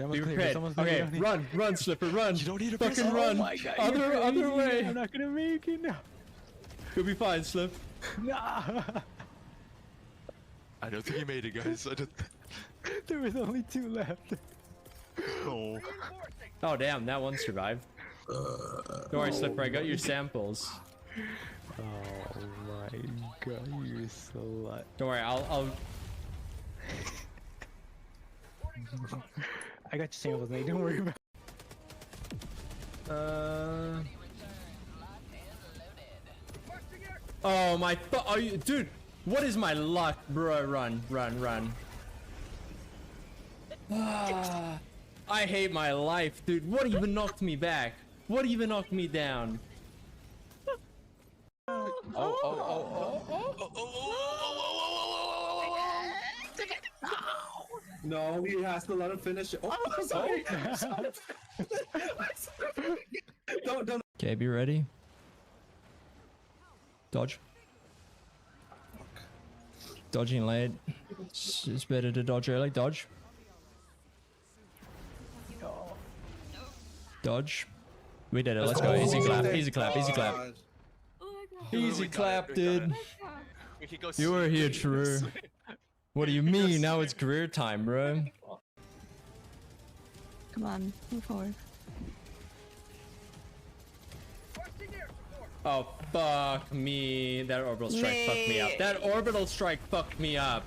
Be prepared. Okay, run, Slipper, run. You don't need to fucking run. Oh my God, other way. I'm not gonna make it. No. You'll be fine, Slip. Nah. I don't think you made it, guys. I don't. There was only 2 left. Oh. Oh damn, that one survived. Don't worry, Slipper. I got your samples. Oh my god, you slut. Don't worry, I'll. I got your samples, mate. Don't worry about. Oh my. Are you, dude? What is my luck, bro? Run. I hate my life, dude. What even knocked me back? What even knocked me down? No, he has to let him finish it. Oh, sorry. Don't. Okay, be ready. Dodge. Dodging late. It's better to dodge early. Dodge. Dodge. We did it. Let's go. Easy clap. Easy clap. Easy clap. Easy clap, dude. You were here, true. What do you mean? Now it's career time, bro. Come on, move forward. Oh, fuck me. That orbital strike fucked me up. That orbital strike fucked me up.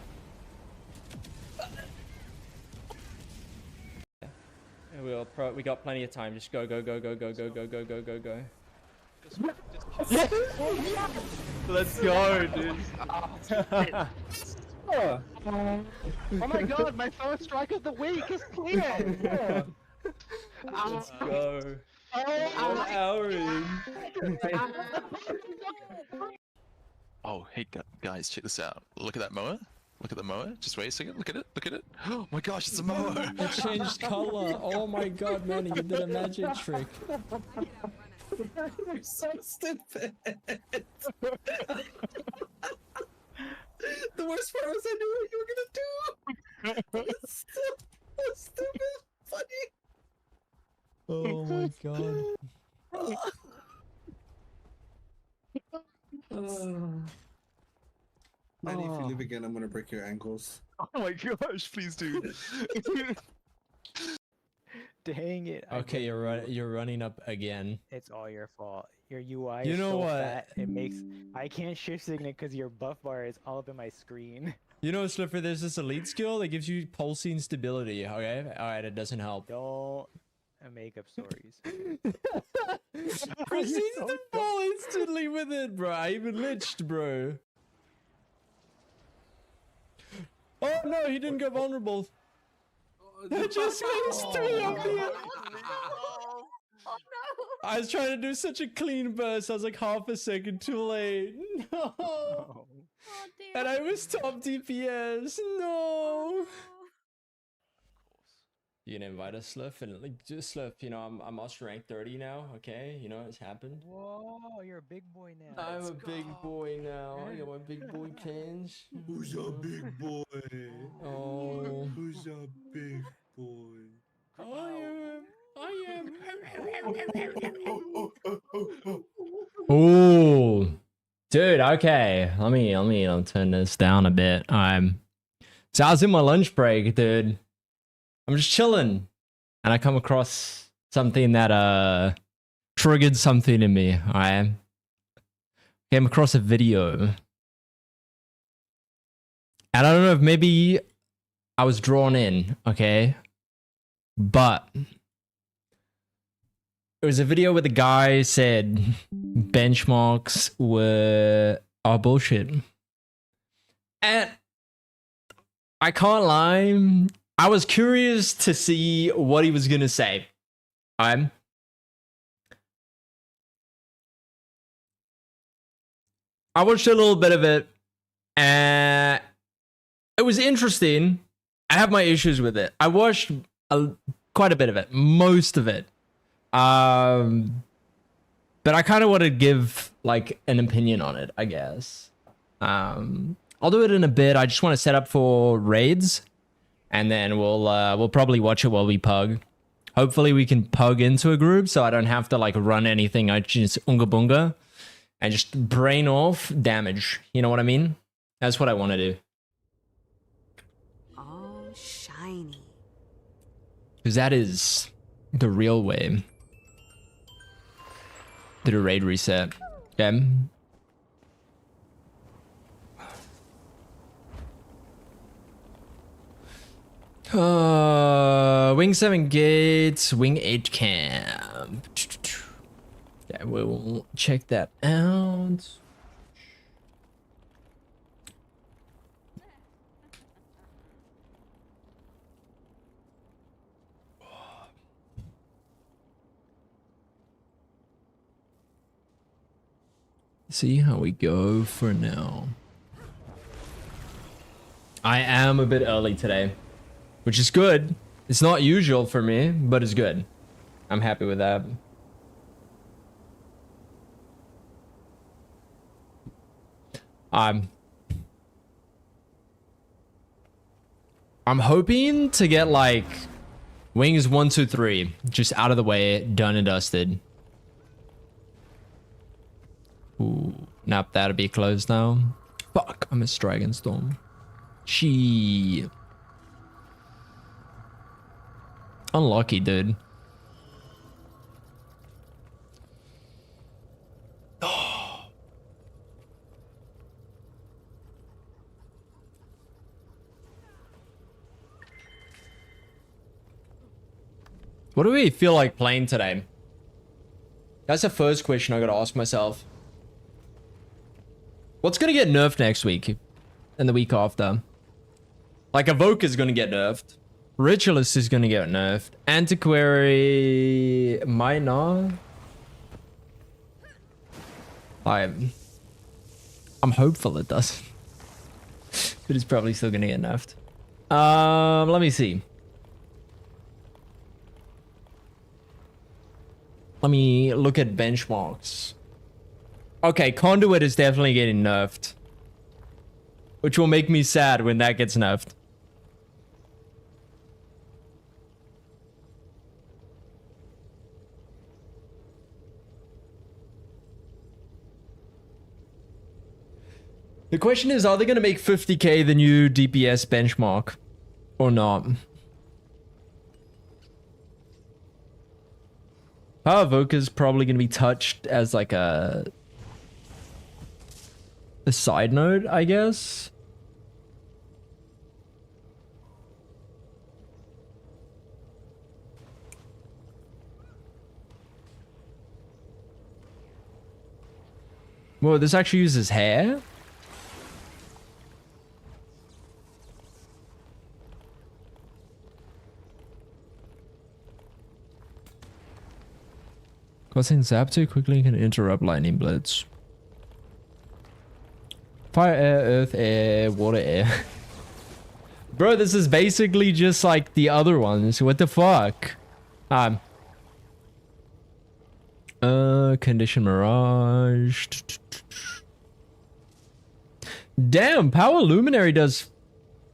We got plenty of time. Just go. Let's go, dude. Oh my god, my first strike of the week is clear! Let's go. Oh, hey guys, check this out. Look at that mower. Look at the mower. Just wait a second. Look at it. Look at it. Oh my gosh, it's a mower. It changed color. Oh my god, man, you did a magic trick. You're so stupid. The worst part was I knew what you were gonna do. That's so stupid. Funny. Oh my god. Manny, if you leave again, I'm gonna break your ankles. Oh my gosh, please do. Dang it. Okay, you're running up again. It's all your fault. Your UI You is know so what? fat, it makes... I can't shift signal because your buff bar is all up in my screen. You know, Slipper, there's this elite skill that gives you pulsing stability, okay? Alright, it doesn't help. Don't make up stories. Proceeds to fall instantly with it, bro. I even glitched, bro. Oh no, he didn't go vulnerable. It just missed me up here. Oh no! I was trying to do such a clean burst. I was like half a second too late. No. Oh. Oh dear. And I was top DPS. No. You can invite us, Slurf, and like just Slurf. You know, I'm Master rank 30 now. Okay, you know it's happened. Whoa, you're a big boy now. I'm a big boy now. I got my big boy pins. Who's a big boy? Oh. Who's a big boy? I am. Ooh, dude. Okay, let me turn this down a bit. So I was in my lunch break, dude. I'm just chilling, and I come across something that triggered something in me. I came across a video, and I don't know if maybe I was drawn in, okay, but it was a video where the guy said benchmarks are bullshit, and I can't lie. I was curious to see what he was gonna say. I watched a little bit of it, and it was interesting. I have my issues with it. I watched quite a bit of it, most of it, but I kind of want to give like an opinion on it, I guess. I'll do it in a bit. I just want to set up for raids. and then we'll probably watch it while we pug. Hopefully we can pug into a group so I don't have to like run anything. I just unga bunga and just brain off damage. You know what I mean? That's what I want to do. Oh, shiny. Because that is the real way to do raid reset. Okay. Wing 7 gates, wing 8 camp. Yeah, we'll check that out. See how we go for now. I am a bit early today, which is good. It's not usual for me, but it's good. I'm happy with that. I'm hoping to get like wings 1, 2, 3 just out of the way, done and dusted. Ooh, nope, that'll be closed now. Fuck, I missed Dragon Storm. Gee. Unlucky, dude. What do we feel like playing today? That's the first question I gotta ask myself. What's gonna get nerfed next week? And the week after? Like, Evoke is gonna get nerfed. Ritualist is gonna get nerfed. Antiquary might not. I'm hopeful it does. But it's probably still gonna get nerfed. Let me see. Let me look at benchmarks. Okay, Conduit is definitely getting nerfed. Which will make me sad when that gets nerfed. The question is, are they going to make 50k the new DPS benchmark? Or not? Power Evoke is probably going to be touched as like a side note, I guess. Whoa, this actually uses hair? Causing zap too quickly can interrupt lightning blitz. Fire, air, earth, air, water, air. Bro, this is basically just like the other ones. What the fuck? Condition mirage. Damn, Power Luminary does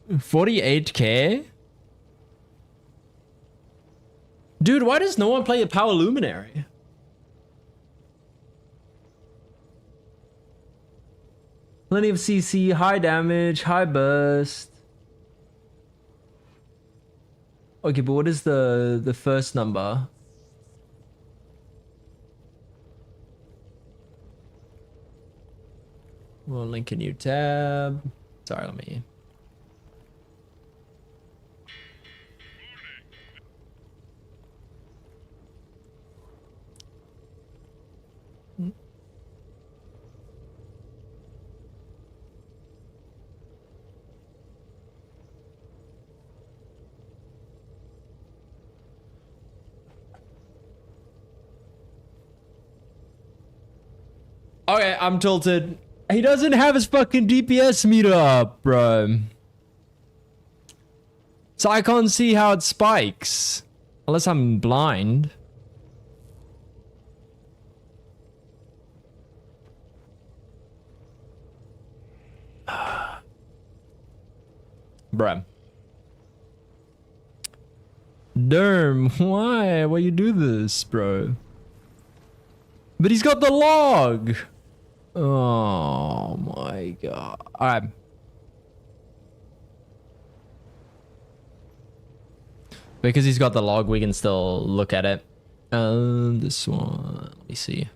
48k? Dude, why does no one play a Power Luminary? Plenty of CC, high damage, high burst. Okay, but what is the first number? We'll link a new tab. Sorry, let me... Okay, I'm tilted. He doesn't have his fucking DPS meter up, bro. So I can't see how it spikes. Unless I'm blind. Bruh. Derm, why? Why you do this, bro? But he's got the log. Oh my god. Alright. Because he's got the log, we can still look at it. This one, let me see.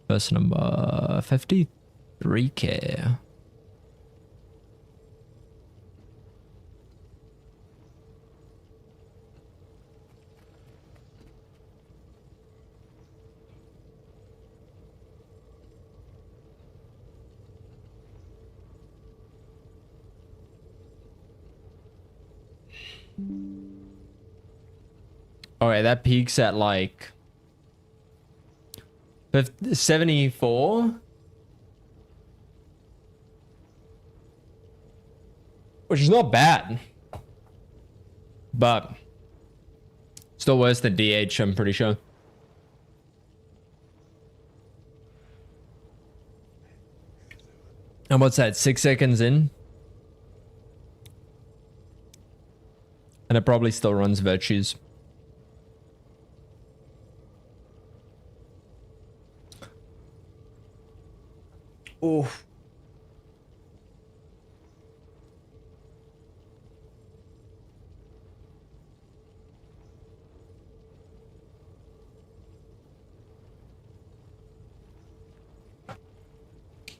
Verse number 53K. Alright, that peaks at like 74, which is not bad, but still worse than DH, I'm pretty sure. And what's that, 6 seconds in? And it probably still runs virtues. Oh.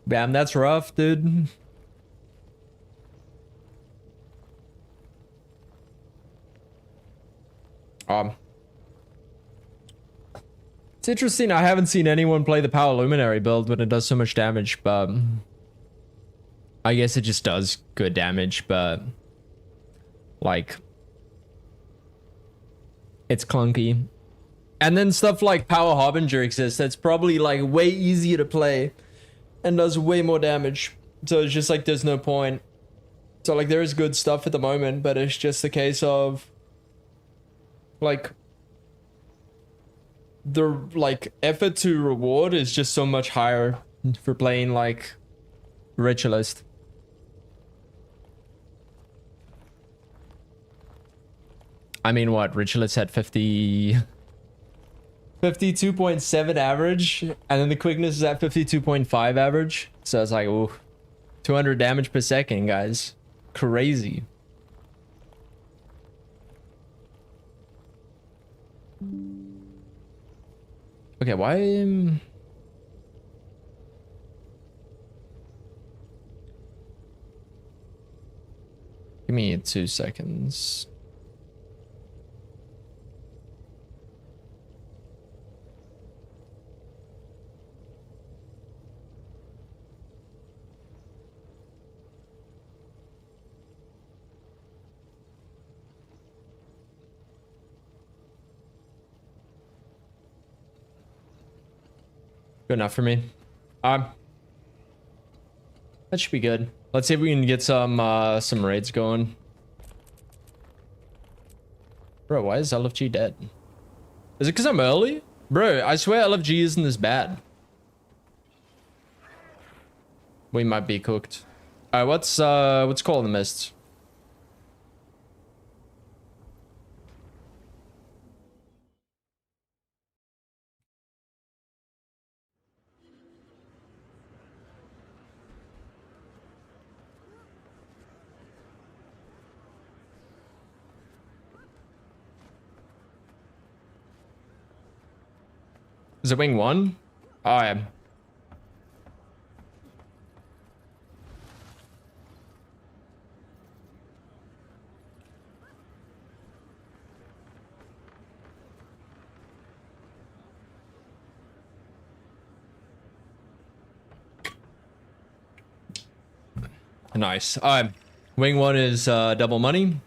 Bam, that's rough, dude. It's interesting. I haven't seen anyone play the Power Luminary build when it does so much damage, but I guess it just does good damage, but like it's clunky. And then stuff like Power Harbinger exists that's probably like way easier to play and does way more damage. So it's just like there's no point. So like there is good stuff at the moment, but it's just a case of like the like effort to reward is just so much higher for playing like Ritualist. I mean, what, Ritualist had 52.7 average, and then the quickness is at 52.5 average. So it's like, ooh, 200 damage per second, guys. Crazy. Okay, why? Give me 2 seconds. Good enough for me. That should be good. Let's see if we can get some raids going. Bro, why is LFG dead? Is it because I'm early? Bro, I swear LFG isn't this bad. We might be cooked. Alright, what's Call of the Mist? Is it wing 1? Oh, yeah. Nice. Wing 1 is double money.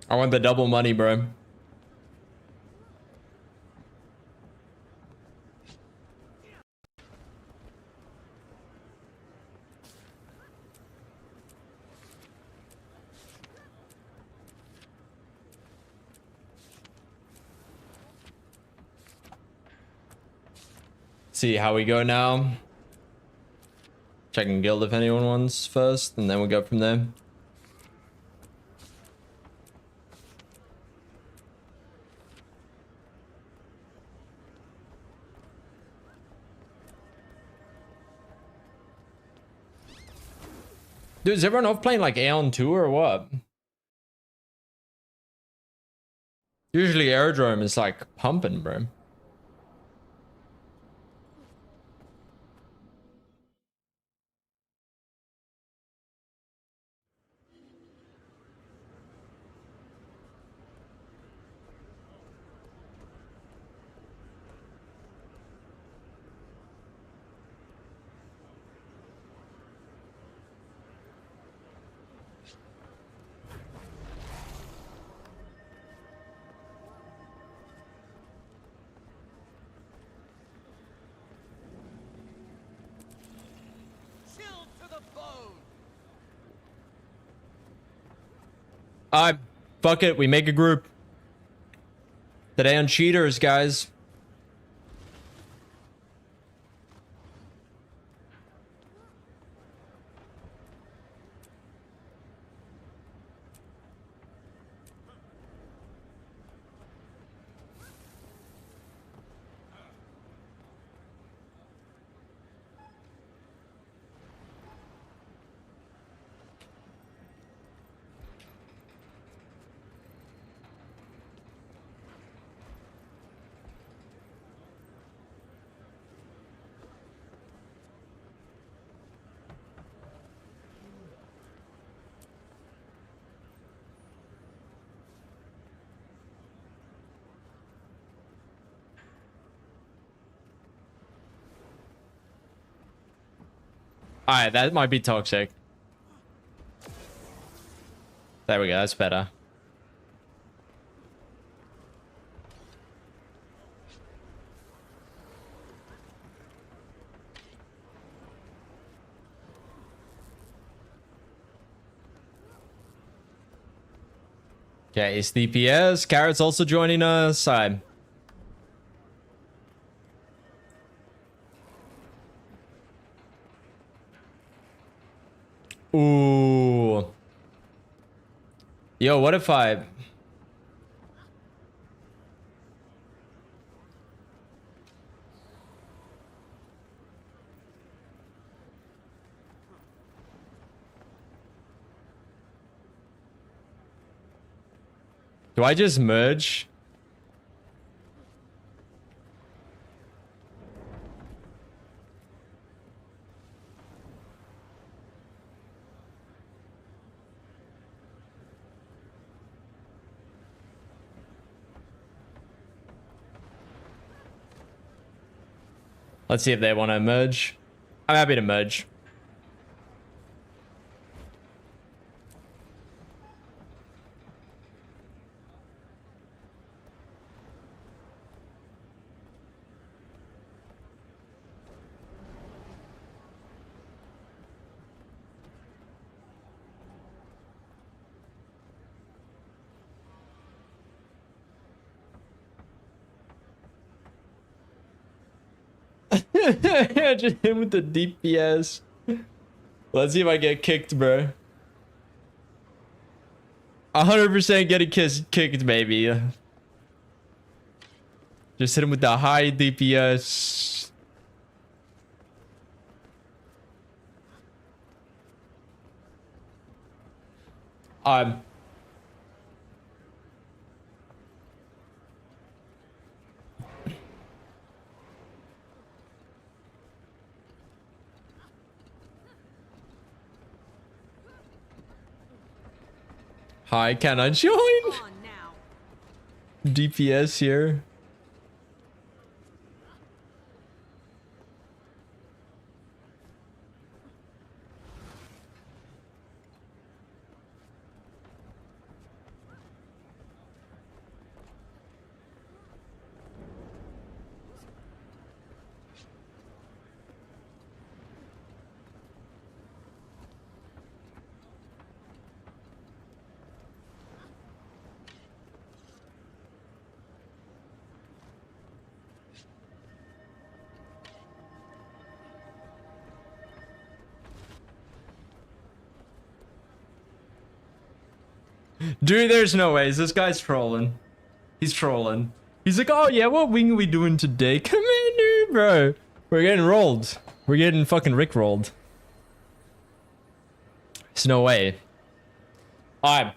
I want the double money, bro. See how we go now. Checking guild if anyone wants first, and then we'll go from there. Dude, is everyone off playing like AION 2 or what? Usually Aerodrome is like pumping, bro. Alright, fuck it, we make a group. Today on cheaters, guys. Alright, that might be toxic. There we go, that's better. Okay, it's DPS. Carrot's also joining us. Ooh. Yo, what if I... Do I just merge? Let's see if they want to merge. I'm happy to merge. Just him with the DPS. Let's see if I get kicked, bro. 100% getting kicked, baby. Just hit him with the high DPS. Hi, can I join? On now. DPS here. Dude, there's no ways. This guy's trolling. He's trolling. He's like, oh yeah, what wing are we doing today? Come in, dude, bro. We're getting rolled. We're getting fucking rickrolled. There's no way. Alright.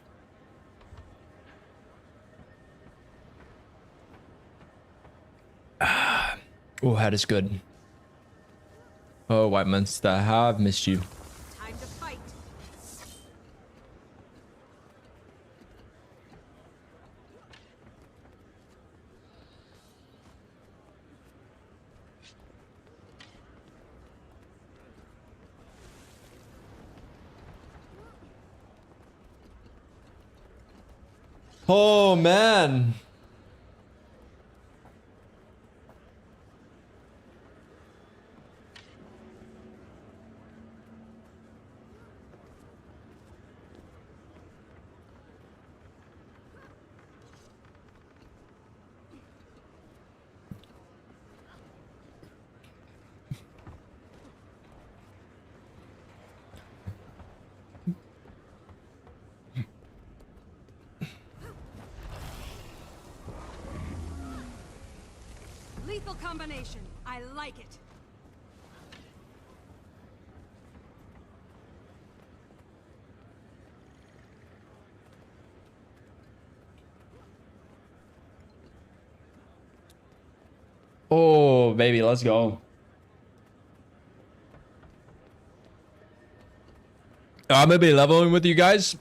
Oh, that is good. Oh, White Monster, how I've missed you. Time to fight. Oh, man. Lethal combination. I like it. Oh, baby, let's go. I'm gonna be leveling with you guys.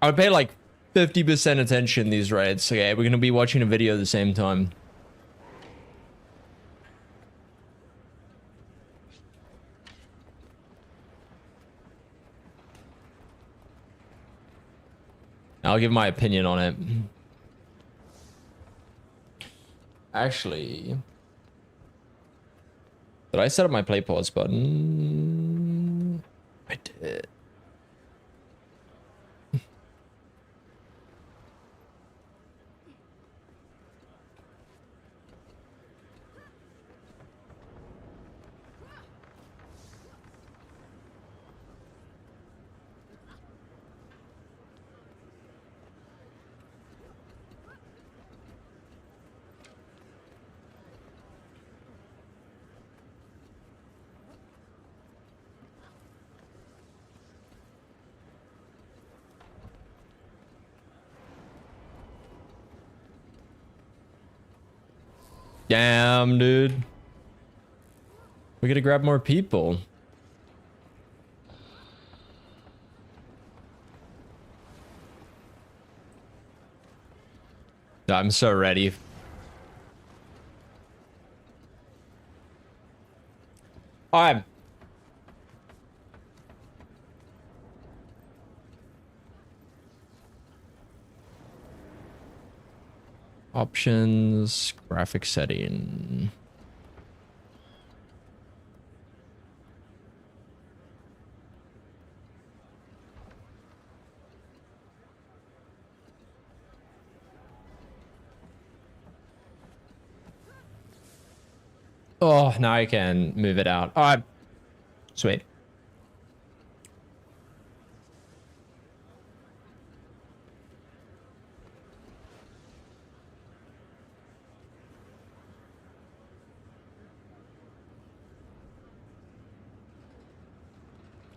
I would pay like 50% attention these raids. Okay, we're gonna be watching a video at the same time. I'll give my opinion on it. Actually, did I set up my play pause button? I did. Damn, dude. We gotta grab more people. I'm so ready. Alright. Options, graphic setting. Oh, now I can move it out. All right. Sweet.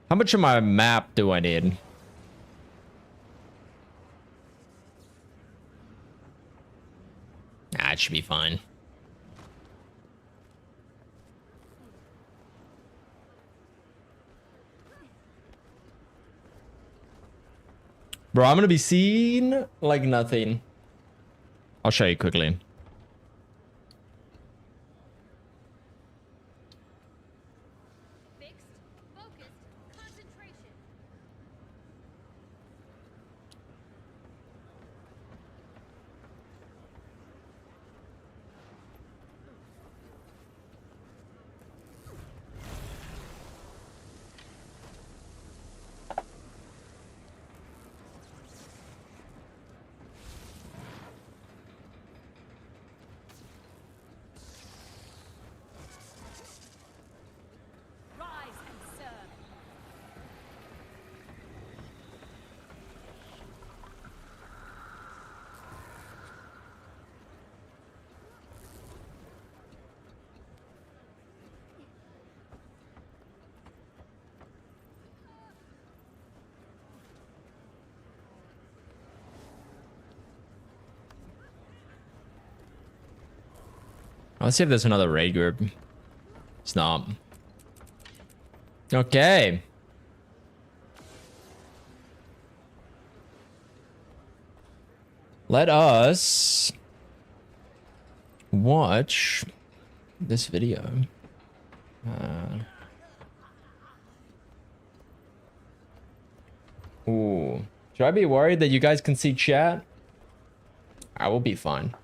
How much of my map do I need? Ah, it should be fine. Bro, I'm gonna be seen like nothing. I'll show you quickly. Fixed, focused, concentration. Let's see if there's another raid group. It's not. Okay. Let us watch this video. Ooh. Should I be worried that you guys can see chat? I will be fine.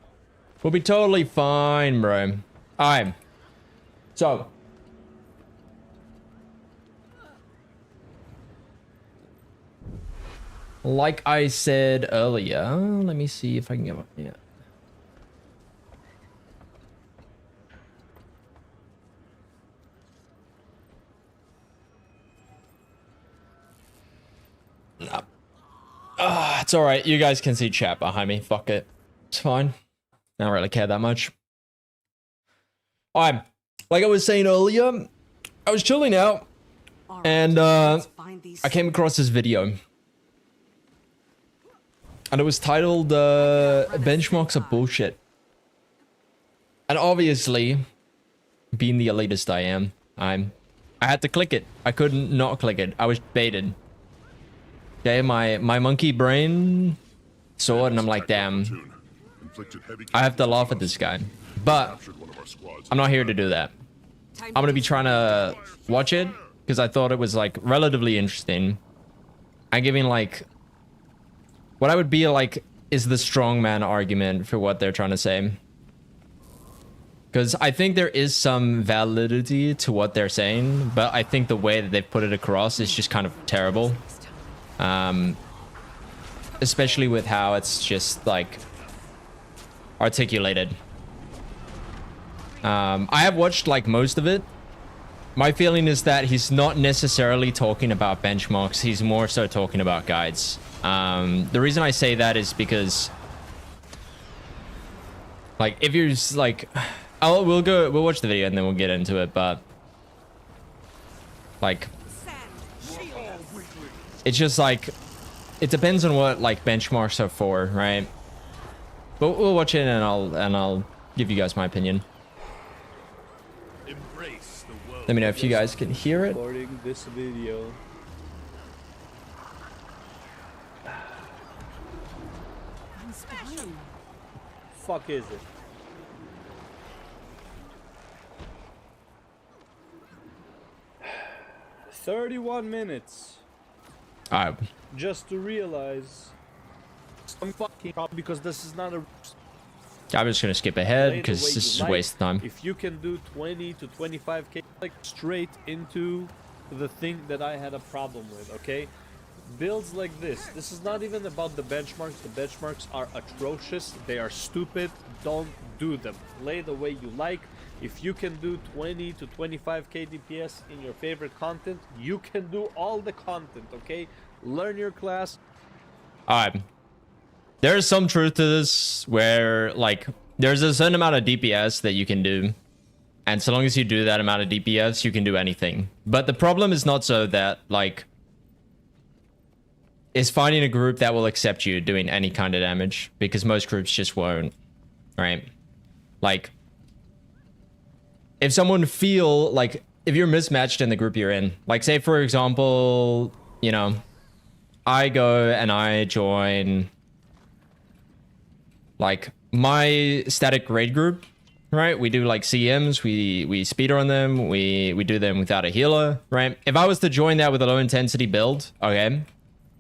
We'll be totally fine, bro. Alright. So. Like I said earlier, let me see if I can get up. Yeah. Nah. It's alright. You guys can see chat behind me. Fuck it. It's fine. I don't really care that much. Alright. Like I was saying earlier, I was chilling out and I came across this video. And it was titled Benchmarks are Bullshit. And obviously, being the elitist I am, I had to click it. I couldn't not click it. I was baited. Okay, my monkey brain saw it and I'm like, damn. I have to laugh at this guy. But I'm not here to do that. I'm gonna be trying to watch it because I thought it was like relatively interesting. I'm giving like what I would be like is the strongman argument for what they're trying to say. Because I think there is some validity to what they're saying, but I think the way that they've put it across is just kind of terrible. Especially with how it's just like articulated. I have watched like most of it. My feeling is that he's not necessarily talking about benchmarks. He's more so talking about guides. The reason I say that is because like if you're just like we'll watch the video and then we'll get into it, but like it's just like it depends on what like benchmarks are for, right? But we'll watch it and I'll give you guys my opinion. Let me know if you guys can hear it. Recording this video. Fuck is it? "31 minutes Alright. just to realize some fucking problem because this is not a I'm just gonna skip ahead play the because way this is you a like. waste of time. If you can do 20 to 25k, like straight into the thing that I had a problem with, okay? Builds like this is not even about the benchmarks. The benchmarks are atrocious. They are stupid. Don't do them. Play the way you like. If you can do 20 to 25k DPS in your favorite content, you can do all the content, okay? Learn your class. Alright. There's some truth to this where like there's a certain amount of DPS that you can do. And so long as you do that amount of DPS, you can do anything. But the problem is not so that like is finding a group that will accept you doing any kind of damage, because most groups just won't, right? Like if someone feel like if you're mismatched in the group you're in, like say for example, you know, I go and I join like my static raid group, right? We do like CMs, we speeder on them, we do them without a healer, right? If I was to join that with a low intensity build, okay,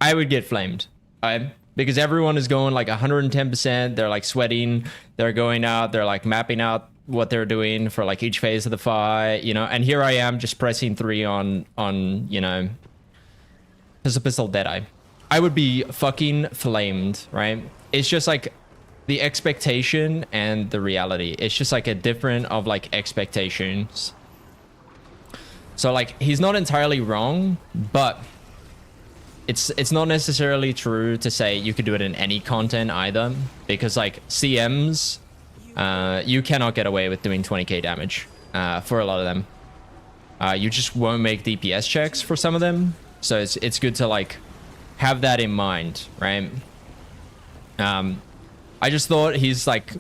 I would get flamed, right? Because everyone is going like 110%, they're like sweating, they're going out, they're like mapping out what they're doing for like each phase of the fight, you know, and here I am just pressing 3 on you know, pistol Deadeye. I would be fucking flamed, right? It's just like the expectation and the reality. It's just like a different of like expectations. So like he's not entirely wrong, but it's not necessarily true to say you could do it in any content either, because like CMs, you cannot get away with doing 20k damage for a lot of them. You just won't make DPS checks for some of them, so it's good to like have that in mind, right? I just thought he's like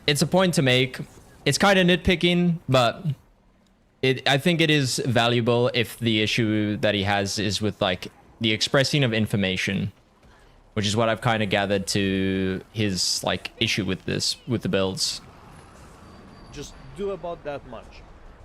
it's a point to make. It's kind of nitpicking, but I think it is valuable if the issue that he has is with like the expressing of information, which is what I've kind of gathered to his like issue with this, with the builds. Just do about that much,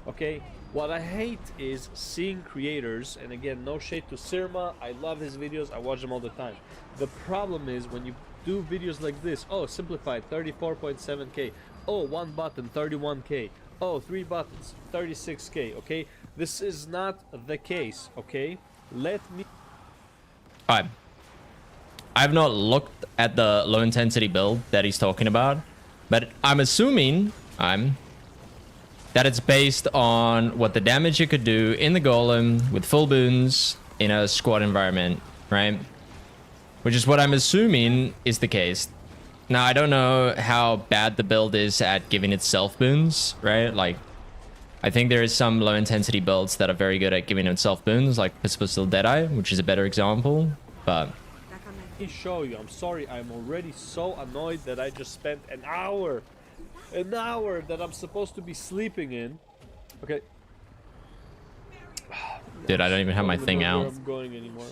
okay? What I hate is seeing creators, and again, no shade to Sirma, I love his videos, I watch them all the time. The problem is when you do videos like this, oh, simplified, 34.7k, oh, 1 button, 31k, oh, 3 buttons, 36k, okay? This is not the case, okay? Let me... Alright. I've not looked at the low intensity build that he's talking about, but I'm assuming that it's based on what the damage you could do in the golem with full boons in a squad environment, right? Which is what I'm assuming is the case. Now, I don't know how bad the build is at giving itself boons, right? Like, I think there is some low intensity builds that are very good at giving itself boons, like Pistol Deadeye, which is a better example, but... Let me show you. I'm sorry, I'm already so annoyed that I just spent an hour that I'm supposed to be sleeping in. Okay. Dude, I don't even have my thing out. I'm going anymore.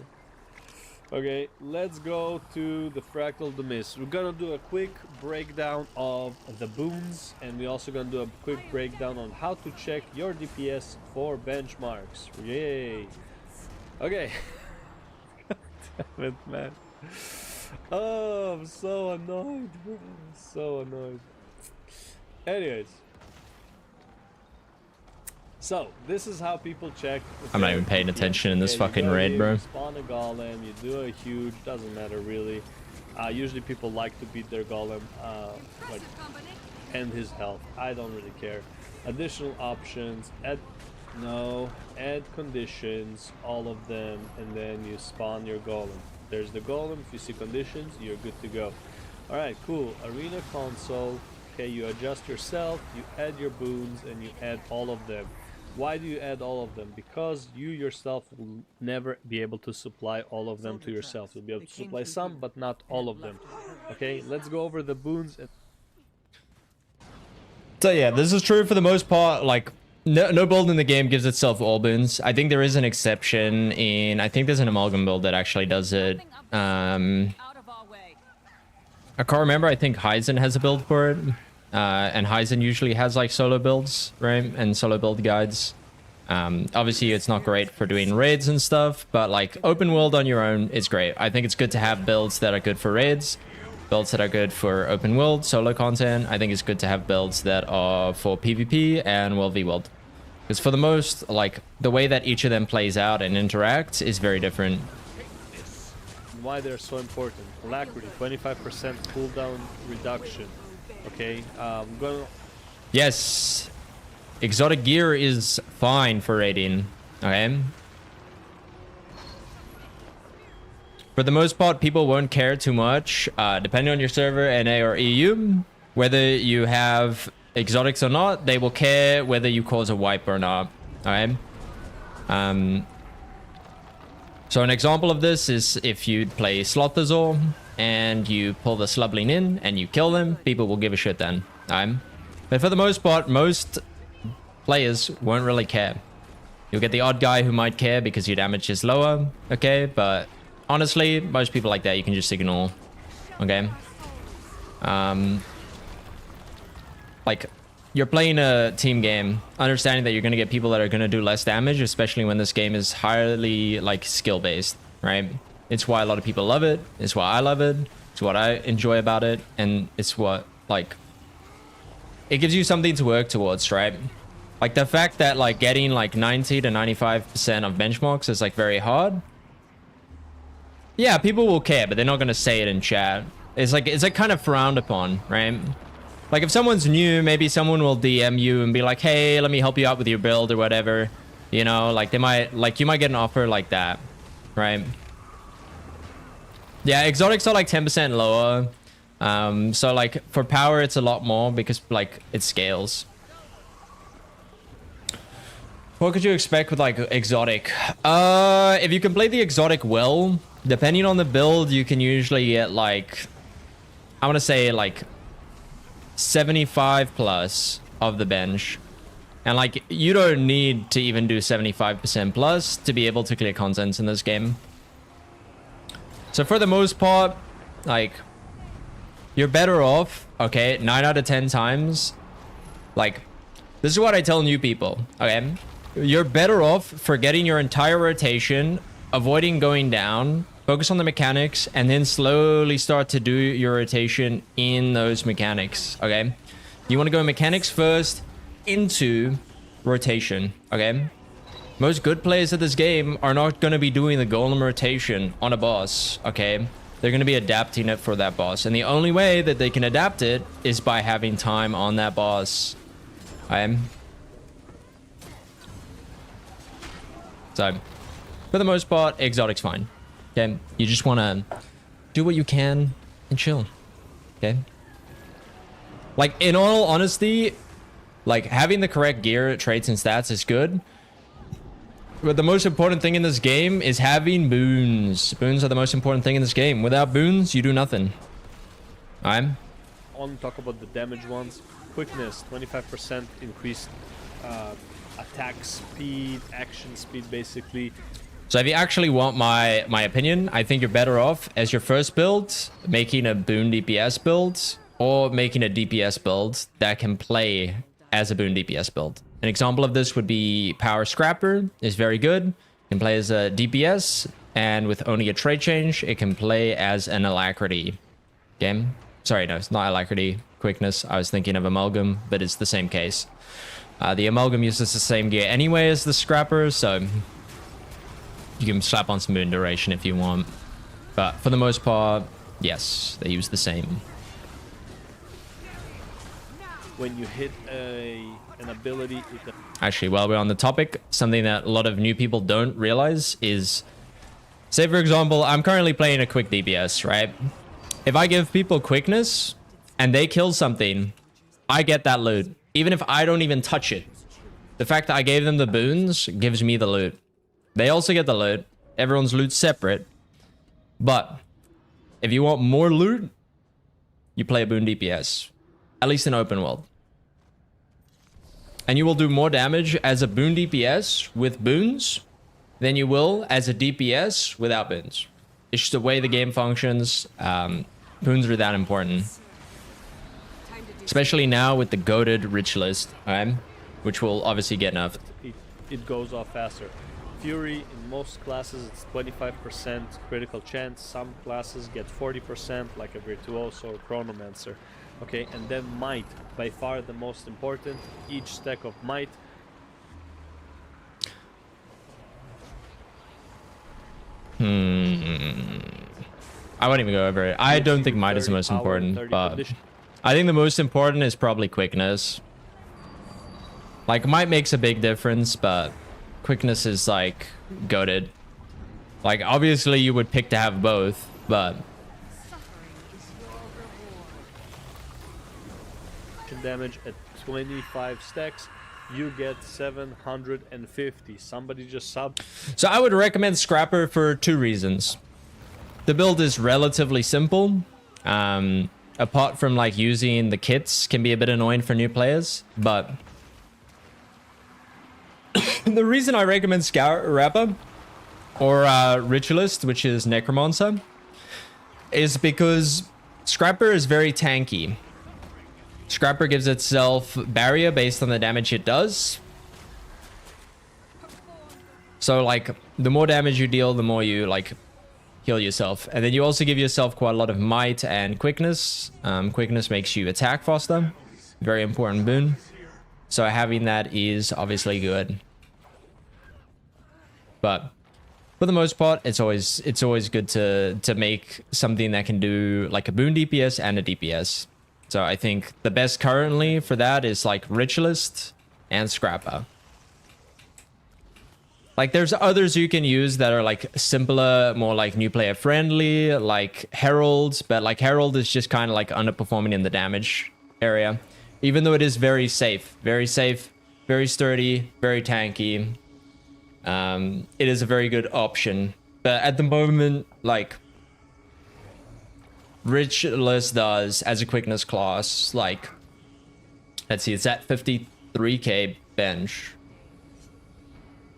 Okay, let's go to the Fractal the Mist. We're gonna do a quick breakdown of the boons, and we're also gonna do a quick breakdown on how to check your DPS for benchmarks. Yay! Okay. Damn it, man. Oh, I'm so annoyed, bro. I'm so annoyed. Anyways, so this is how people check. I'm not even paying attention in this fucking raid, bro. You spawn a golem, you do a huge, doesn't matter really. Usually people like to beat their golem, like end his health. I don't really care. Additional options, add conditions, all of them, and then you spawn your golem. There's the golem. If you see conditions, you're good to go. All right, cool. Arena console. Okay, you adjust yourself, you add your boons, and you add all of them. Why do you add all of them? Because you yourself will never be able to supply all of them to yourself. You'll be able to supply some, but not all of them. Okay, let's go over the boons. So yeah, this is true for the most part. Like, no build in the game gives itself all boons. I think there is an exception in... I think there's an amalgam build that actually does it. I can't remember. I think Heisen has a build for it. And Heisen usually has like solo builds, right? And solo build guides. Obviously, it's not great for doing raids and stuff, but like open world on your own is great. I think it's good to have builds that are good for raids, builds that are good for open world, solo content. I think it's good to have builds that are for PvP and World v World. Because for the most, like, the way that each of them plays out and interacts is very different. Why they're so important. Alacrity, 25% cooldown reduction. Okay, I'm gonna... Yes. Exotic gear is fine for raiding. Okay. For the most part, people won't care too much, depending on your server, NA or EU. Whether you have exotics or not, they will care whether you cause a wipe or not. Alright. So an example of this is if you play Slothazor and you pull the Slubbling in and you kill them, people will give a shit then. But for the most part, most players won't really care. You'll get the odd guy who might care because your damage is lower, okay? But honestly, most people like that you can just ignore, okay? Like, you're playing a team game, understanding that you're going to get people that are going to do less damage, especially when this game is highly, like, skill-based, right? It's why a lot of people love it. It's why I love it. It's what I enjoy about it. And it's what, like, it gives you something to work towards, right? Like, the fact that, like, getting, like, 90 to 95% of benchmarks is, like, very hard. Yeah, people will care, but they're not going to say it in chat. It's like kind of frowned upon, right? Like, if someone's new, maybe someone will DM you and be like, hey, let me help you out with your build or whatever. You know, like, they might, like, you might get an offer like that, right? Yeah, exotics are like 10% lower. So like for power, it's a lot more because like it scales. What could you expect with like exotic? If you can play the exotic well, depending on the build, you can usually get like, I want to say like 75 plus of the bench. And like, you don't need to even do 75% plus to be able to clear contents in this game. So for the most part, like, you're better off, okay, 9 out of 10 times. Like, this is what I tell new people, okay? You're better off forgetting your entire rotation, avoiding going down, focus on the mechanics, and then slowly start to do your rotation in those mechanics, okay? You want to go mechanics first into rotation, okay? Most good players of this game are not going to be doing the golem rotation on a boss, okay? They're going to be adapting it for that boss. And the only way that they can adapt it is by having time on that boss. So, for the most part, exotic's fine. Okay? You just want to do what you can and chill. Okay? Like, in all honesty, like, having the correct gear, traits, and stats is good. But the most important thing in this game is having boons. Boons are the most important thing in this game. Without boons, you do nothing. Alright? I want to talk about the damage ones. Quickness, 25% increased attack speed, action speed, basically. So if you actually want my opinion, I think you're better off as your first build, making a boon DPS build, or making a DPS build that can play as a boon DPS build. An example of this would be Power Scrapper. Is very good. Can play as a DPS, and with only a trait change, it can play as an Alacrity. Game? Sorry, no, it's not Alacrity. Quickness. I was thinking of Amalgam, but it's the same case. The Amalgam uses the same gear anyway as the Scrapper, so you can slap on some boon duration if you want. But for the most part, yes, they use the same. When you hit an ability... Actually, while we're on the topic, something that a lot of new people don't realize is... Say, for example, I'm currently playing a quick DPS, right? If I give people quickness and they kill something, I get that loot. Even if I don't even touch it. The fact that I gave them the boons gives me the loot. They also get the loot. Everyone's loot's separate. But if you want more loot, you play a boon DPS. At least in open world. And you will do more damage as a boon DPS with boons than you will as a DPS without boons. It's just the way the game functions. Boons are that important. Especially now with the goated ritualist, which will obviously get nerfed. It goes off faster. Fury, in most classes, it's 25% critical chance. Some classes get 40%, like a Virtuoso or Chronomancer. Okay, and then Might, by far the most important. Each stack of Might. I won't even go over it. I don't think Might is the most important, but I think the most important is probably Quickness. Like, Might makes a big difference, but Quickness is, like, goated. Like, obviously you would pick to have both, but... damage at 25 stacks, you get 750. Somebody just subbed. So I would recommend Scrapper for 2 reasons. The build is relatively simple. Apart from like using the kits can be a bit annoying for new players, but the reason I recommend Scrapper or Ritualist, which is Necromancer, is because Scrapper is very tanky. Scrapper gives itself barrier based on the damage it does. So like the more damage you deal, the more you like heal yourself. And then you also give yourself quite a lot of might and quickness. Quickness makes you attack faster. Very important boon. So having that is obviously good. But for the most part, it's always good to make something that can do like a boon DPS and a DPS. So I think the best currently for that is like Ritualist and Scrapper. Like there's others you can use that are like simpler, more like new player friendly, like Herald, but like Herald is just kind of like underperforming in the damage area. Even though it is very safe, very sturdy, very tanky. It is a very good option. But at the moment, like Ritualist does as a quickness class like Let's see, it's at 53k bench.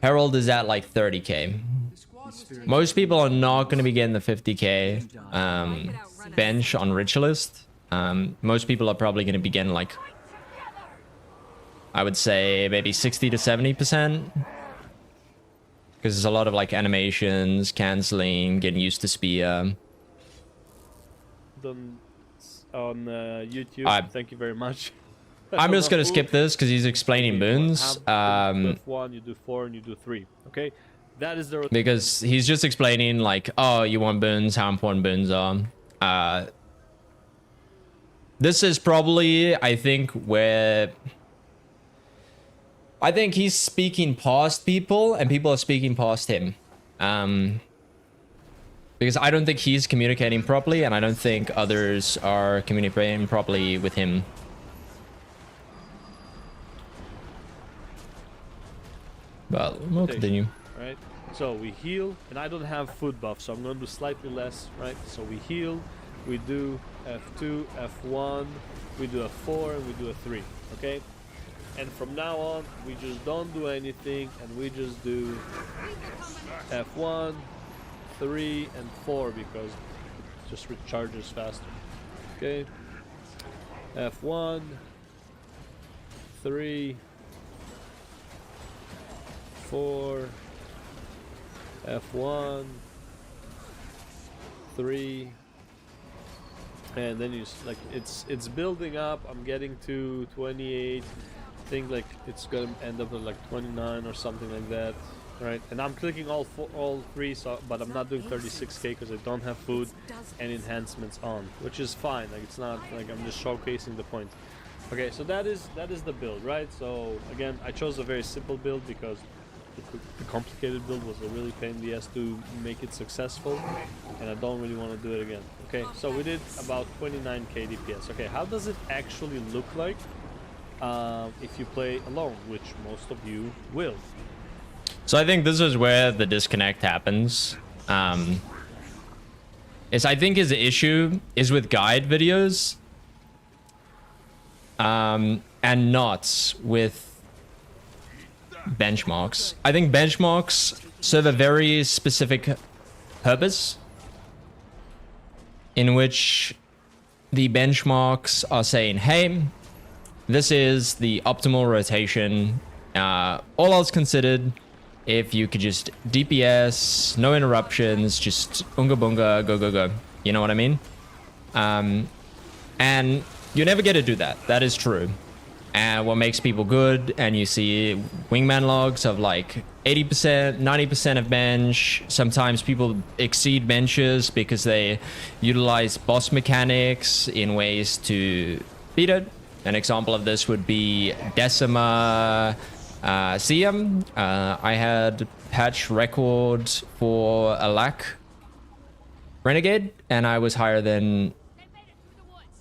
Herald is at like 30k. Most people are not going to be getting the 50k bench on Ritualist. Most people are probably going to be getting like, I would say maybe 60 to 70%. Because there's a lot of like animations, canceling, getting used to spear. Done on YouTube. Thank you very much. I'm just gonna skip this because he's explaining boons. F1, you do 4, and you do 3. Okay, that is the because he's just explaining like, oh, you want boons, how important boons are. This is probably, I think, where I think he's speaking past people and people are speaking past him. Because I don't think he's communicating properly and I don't think others are communicating properly with him. But we'll continue. Right, so we heal, and I don't have food buff, so I'm going to do slightly less, right? So we heal, we do F2, F1, we do a 4, and we do a 3, okay? And from now on, we just don't do anything, and we just do F1, 3, and 4, because it just recharges faster, okay? F1, 3, 4, F1, 3, and then you like it's building up. I'm getting to 28. I think like it's gonna end up at like 29 or something like that, right? And I'm clicking all 3, so but I'm not doing 36k because I don't have food and enhancements on, which is fine. Like it's not like I'm just showcasing the point. Okay, so that is the build, right? So again, I chose a very simple build because the complicated build was a really pain in the ass to make it successful, and I don't really want to do it again. Okay, so we did about 29k DPS. Okay, how does it actually look like if you play alone, which most of you will? So I think this is where the disconnect happens. Is I think his issue is with guide videos, and not with benchmarks. I think benchmarks serve a very specific purpose in which the benchmarks are saying, hey, this is the optimal rotation, all else considered. If you could just DPS, no interruptions, just unga bunga, go go go, you know what I mean? And you never get to do that. That is true. And what makes people good, and you see wingman logs of like 80%, 90% of bench. Sometimes people exceed benches because they utilize boss mechanics in ways to beat it. An example of this would be Decima CM. I had patch record for a lack renegade, and I was higher than,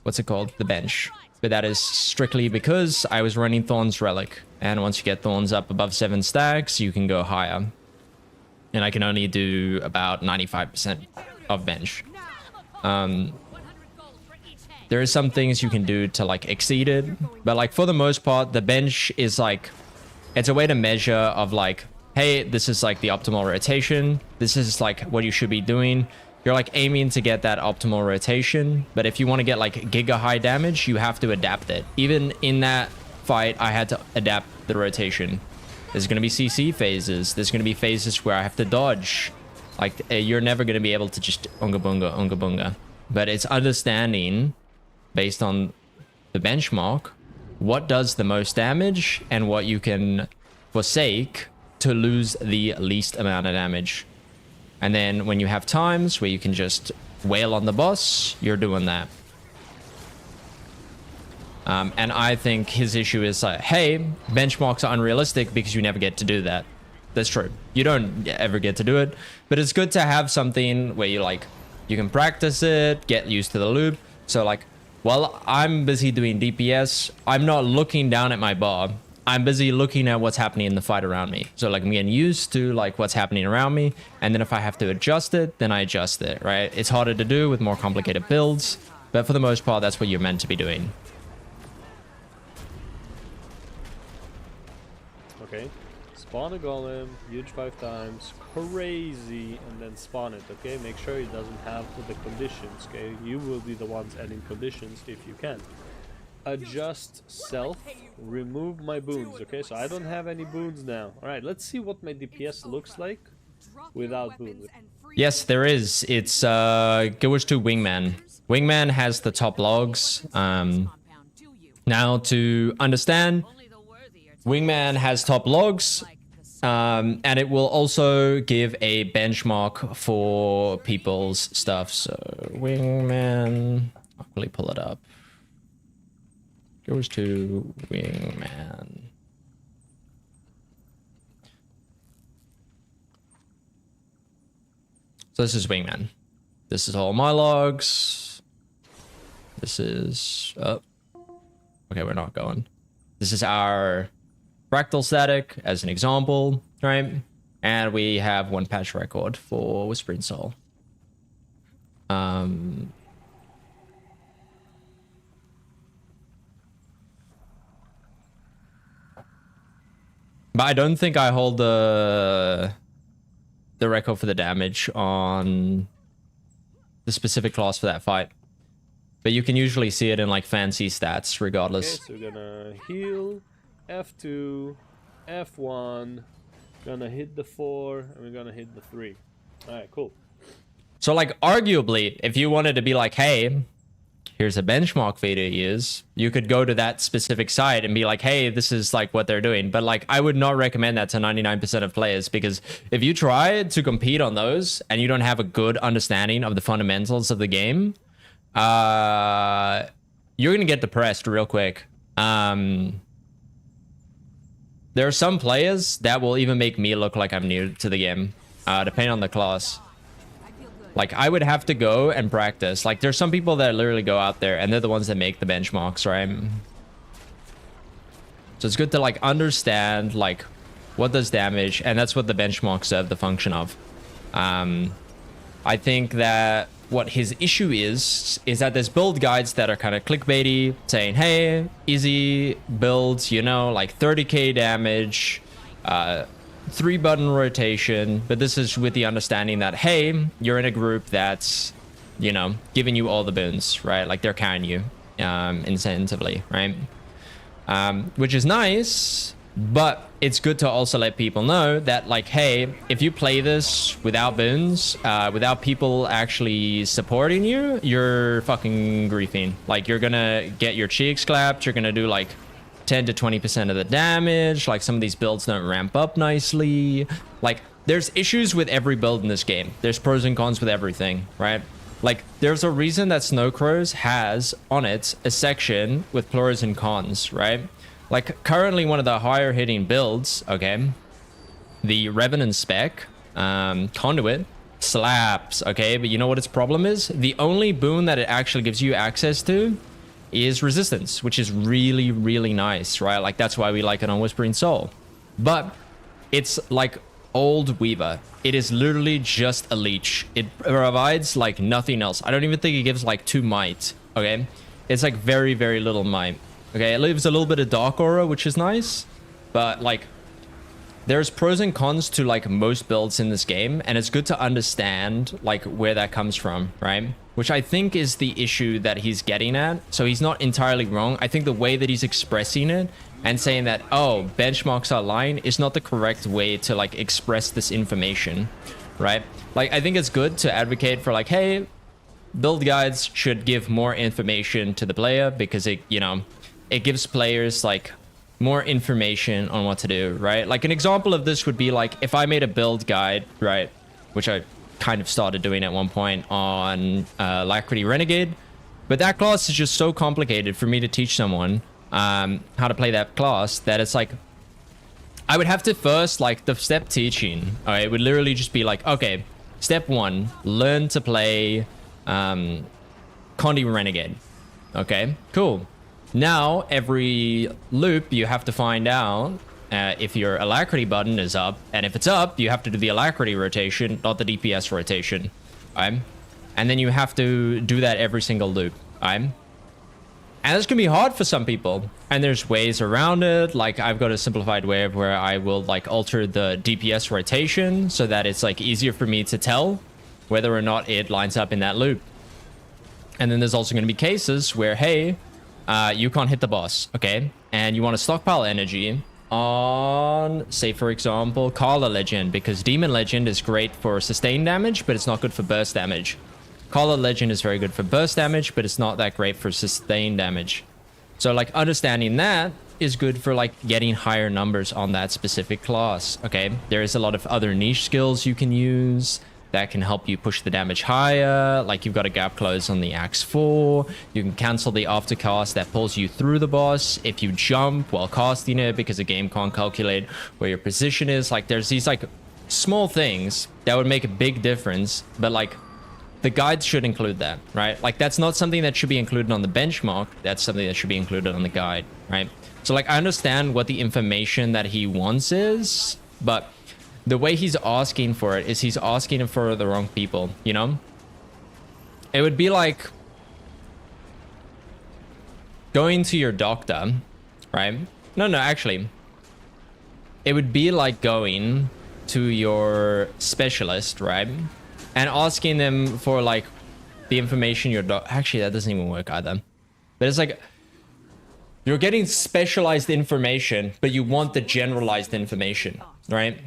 what's it called, the bench. But that is strictly because I was running Thorn's Relic. And once you get Thorns up above 7 stacks, you can go higher. And I can only do about 95% of bench. There are some things you can do to like exceed it. But like for the most part, the bench is like, it's a way to measure of like, hey, this is like the optimal rotation. This is like what you should be doing. You're like aiming to get that optimal rotation, but if you want to get like giga high damage, you have to adapt it. Even in that fight, I had to adapt the rotation. There's going to be CC phases. There's going to be phases where I have to dodge. Like you're never going to be able to just unga bunga. But it's understanding based on the benchmark, what does the most damage and what you can forsake to lose the least amount of damage. And then when you have times where you can just wail on the boss, you're doing that. And I think his issue is like, hey, benchmarks are unrealistic because you never get to do that. That's true. You don't ever get to do it. But it's good to have something where you like, you can practice it, get used to the loop. So like, while I'm busy doing DPS, I'm not looking down at my bar. I'm busy looking at what's happening in the fight around me. So like I'm getting used to like what's happening around me. And then if I have to adjust it, then I adjust it, right? It's harder to do with more complicated builds. But for the most part, that's what you're meant to be doing. Okay, spawn a golem, huge 5 times, crazy, and then spawn it. Okay, make sure it doesn't have the conditions. Okay, you will be the ones adding conditions if you can. Adjust self, remove my boons. Okay, so I don't have any boons now. All right, let's see what my DPS looks like without boons. Yes, there is. It's goes to Wingman. Wingman has the top logs. Now to understand, Wingman has top logs, and it will also give a benchmark for people's stuff. So Wingman, I'll quickly pull it up. Goes to Wingman. So this is Wingman. This is all my logs. This is... Oh. Okay, we're not going. This is our Fractal static as an example, right? And we have one patch record for Whispering Soul. But I don't think I hold the record for the damage on the specific class for that fight. But you can usually see it in like fancy stats regardless. Okay, so we're gonna heal, F2, F1, gonna hit the 4, and we're gonna hit the 3. Alright, cool. So like arguably, if you wanted to be like, hey, here's a benchmark for you to use, you could go to that specific site and be like, hey, this is like what they're doing. But like, I would not recommend that to 99% of players, because if you try to compete on those and you don't have a good understanding of the fundamentals of the game, you're gonna get depressed real quick. There are some players that will even make me look like I'm new to the game, depending on the class. Like, I would have to go and practice. Like, there's some people that literally go out there and they're the ones that make the benchmarks, right? So it's good to like understand like what does damage, and that's what the benchmarks serve the function of. I think that what his issue is that there's build guides that are kind of clickbaity, saying, hey, easy builds, you know, like 30k damage, 3-button rotation. But this is with the understanding that, hey, you're in a group that's, you know, giving you all the boons, right? Like they're carrying you incentively, right? Which is nice, but it's good to also let people know that, like, hey, if you play this without boons, without people actually supporting you, you're fucking griefing. Like, you're gonna get your cheeks clapped, you're gonna do like 10 to 20% of the damage. Like, some of these builds don't ramp up nicely. Like, there's issues with every build in this game. There's pros and cons with everything, right? Like, there's a reason that Snowcrows has on it a section with pros and cons, right? Like, currently one of the higher hitting builds, okay, the Revenant spec, Conduit, slaps, okay? But you know what its problem is? The only boon that it actually gives you access to is resistance, which is really, really nice, right? Like, that's why we like it on Whispering Soul. But it's like old Weaver. It is literally just a leech. It provides like nothing else. I don't even think it gives like 2 might, okay? It's like very, very little might. Okay, it leaves a little bit of dark aura, which is nice, but like there's pros and cons to like most builds in this game, and it's good to understand like where that comes from, right? Which I think is the issue that he's getting at. So he's not entirely wrong. I think the way that he's expressing it and saying that, oh, benchmarks are lying, is not the correct way to like express this information, right? Like, I think it's good to advocate for like, hey, build guides should give more information to the player, because it, you know, it gives players like more information on what to do, right? Like, an example of this would be like if I made a build guide, right, which I kind of started doing at one point on Alacrity Renegade, but that class is just so complicated for me to teach someone how to play that class, that it's like I would have to first, like, the step teaching, all right, it would literally just be like, okay, step 1, learn to play Condi Renegade. Okay, cool. Now, every loop, you have to find out if your Alacrity button is up. And if it's up, you have to do the Alacrity rotation, not the DPS rotation. Right? And then you have to do that every single loop. Right? And this can be hard for some people. And there's ways around it. Like I've got a simplified way of where I will like alter the DPS rotation so that it's like easier for me to tell whether or not it lines up in that loop. And then there's also going to be cases where, hey, you can't hit the boss, okay? And you want to stockpile energy on, say, for example, Kala Legend, because Demon Legend is great for sustained damage, but it's not good for burst damage. Kala Legend is very good for burst damage, but it's not that great for sustained damage. So, like, understanding that is good for, like, getting higher numbers on that specific class, okay? There is a lot of other niche skills you can use that can help you push the damage higher. Like you've got a gap close on the Axe 4. You can cancel the aftercast that pulls you through the boss if you jump while casting it because the game can't calculate where your position is. Like there's these like small things that would make a big difference, but like the guide should include that, right? Like that's not something that should be included on the benchmark. That's something that should be included on the guide, right? So like I understand what the information that he wants is, but the way he's asking for it is he's asking it for the wrong people, you know? It would be like going to your doctor, right? No, actually. It would be like going to your specialist, right? And asking them for like the information your doc... Actually, that doesn't even work either. But it's like you're getting specialized information, but you want the generalized information, right?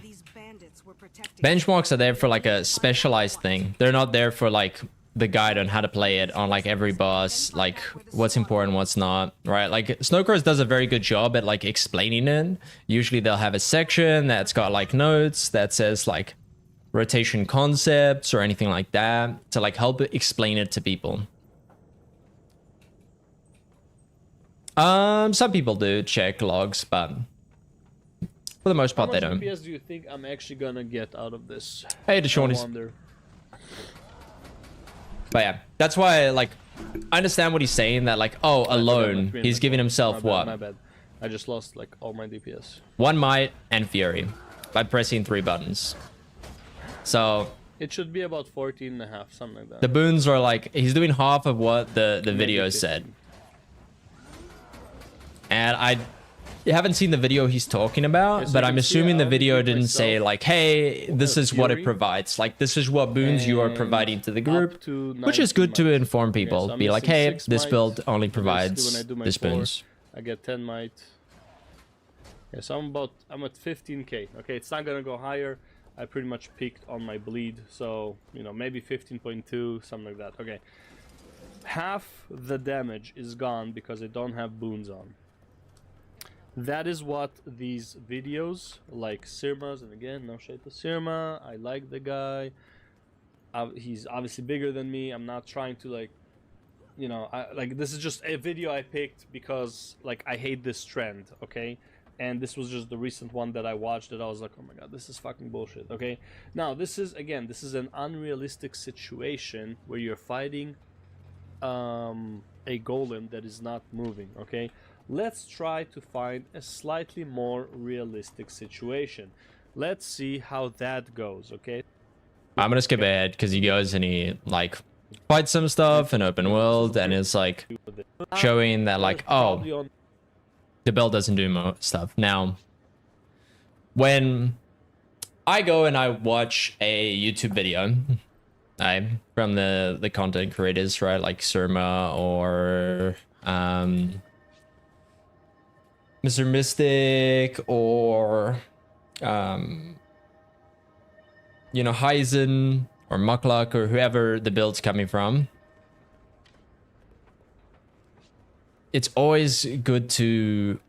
Benchmarks are there for like a specialized thing. They're not there for like the guide on how to play it on like every boss, like what's important, what's not, right? Like Snowcross does a very good job at like explaining it. Usually they'll have a section that's got like notes that says like rotation concepts or anything like that to like help explain it to people. Some people do check logs, but for the most part, they don't. How much DPS do you think I'm actually gonna get out of this? Hey, Deshaun is... But yeah, that's why, like, I understand what he's saying, that, like, oh, alone, he's giving himself what? My bad. I just lost, like, all my DPS. 1 Might and Fury by pressing 3 buttons. So... It should be about 14.5, something like that. The boons are, like, he's doing half of what the video said. And I haven't seen the video he's talking about, but I'm assuming the video didn't say like, hey, this is what it provides. Like, this is what boons you are providing to the group, which is good to inform people. So be like, hey, this build only When provides I do my this 4, boons. I get 10 might. Yeah, so I'm at 15k. Okay, it's not gonna go higher. I pretty much peaked on my bleed, so you know, maybe 15.2, something like that. Okay, half the damage is gone because I don't have boons on. That is what these videos like Sirma's, and again, no shade to Sirma, I like the guy. He's obviously bigger than me. I'm not trying to like, you know, like this is just a video I picked because like I hate this trend, okay? And this was just the recent one that I watched that I was like, oh my god, this is fucking bullshit, okay? Now, this is, again, this is an unrealistic situation where you're fighting a golem that is not moving, okay? Let's try to find a slightly more realistic situation. Let's see how that goes, okay? I'm gonna skip ahead because he goes and he like fights some stuff in open world and it's like showing that like, oh, the bell doesn't do stuff. Now, when I go and I watch a YouTube video, from the content creators, right, like Surma or Mr. Mystic or you know, Heisen or Mukluk or whoever the build's coming from, it's always good to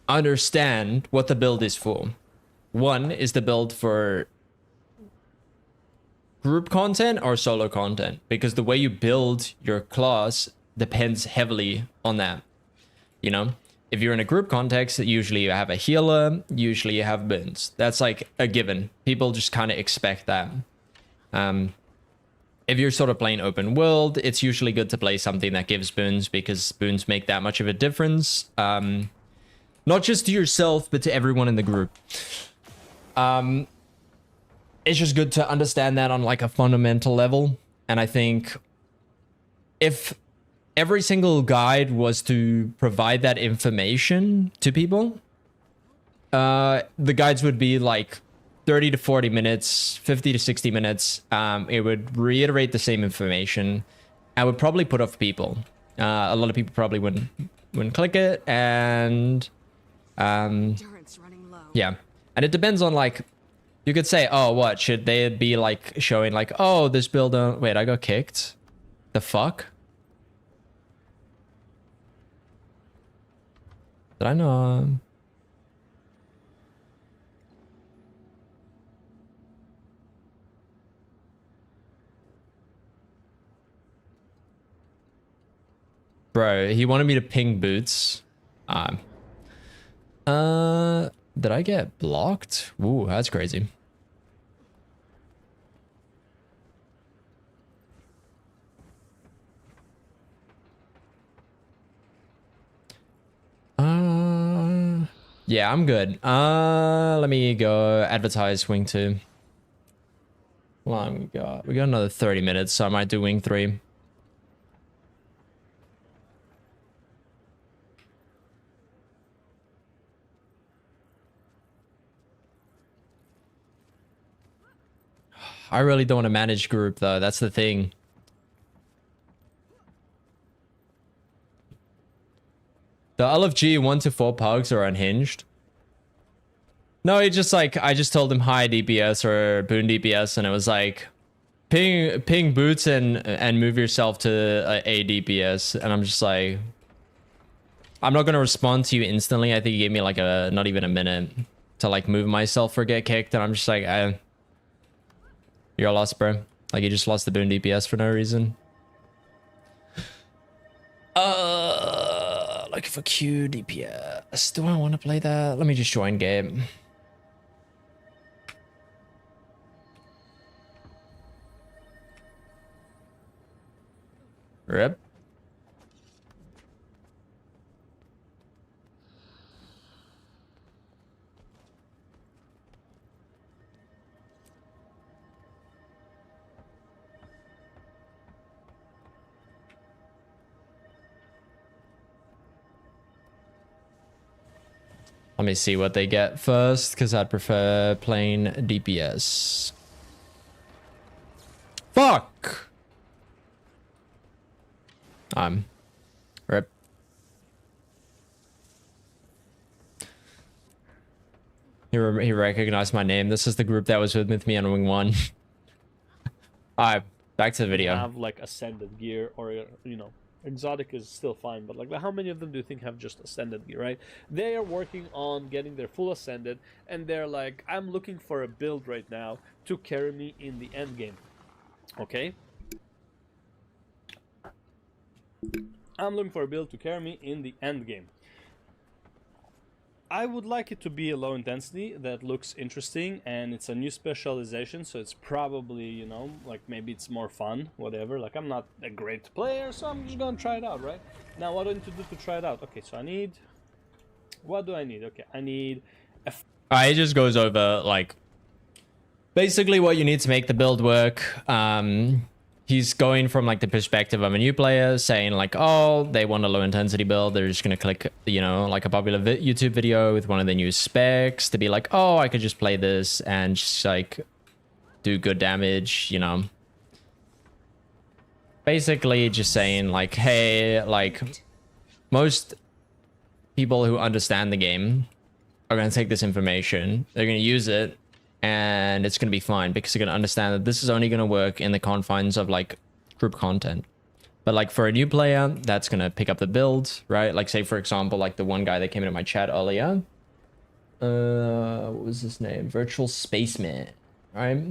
understand what the build is for. One, is the build for group content or solo content? Because the way you build your class depends heavily on that. You know, if you're in a group context, usually you have a healer, usually you have boons. That's like a given. People just kind of expect that. If you're sort of playing open world, it's usually good to play something that gives boons because boons make that much of a difference. Not just to yourself, but to everyone in the group. It's just good to understand that on like a fundamental level. And I think if every single guide was to provide that information to people, the guides would be like 30 to 40 minutes, 50 to 60 minutes. It would reiterate the same information. I would probably put off people. A lot of people probably wouldn't click it, and Endurance running low. yeah. And it depends on, like, you could say, oh, what should they be like showing, like, oh, this build, wait, I got kicked. The fuck? Did I know? Bro, he wanted me to ping boots. Did I get blocked? Ooh, that's crazy. Yeah, I'm good. Let me go advertise wing 2. Well, we got another 30 minutes, so I might do wing 3. I really don't want to manage group though. That's the thing. The LFG 1 to 4 pugs are unhinged. No, it just like, I just told him hi DPS or boon DPS, and it was like, ping boots and move yourself to a DPS, and I'm just like, I'm not gonna respond to you instantly. I think he gave me like not even a minute to like move myself or get kicked, and I'm just like, you're lost, bro. Like, you just lost the boon DPS for no reason. Like for Q DPS. Do I want to play that? Let me just join game. Rip. Let me see what they get first, because I'd prefer plain DPS. Fuck! Rip. He recognized my name. This is the group that was with me on Wing 1. Alright, back to the video. Have like ascended gear, or you know, exotic is still fine, but like how many of them do you think have just ascended gear, right? They are working on getting their full ascended, and they're like, I'm looking for a build right now to carry me in the end game. Okay? I'm looking for a build to carry me in the end game. I would like it to be a low intensity that looks interesting, and it's a new specialization, so it's probably, you know, like maybe it's more fun, whatever. Like, I'm not a great player, so I'm just gonna try it out, right? Now, what do I need to do to try it out? Okay, so I need... What do I need? Okay, I need a... It just goes over, like, basically what you need to make the build work. He's going from like the perspective of a new player, saying like, oh, they want a low intensity build. They're just gonna click, you know, like a popular YouTube video with one of the new specs to be like, oh, I could just play this and just like do good damage, you know. Basically just saying like, hey, like most people who understand the game are gonna take this information, they're gonna use it, and it's going to be fine because you're going to understand that this is only going to work in the confines of like group content. But like for a new player, that's going to pick up the build, right? Like say, for example, like the one guy that came into my chat earlier. What was his name? Virtual Spaceman, right?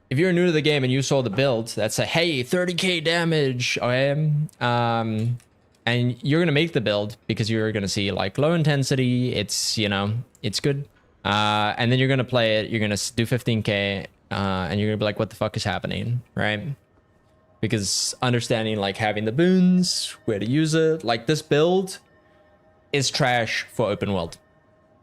If you're new to the game and you saw the build, that's a, hey, 30k damage, okay? And you're going to make the build because you're going to see like low intensity. It's, you know, it's good. And then you're going to play it. You're going to do 15k and you're going to be like, what the fuck is happening? Right? Because understanding like having the boons, where to use it, like this build is trash for open world,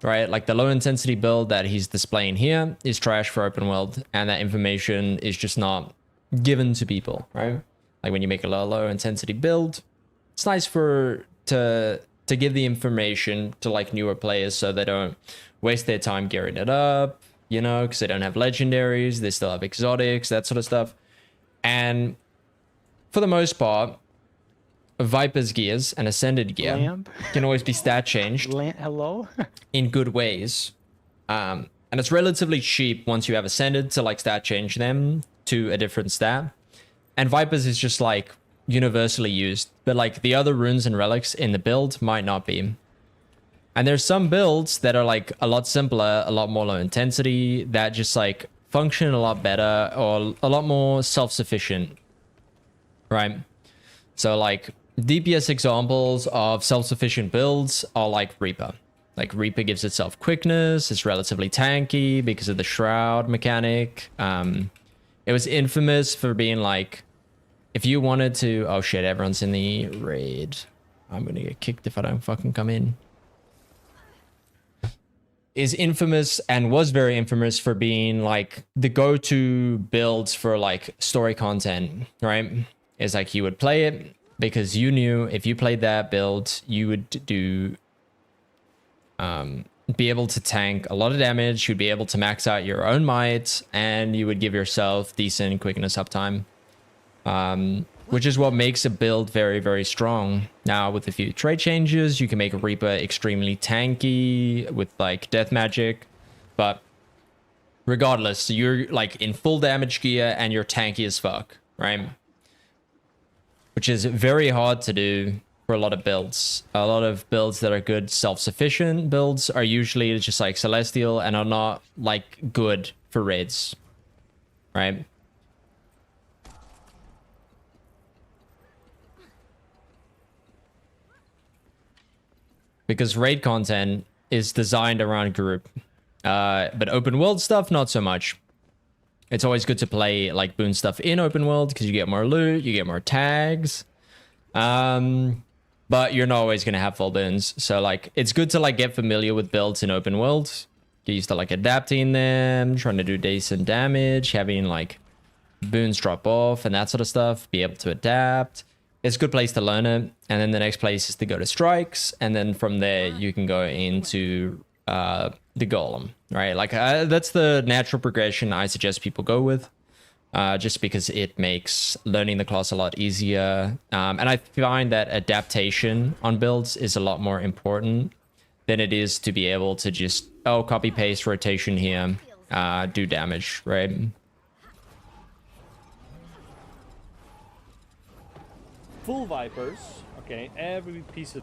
right? Like the low intensity build that he's displaying here is trash for open world. And that information is just not given to people, right? like when you make a low intensity build, it's nice to give the information to like newer players so they don't waste their time gearing it up, you know, because they don't have legendaries, they still have exotics, that sort of stuff. And for the most part, Viper's gears and Ascended gear Lamp. can always be stat changed Hello? in good ways. And it's relatively cheap once you have Ascended to like stat change them to a different stat. And Viper's is just like universally used, but like the other runes and relics in the build might not be. And there's some builds that are like a lot simpler, a lot more low intensity, that just like function a lot better or a lot more self-sufficient, right? So like DPS examples of self-sufficient builds are like Reaper. Like Reaper gives itself quickness, it's relatively tanky because of the shroud mechanic. It was infamous for being like, if you wanted to, oh shit, everyone's in the raid. I'm gonna get kicked if I don't fucking come in. Is infamous and was very infamous for being like the go-to builds for like story content, right? It's like you would play it because you knew if you played that build, you would do, be able to tank a lot of damage, you'd be able to max out your own might, and you would give yourself decent quickness uptime. Which is what makes a build very, very strong. Now, with a few trait changes, you can make a Reaper extremely tanky with like death magic, but regardless, you're like in full damage gear and you're tanky as fuck, right? Which is very hard to do for a lot of builds. A lot of builds that are good self-sufficient builds are usually just like Celestial and are not like good for raids, right? Because raid content is designed around group. But open world stuff, not so much. It's always good to play like boon stuff in open world because you get more loot, you get more tags. But you're not always going to have full boons. So like, it's good to like get familiar with builds in open world. Get used to like adapting them, trying to do decent damage, having like boons drop off and that sort of stuff. Be able to adapt. It's a good place to learn it. And then the next place is to go to strikes. And then from there, you can go into the golem, right? Like that's the natural progression I suggest people go with. Just because it makes learning the class a lot easier. And I find that adaptation on builds is a lot more important than it is to be able to just, oh, copy paste rotation here, do damage, right? Full Vipers, okay, every piece of...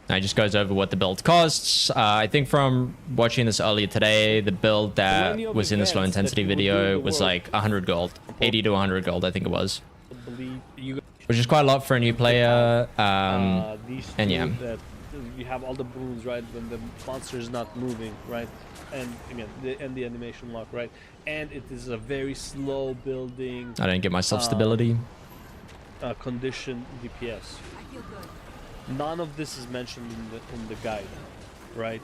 It just goes over what the build costs. I think from watching this earlier today, the build that was in this low intensity video was like 100 gold, 80 to 100 gold, I think it was. Which is quite a lot for a new player. And yeah. That you have all the boons, right, when the monster is not moving, right? And again, the animation lock, right? And it is a very slow building. I didn't get myself stability. Condition DPS. None of this is mentioned in the guide, right?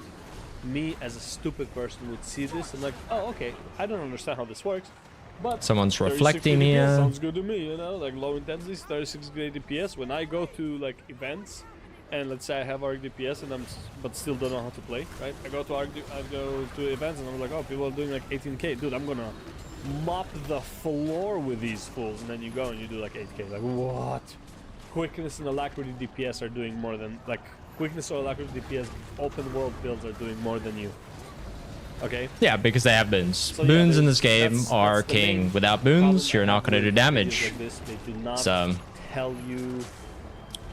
Me as a stupid person would see this and like, oh, okay, I don't understand how this works, but someone's reflecting here. Sounds good to me, you know, like low intensity, 36 grade DPS. When I go to like events, and let's say I have ARC DPS and but still don't know how to play, right? I go to events and I'm like, oh, people are doing like 18k, dude, I'm gonna mop the floor with these fools, and then you go and you do like 8k, like what? Quickness and alacrity DPS are doing more than, like, quickness or alacrity DPS open world builds are doing more than you. Okay? Yeah, because they have boons. So, boons yeah, in this game are king. Without boons, you're not going to do damage. Like this, they do not So tell you.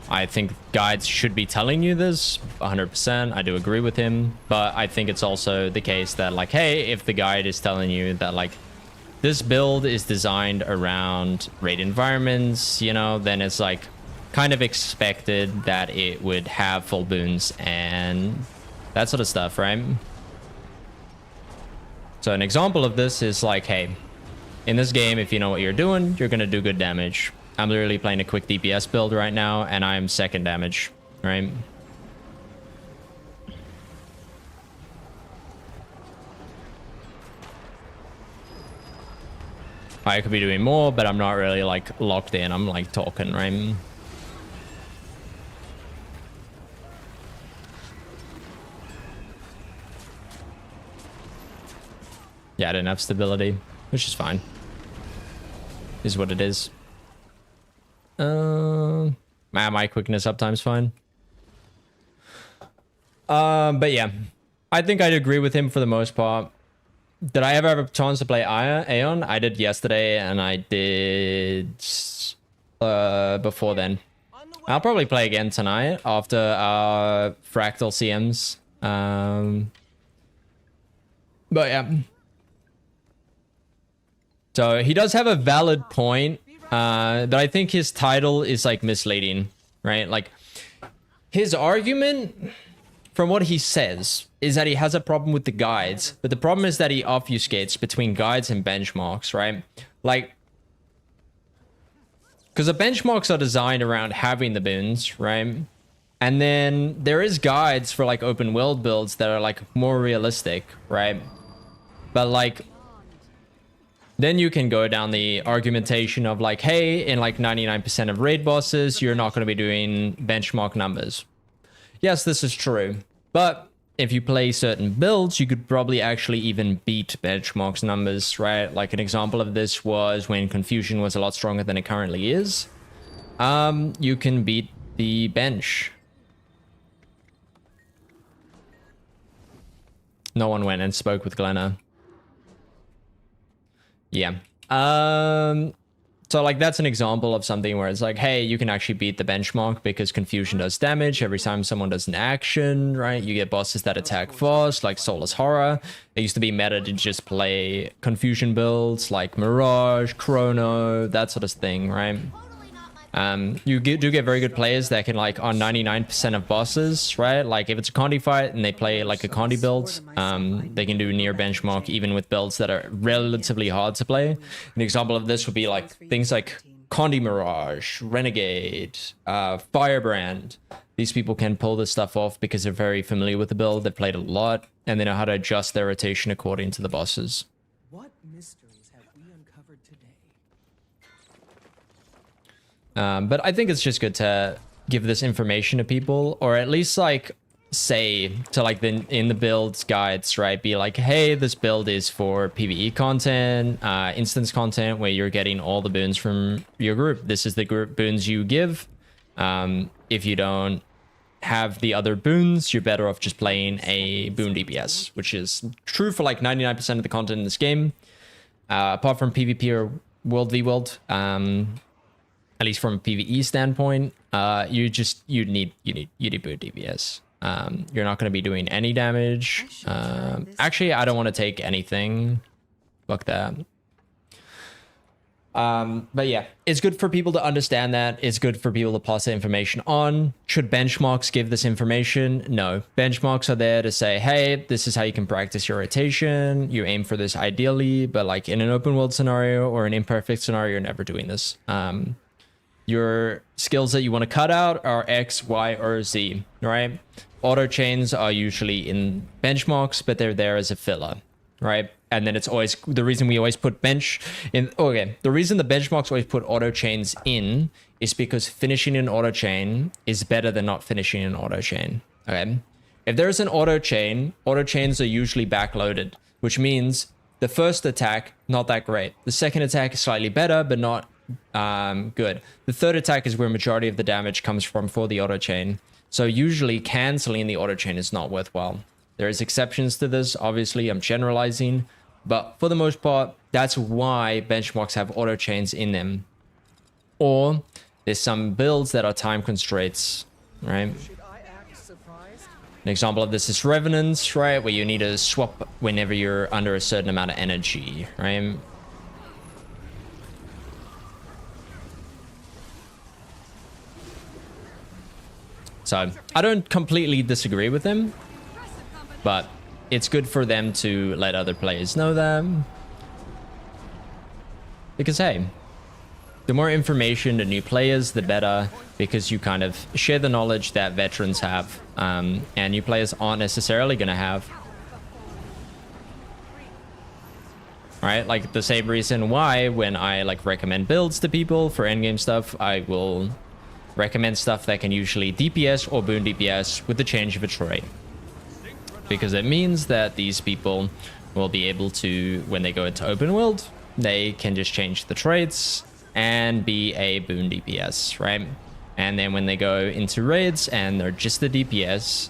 I think guides should be telling you this 100%. I do agree with him, but I think it's also the case that like, hey, if the guide is telling you that like this build is designed around raid environments, you know, then it's like kind of expected that it would have full boons and that sort of stuff, right? So an example of this is like, hey, in this game, if you know what you're doing, you're gonna do good damage. I'm literally playing a quick DPS build right now, and I'm second damage, right? I could be doing more, but I'm not really like locked in. I'm like talking, right? Yeah, I didn't have stability, which is fine. Is what it is. My quickness uptime's fine. But yeah, I think I'd agree with him for the most part. Did I ever have a chance to play AION? I did yesterday, and I did before then. I'll probably play again tonight after Fractal CMs. But yeah. So he does have a valid point, but I think his title is like misleading, right? Like his argument, from what he says, is that he has a problem with the guides, but the problem is that he obfuscates between guides and benchmarks, right? Like, because the benchmarks are designed around having the boons, right? And then there is guides for like open world builds that are like more realistic, right? But like, then you can go down the argumentation of like, hey, in like 99% of raid bosses, you're not going to be doing benchmark numbers. Yes, this is true. But if you play certain builds, you could probably actually even beat benchmarks numbers, right? Like an example of this was when Confusion was a lot stronger than it currently is. You can beat the bench. No one went and spoke with Glenna. Yeah. So like that's an example of something where it's like, hey, you can actually beat the benchmark because Confusion does damage every time someone does an action, right? You get bosses that attack fast, like Soulless Horror. It used to be meta to just play Confusion builds like Mirage, Chrono, that sort of thing, right? You do get very good players that can like on 99% of bosses, right? Like if it's a Condi fight and they play like a Condi build, they can do near benchmark even with builds that are relatively hard to play. An example of this would be like things like Condi Mirage, Renegade, Firebrand. These people can pull this stuff off because they're very familiar with the build, they've played a lot, and they know how to adjust their rotation according to the bosses. What mysteries have we uncovered today? But I think it's just good to give this information to people, or at least like say to like in the builds guides, right? Be like, hey, this build is for PvE content, instance content where you're getting all the boons from your group. This is the group boons you give. If you don't have the other boons, you're better off just playing a boon DPS, which is true for like 99% of the content in this game. Apart from PvP or World v World, at least from a PvE standpoint, you need boon DPS. You're not going to be doing any damage. Actually, I don't want to take anything. Fuck that. But yeah, it's good for people to understand that. It's good for people to pass the information on. Should benchmarks give this information? No. Benchmarks are there to say, hey, this is how you can practice your rotation. You aim for this ideally, but like in an open world scenario or an imperfect scenario, you're never doing this. Your skills that you want to cut out are X, Y, or Z, right? Auto chains are usually in benchmarks, but they're there as a filler, right? And then it's always the reason we always put bench in. Okay, the reason the benchmarks always put auto chains in is because finishing an auto chain is better than not finishing an auto chain. Okay, if there's an auto chains are usually backloaded, which means the first attack not that great. The second attack is slightly better, but not good. The third attack is where majority of the damage comes from for the auto chain. So usually canceling the auto chain is not worthwhile. There is exceptions to this, obviously I'm generalizing, but for the most part, that's why benchmarks have auto chains in them. Or there's some builds that are time constraints, right? An example of this is Revenants, right? Where you need to swap whenever you're under a certain amount of energy, right? So I don't completely disagree with them, but it's good for them to let other players know them. Because hey, the more information to new players, the better, because you kind of share the knowledge that veterans have, and new players aren't necessarily going to have. right? Like the same reason why when I like recommend builds to people for endgame stuff, I will recommend stuff that can usually DPS or boon DPS with the change of a trait. Because it means that these people will be able to, when they go into open world, they can just change the traits and be a boon DPS, right? And then when they go into raids and they're just the DPS,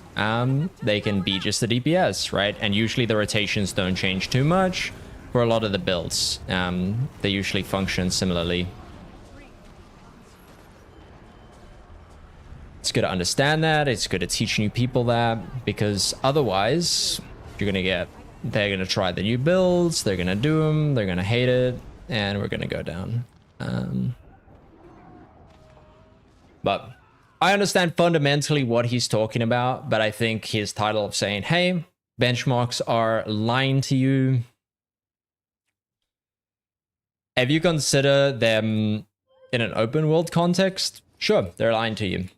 they can be just the DPS, right? And usually the rotations don't change too much for a lot of the builds. They usually function similarly. It's good to understand that. It's good to teach new people that, because otherwise they're gonna try the new builds, they're gonna do them, they're gonna hate it, and we're gonna go down. But I understand fundamentally what he's talking about, but I think his title of saying, hey, benchmarks are lying to you. If you consider them in an open world context, sure, they're lying to you.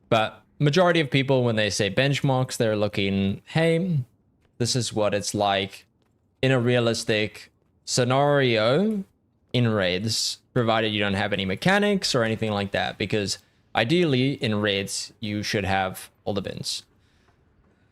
But majority of people, when they say benchmarks, they're looking, hey, this is what it's like in a realistic scenario in raids, provided you don't have any mechanics or anything like that, because ideally in raids you should have all the bins.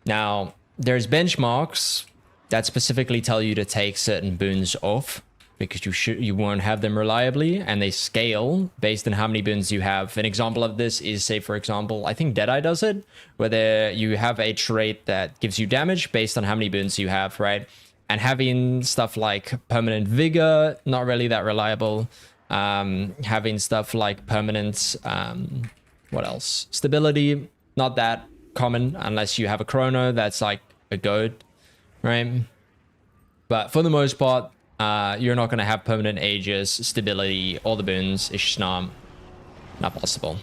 Now there's benchmarks that specifically tell you to take certain boons off, because you won't have them reliably, and they scale based on how many boons you have. An example of this is, say for example, I think Deadeye does it, where you have a trait that gives you damage based on how many boons you have, right? And having stuff like permanent vigor, not really that reliable. Having stuff like permanent, what else? Stability, not that common unless you have a chrono that's like a goat, right? But for the most part, you're not going to have permanent ages, stability, all the boons. It's just not possible.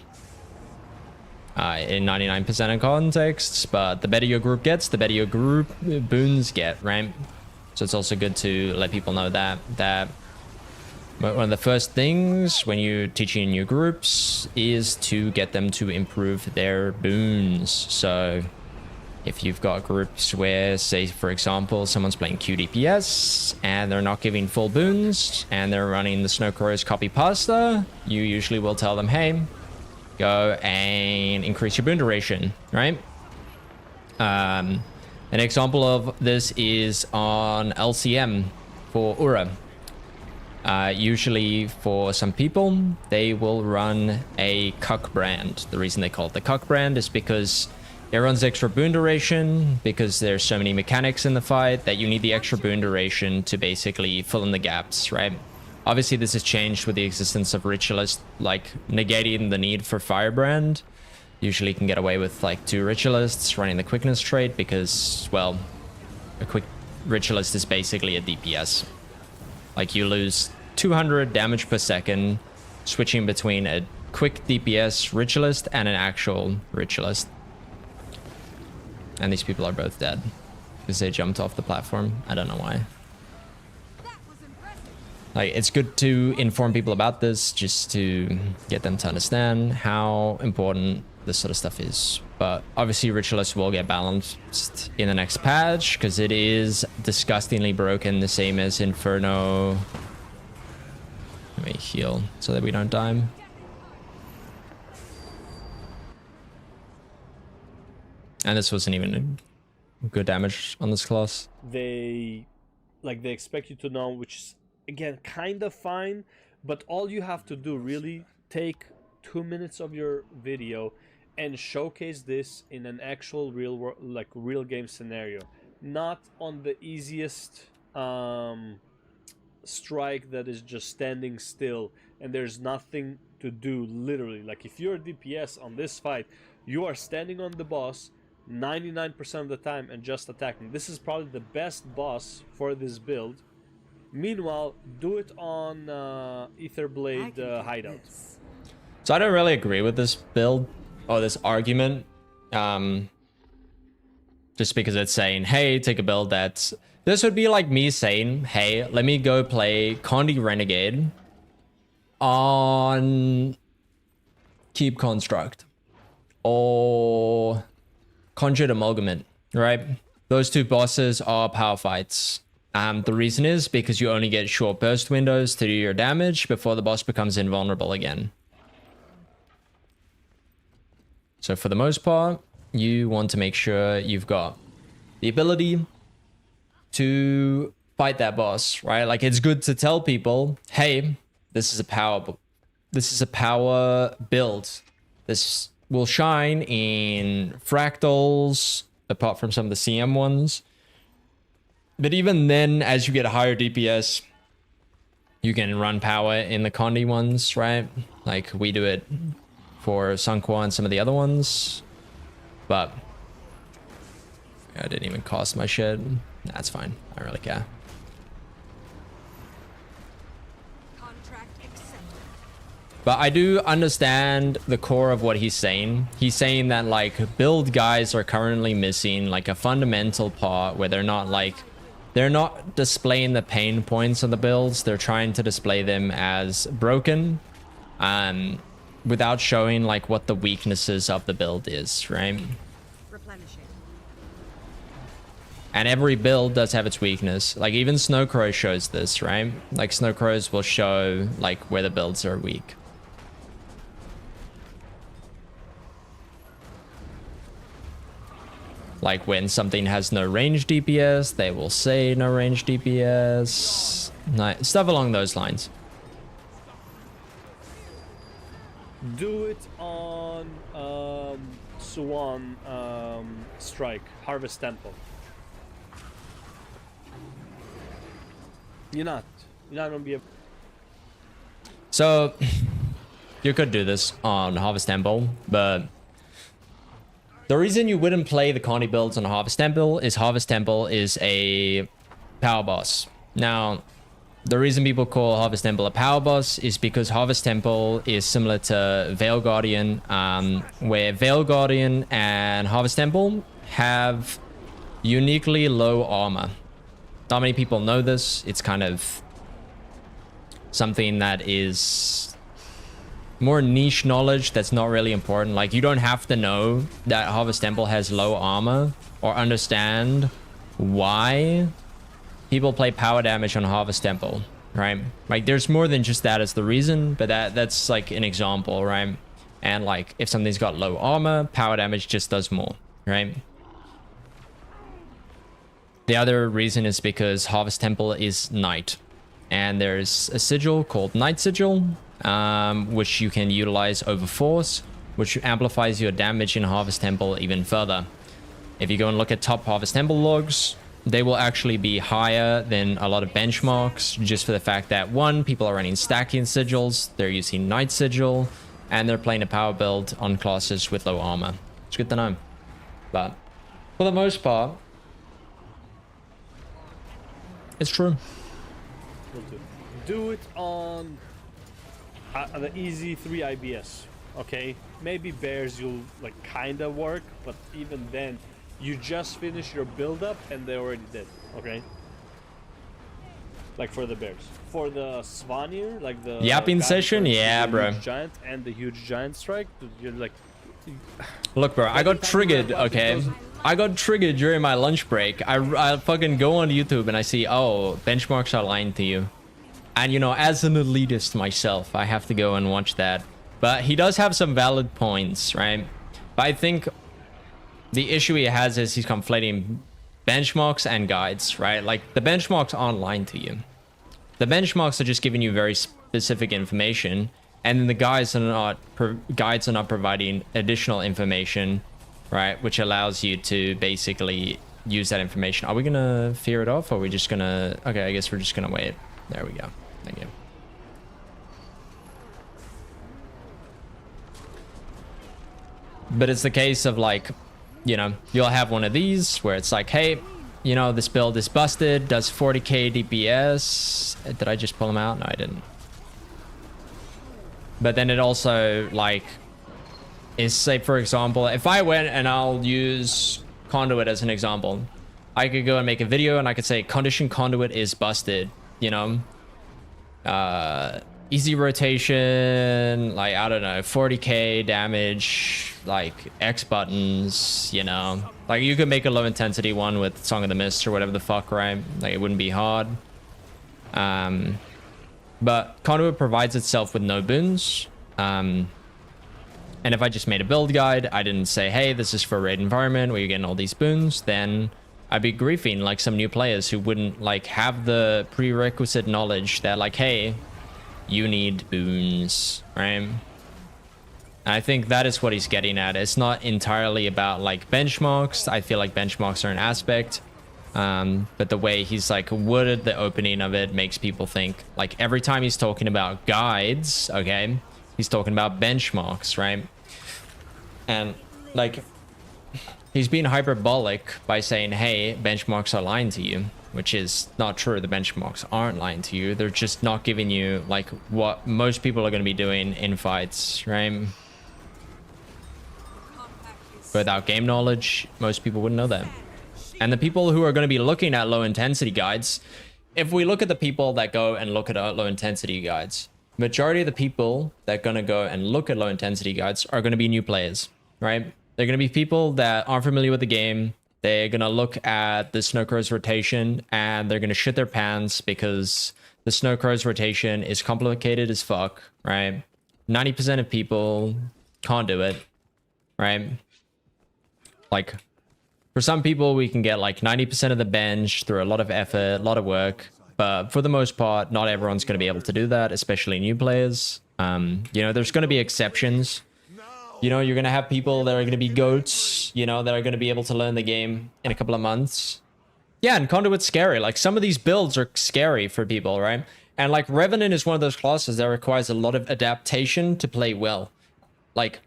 In 99% of contexts, but the better your group gets, the better your group boons get, right? So it's also good to let people know that one of the first things when you're teaching new groups is to get them to improve their boons. So if you've got groups where, say for example, someone's playing QDPS and they're not giving full boons and they're running the Snowcrow's copy pasta, you usually will tell them, hey, go and increase your boon duration, right? An example of this is on LCM for Ura. Usually for some people, they will run a cuck brand. The reason they call it the cuck brand is because it runs extra boon duration, because there's so many mechanics in the fight that you need the extra boon duration to basically fill in the gaps, right? Obviously this has changed with the existence of Ritualist, like negating the need for Firebrand. Usually you can get away with like 2 Ritualists running the quickness trait because, well, a quick Ritualist is basically a DPS. Like you lose 200 damage per second switching between a quick DPS Ritualist and an actual Ritualist. And these people are both dead because they jumped off the platform. I don't know why. Like, it's good to inform people about this just to get them to understand how important this sort of stuff is. But obviously Ritualists will get balanced in the next patch because it is disgustingly broken, the same as Inferno. Let me heal so that we don't die. And this wasn't even good damage on this class. They expect you to know, which is again kind of fine, but all you have to do really take 2 minutes of your video and showcase this in an actual real world, like real game scenario, not on the easiest strike that is just standing still and there's nothing to do. Literally, like if you're a DPS on this fight, you are standing on the boss 99% of the time and just attacking. This is probably the best boss for this build. Meanwhile, do it on Etherblade hideout. So I don't really agree with this build or this argument. Just because it's saying, hey, take a build that's... This would be like me saying, hey, let me go play Condi Renegade on Keep Construct or Conjured Amalgamate, right? Those 2 bosses are power fights. The reason is because you only get short burst windows to do your damage before the boss becomes invulnerable again. So for the most part, you want to make sure you've got the ability to fight that boss, right? Like, it's good to tell people, hey, this is a power build. This will shine in fractals, apart from some of the CM ones. But even then, as you get a higher DPS, you can run power in the Condi ones, right? Like, we do it for Sunqua and some of the other ones. But I didn't even cost my shit. That's fine. I don't really care. Contract accepted. But I do understand the core of what he's saying. He's saying that, like, build guys are currently missing, like, a fundamental part where they're not displaying the pain points of the builds. They're trying to display them as broken, without showing, like, what the weaknesses of the build is, right? Replenishing. And every build does have its weakness. Like, even Snowcrow shows this, right? Like, Snowcrows will show, like, where the builds are weak. Like, when something has no range DPS, they will say no range DPS. Stuff along those lines. Do it on Swan Strike, Harvest Temple. You're not gonna be able. So, you could do this on Harvest Temple, but the reason you wouldn't play the Connie builds on Harvest Temple is a power boss. Now, the reason people call Harvest Temple a power boss is because Harvest Temple is similar to Veil Guardian, where Veil Guardian and Harvest Temple have uniquely low armor. Not many people know this. It's kind of something that is more niche knowledge that's not really important. Like, you don't have to know that Harvest Temple has low armor or understand why people play power damage on Harvest Temple, right? Like, there's more than just that as the reason, but that's like an example, right? And like, if something's got low armor, power damage just does more, right? The other reason is because Harvest Temple is night, and there's a sigil called Night Sigil, which you can utilize over Force, which amplifies your damage in Harvest Temple even further. If you go and look at top Harvest Temple logs, they will actually be higher than a lot of benchmarks, just for the fact that, one, people are running stacking sigils, they're using Night Sigil, and they're playing a power build on classes with low armor. It's good to know. But for the most part, it's true. Do it on the easy 3 IBS, okay? Maybe bears you'll like kinda work, but even then, you just finish your build up and they already did, okay? Like for the bears. For the Svanir, like the yapping guy session, who yeah, the bro. huge giant and the huge giant strike, you're like, Look, bro, I got triggered, okay? I got triggered during my lunch break. I fucking go on YouTube and I see, oh, benchmarks are lying to you. And, you know, as an elitist myself, I have to go and watch that. But he does have some valid points, right? But I think the issue he has is he's conflating benchmarks and guides, right? Like, the benchmarks aren't lying to you. The benchmarks are just giving you very specific information, and then the guides are not providing additional information, right? Which allows you to basically use that information. Are we gonna fear it off, or are we just gonna... Okay, I guess we're just gonna wait. There we go. Thank you. But it's the case of, like, you know, you'll have one of these where it's like, hey, you know, this build is busted, does 40k DPS. Did I just pull him out? No, I didn't. But then it also, like, is, say, for example, if I went and I'll use Conduit as an example, I could go and make a video and I could say, Condition Conduit is busted, you know? Easy rotation, like, I don't know, 40k damage, like X buttons, you know. Like you could make a low intensity one with Song of the Mist or whatever the fuck, right? Like it wouldn't be hard. But Conduit provides itself with no boons. And if I just made a build guide, I didn't say, hey, this is for a raid environment where you're getting all these boons, then I'd be griefing like some new players who wouldn't like have the prerequisite knowledge that like, hey, you need boons, right? And I think that is what he's getting at. It's not entirely about like benchmarks. I feel like benchmarks are an aspect. But the way he's like worded the opening of it makes people think like every time he's talking about guides, okay, he's talking about benchmarks, right? And like he's being hyperbolic by saying, hey, benchmarks are lying to you, which is not true. The benchmarks aren't lying to you. They're just not giving you like what most people are going to be doing in fights, right? Without game knowledge, most people wouldn't know that. And the people who are going to be looking at low intensity guides, if we look at the people that go and look at low intensity guides, majority of the people that are going to go and look at low intensity guides are going to be new players, right? They're going to be people that aren't familiar with the game. They're going to look at the Snow Crow's rotation and they're going to shit their pants because the Snow Crow's rotation is complicated as fuck, right? 90% of people can't do it, right? Like, for some people, we can get like 90% of the bench through a lot of effort, a lot of work. But for the most part, not everyone's going to be able to do that, especially new players. You know, there's going to be exceptions. You know, you're going to have people that are going to be goats, you know, that are going to be able to learn the game in a couple of months. Yeah, and Conduit's scary. Like, some of these builds are scary for people, right? And like, Revenant is one of those classes that requires a lot of adaptation to play well. Like,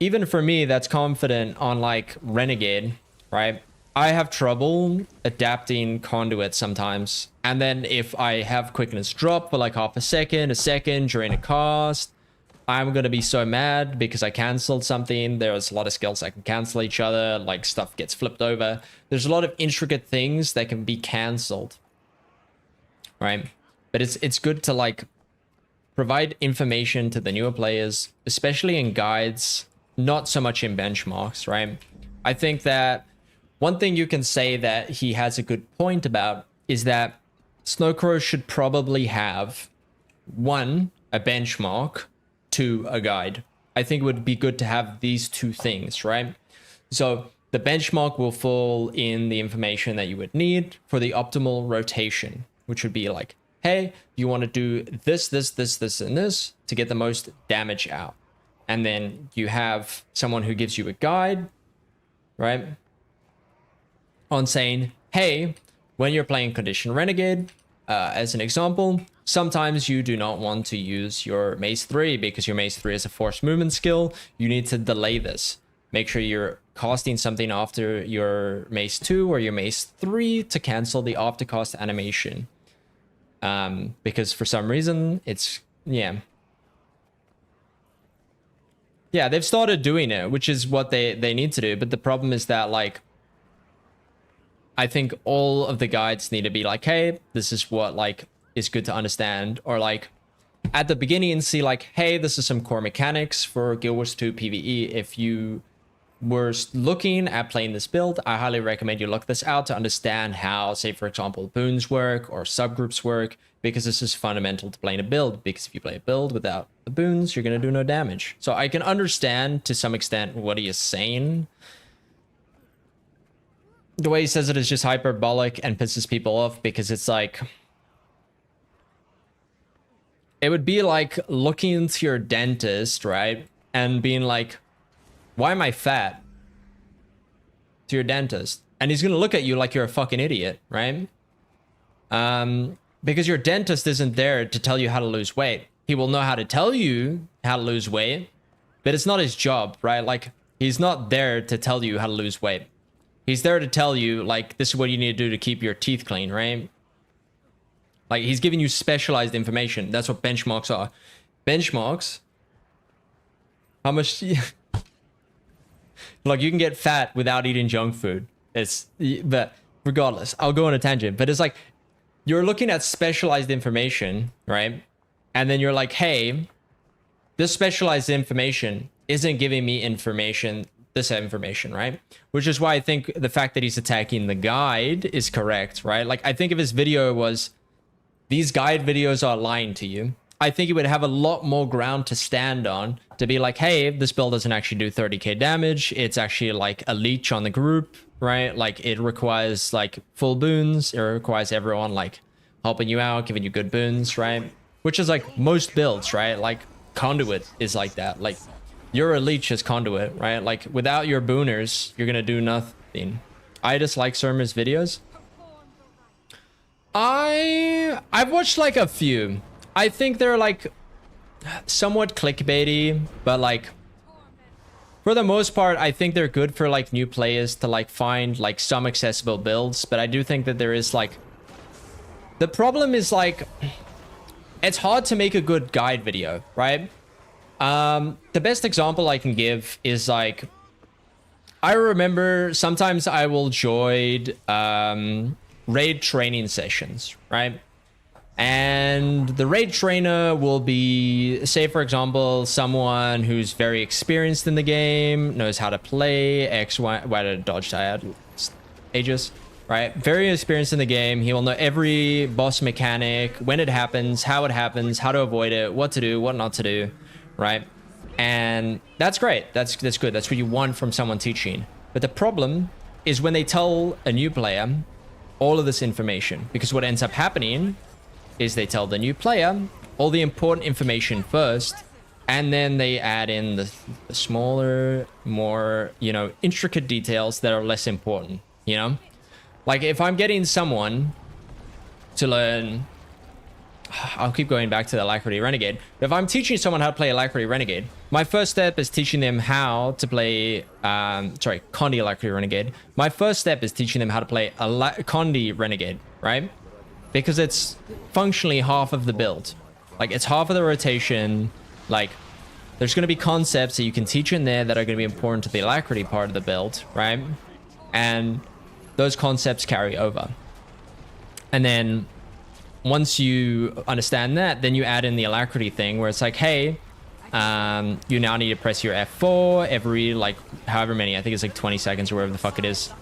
even for me, that's confident on like Renegade, right? I have trouble adapting Conduit sometimes. And then if I have quickness drop for like half a second during a cast, I'm going to be so mad because I canceled something. There's a lot of skills that can cancel each other. Like stuff gets flipped over. There's a lot of intricate things that can be canceled, right? But it's good to like provide information to the newer players, especially in guides. Not so much in benchmarks, right? I think that one thing you can say that he has a good point about is that Snowcrow should probably have 1, a benchmark, 2, a guide. I think it would be good to have these two things, right? So the benchmark will fall in the information that you would need for the optimal rotation, which would be like, hey, you want to do this, and this to get the most damage out. And then you have someone who gives you a guide, right? On saying, hey, when you're playing Condition Renegade, as an example, sometimes you do not want to use your Mace 3 because your Mace 3 is a forced movement skill. You need to delay this. Make sure you're casting something after your Mace 2 or your Mace 3 to cancel the aftercast animation. Because for some reason, it's, yeah. Yeah, they've started doing it, which is what they need to do. But the problem is that, like, I think all of the guides need to be like, hey, this is what, like, is good to understand. Or, like, at the beginning, see, like, hey, this is some core mechanics for Guild Wars 2 PvE. If you were looking at playing this build, I highly recommend you look this out to understand how, say, for example, boons work or subgroups work. Because this is fundamental to playing a build. Because if you play a build without the boons, you're going to do no damage. So I can understand to some extent what he is saying. The way he says it is just hyperbolic and pisses people off because it's like... It would be like looking into your dentist, right? And being like, why am I fat? To your dentist. And he's going to look at you like you're a fucking idiot, right? Because your dentist isn't there to tell you how to lose weight. He will know how to tell you how to lose weight, but it's not his job, right? Like, he's not there to tell you how to lose weight. He's there to tell you, like, this is what you need to do to keep your teeth clean, right? Like, he's giving you specialized information. That's what benchmarks are. Benchmarks, how much... Like, you can get fat without eating junk food. But regardless, I'll go on a tangent. But it's like, you're looking at specialized information, right? And then you're like, hey, this specialized information isn't giving me this information, right? Which is why I think the fact that he's attacking the guide is correct, right? Like, I think if his video was, these guide videos are lying to you, I think he would have a lot more ground to stand on to be like, hey, this build doesn't actually do 30k damage. It's actually like a leech on the group, right? Like, it requires like full boons. It requires everyone like helping you out, giving you good boons, right? Which is like most builds, right? Like Conduit is like that. Like, you're a leech as Conduit, right? Like, without your booners, you're gonna do nothing. I dislike Surma's videos. I've watched like a few. I think they're like somewhat clickbaity, but like for the most part, I think they're good for like new players to like find like some accessible builds. But I do think that there is like, the problem is like, it's hard to make a good guide video, right? The best example I can give is like, I remember sometimes I will join raid training sessions, right? And the raid trainer will be, say for example, someone who's very experienced in the game, knows how to play X, Y, why did I dodge that? Aegis, right? Very experienced in the game. He will know every boss mechanic, when it happens, how to avoid it, what to do, what not to do, right? And that's great. That's good. That's what you want from someone teaching. But the problem is when they tell a new player all of this information, because what ends up happening is they tell the new player all the important information first, and then they add in the smaller, more, you know, intricate details that are less important, you know? Like, if I'm getting someone to learn, I'll keep going back to the Alacrity Renegade. If I'm teaching someone how to play Alacrity Renegade, my first step is teaching them how to play, Condi Alacrity Renegade. My first step is teaching them how to play Condi Renegade, right? Because it's functionally half of the build. Like, it's half of the rotation. Like, there's going to be concepts that you can teach in there that are going to be important to the Alacrity part of the build, right? And those concepts carry over. And then once you understand that, then you add in the Alacrity thing where it's like, hey, you now need to press your F4 every, like, however many, I think it's like 20 seconds or whatever the fuck it is.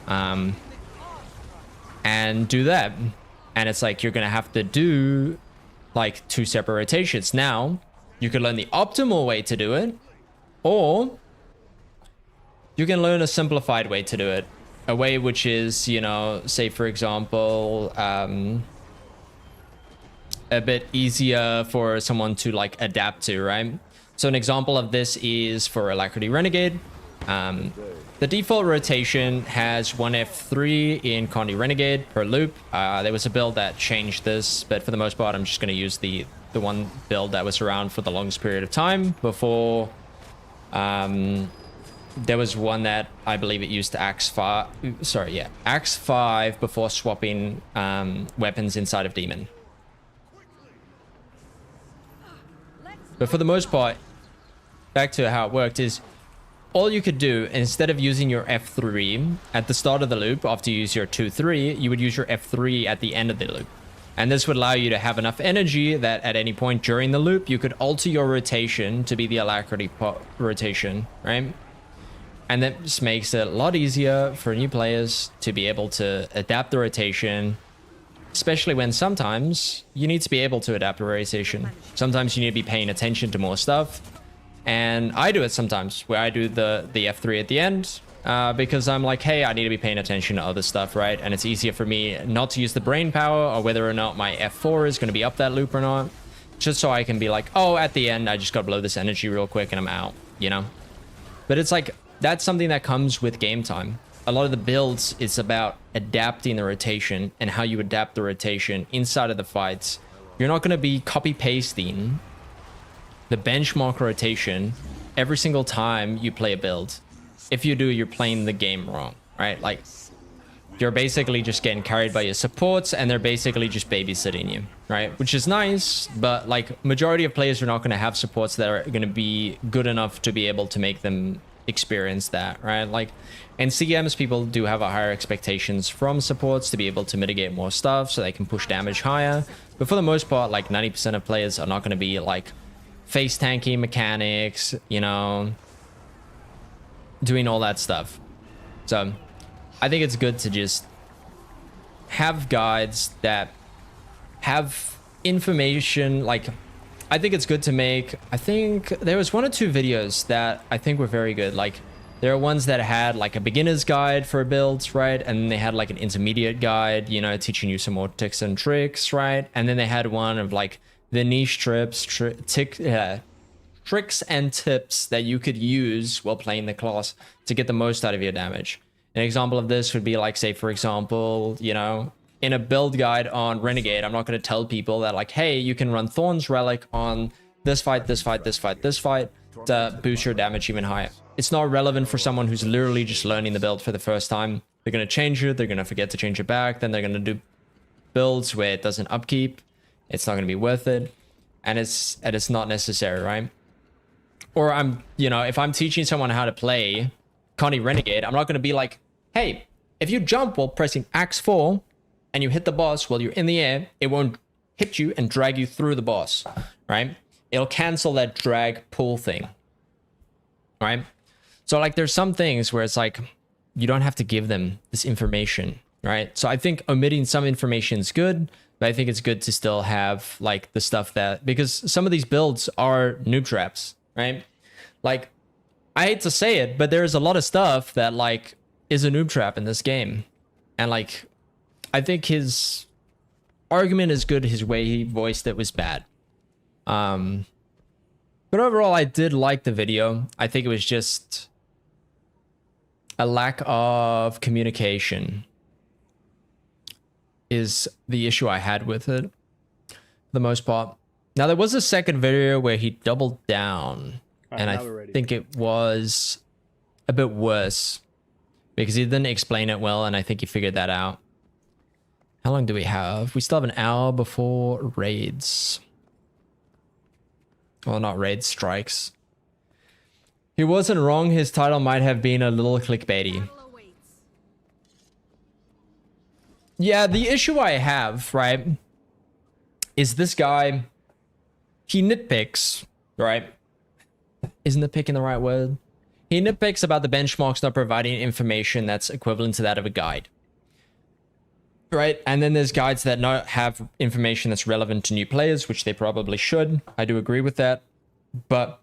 And do that. And it's like, you're going to have to do like 2 separate rotations. Now, you can learn the optimal way to do it, or you can learn a simplified way to do it. A way which is, you know, say for example, a bit easier for someone to like adapt to, right? So an example of this is for Alacrity Renegade. The default rotation has 1 F3 in Condi Renegade per loop. There was a build that changed this, but for the most part, I'm just going to use the one build that was around for the longest period of time before. There was one that I believe it used Axe 5. Sorry, yeah, Axe 5 before swapping weapons inside of Demon. But for the most part, back to how it worked is, all you could do, instead of using your F3 at the start of the loop, after you use your 2-3, you would use your F3 at the end of the loop. And this would allow you to have enough energy that at any point during the loop, you could alter your rotation to be the Alacrity rotation, right? And that just makes it a lot easier for new players to be able to adapt the rotation, especially when sometimes you need to be able to adapt the rotation. Sometimes you need to be paying attention to more stuff. And I do it sometimes where I do the F3 at the end because I'm like, hey, I need to be paying attention to other stuff, right? And it's easier for me not to use the brain power or whether or not my F4 is going to be up that loop or not. Just so I can be like, oh, at the end, I just got to blow this energy real quick and I'm out, you know? But it's like, that's something that comes with game time. A lot of the builds, it's about adapting the rotation and how you adapt the rotation inside of the fights. You're not going to be copy-pasting the benchmark rotation every single time you play a build. If you do, you're playing the game wrong, right? Like, you're basically just getting carried by your supports and they're basically just babysitting you, right? Which is nice, but like, majority of players are not going to have supports that are going to be good enough to be able to make them experience that, right? Like, in CMs, people do have a higher expectations from supports to be able to mitigate more stuff so they can push damage higher. But for the most part, like 90% of players are not going to be like face tanking mechanics, you know, doing all that stuff. So I think it's good to just have guides that have information. Like, I think it's good to make, I think there was 1 or 2 videos that I think were very good. Like, there are ones that had like a beginner's guide for builds, right? And then they had like an intermediate guide, you know, teaching you some more tips and tricks, right? And then they had one of like the niche tricks and tips that you could use while playing the class to get the most out of your damage. An example of this would be like, say, for example, you know, in a build guide on Renegade, I'm not going to tell people that like, hey, you can run Thorn's Relic on this fight, this fight, this fight, this fight to boost your damage even higher. It's not relevant for someone who's literally just learning the build for the first time. They're going to change it. They're going to forget to change it back. Then they're going to do builds where it doesn't upkeep. It's not going to be worth it. And it's not necessary, right? Or you know, if I'm teaching someone how to play Connie Renegade, I'm not going to be like, hey, if you jump while pressing Axe 4 and you hit the boss while you're in the air, it won't hit you and drag you through the boss, right? It'll cancel that drag pull thing, right? So like there's some things where it's like, you don't have to give them this information, right? So I think omitting some information is good, but I think it's good to still have like the stuff that, because some of these builds are noob traps, right? Like, I hate to say it, but there's a lot of stuff that like is a noob trap in this game. And like, I think his argument is good. His way he voiced it was bad. But overall, I did like the video. I think it was just a lack of communication is the issue I had with it, for the most part. Now, there was a second video where he doubled down, and I think it was a bit worse because he didn't explain it well, and I think he figured that out. How long do we have? We still have an hour before raids. Well, not raids, strikes. He wasn't wrong. His title might have been a little clickbaity. Yeah, the issue I have, right, is this guy, he nitpicks, right? Isn't nitpicking the right word? He nitpicks about the benchmarks not providing information that's equivalent to that of a guide. Right, and then there's guides that not have information that's relevant to new players, which they probably should. I do agree with that. But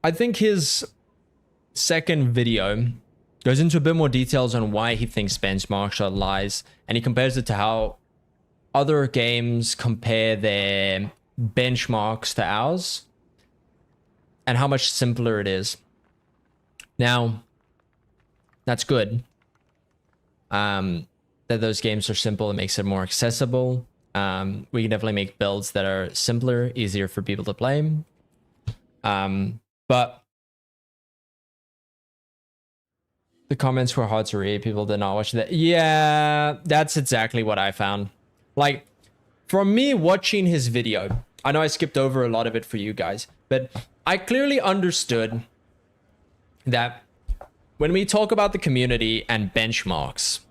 I think his second video goes into a bit more details on why he thinks benchmarks are lies, and he compares it to how other games compare their benchmarks to ours and how much simpler it is. Now, that's good. That those games are simple. It makes it more accessible. We can definitely make builds that are simpler, easier for people to play. But the comments were hard to read. People did not watch that. Yeah, that's exactly what I found. Like, from me watching his video, I know I skipped over a lot of it for you guys, but I clearly understood that when we talk about the community and benchmarks,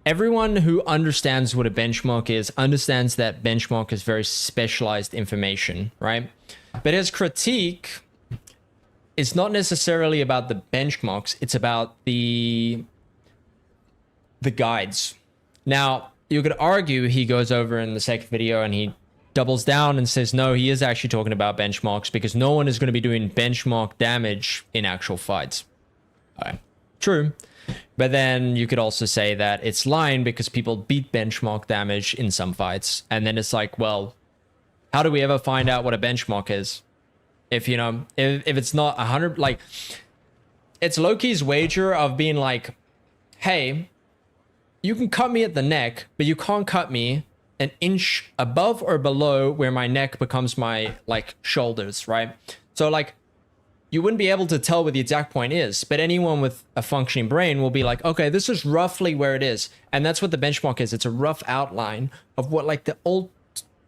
everyone who understands what a benchmark is understands that benchmark is very specialized information, right? But his critique is not necessarily about the benchmarks, it's about the guides. Now, you could argue he goes over in the second video and he doubles down and says, no, he is actually talking about benchmarks because no one is going to be doing benchmark damage in actual fights. Okay. True. But then you could also say that it's lying because people beat benchmark damage in some fights. And then it's like, well, how do we ever find out what a benchmark is? If, you know, if it's not 100, like, it's Loki's wager of being like, hey, you can cut me at the neck, but you can't cut me an inch above or below where my neck becomes my, like, shoulders, right? So, like, you wouldn't be able to tell where the exact point is, but anyone with a functioning brain will be like, okay, this is roughly where it is. And that's what the benchmark is. It's a rough outline of what, like, the old,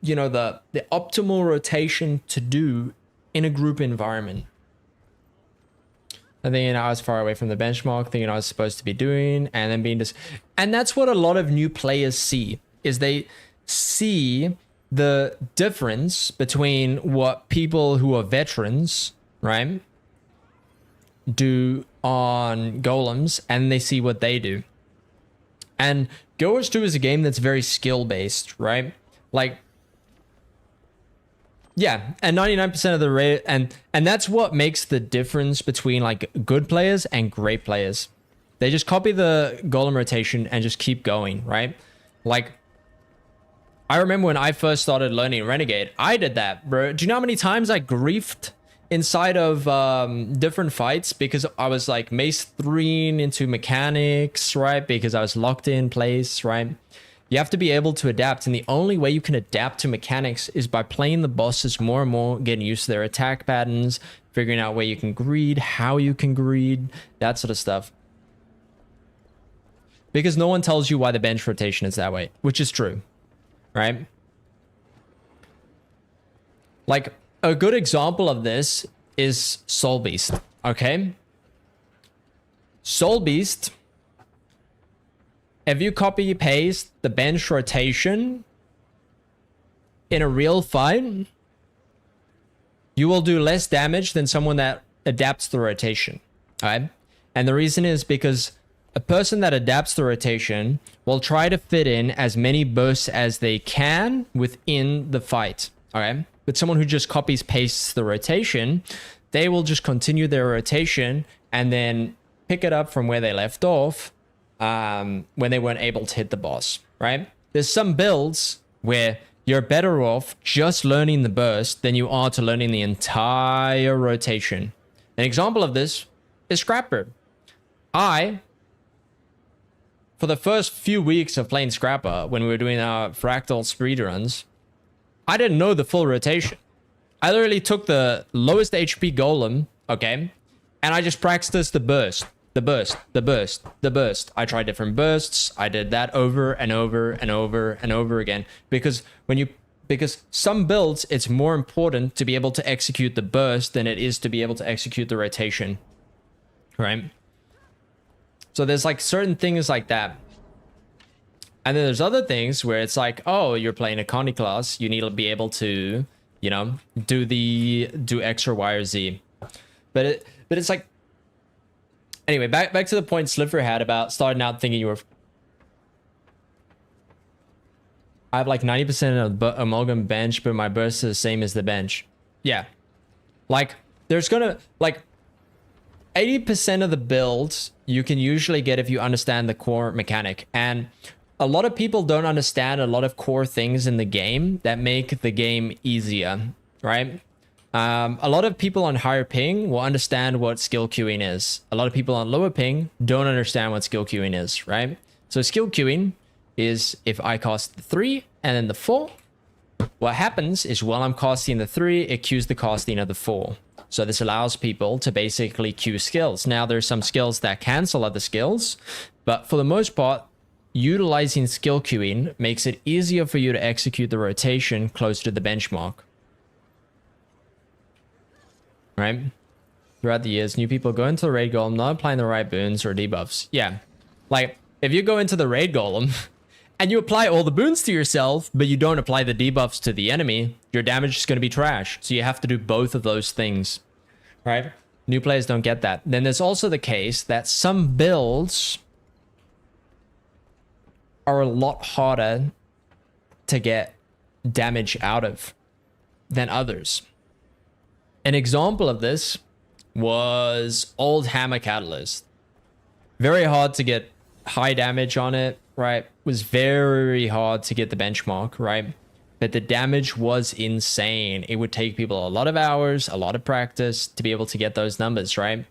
you know, the optimal rotation to do in a group environment. I think I was far away from the benchmark, thinking I was supposed to be doing, and then being just, and that's what a lot of new players see, is they see the difference between what people who are veterans, right, do on golems, and they see what they do. And Guild Wars 2 is a game that's very skill based, right? Like, yeah, and 99% of the rate, and that's what makes the difference between like good players and great players. They just copy the golem rotation and just keep going, right? Like, I remember when I first started learning Renegade, I did that, bro. Do you know how many times I griefed inside of different fights because I was like mace 3 into mechanics, right? Because I was locked in place, right? You have to be able to adapt, and the only way you can adapt to mechanics is by playing the bosses more and more, getting used to their attack patterns, figuring out where you can greed, how you can greed, that sort of stuff. Because no one tells you why the bench rotation is that way, which is true, right? Like, a good example of this is Soul Beast, okay? Soul Beast, if you copy paste the bench rotation in a real fight, you will do less damage than someone that adapts the rotation, alright? And the reason is because a person that adapts the rotation will try to fit in as many bursts as they can within the fight, alright? But someone who just copies pastes the rotation, they will just continue their rotation and then pick it up from where they left off when they weren't able to hit the boss, right? There's some builds where you're better off just learning the burst than you are to learning the entire rotation. An example of this is Scrapper. For the first few weeks of playing Scrapper, when we were doing our Fractal speedruns, I didn't know the full rotation. I literally took the lowest HP golem, okay, and I just practiced the burst, the burst, the burst, the burst. I tried different bursts. I did that over and over and over and over again because some builds, it's more important to be able to execute the burst than it is to be able to execute the rotation, right? So there's like certain things like that. And then there's other things where it's like, oh, you're playing a Connie class. You need to be able to, you know, do X or Y or Z. But it's like, anyway, back to the point Sliver had about starting out thinking you were. I have like 90% of the amalgam bench, but my burst is the same as the bench. Yeah. Like, there's gonna, like, 80% of the builds you can usually get if you understand the core mechanic. And a lot of people don't understand a lot of core things in the game that make the game easier, right? A lot of people on higher ping will understand what skill queuing is. A lot of people on lower ping don't understand what skill queuing is, right? So skill queuing is if I cast the 3 and then the 4, what happens is while I'm casting the 3, it queues the casting of the 4. So this allows people to basically queue skills. Now there's some skills that cancel other skills, but for the most part, utilizing skill queuing makes it easier for you to execute the rotation close to the benchmark. Right? Throughout the years, new people go into the raid golem not applying the right boons or debuffs. Yeah. Like, if you go into the raid golem and you apply all the boons to yourself, but you don't apply the debuffs to the enemy, your damage is going to be trash. So you have to do both of those things. Right? New players don't get that. Then there's also the case that some builds are a lot harder to get damage out of than others. An example of this was Old Hammer Catalyst. Very hard to get high damage on it, right? Was very hard to get the benchmark, right? But the damage was insane. It would take people a lot of hours, a lot of practice to be able to get those numbers, right?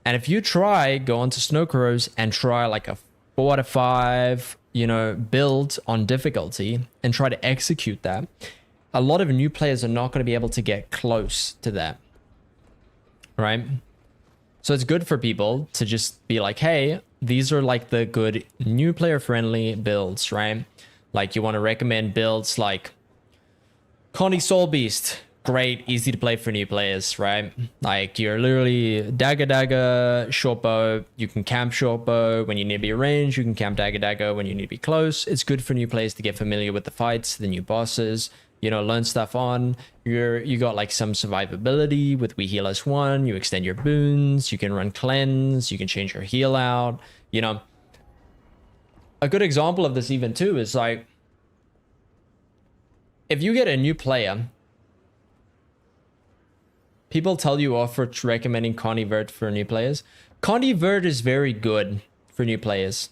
And if you go onto Snow Crows and try like a 4 out of 5, you know, build on difficulty and try to execute that, a lot of new players are not going to be able to get close to that, right? So it's good for people to just be like, hey, these are like the good new player friendly builds, right? Like you want to recommend builds like Connie Soul Beast, great, easy to play for new players, right? Like you're literally dagger, short bow. You can camp short bow when you need to be ranged. You can camp dagger when you need to be close. It's good for new players to get familiar with the fights, the new bosses. you know, learn stuff on. You got like some survivability with We Heal Us 1. You extend your boons. You can run cleanse. You can change your heal out. You know, a good example of this even too is like, if you get a new player, people tell you off for recommending Convert for new players. Convert is very good for new players.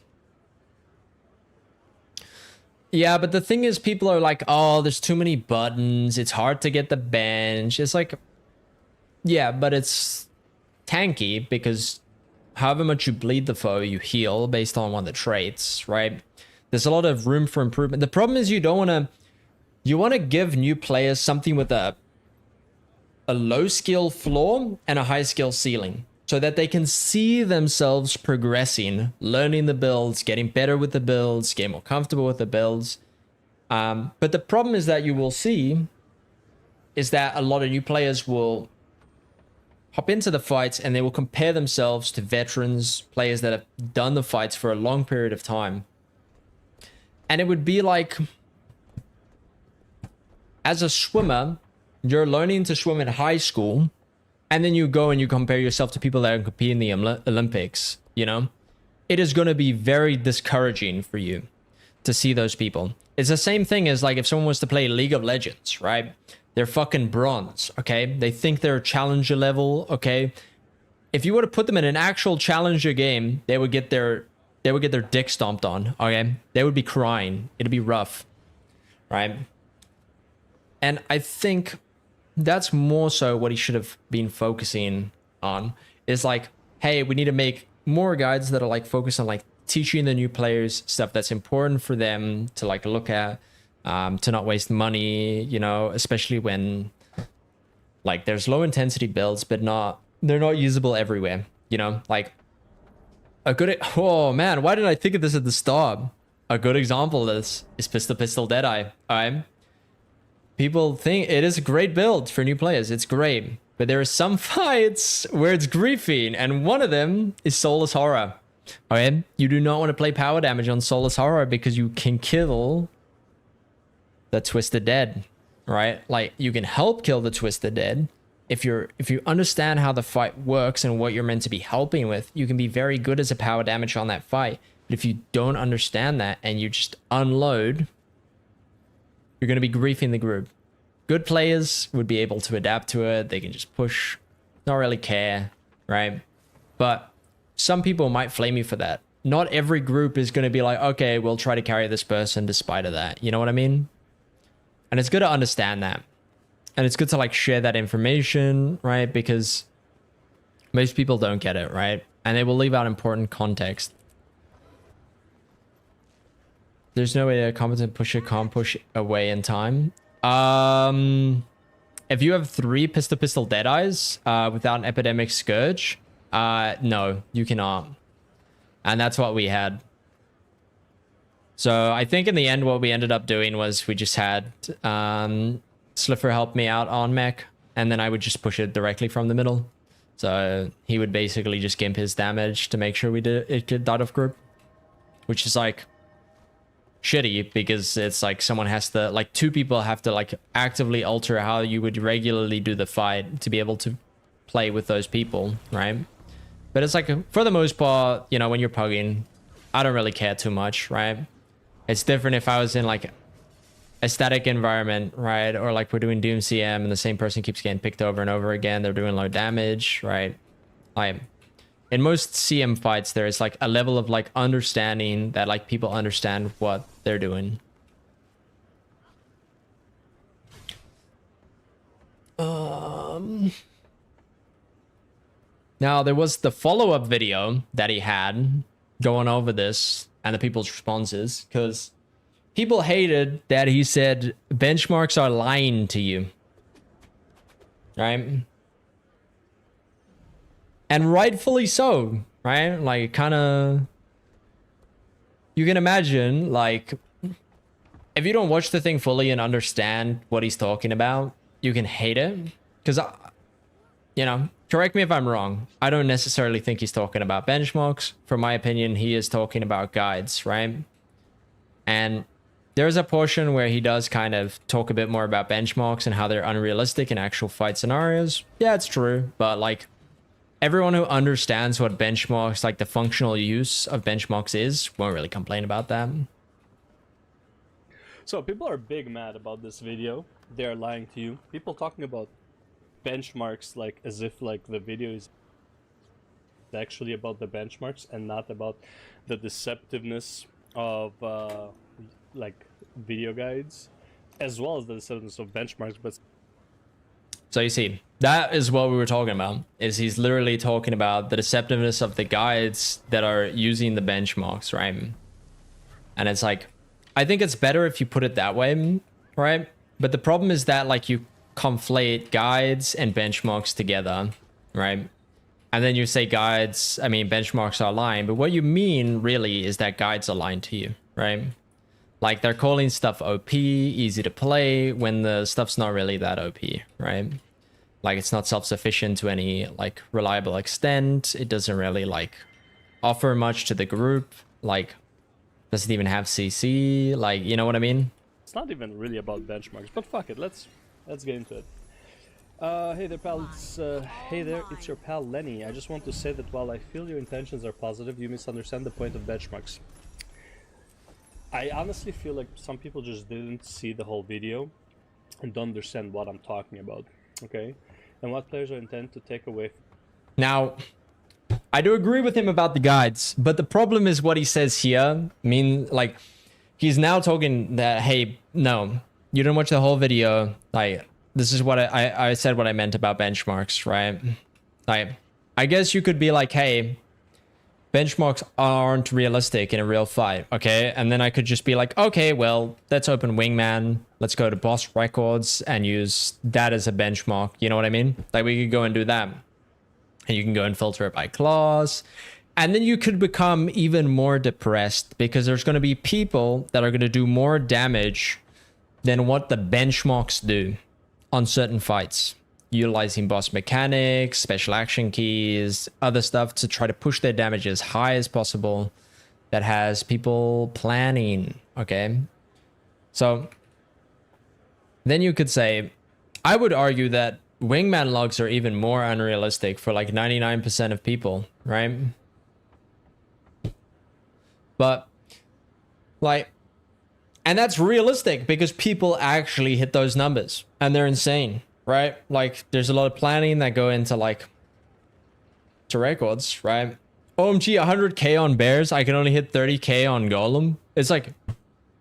Yeah, but the thing is, people are like, oh, there's too many buttons. It's hard to get the bench. It's like, yeah, but it's tanky because however much you bleed the foe, you heal based on one of the traits, right? There's a lot of room for improvement. The problem is you don't want to, you want to give new players something with a low skill floor and a high skill ceiling, so that they can see themselves progressing, learning the builds, getting better with the builds, getting more comfortable with the builds. But the problem is that you will see is that a lot of new players will hop into the fights and they will compare themselves to veterans, players that have done the fights for a long period of time. And it would be like, as a swimmer, you're learning to swim in high school, and then you go and you compare yourself to people that are competing in the Olympics, you know? It is going to be very discouraging for you to see those people. It's the same thing as like if someone was to play League of Legends, right? They're fucking bronze, okay? They think they're challenger level, okay? If you were to put them in an actual challenger game, they would get their dick stomped on, okay? They would be crying. It'd be rough, right? And I think that's more so what he should have been focusing on, is like, hey, we need to make more guides that are like focused on like teaching the new players stuff that's important for them to like look at, to not waste money, you know, especially when like there's low intensity builds, but they're not usable everywhere, you know, like a good, oh man, why did I think of this at the start? A good example of this is Pistol Deadeye. People think it is a great build for new players. It's great. But there are some fights where it's griefing, and one of them is Soulless Horror. Okay? You do not want to play power damage on Soulless Horror because you can kill the Twisted Dead, right? Like, you can help kill the Twisted Dead. If you understand how the fight works and what you're meant to be helping with, you can be very good as a power damage on that fight. But if you don't understand that and you just unload, you're going to be griefing the group. Good players would be able to adapt to it. They can just push, not really care, right? But some people might flame you for that. Not every group is going to be like, okay, we'll try to carry this person despite of that. You know what I mean? And it's good to understand that. And it's good to like share that information, right? Because most people don't get it, right? And they will leave out important context. There's no way a competent pusher can't push away in time. If you have 3 Pistol Deadeyes without an Epidemic Scourge, no, you cannot. And that's what we had. So I think in the end what we ended up doing was we just had Slipher help me out on mech, and then I would just push it directly from the middle. So he would basically just gimp his damage to make sure it died off group, which is like shitty because it's like someone has to, like 2 people have to like actively alter how you would regularly do the fight to be able to play with those people, right? But it's like, for the most part, you know, when you're pugging, I don't really care too much, right? It's different if I was in like a static environment, right? Or like we're doing Doom CM and the same person keeps getting picked over and over again. They're doing low damage, right? In most CM fights, there is like a level of like understanding that like people understand what they're doing. Now there was the follow-up video that he had going over this and the people's responses, because people hated that he said benchmarks are lying to you, right? And rightfully so, right? Like, kind of, you can imagine, like, if you don't watch the thing fully and understand what he's talking about, you can hate it. Because, you know, correct me if I'm wrong. I don't necessarily think he's talking about benchmarks. From my opinion, he is talking about guides, right? And there's a portion where he does kind of talk a bit more about benchmarks and how they're unrealistic in actual fight scenarios. Yeah, it's true, but like everyone who understands what benchmarks, like the functional use of benchmarks is, won't really complain about that. So people are big mad about this video. They are lying to you. People talking about benchmarks like as if like the video is actually about the benchmarks and not about the deceptiveness of like video guides, as well as the deceptiveness of benchmarks. But So you see, that is what we were talking about, is he's literally talking about the deceptiveness of the guides that are using the benchmarks, right? And it's like, I think it's better if you put it that way, right? But the problem is that like you conflate guides and benchmarks together, right? And then you say guides, I mean, benchmarks are lying, but what you mean really is that guides are lying to you, right? Like they're calling stuff OP, easy to play, when the stuff's not really that OP, right? Like it's not self-sufficient to any like reliable extent. It doesn't really like offer much to the group. Like doesn't even have CC. Like, you know what I mean? it's not even really about benchmarks. But fuck it, let's get into it. Hey there, pal. Hey there, it's your pal Lenny. I just want to say that while I feel your intentions are positive, you misunderstand the point of benchmarks. I honestly feel like some people just didn't see the whole video and don't understand what I'm talking about, okay? And what players are intended to take away. Now, I do agree with him about the guides, but the problem is what he says here. Like, he's now talking that, hey, no, you didn't watch the whole video. Like, this is what I said what I meant about benchmarks, right? Like, I guess you could be like, hey, benchmarks aren't realistic in a real fight, okay? And then I could just be like, okay, well, let's open Wingman. Let's go to boss records and use that as a benchmark. You know what I mean? Like, we could go and do that. And you can go and filter it by class. And then you could become even more depressed because there's going to be people that are going to do more damage than what the benchmarks do on certain fights, utilizing boss mechanics, special action keys, other stuff to try to push their damage as high as possible. That has people planning, okay? So then you could say, I would argue that Wingman logs are even more unrealistic for like 99% of people, right? But like, and that's realistic because people actually hit those numbers and they're insane, right? Like there's a lot of planning that go into like to records, right? OMG, 100k on bears, I can only hit 30k on golem. It's like,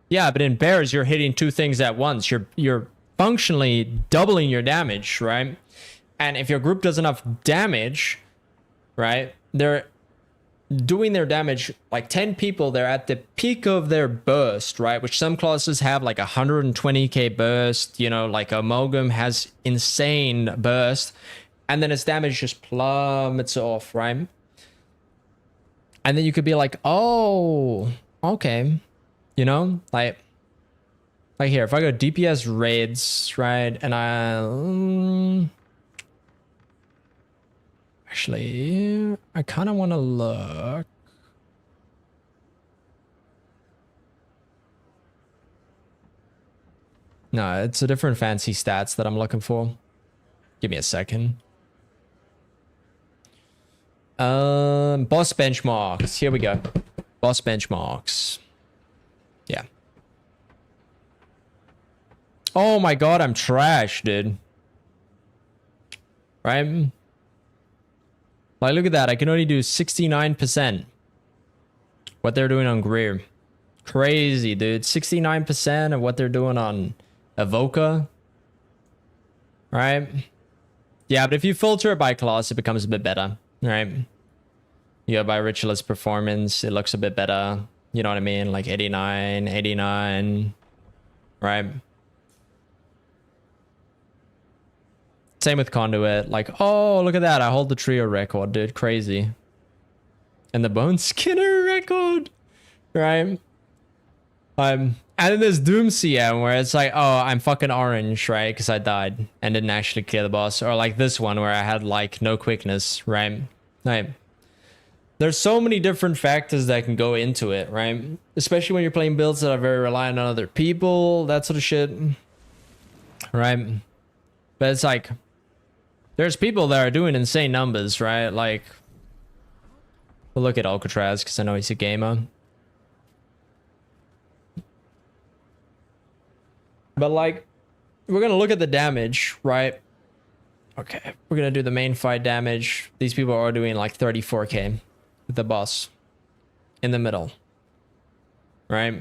yeah, but in bears you're hitting two things at once. You're functionally doubling your damage, right? And if your group does enough damage, right, they're doing their damage, like 10 people, they're at the peak of their burst, right? Which some classes have like 120k burst, you know, like Amalgam has insane burst, and then its damage just plummets off, right? And then you could be like, oh, okay, you know, like here, if I go DPS raids, right, and actually, I kind of want to look. No, it's a different fancy stats that I'm looking for. Give me a second. Boss benchmarks. Here we go. Boss benchmarks. Yeah. Oh my god, I'm trash, dude. Right? Like, look at that. I can only do 69%. What they're doing on Greer. Crazy, dude. 69% of what they're doing on Evoca. Right? Yeah, but if you filter it by class, it becomes a bit better. Right? You go by Ritualist Performance, it looks a bit better. You know what I mean? Like 89, 89. Right? Same with Conduit. Like, oh, look at that. I hold the trio record, dude. Crazy. And the Bone Skinner record. Right? And then there's Doom CM where it's like, oh, I'm fucking orange, right? Because I died and didn't actually clear the boss. Or like this one where I had like no quickness, right? Right. there's so many different factors that can go into it, right? Especially when you're playing builds that are very reliant on other people, that sort of shit, right? But it's like, there's people that are doing insane numbers, right? Like, we'll look at Alcatraz because I know he's a gamer. But like, we're gonna look at the damage, right? Okay, we're gonna do the main fight damage. These people are doing like 34k with the boss in the middle, right?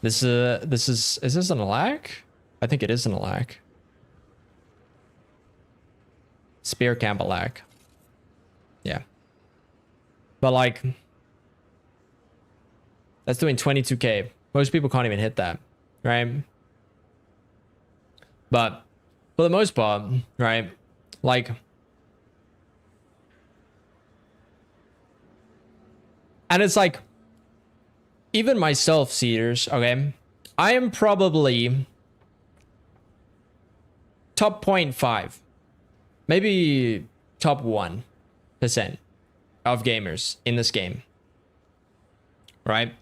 Is this an lag? I think it is an lag. Spear camp a lag. Yeah. But like, that's doing 22k. Most people can't even hit that, right? But for the most part, right? Like, and it's like, even myself, Cedars, okay? I am probably top 0.5, maybe top 1% of gamers in this game, right?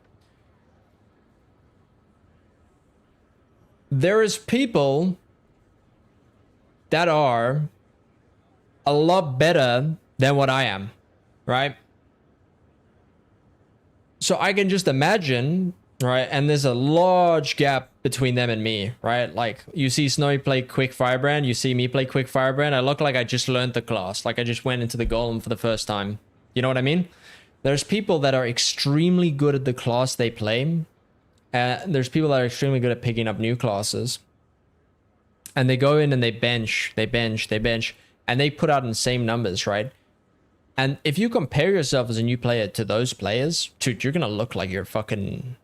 There is people that are a lot better than what I am, right? So I can just imagine, right? And there's a large gap between them and me, right? Like, you see Snowy play Quick Firebrand, you see me play Quick Firebrand. I look like I just learned the class, like I just went into the Golem for the first time. You know what I mean? There's people that are extremely good at the class they play. There's people that are extremely good at picking up new classes. And they go in and they bench, and they put out insane numbers, right? And if you compare yourself as a new player to those players, dude, you're gonna look like you're fucking,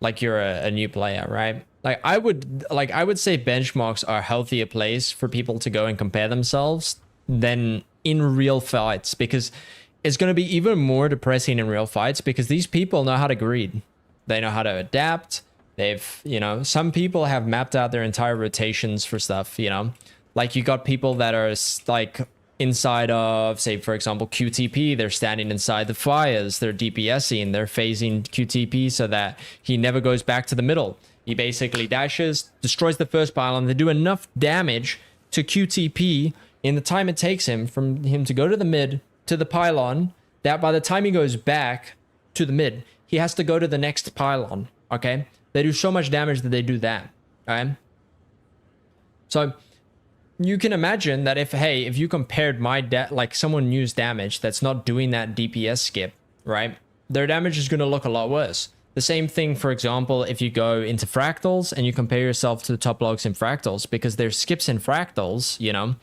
like you're a new player, right? Like I would say benchmarks are a healthier place for people to go and compare themselves than in real fights, because it's gonna be even more depressing in real fights because these people know how to greed, they know how to adapt. They've, you know, some people have mapped out their entire rotations for stuff, you know, like you got people that are like inside of, say, for example, QTP, they're standing inside the fires, they're DPSing, they're phasing QTP so that he never goes back to the middle. He basically dashes, destroys the first pylon, they do enough damage to QTP in the time it takes him from him to go to the mid, to the pylon, that by the time he goes back to the mid, he has to go to the next pylon, okay? They do so much damage that they do that, right? So you can imagine that if you compared my like someone used damage that's not doing that DPS skip, right? Their damage is going to look a lot worse. The same thing, for example, if you go into Fractals and you compare yourself to the top logs in Fractals, because there's skips in Fractals, you know,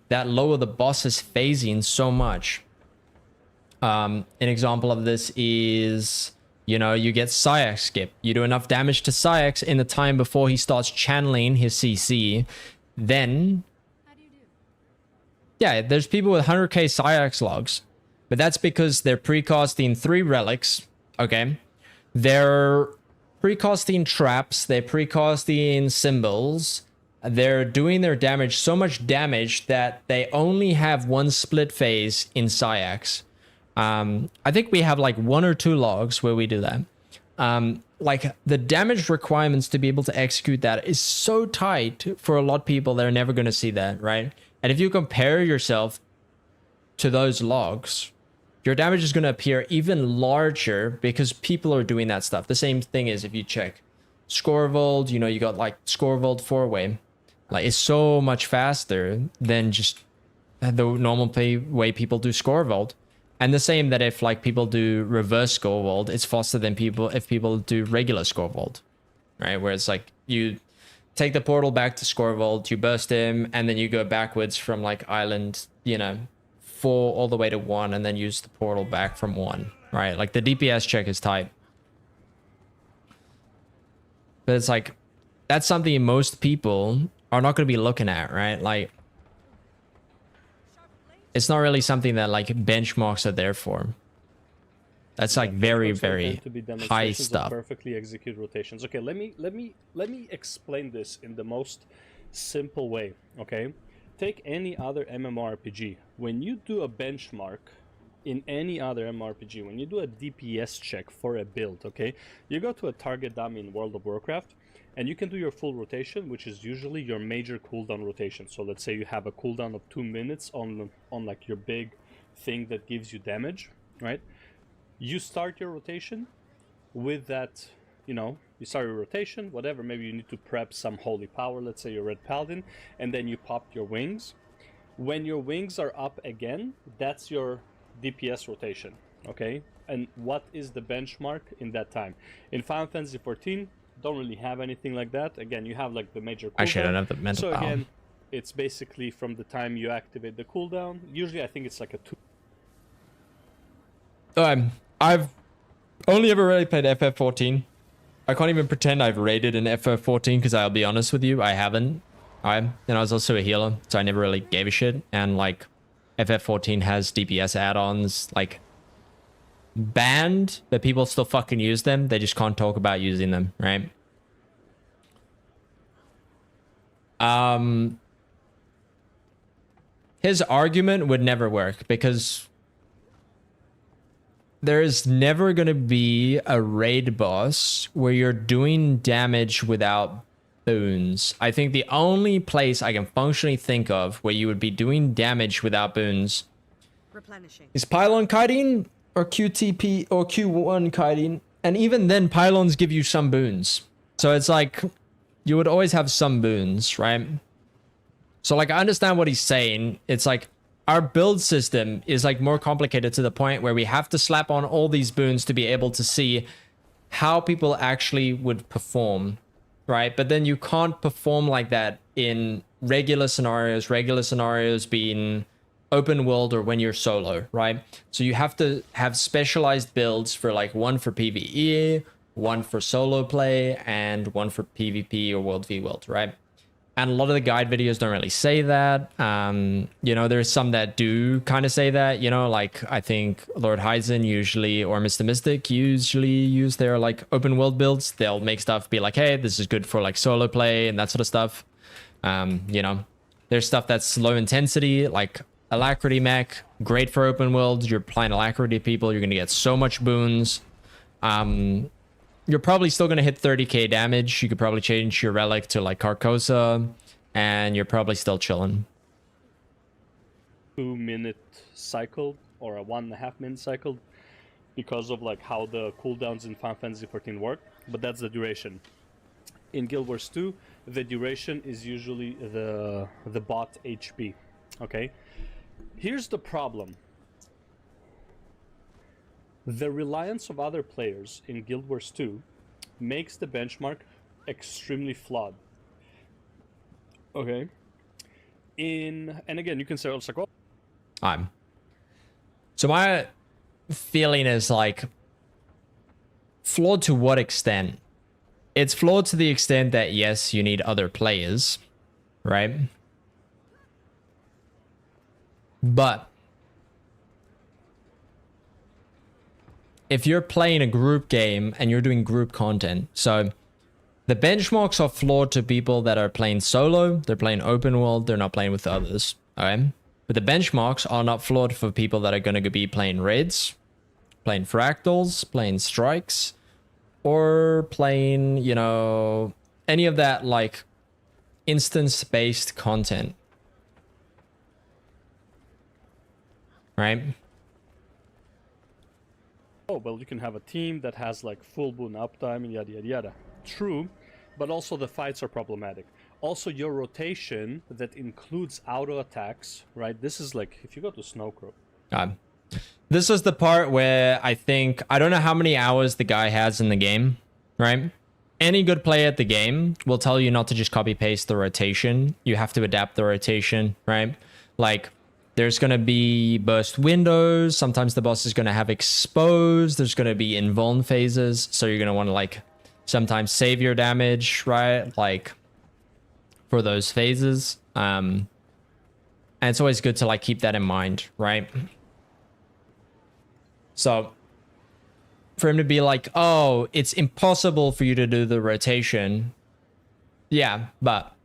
that lower the boss's phasing so much. An example of this is, you know, you get Syax skip. You do enough damage to Syax in the time before he starts channeling his CC. Then, yeah, there's people with 100k Syax logs. But that's because they're precasting 3 relics, okay? They're precasting traps. They're precasting symbols. They're doing their damage, so much damage that they only have 1 split phase in Syax. I think we have like 1 or 2 logs where we do that. Like the damage requirements to be able to execute that is so tight for a lot of people. They're never going to see that, right? And if you compare yourself to those logs, your damage is going to appear even larger because people are doing that stuff. The same thing is if you check Scorevold, you know, you got like Scorevold 4-way. Like it's so much faster than just the normal way people do Scorevold. And the same that if like people do reverse Scorevold, it's faster than if people do regular Scorevold, right? Where it's like you take the portal back to Scorevold, you burst him, and then you go backwards from like island, you know, 4 all the way to 1, and then use the portal back from 1, right? Like the DPS check is tight. But it's like, that's something most people are not going to be looking at, right? Like, it's not really something that like benchmarks are there for. That's like very, very high stuff. Perfectly executed rotations. Okay, let me explain this in the most simple way. Okay, take any other MMORPG. When you do a benchmark in any other MMORPG, when you do a DPS check for a build, okay, you go to a target dummy in World of Warcraft, and you can do your full rotation, which is usually your major cooldown rotation. So let's say you have a cooldown of 2 minutes on like your big thing that gives you damage, right? You start your rotation with that, you know, you start your rotation, whatever, maybe you need to prep some holy power, let's say you're Red Paladin, and then you pop your wings. When your wings are up again, that's your DPS rotation, okay? And what is the benchmark in that time? In Final Fantasy 14, don't really have anything like that. Again, you have like the major cooldown. Actually, I don't have the mental So power. again, it's basically from the time you activate the cooldown. Usually I think it's like a 2. I've only ever really played FF14. I can't even pretend I've raided in FF14 because I'll be honest with you, I haven't. And I was also a healer, so I never really gave a shit. And like, FF14 has DPS add-ons, like, banned, but people still fucking use them. They just can't talk about using them, right? His argument would never work because there is never going to be a raid boss where you're doing damage without boons. I think the only place I can functionally think of where you would be doing damage without boons Replenishing. is Pylon kiting or QTP or Q1 kiting. And even then, pylons give you some boons. So it's like, you would always have some boons, right? So like, I understand what he's saying. It's like, our build system is like more complicated to the point where we have to slap on all these boons to be able to see how people actually would perform, right? But then you can't perform like that in regular scenarios being open world or when you're solo, right? So you have to have specialized builds for like one for PvE, one for solo play, and one for PvP or World v World, right? And a lot of the guide videos don't really say that. You know, there's some that do kind of say that, you know, like I think Lord Hyzen usually, or Mr. Mystic usually use their like open world builds. They'll make stuff be like, hey, this is good for like solo play and that sort of stuff. You know, there's stuff that's low intensity, like Alacrity mech, great for open world. You're applying Alacrity to people, you're going to get so much boons. You're probably still going to hit 30k damage. You could probably change your relic to like Carcosa, and you're probably still chilling. 2-minute cycle or a 1.5 minute cycle because of like how the cooldowns in Final Fantasy 14 work, but that's the duration. In Guild Wars 2, the duration is usually the bot HP. Okay, here's the problem. The reliance of other players in Guild Wars 2 makes the benchmark extremely flawed. Okay. And again, you can say also like, oh, So my feeling is like, flawed to what extent? It's flawed to the extent that yes, you need other players, right? But if you're playing a group game and you're doing group content, so the benchmarks are flawed to people that are playing solo, they're playing open world, they're not playing with others, okay? But the benchmarks are not flawed for people that are going to be playing raids, playing fractals, playing strikes, or playing, you know, any of that like instance-based content, right? oh, well, you can have a team that has like full boon uptime and yada yada yada. True, but also the fights are problematic. Also, your rotation that includes auto attacks, right? This is like if you go to Snowcrow. This is the part where I think, I don't know how many hours the guy has in the game, right? Any good player at the game will tell you not to just copy paste the rotation. You have to adapt the rotation, right? Like, there's going to be burst windows. Sometimes the boss is going to have exposed. There's going to be invuln phases. So you're going to want to like sometimes save your damage, right? Like for those phases. And it's always good to like keep that in mind, right? So for him to be like, oh, it's impossible for you to do the rotation. Yeah, but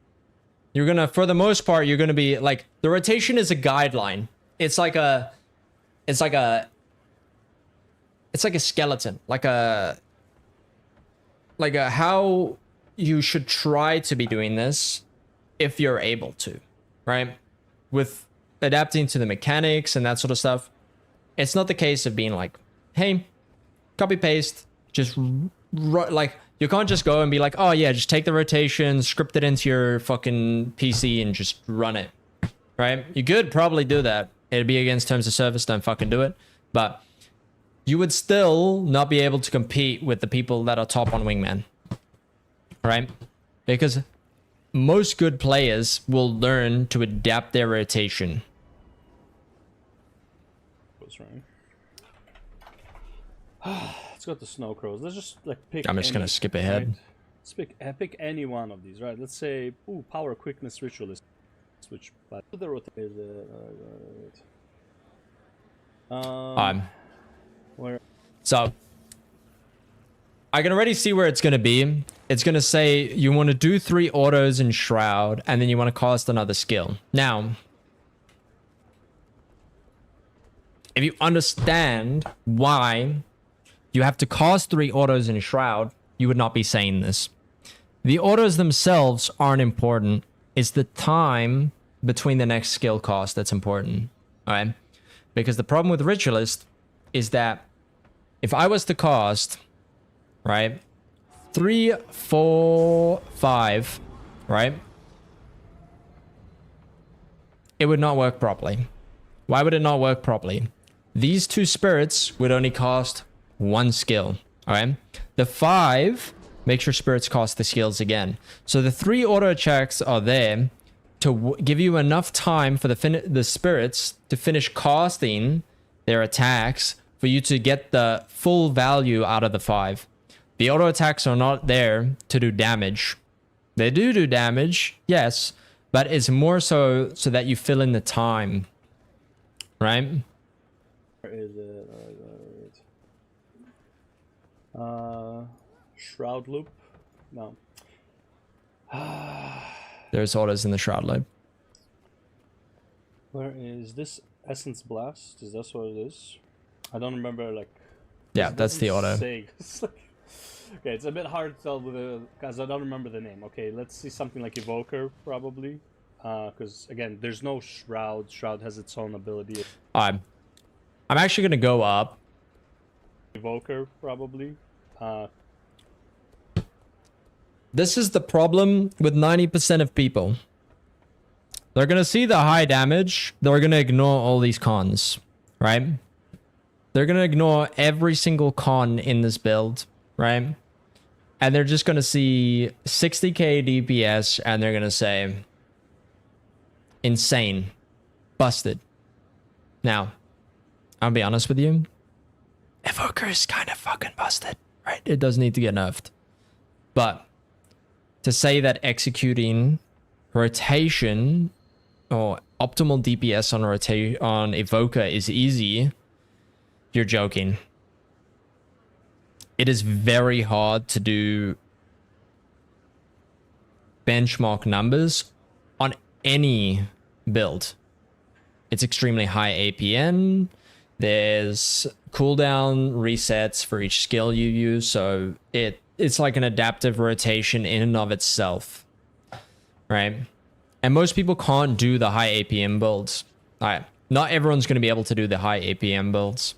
for the most part, you're gonna be like, the rotation is a guideline. It's like it's like a skeleton, like a how you should try to be doing this if you're able to, right? With adapting to the mechanics and that sort of stuff. It's not the case of being like, hey, copy paste, just like, you can't just go and be like, oh yeah, just take the rotation, script it into your fucking PC and just run it, right? You could probably do that. It'd be against terms of service, don't fucking do it. But you would still not be able to compete with the people that are top on Wingman, right? Because most good players will learn to adapt their rotation. What's wrong? Let's go to Snow Crows. Let's just like pick. I'm just gonna skip ahead. Right? Let's pick any one of these, right? Let's say, ooh, Power, Quickness, Ritualist. Switch back to the rotation. Where? So I can already see where it's gonna be. It's gonna say you want to do 3 autos in Shroud, and then you want to cast another skill. Now, if you understand why you have to cast 3 autos in Shroud, you would not be saying this. The autos themselves aren't important. It's the time between the next skill cast that's important. Alright? Because the problem with Ritualist is that if I was to cast, right, 3, 4, 5, right, it would not work properly. Why would it not work properly? These 2 spirits would only cost 1 skill. Alright? The 5 makes your spirits cost the skills again. So the 3 auto checks are there to give you enough time for the spirits to finish casting their attacks for you to get the full value out of the 5. The auto attacks are not there to do damage. They do damage, yes, but it's more so that you fill in the time. Right? Where is it? Shroud Loop? No. There's autos in the Shroud Loop. Where is this? Essence Blast? Is that what it is? I don't remember, like... Yeah, that's the auto. Okay, it's a bit hard to tell because I don't remember the name. Okay, let's see something like Evoker, probably. Because, again, there's no Shroud. Shroud has its own ability. I'm actually going to go up. Evoker, probably. This is the problem with 90% of people. They're going to see the high damage. They're going to ignore all these cons, right? They're going to ignore every single con in this build, right? And they're just going to see 60k DPS and they're going to say, insane, busted. Now, I'll be honest with you. Evoker is kind of fucking busted, right? It does need to get nerfed. But to say that executing rotation or optimal DPS on Evoker is easy, you're joking. It is very hard to do benchmark numbers on any build. It's extremely high APN. There's cooldown resets for each skill you use, so it's like an adaptive rotation in and of itself, right? And most people can't do the high APM builds. All right, not everyone's going to be able to do the high APM builds.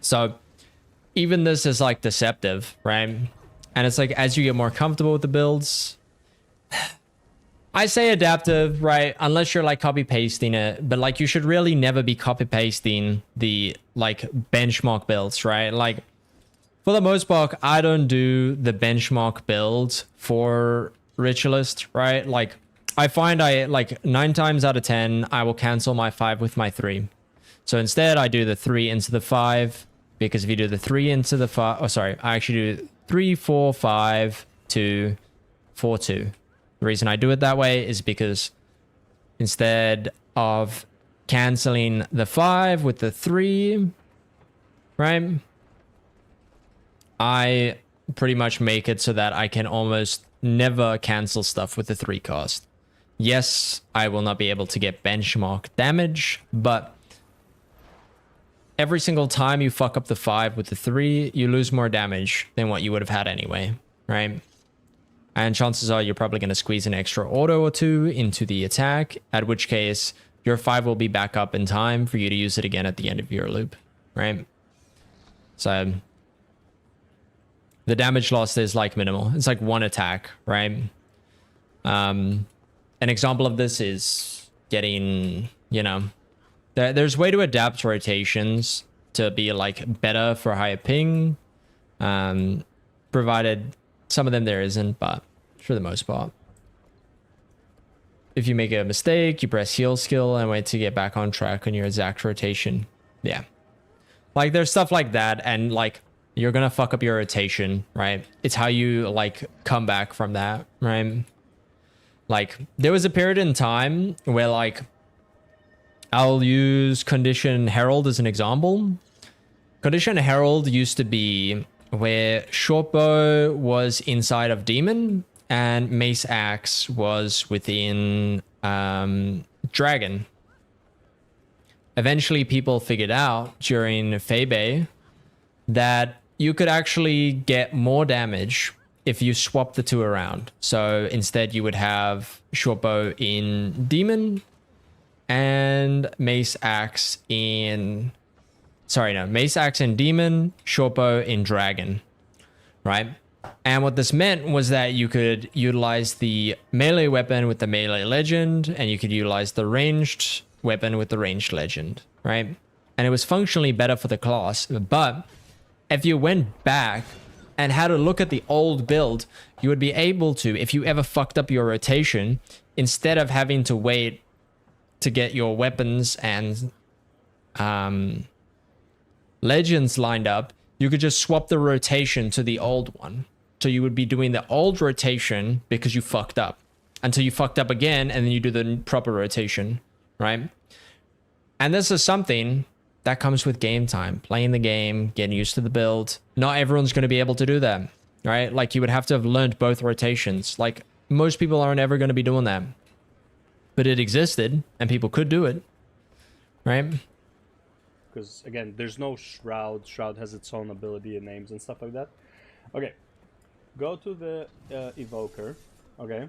So even this is like deceptive, right? And it's like as you get more comfortable with the builds, I say adaptive, right? Unless you're like copy pasting it, but like you should really never be copy pasting the like benchmark builds, right? Like for the most part, I don't do the benchmark builds for Ritualist, right? Like I find I like 9 times out of 10, I will cancel my 5 with my 3. So instead I do the 3 into the 5, because if you do the 3 into the 5, oh sorry, I actually do 3, 4, 5, 2, 4, 2. The reason I do it that way is because instead of canceling the 5 with the 3, right? I pretty much make it so that I can almost never cancel stuff with the 3 cost. Yes, I will not be able to get benchmark damage, but every single time you fuck up the 5 with the 3, you lose more damage than what you would have had anyway, right? And chances are you're probably going to squeeze an extra auto or 2 into the attack, at which case your 5 will be back up in time for you to use it again at the end of your loop, right? So the damage loss is like minimal. It's like 1 attack, right? An example of this is getting, you know, there's way to adapt rotations to be like better for higher ping, provided some of them there isn't, but for the most part. If you make a mistake, you press heal skill and wait to get back on track on your exact rotation. Yeah. Like there's stuff like that, and like you're gonna fuck up your rotation, right? It's how you like come back from that, right? Like there was a period in time where like I'll use Condition Herald as an example. Condition Herald used to be where Shortbow was inside of Demon and Mace Axe was within Dragon. Eventually people figured out during Febe that you could actually get more damage if you swap the 2 around. So instead you would have Shortbow in Demon and Mace Axe in... Sorry, no. Mace Axe in Demon, Shortbow in Dragon. Right? And what this meant was that you could utilize the melee weapon with the melee legend, and you could utilize the ranged weapon with the ranged legend. Right? And it was functionally better for the class. But if you went back and had a look at the old build, you would be able to, if you ever fucked up your rotation, instead of having to wait to get your weapons and legends lined up, you could just swap the rotation to the old one. So you would be doing the old rotation because you fucked up until you fucked up again, and then you do the proper rotation, right? And this is something that comes with game time, playing the game, getting used to the build. Not everyone's going to be able to do that, right? Like you would have to have learned both rotations. Like most people aren't ever going to be doing that. But it existed, and people could do it, right? Because, again, there's no Shroud. Shroud has its own ability and names and stuff like that. Okay. Go to the Evoker. Okay.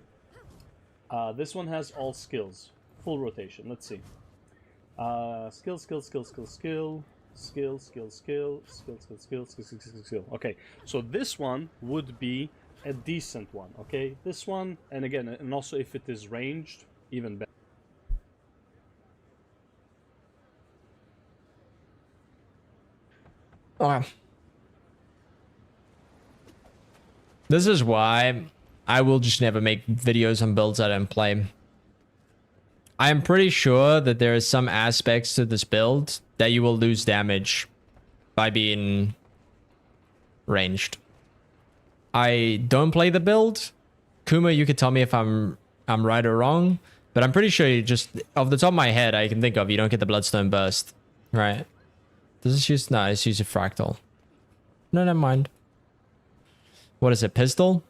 This one has all skills. Full rotation. Let's see. Skill, skill, skill, skill, skill. Skill, skill, skill. Skill, skill, skill, skill, skill, skill, skill. Okay. So this one would be a decent one. Okay. This one, and again, and also if it is ranged, even better. Okay. This is why I will just never make videos on builds I don't play. I am pretty sure that there are some aspects to this build that you will lose damage by being ranged. I don't play the build. Kuma, you could tell me if I'm right or wrong, but I'm pretty sure you just, off the top of my head, I can think of, you don't get the Bloodstone Burst, right? Does this use, no, it's use a Fractal. No, never mind. What is it, Pistol?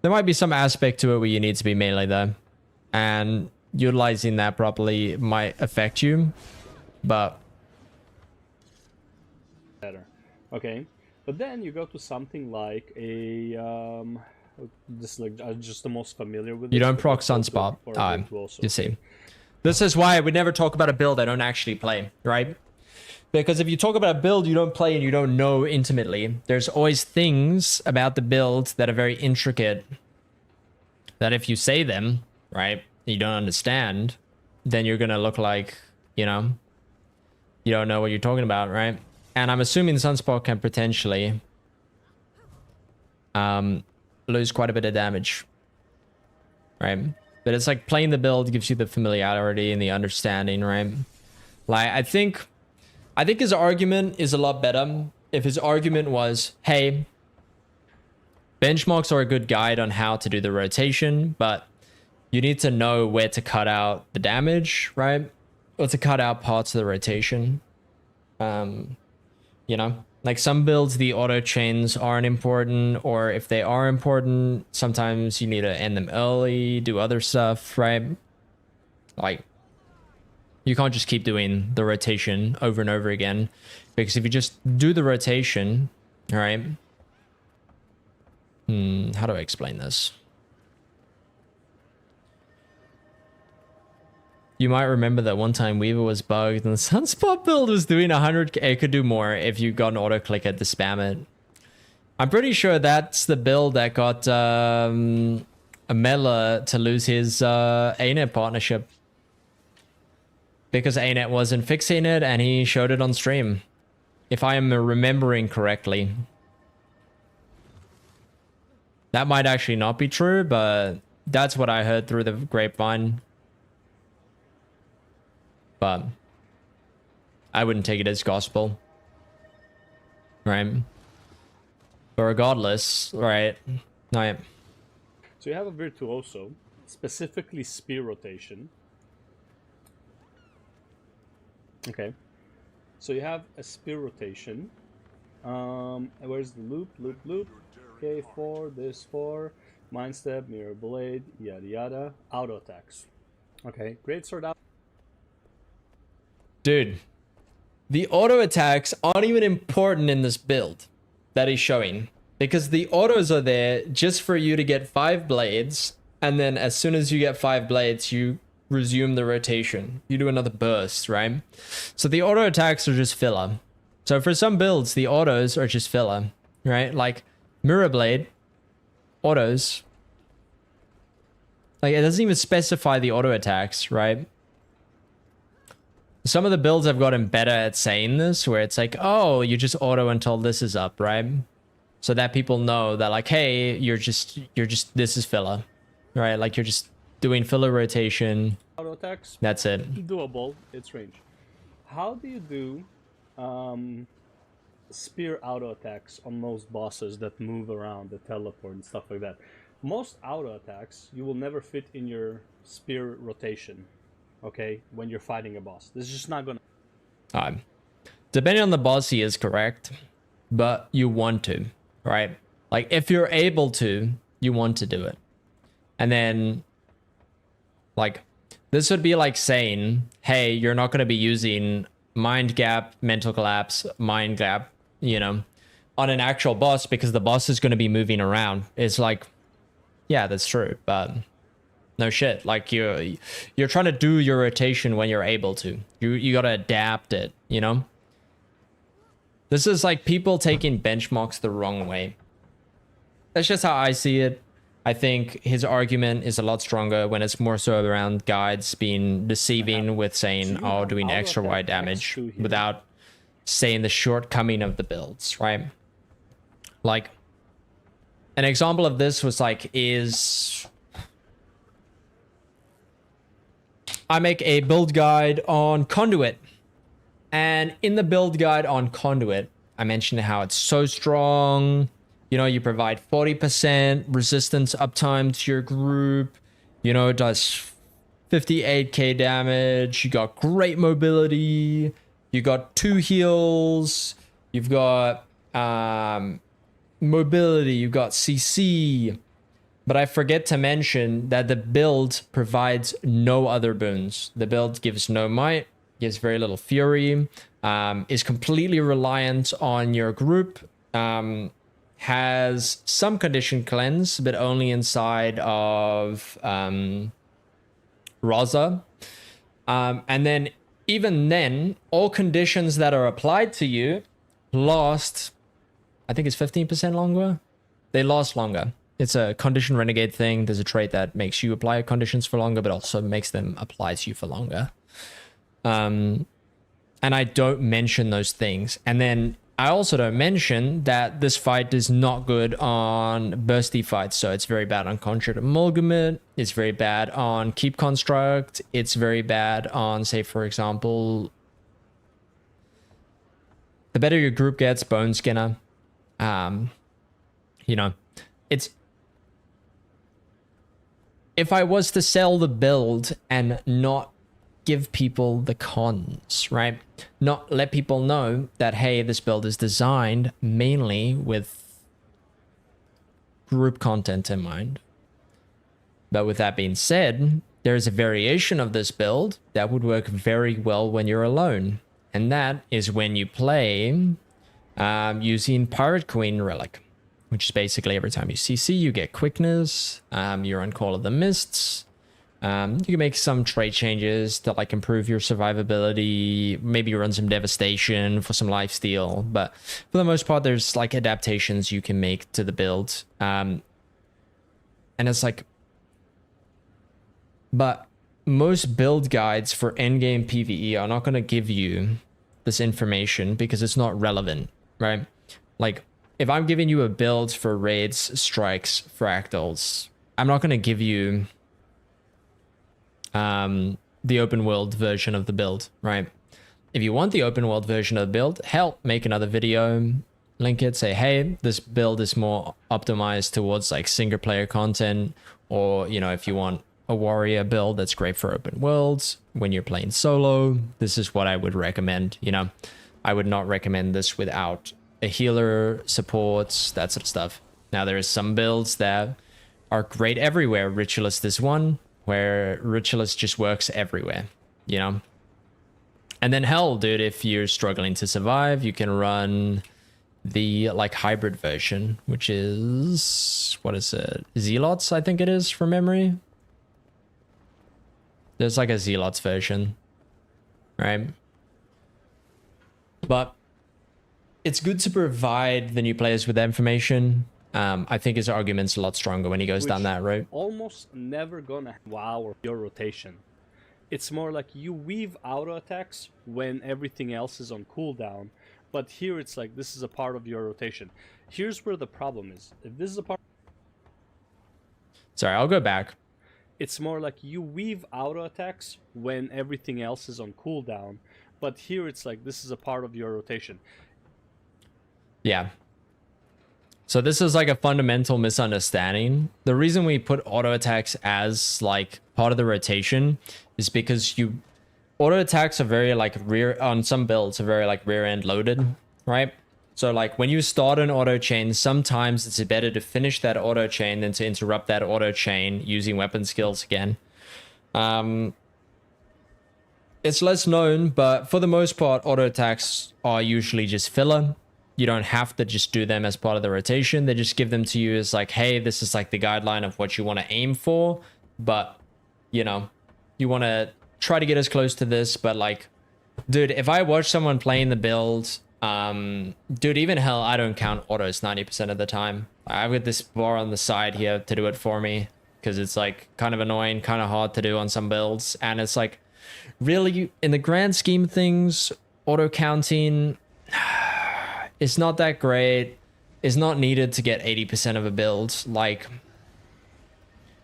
There might be some aspect to it where you need to be melee though, and utilizing that properly might affect you, but better. Okay, but then you go to something like a this is like just the most familiar with. You don't proc Sunspot. You see, this is why I would never talk about a build I don't actually play, right? Because if you talk about a build you don't play and you don't know intimately, there's always things about the build that are very intricate that if you say them, right, you don't understand, then you're gonna look like, you know, you don't know what you're talking about, right? And I'm assuming Sunspot can potentially lose quite a bit of damage, right? But it's like playing the build gives you the familiarity and the understanding, right? Like I think his argument is a lot better if his argument was, hey, benchmarks are a good guide on how to do the rotation, but you need to know where to cut out the damage, right? Or to cut out parts of the rotation. You know, like some builds, the auto chains aren't important, or if they are important, sometimes you need to end them early, do other stuff, right? Like, You can't just keep doing the rotation over and over again, because if you just do the rotation, all right. How do I explain this? You might remember that one time Weaver was bugged and the Sunspot build was doing 100k. It could do more if you got an auto clicker to spam it. I'm pretty sure that's the build that got Amela to lose his ANET partnership. Because ANET wasn't fixing it and he showed it on stream. If I am remembering correctly. That might actually not be true, but that's what I heard through the grapevine. But I wouldn't take it as gospel. Right? But regardless, right? Right. So you have a virtuoso, specifically spear rotation. Okay. So you have a spear rotation. Where's the loop? Loop. Okay, 4, this 4, mind step, mirror blade, yada yada. Auto attacks. Okay, great sword out. Dude, the auto attacks aren't even important in this build that he's showing, because the autos are there just for you to get 5 blades, and then as soon as you get 5 blades, you resume the rotation. You do another burst, right? So the auto attacks are just filler. So for some builds, the autos are just filler, right? Like Mirror Blade, autos. Like, it doesn't even specify the auto attacks, right? Some of the builds have gotten better at saying this, where it's like, oh, you just auto until this is up, right? So that people know that, like, hey, you're just, this is filler, right? Like, you're just doing filler rotation. Auto attacks. That's it. Doable. It's range. How do you do spear auto attacks on most bosses that move around, that teleport and stuff like that? Most auto attacks you will never fit in your spear rotation. Okay, when you're fighting a boss, this is just not gonna. Depending on the boss, he is correct, but you want to, right? Like, if you're able to, you want to do it. And then, like, this would be like saying, hey, you're not going to be using mind gap, mental collapse, mind gap, you know, on an actual boss, because the boss is going to be moving around. It's like, yeah, that's true, but no shit. Like, you're trying to do your rotation when you're able to. You got to adapt it, you know? This is like people taking benchmarks the wrong way. That's just how I see it. I think his argument is a lot stronger when it's more so around guides being deceiving with saying, oh, doing extra wide damage without saying the shortcoming of the builds, right? Like, an example of this was like, I make a build guide on Conduit. And in the build guide on Conduit, I mentioned how it's so strong. You know, you provide 40% resistance uptime to your group. You know, it does 58k damage. You got great mobility. You got 2 heals. You've got mobility. You've got CC. But I forget to mention that the build provides no other boons. The build gives no might, gives very little fury, is completely reliant on your group, has some condition cleanse, but only inside of Raza. And then, even then, all conditions that are applied to you last, I think it's 15% longer. They last longer. It's a condition renegade thing. There's a trait that makes you apply conditions for longer, but also makes them apply to you for longer. And I don't mention those things. And then I also don't mention that this fight is not good on bursty fights. So it's very bad on Conjured Amalgamate. It's very bad on Keep Construct. It's very bad on, say, for example, the better your group gets, Bone Skinner. You know, it's... If I was to sell the build and not give people the cons, right? Not let people know that, hey, this build is designed mainly with group content in mind. But with that being said, there's a variation of this build that would work very well when you're alone. And that is when you play using Pirate Queen Relic, which is basically every time you CC, you get quickness. You're on Call of the Mists. You can make some trait changes to like improve your survivability, maybe run some devastation for some lifesteal, but for the most part, there's like adaptations you can make to the build. And it's like, but most build guides for endgame PvE are not going to give you this information because it's not relevant, right? Like if I'm giving you a build for raids, strikes, fractals, I'm not going to give you the open world version of the build, right? If you want the open world version of the build, hell, make another video, link it, say, hey, this build is more optimized towards like single player content, or, you know, if you want a warrior build that's great for open worlds when you're playing solo, this is what I would recommend. You know, I would not recommend this without a healer, supports, that sort of stuff. Now there is some builds that are great everywhere. Ritualist is one where Ritualist just works everywhere, you know. And then hell, dude, if you're struggling to survive, you can run the like hybrid version, which is, what is it, Zealots, I think it is, from memory. There's like a Zealots version, right? But it's good to provide the new players with that information. I think his argument's a lot stronger when he goes down that route. Almost never gonna wow your rotation. It's more like you weave auto attacks when everything else is on cooldown, but here it's like this is a part of your rotation. Here's where the problem is. If this is a part... Sorry, I'll go back. It's more like you weave auto attacks when everything else is on cooldown, but here it's like this is a part of your rotation. Yeah. So this is like a fundamental misunderstanding. The reason we put auto attacks as like part of the rotation is because auto attacks are very like on some builds are very like rear end loaded, right? So like when you start an auto chain, sometimes it's better to finish that auto chain than to interrupt that auto chain using weapon skills again. It's less known, but for the most part, auto attacks are usually just filler. You don't have to just do them as part of the rotation. They just give them to you as like, hey, this is like the guideline of what you want to aim for. But, you know, you want to try to get as close to this. But like, dude, if I watch someone playing the build, dude, even hell, I don't count autos 90% of the time. I've got this bar on the side here to do it for me because it's like kind of annoying, kind of hard to do on some builds. And it's like, really, in the grand scheme of things, auto counting... it's not that great. It's not needed to get 80% of a build. Like,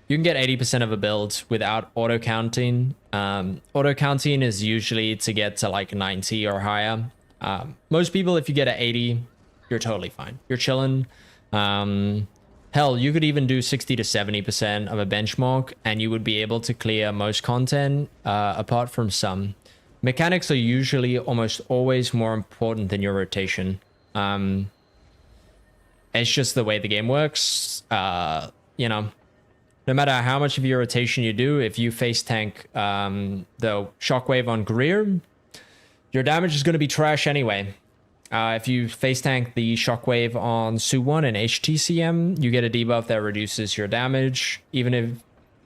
you can get 80% of a build without auto counting. Auto counting is usually to get to like 90 or higher. Most people, if you get at 80, you're totally fine. You're chilling. Hell, you could even do 60 to 70% of a benchmark, and you would be able to clear most content, apart from some. Mechanics are usually almost always more important than your rotation. It's just the way the game works. You know, no matter how much of your rotation you do, if you face tank the shockwave on Greer, your damage is going to be trash anyway. If you face tank the shockwave on Su1 and HTCM, you get a debuff that reduces your damage, even if,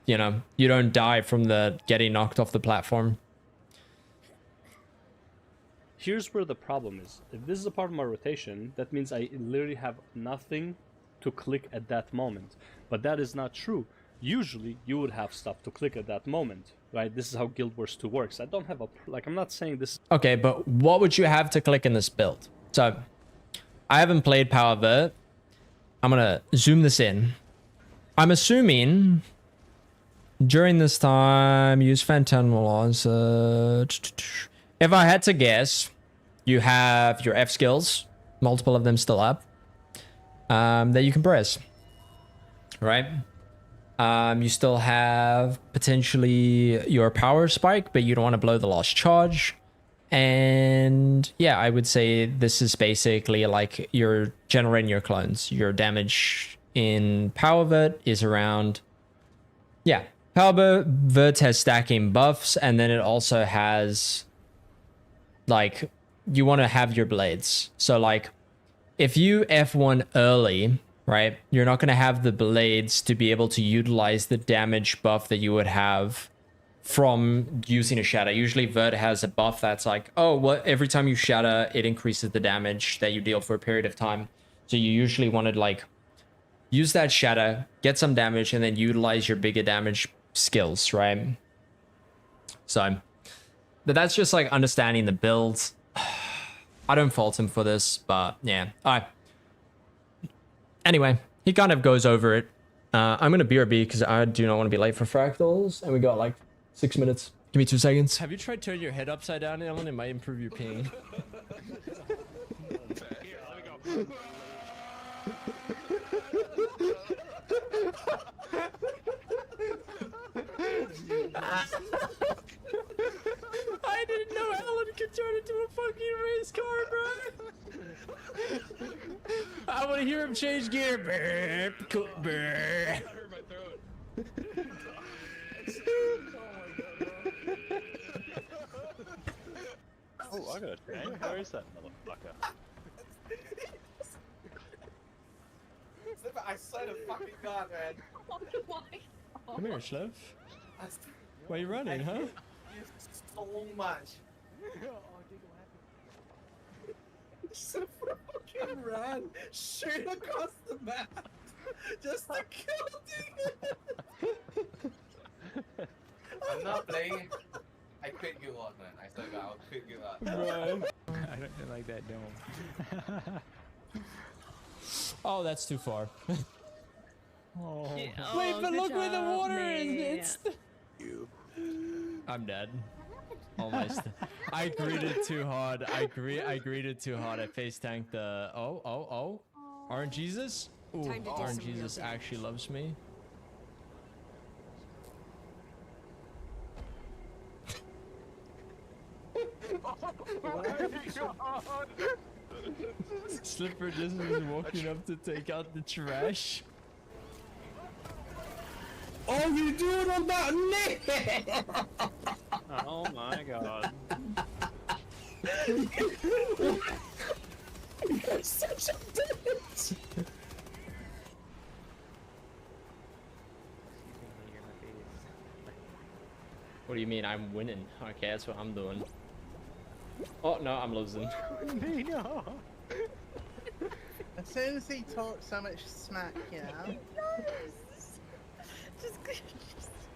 you know, you don't die from the getting knocked off the platform. Here's where the problem is. If this is a part of my rotation, that means I literally have nothing to click at that moment. But that is not true. Usually, you would have stuff to click at that moment, right? This is how Guild Wars 2 works. I don't have a... Like, I'm not saying this... Okay, but what would you have to click in this build? So, I haven't played Power Vert. I'm gonna zoom this in. I'm assuming... during this time, use Phantom if I had to guess... you have your F skills, multiple of them still up, that you can press, right? You still have potentially your power spike, but you don't want to blow the last charge. And yeah, I would say this is basically like you're generating your clones. Your damage in Power Vert is around, yeah, Vert has stacking buffs, and then it also has like you want to have your blades. So like if you F1 early, right, you're not going to have the blades to be able to utilize the damage buff that you would have from using a shatter. Usually Vert has a buff that's like, oh, well, every time you shatter, it increases the damage that you deal for a period of time. So you usually want to like use that shatter, get some damage, and then utilize your bigger damage skills, right? So but that's just like understanding the builds. I don't fault him for this, but yeah. All right. Anyway, he kind of goes over it. I'm gonna BRB because I do not want to be late for fractals, and we got like 6 minutes. Give me 2 seconds. Have you tried turning your head upside down, Ellen? It might improve your ping. I didn't know Ellen could turn into a fucking race car, bro. I want to hear him change gear. Oh, I got a train. Where is that motherfucker? I swear to fucking God, man. Come here, Schleff. Why are you running, huh? So much. Just fucking ran straight across the map just to kill it. I'm not playing. I quit you out, man. I swear to God, I'll quit you out. Right. I don't like that dome. Oh, that's too far. Oh. Wait, but look where the water is. I'm dead. Almost. I greeted too hard. I greeted too hard. I face tanked the. Oh. Orange Jesus. Ooh, Orange Jesus actually loves me. Slipper just was walking up to take out the trash. Oh, you do it on that knee! Oh my god. You're such a bitch! What do you mean I'm winning? Okay, that's what I'm doing. Oh no, I'm losing. No. As soon as he talks so much smack, you know?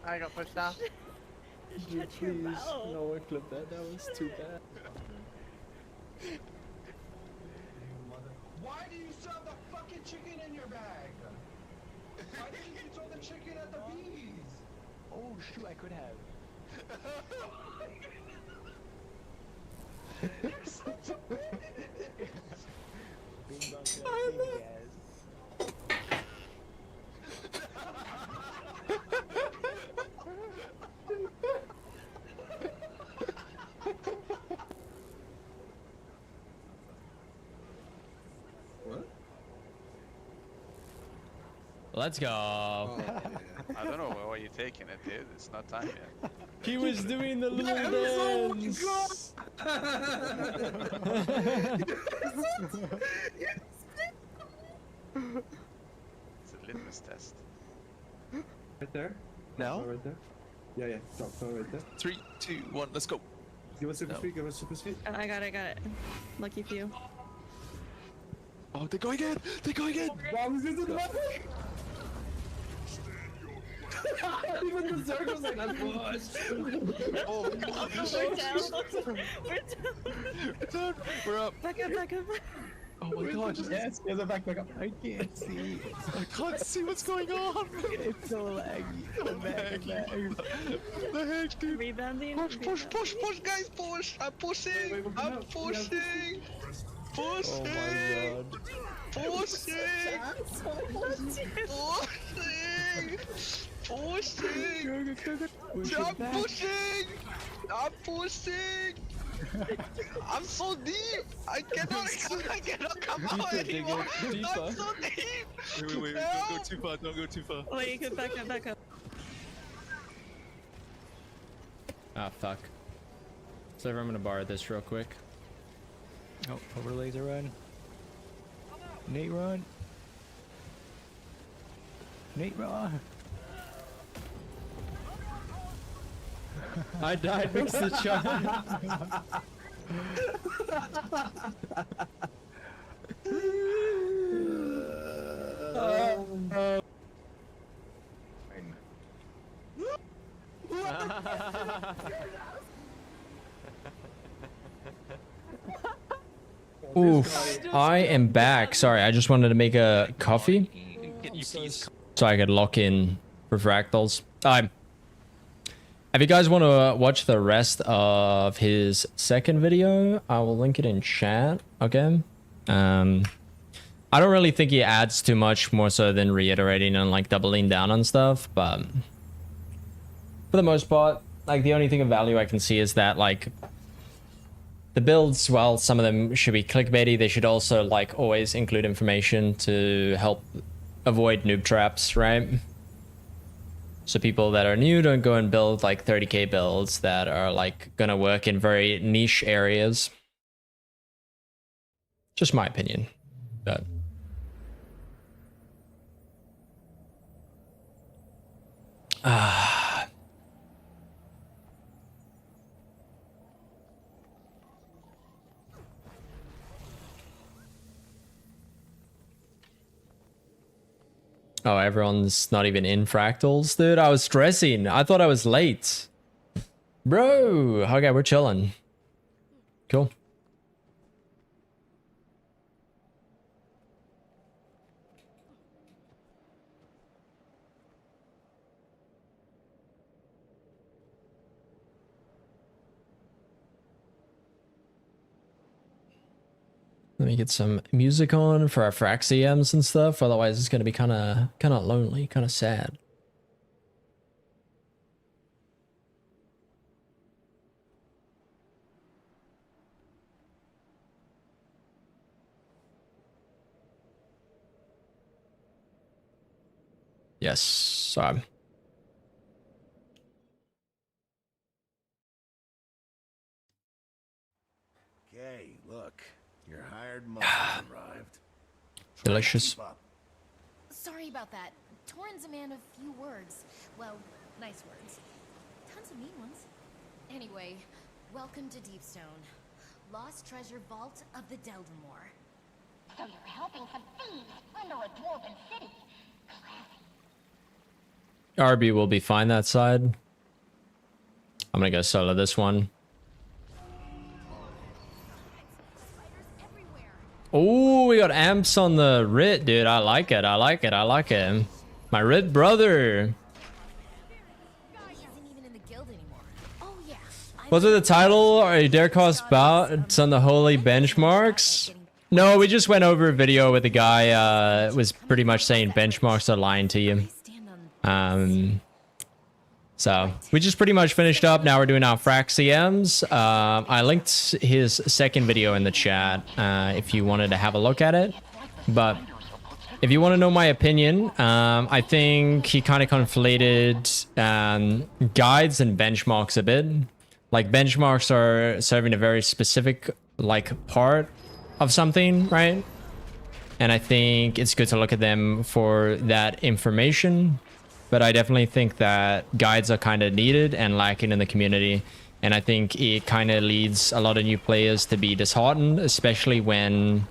I got pushed off. Please, no one clip that. That was too bad. Why do you still have the fucking chicken in your bag? Why didn't you throw the chicken at the bees? Oh shoot, I could have. You're such a bitch! Bing bong to that big gas. What? Let's go. Oh, yeah. I don't know why you're taking it, dude. It's not time yet. He was doing the little dance. It's a litmus test. Right there? Now? Right there? Yeah, drop right there. 3, 2, 1, let's go. Give us super No. speed, give us super speed. I got it. Lucky few. Oh, they're going in! They're going in! Bombs into the back! Even the circle's like, that's bush! Oh, We're down. we're down! We're up! Back up. Oh my god! Yes, back up. I can't see. I can't see what's going on! It's so laggy. I'm back. What the heck, dude? Rebounding. Push, guys, push! I'm pushing! I'm pushing! Oh my god. Pushing! I'm pushing! I'm so deep! I cannot come out anymore! I'm so deep! Wait, don't go too far, don't go too far. Wait, you can back up. Ah, fuck. So I'm gonna borrow this real quick. Oh, over laser run. Nate run. Nate run. I died next to the child. Oof, I am back. Sorry, I just wanted to make a coffee so I could lock in for fractals. If you guys want to watch the rest of his second video, I will link it in chat. Okay. I don't really think he adds too much more so than reiterating and like doubling down on stuff, but for the most part, like the only thing of value I can see is that like the builds, while some of them should be clickbaity, they should also like always include information to help avoid noob traps, right? So people that are new don't go and build like 30k builds that are like gonna work in very niche areas. Just my opinion, but oh, everyone's not even in fractals, dude. I was stressing. I thought I was late, bro. Okay, we're chilling. Cool. Let me get some music on for our frac CMs and stuff. Otherwise, it's gonna be kind of lonely, kind of sad. Yes. Okay, look. Your hired muscles arrived. Delicious. Sorry about that. Torrin's a man of few words. Well, nice words. Tons of mean ones. Anyway, welcome to Deepstone. Lost treasure vault of the Deldamore. So you're helping some thieves under a dwarven city. RB will be fine that side. I'm gonna go solo this one. Oh, we got amps on the Rit, dude. I like it. I like it. I like it. My Rit brother. Was it the title or a dare cost bouts on the holy benchmarks? No, we just went over a video with the guy was pretty much saying benchmarks are lying to you. So we just pretty much finished up. Now we're doing our frac CMs. I linked his second video in the chat if you wanted to have a look at it. But if you want to know my opinion, I think he kind of conflated guides and benchmarks a bit. Like benchmarks are serving a very specific like part of something, right? And I think it's good to look at them for that information. But I definitely think that guides are kind of needed and lacking in the community. And I think it kind of leads a lot of new players to be disheartened, especially when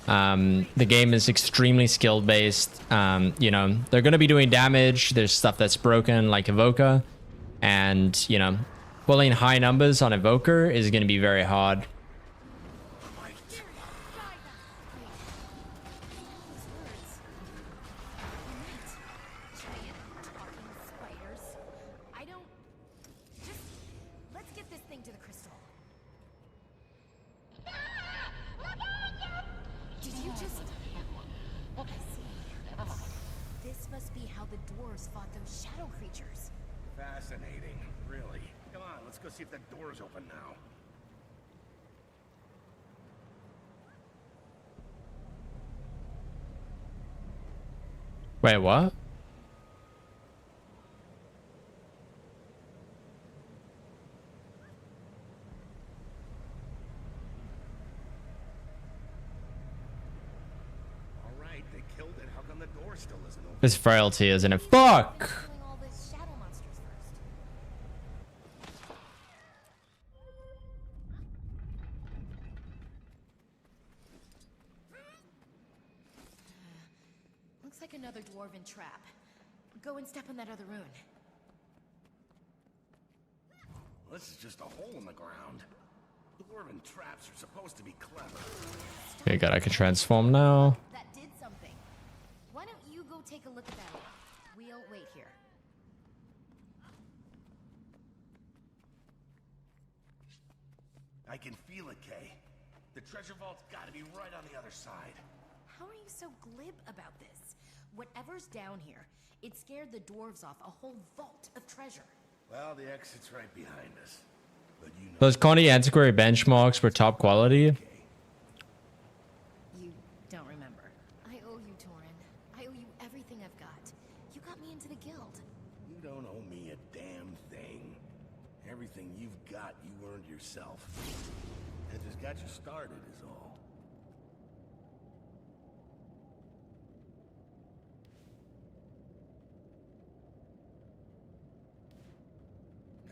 the game is extremely skill based. You know, they're going to be doing damage. There's stuff that's broken like Evoker. And, you know, pulling high numbers on Evoker is going to be very hard. Fascinating, really. Come on, let's go see if that door's open now. Wait, what? the door still isn't open. This frailty, isn't it? Fuck! Killing all these shadow monsters first. Looks like another dwarven trap. Go and step on that other rune. This is just a hole in the ground. Dwarven traps are supposed to be clever. Okay, good. I can transform now. That did something. Why don't you go take a look at that? We'll wait here. I can feel it, Kay. The treasure vault's gotta be right on the other side. How are you so glib about this? Whatever's down here, it scared the dwarves off a whole vault of treasure. Well, the exit's right behind us. But you know... Those Connie antiquary benchmarks were top quality. You don't remember. I owe you, Torin. I owe you everything I've got. You got me into the guild. You don't owe me a damn thing. Everything you've got, you earned yourself. I just got you started, is all.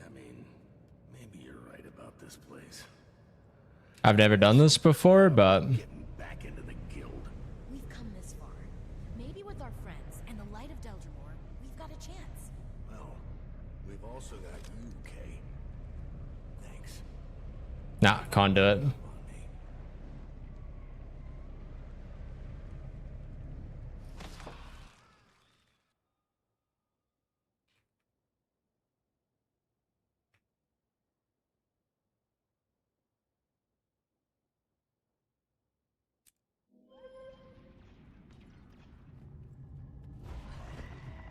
I mean, maybe you're right about this place. I've never done this before, but Getting back into the guild. We've come this far. Maybe with our friends and the light of Deldrimor, we've got a chance. Well, we've also got you, Kay. Thanks. nah, can't do it.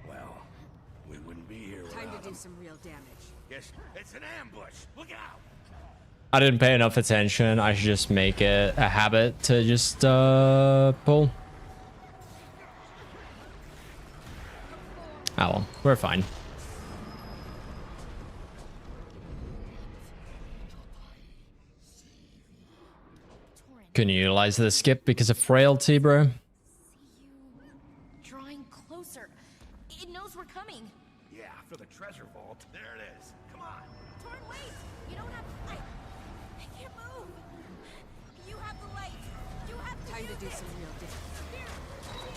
Well, we wouldn't be here Time without to do him. some real damage. Yes, it's an ambush. Look out! I didn't pay enough attention. I should just make it a habit to just pull. Oh well, we're fine. Couldn't utilize the skip because of frailty, bro. Drawing closer. It knows we're coming. Yeah, for the treasure vault. There it is. Come on. Torin, wait! You don't have the light. I can't move. You have the light. You have to Time to do use some it. real damage.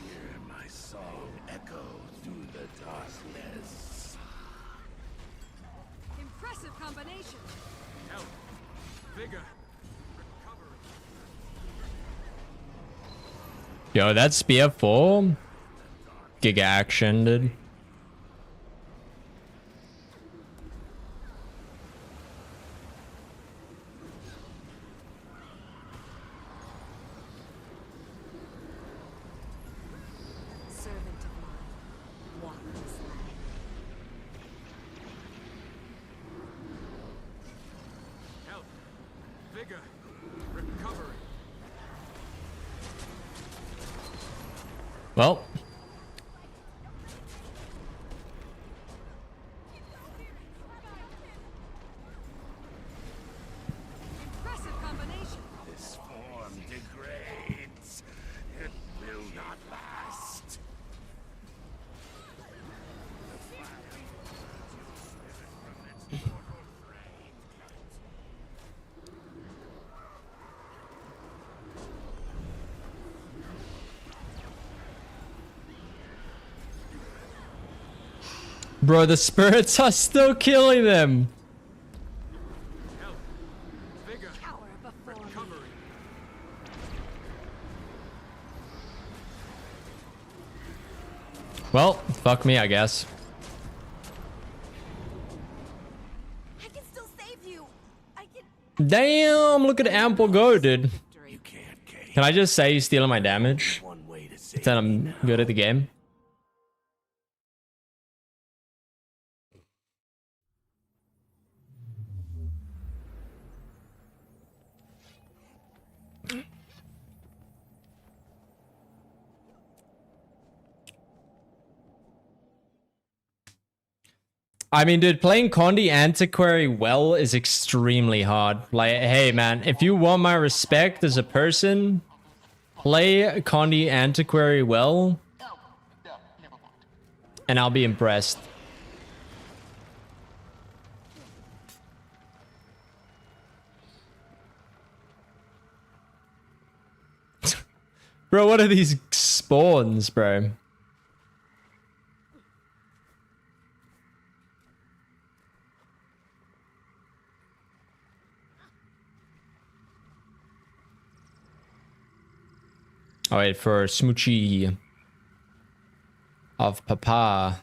Hear my song echo through the darkness. Impressive combination. Help! Vigor! Yo, that spear full. Giga action, dude. Servant of mine. Walk this land. Help! Vigor! Recovery! Well, Impressive combination. This form degrades. It will not last. The fire from its mortal frame. bro, the spirits are still killing them. Help! Vigor! Cower before me. Recovery! Well, fuck me, I guess. I can still save you. I can. Damn, look at Ample go, dude. You can't, Kay. Can I just say he's stealing my damage? One way to save Then me I'm now. good at the game. I mean, dude, playing Condi Antiquary well is extremely hard. Like, hey, man, if you want my respect as a person, play Condi Antiquary well, and I'll be impressed. Bro, what are these spawns, bro? Oh, wait, for Smoochie of Papa.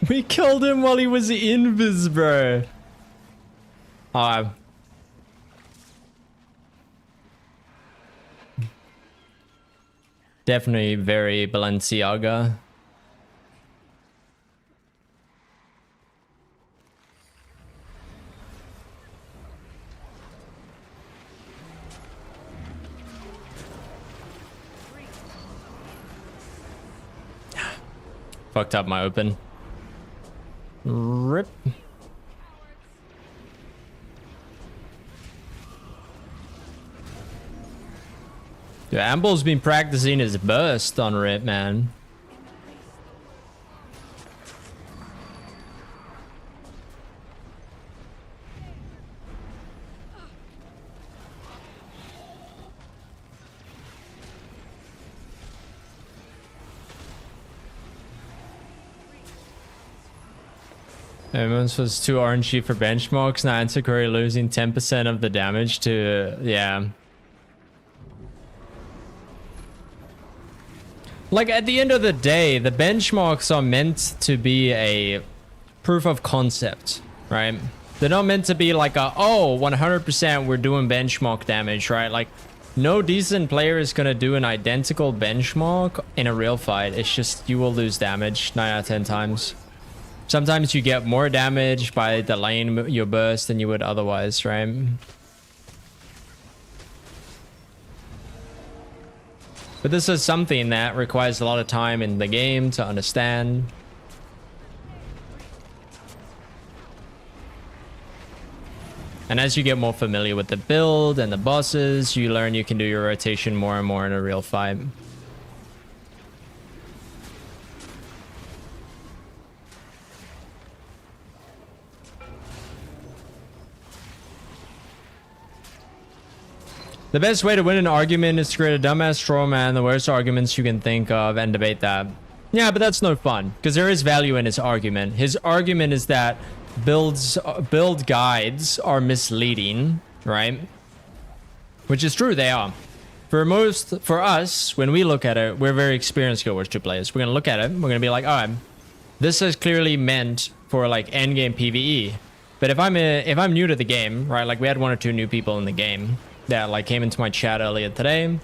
We killed him while he was invis, bro. Definitely very Balenciaga. Fucked up my open. Rip. Dude, Amble's been practicing his burst on Rip, man. Everyone's was too RNG for benchmarks. Now Antiquary losing 10% of the damage to... yeah. Like, at the end of the day, the benchmarks are meant to be a proof of concept, right? They're not meant to be like a, oh, 100% we're doing benchmark damage, right? Like, no decent player is gonna do an identical benchmark in a real fight. It's just, you will lose damage 9 out of 10 times. Sometimes you get more damage by delaying your burst than you would otherwise, right? But this is something that requires a lot of time in the game to understand. And as you get more familiar with the build and the bosses, you learn you can do your rotation more and more in a real fight. The best way to win an argument is to create a dumbass straw man, the worst arguments you can think of, and debate that. Yeah, but that's no fun, because there is value in his argument. His argument is that build guides are misleading, right? Which is true, they are. For us, when we look at it, we're very experienced Guild Wars 2 players. We're gonna look at it, we're gonna be like, alright, this is clearly meant for like endgame PvE. But if I'm new to the game, right? Like we had 1 or 2 new people in the game that like came into my chat earlier today,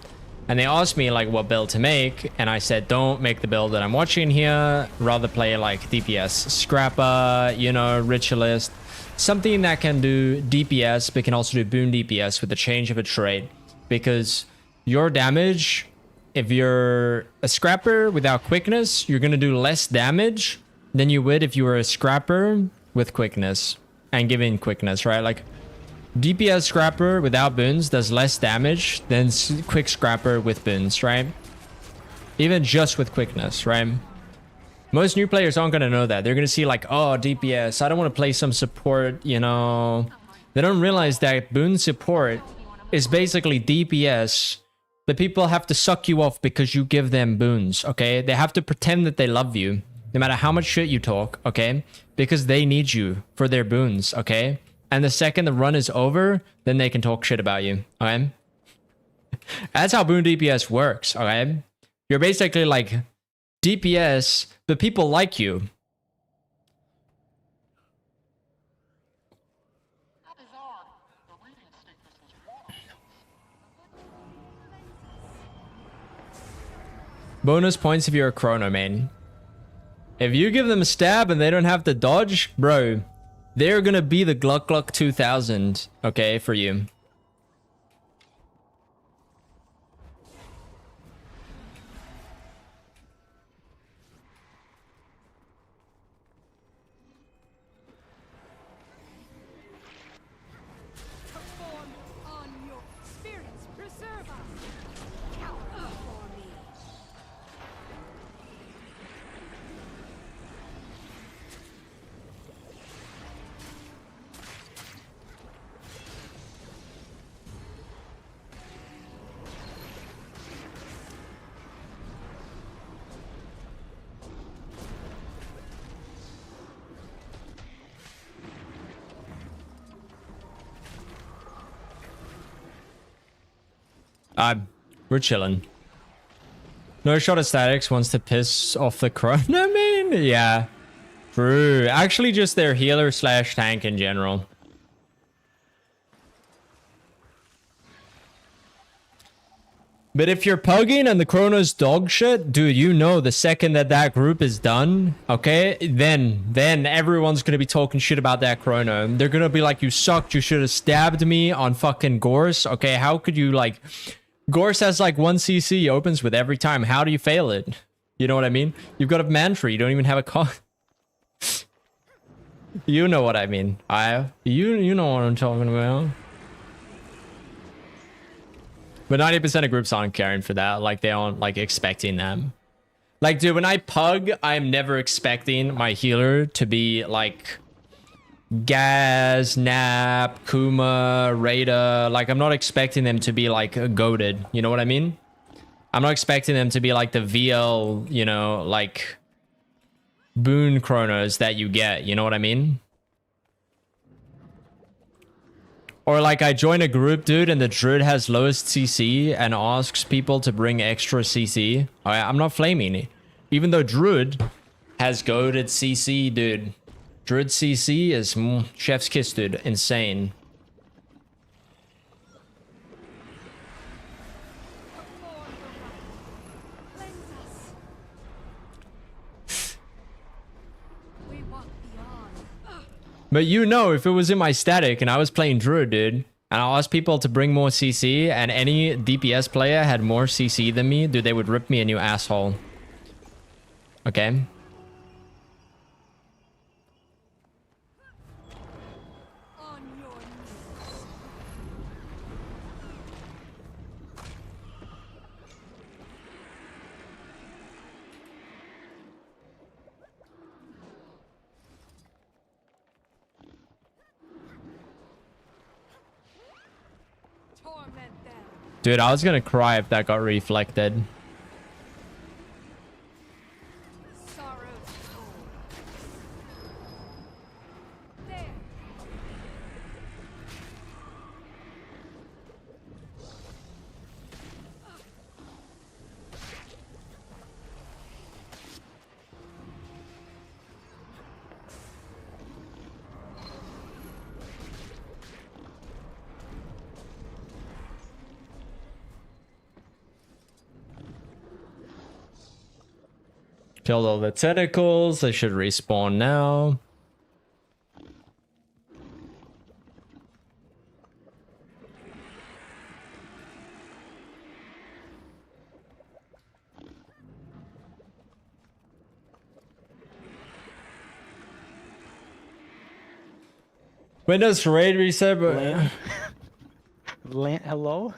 and they asked me like what build to make, and I said don't make the build that I'm watching here, rather play like DPS Scrapper, you know, Ritualist, something that can do DPS but can also do boon DPS with the change of a trait, because your damage, if you're a Scrapper without quickness, you're gonna do less damage than you would if you were a Scrapper with quickness and giving quickness, right? Like DPS Scrapper without boons does less damage than quick Scrapper with boons, right? Even just with quickness, right? Most new players aren't going to know that. They're going to see like, oh, DPS, I don't want to play some support, you know. They don't realize that boon support is basically DPS, but people have to suck you off because you give them boons, okay? They have to pretend that they love you, no matter how much shit you talk, okay? Because they need you for their boons, okay? and the second the run is over, then they can talk shit about you. Okay, that's how boon DPS works. Okay, you're basically like DPS, but people like you. Bonus points if you're a chrono main. If you give them a stab and they don't have to dodge, bro, they're gonna be the Gluck Gluck 2000, okay, for you. We're chilling. No shot of statics wants to piss off the chrono main? Yeah. True. Actually, just their healer slash tank in general. But if you're pugging and the chrono's dog shit, dude, you know the second that that group is done, okay, then everyone's gonna be talking shit about that chrono. They're gonna be like, you sucked, you should have stabbed me on fucking Gorse. Okay, how could you, like... Gorse has like 1 CC opens with every time. How do you fail it? You know what I mean? You've got a mantra. You don't even have a call. You know what I mean. You know what I'm talking about. But 90% of groups aren't caring for that. Like, they aren't like expecting them. Like, dude, when I pug, I'm never expecting my healer to be like Gaz, Nap, Kuma, Rada. Like, I'm not expecting them to be like goated. You know what I mean? I'm not expecting them to be like the VL, you know, like boon chronos that you get. You know what I mean? Or like I join a group, dude, and the druid has lowest CC and asks people to bring extra CC. I'm not flaming it. Even though druid has goated CC, dude. Druid CC is chef's kiss, dude. Insane. But you know, if it was in my static and I was playing druid, dude, and I asked people to bring more CC and any DPS player had more CC than me, dude, they would rip me a new asshole. Okay? Dude, I was gonna cry if that got reflected. Killed all the tentacles. They should respawn now. Windows raid reset, but hello?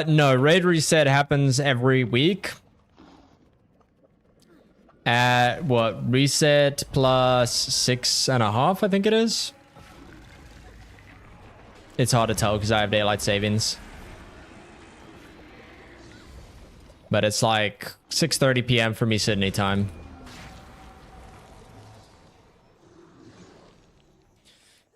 No, raid reset happens every week. At what, reset plus 6.5, I think it is. It's hard to tell because I have daylight savings. But it's like 6:30 p.m. for me Sydney time.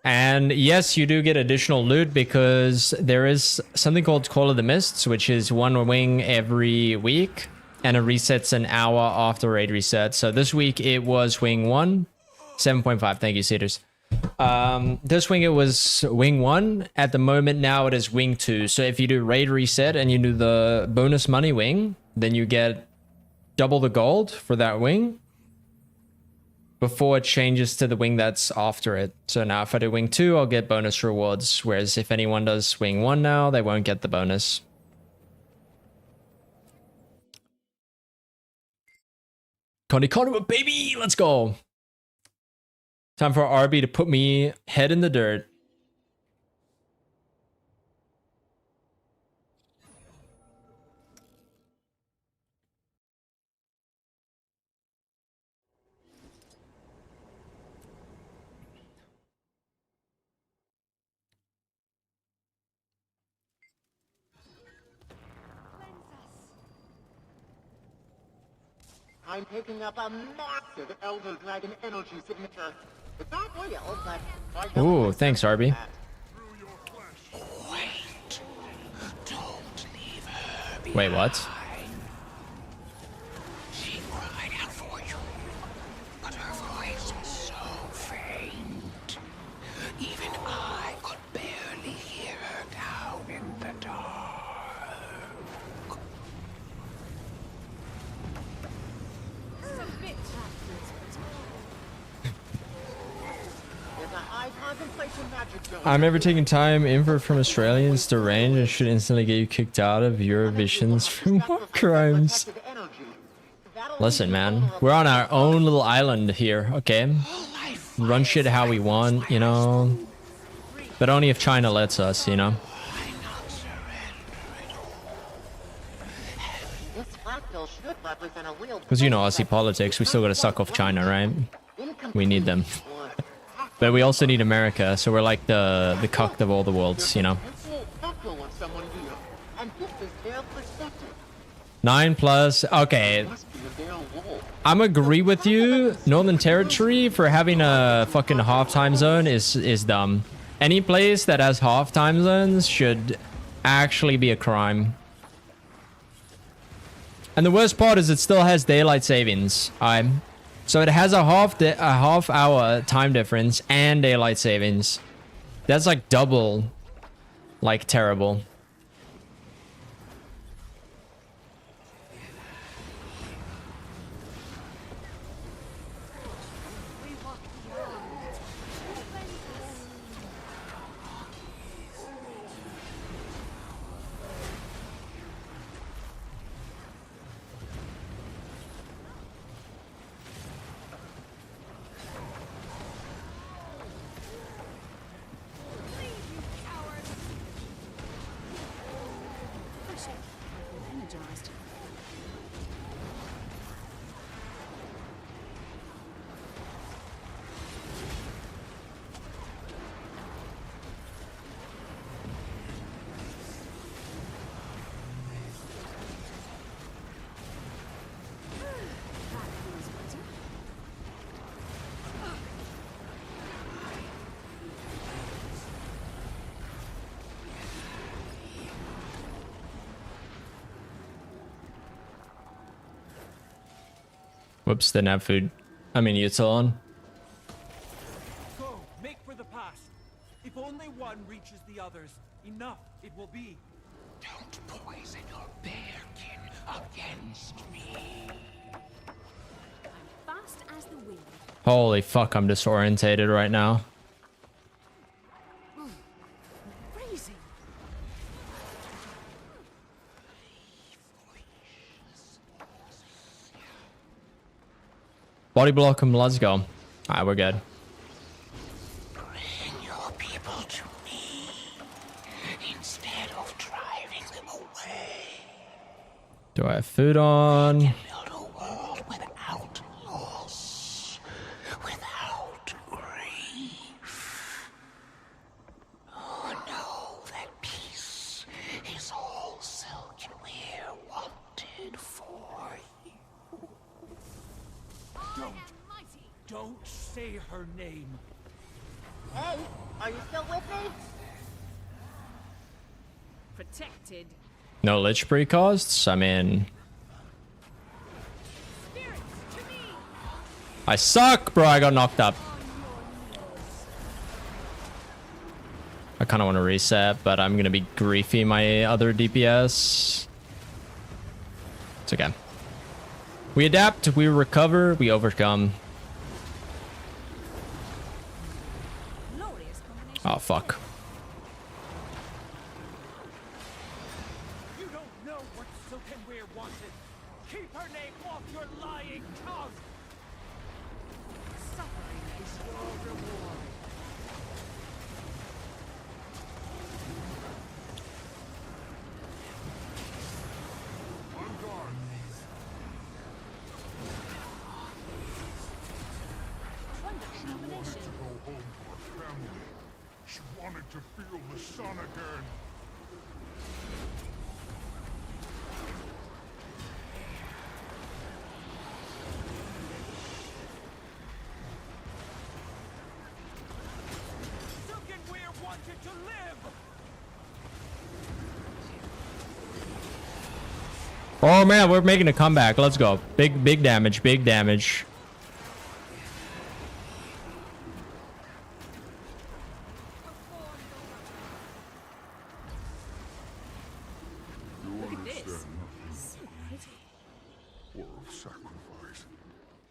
And yes, you do get additional loot because there is something called Call of the Mists, which is one wing every week, and it resets an hour after raid reset. So this week it was wing 1, 7.5. Thank you, Cedars. This wing it was wing 1. At the moment now it is wing 2. So if you do raid reset and you do the bonus money wing, then you get double the gold for that wing before it changes to the wing that's after it. So now if I do wing 2, I'll get bonus rewards, whereas if anyone does wing 1 now, they won't get the bonus. Connie Connie, baby, let's go. Time for RB to put me head in the dirt. I'm picking up a massive Elder Dragon energy signature. It's not real, but I Ooh, thanks, RB. Wait. Don't leave her Wait, what? She cried out for you, but her voice was so faint. Even I could barely hear her down in the dark. I'm never taking time invert from Australians to range and should instantly get you kicked out of Eurovisions for war crimes. Listen, man, we're on our own little island here, okay? Run shit how we want, you know? But only if China lets us, you know? Because, you know, Aussie politics, we still gotta suck off China, right? We need them. But we also need America, so we're like the cuck of all the worlds, you know? 9+, okay. I'm agree with you. Northern Territory for having a fucking half time zone is dumb. Any place that has half time zones should actually be a crime. And the worst part is it still has daylight savings. So it has a half hour time difference and daylight savings. That's like double, like terrible. Whoops, didn't have food. I mean, it's on. Go, make for the pass. If only one reaches the others, enough it will be. Don't poison your bearkin against me. I'm fast as the wind. Holy fuck, I'm disorientated right now. Freezing. Body block him, let's go. Alright, we're good. Bring your people to me instead of driving them away. Do I have food on? Build a world without loss, without grief. Oh no, that peace is all Silkweir wanted for you. Don't say her name. Hey, are you still with me? Protected. No lich pre-costs? I mean... I suck, bro. I got knocked up. I kind of want to reset, but I'm going to be griefy my other DPS. It's okay. We adapt, we recover, we overcome. Oh, fuck. You don't know what Silk and Weir wanted. Keep her name off your lying tongue. Suffering is your reward. She wanted to feel the sun again. Silk and Weir wanted to live. Oh man, we're making a comeback. Let's go. Big damage, big damage. Look at this. Or of sacrifice.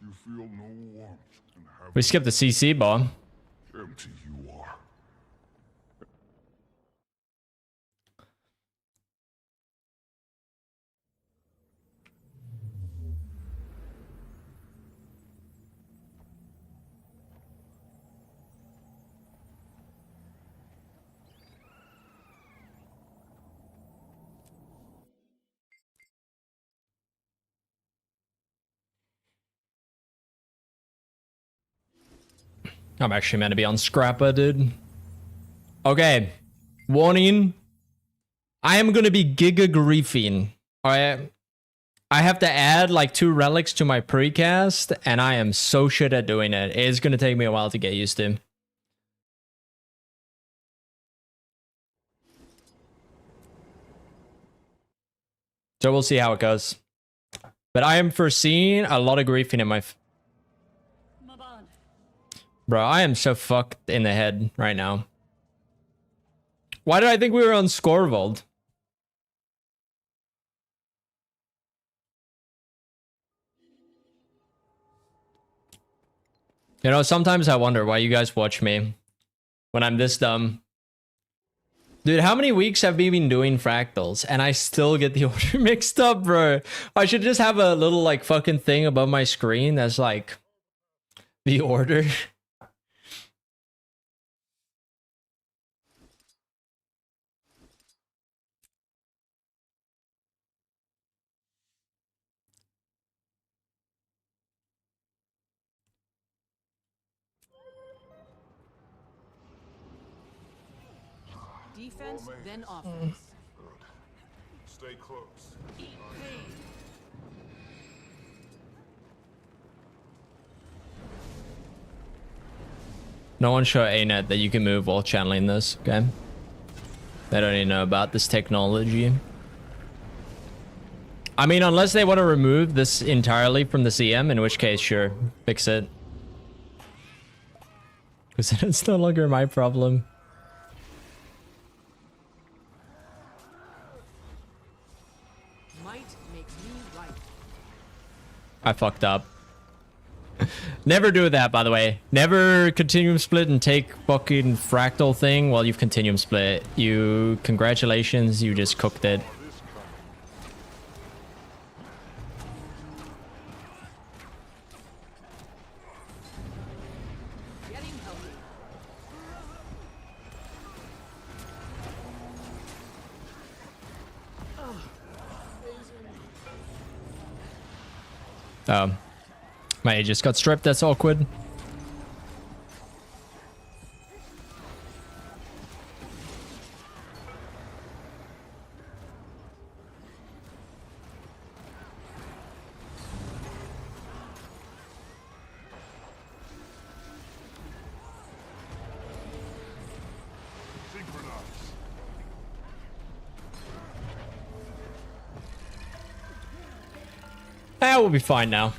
You feel no warmth and have We skipped the CC bomb. empty you are. I'm actually meant to be on Scrapper, dude. Okay. Warning. I am going to be giga griefing. Alright. I have to add like 2 relics to my precast, and I am so shit at doing it. It's going to take me a while to get used to. So we'll see how it goes. But I am foreseeing a lot of griefing in my... Bro, I am so fucked in the head right now. Why did I think we were on Scorvold? You know, sometimes I wonder why you guys watch me when I'm this dumb. Dude, how many weeks have we been doing fractals and I still get the order mixed up, bro? I should just have a little like fucking thing above my screen that's like the order. Defense, then offense. Stay close. No one show ANET that you can move while channeling this, okay? They don't even know about this technology. I mean, unless they want to remove this entirely from the CM, in which case, sure, fix it. Because then it's no longer my problem. Might makes me right. I fucked up. Never do that, by the way. Never continuum split and take fucking fractal thing while you've continuum split. You, congratulations, you just cooked it. My Aegis got stripped, that's awkward. We'll be fine now.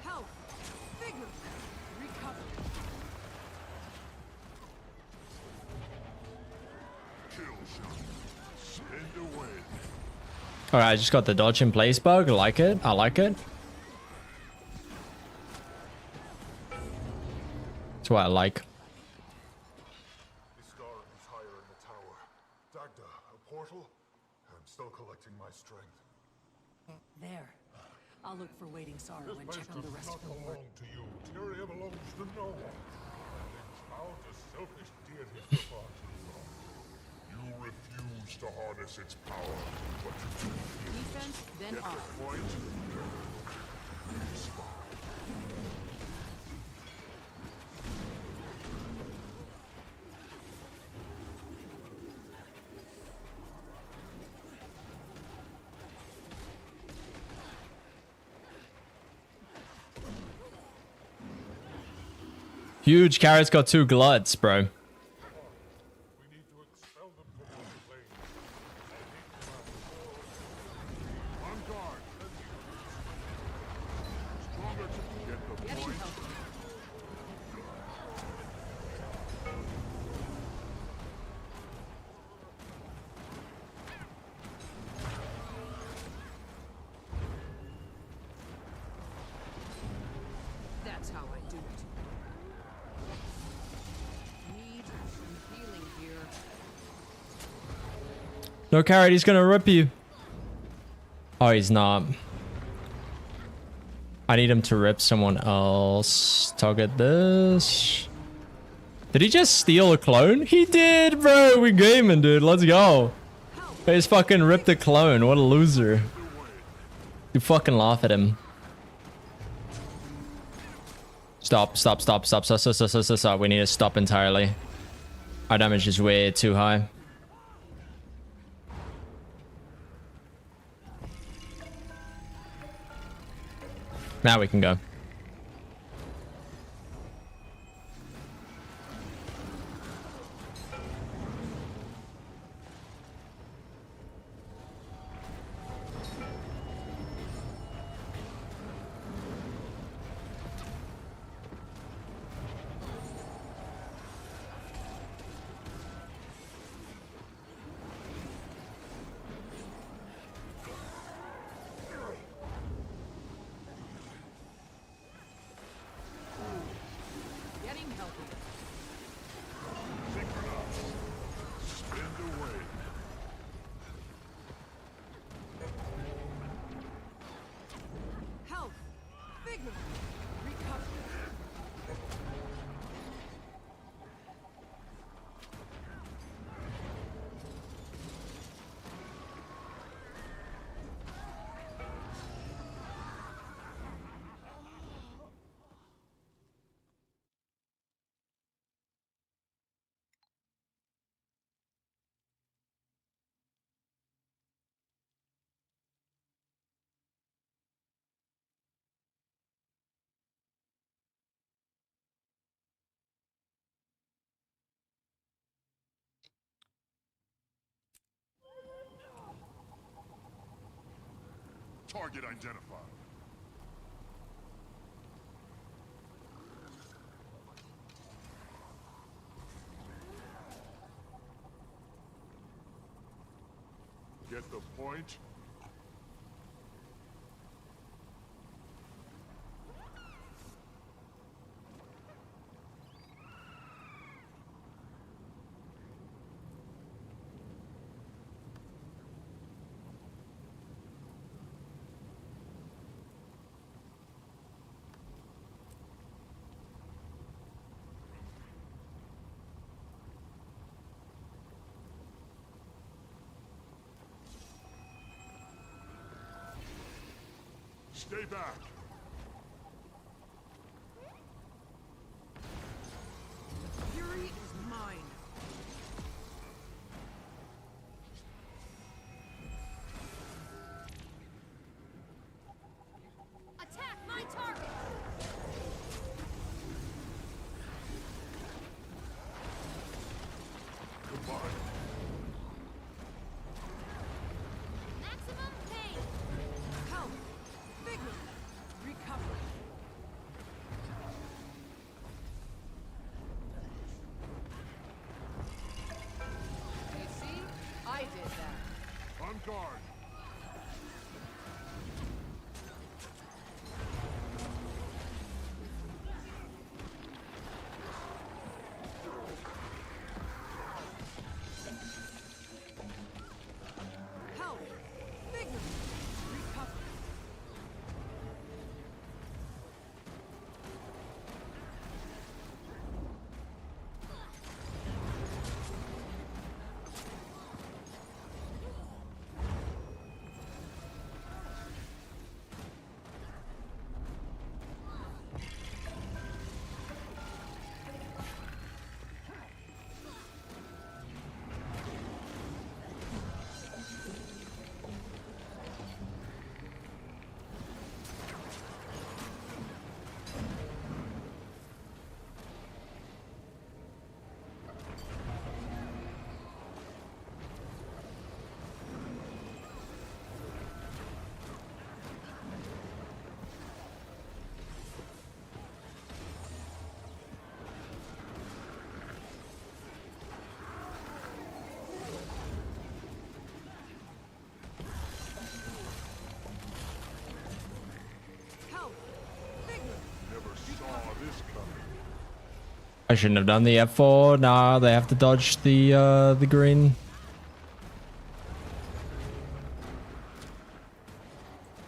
Health. Vigor. Recover. Alright, I just got the dodge in place bug. I like it. I like it. That's what I like. The star is higher in the tower. Dagda, a portal? I'm still collecting my strength. There. I'll look for waiting sorrow This and place check on the does rest not of the world. belong to you. Tyria belongs to no one. Having bound a selfish deity for far too long. You refuse to harness its power, but you Defense, then get off. the point? Huge carrot's got 2 gluts, bro. That's how I do it. Need some healing here. No carrot, he's gonna rip you. Oh, he's not. I need him to rip someone else. Target this. Did he just steal a clone? He did, bro. We gaming, dude. Let's go. He just fucking ripped a clone. What a loser. You fucking laugh at him. Stop, stop, stop, stop, stop, stop, stop, stop, stop, stop. We need to stop entirely. Our damage is way too high. Now we can go. Getting healthier. Health. Vigor. Recover. Target identified. Get the point? Stay back. Fury is mine. Attack my target! Goodbye. Maximum pain! guard. Help! Vigor! Recover! I shouldn't have done the F4. Nah, they have to dodge the green.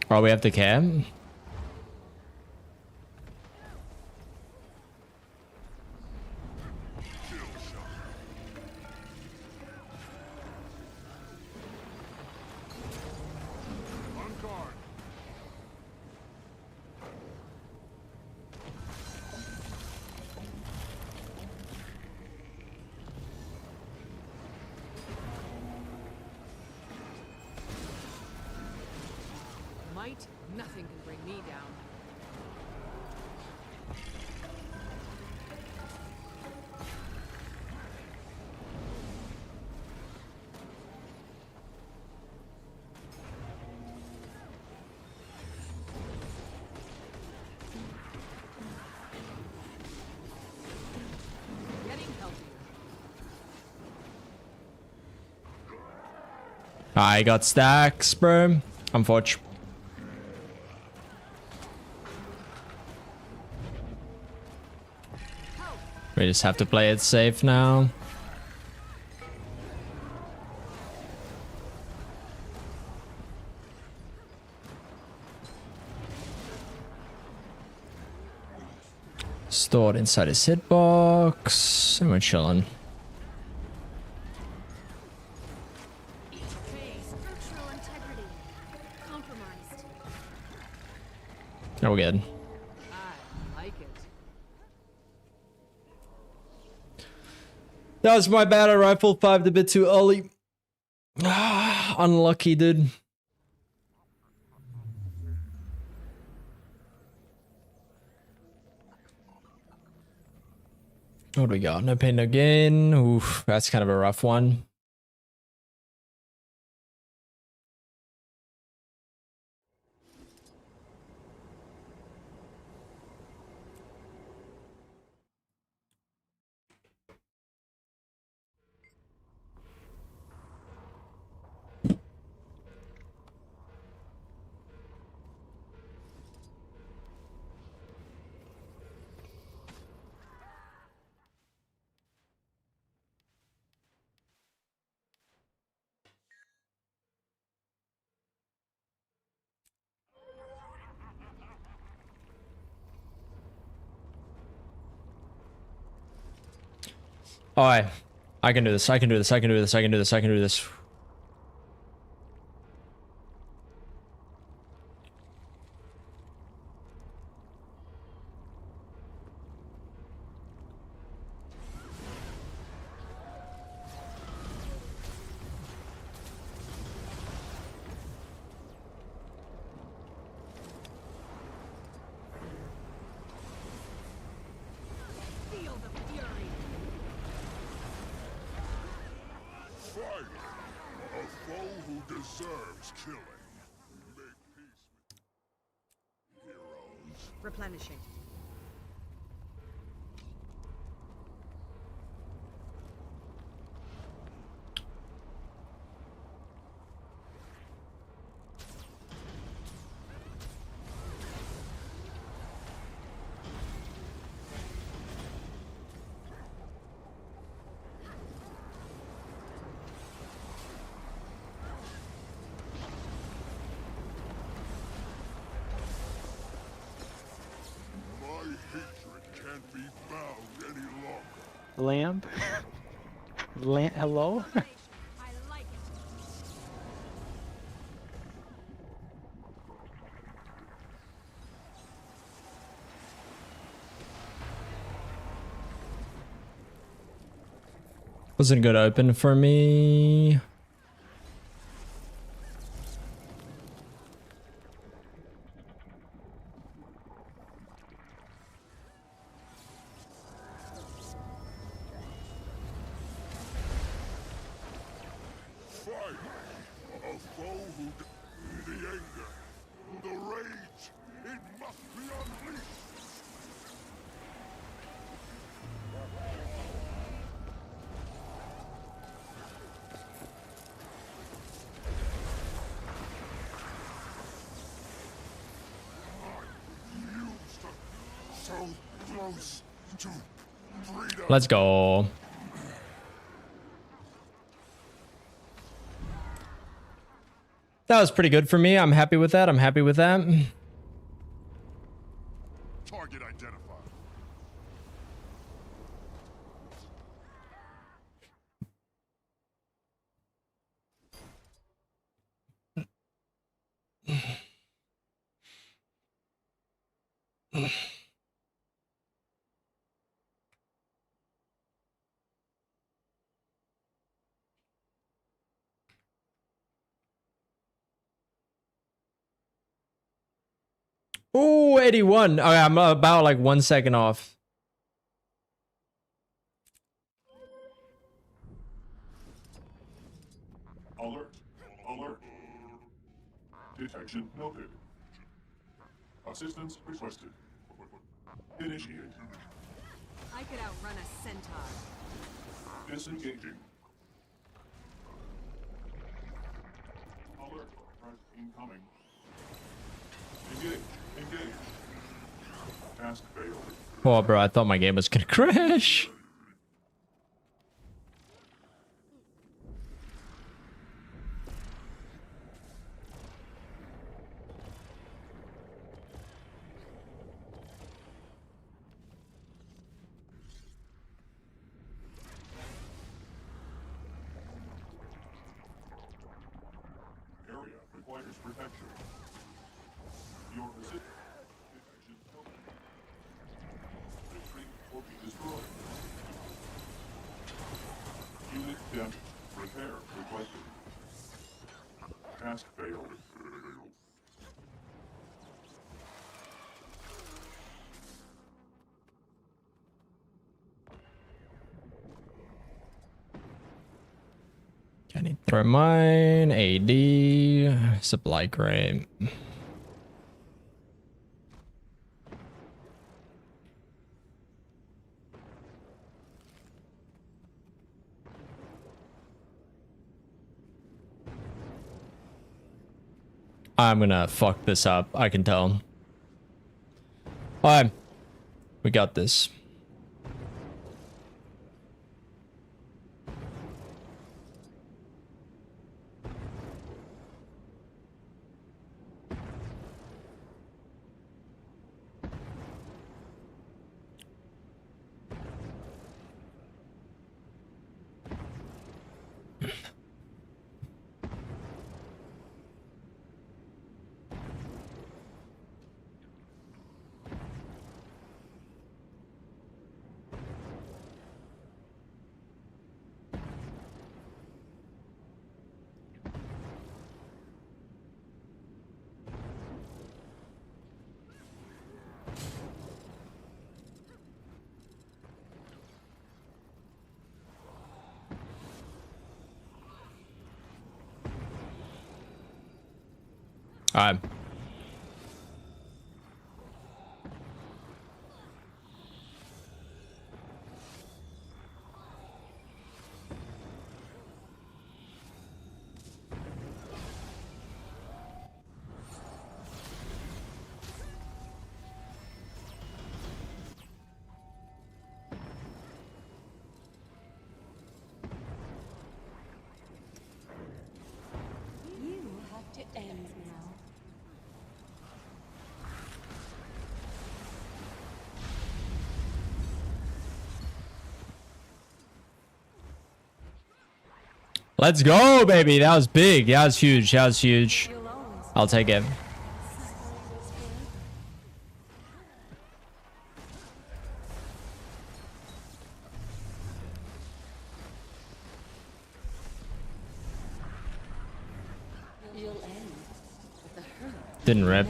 Oh, we have to camp. Might, nothing can bring me down. Getting healthier. I got stacks, bro. Unfortunate. We just have to play it safe now. Stored inside his hitbox, and we're chilling. Structural integrity compromised. Oh, we're good. I like it. That was my bad. I rifle fired a bit too early. Unlucky, dude. What do we got? No pain, no gain. Oof, that's kind of a rough one. Alright. I can do this. I can do this. I can do this. I can do this. I can do this. Feel the fury. Fight! A foe who deserves killing. Make peace with heroes. Replenishing. hatred can't be bound any longer. Lamb? Hello? Wasn't gonna open for me. A foe who the anger, the rage, it must be unleashed. So close to freedom. Let's go. That was pretty good for me. I'm happy with that. I'm happy with that. Target identified. Ooh, 81. Okay, I'm about like 1 second off. Alert. Alert. Detection noted. Assistance requested. Initiate. I could outrun a centaur. Disengaging. Alert. Threat incoming. Engage. Engage. Task failed. Oh, bro, I thought my game was gonna crash. Area requires protection. Your resistance. Detection noted. Retreat or be destroyed. Unit damaged. Repair requested. Task failed. I need throw mine, AD, supply crate. I'm gonna fuck this up, I can tell. Alright, we got this. Alright. You have to end now. Let's go, baby. That was big. That was huge. That was huge. I'll take it. Didn't rip.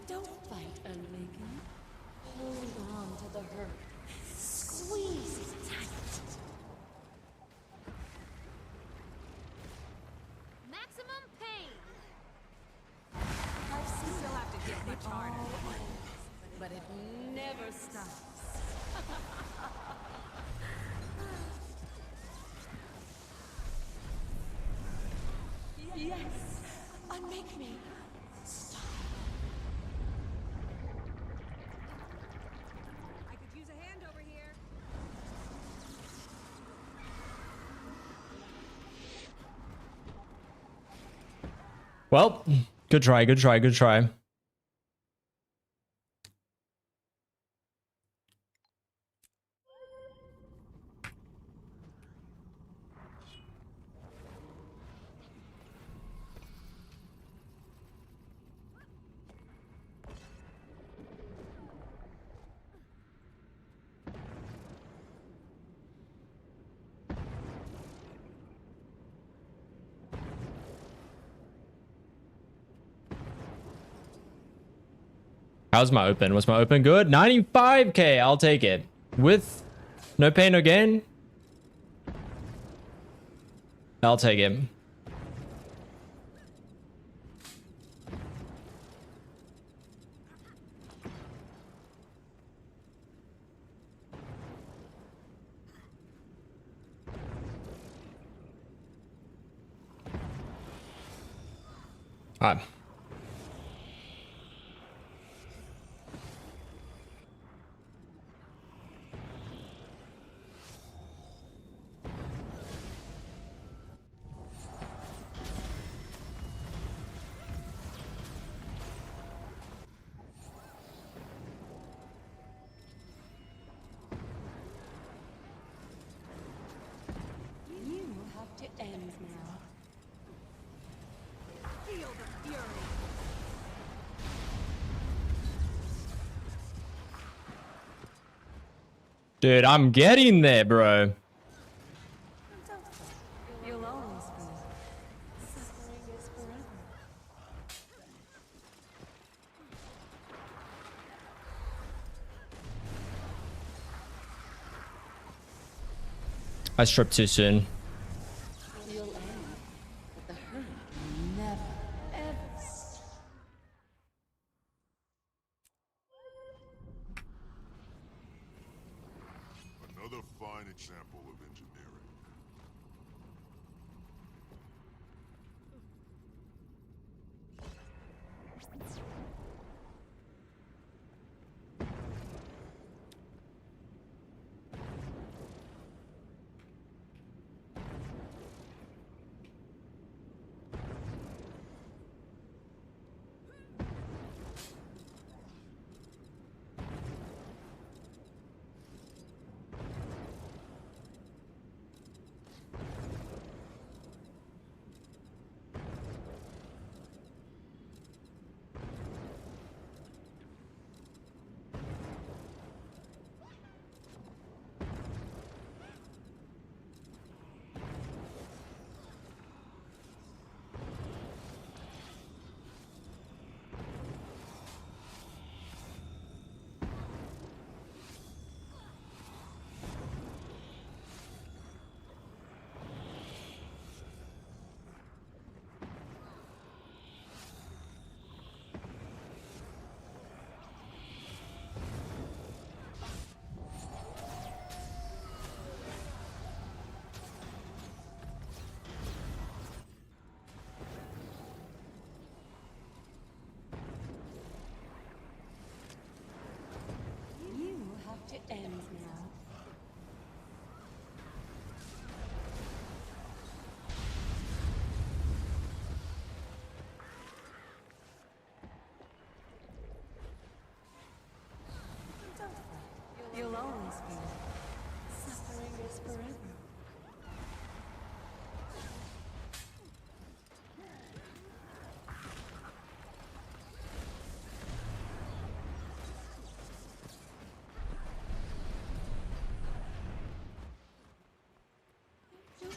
Don't fight, Awaken. Hold on to the hurt. Squeeze it tight. Maximum pain. I've seen you'll have to hit much harder. But it never stops. Yes, unmake me. Stop. I could use a hand over here. Well, good try, good try, good try. How's my open? Was my open good? 95k. I'll take it. With no pain, no gain. I'll take it. All right. You have to end now. Feel the fury. Dude, I'm getting there, bro. You'll always be. Suffering is forever. I stripped too soon. You'll end, but the hurt will never, ever stop. Another fine example of engineering.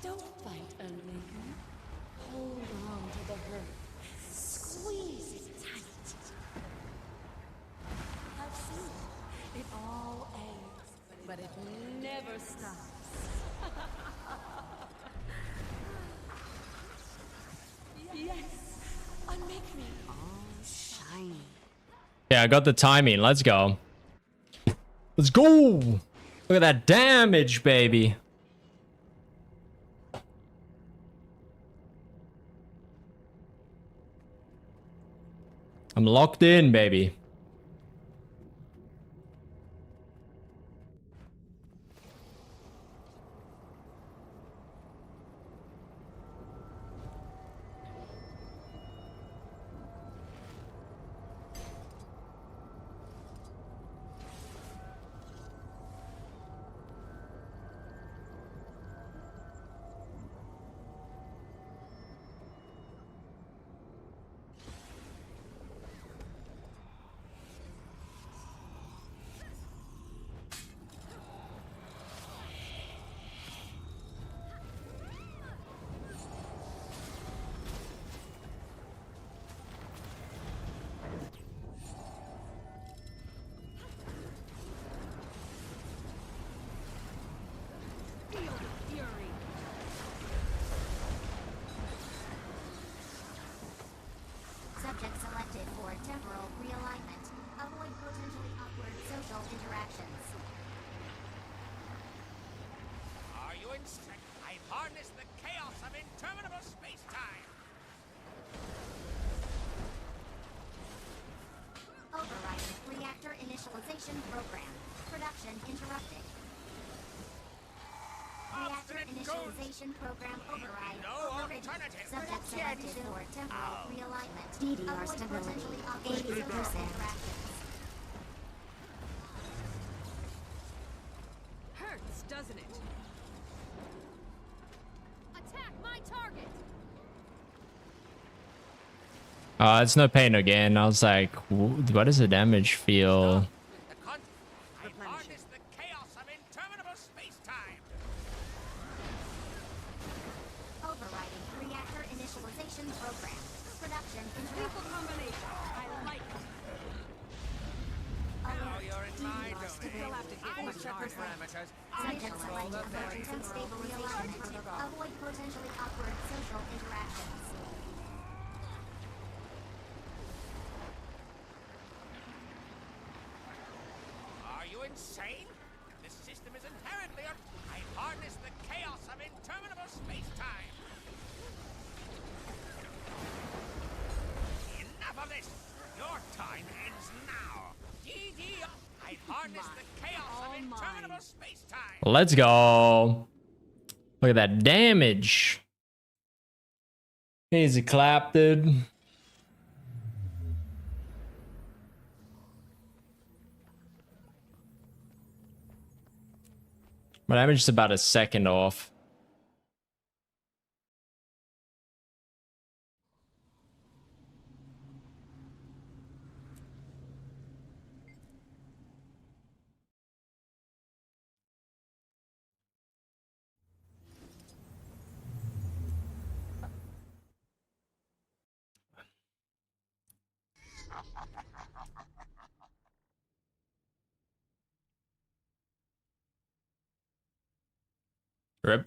Don't fight, Lincoln. Hold on to the hurt. Squeeze it tight. I've seen it all ends, but it never stops. Yes, unmake me all shiny. Yeah, I got the timing. Let's go. Let's go. Look at that damage, baby. I'm locked in, baby. Subject selected for temporal realignment. Avoid potentially awkward social interactions. Are you insect? I've harnessed the chaos of interminable space-time. Overriding reactor initialization program. Production interrupted. Reactor initialization program override. No alternative. Subject selected for temporal realignment. DDR Avoid stability, potentially awkward 80%. social interactions. Hurts, doesn't it? Attack my target! It's no pain again. I was like, what does the damage feel? I've harnessed the chaos of interminable space-time. Overriding reactor initialization program. Production interrupted. Combination. I like it. Now you're in my domain. You'll have to get I more set the charge. parameters. I Subject control selected the for very temporal realignment. Avoid potentially awkward social interactions. Are you insane? This system is inherently I've harnessed the chaos of interminable space-time. Enough of this! Your time ends now. GG. I've harnessed the chaos of interminable space-time. Let's go. Look at that damage. Easy clap, dude. My damage is about a second off. Rip.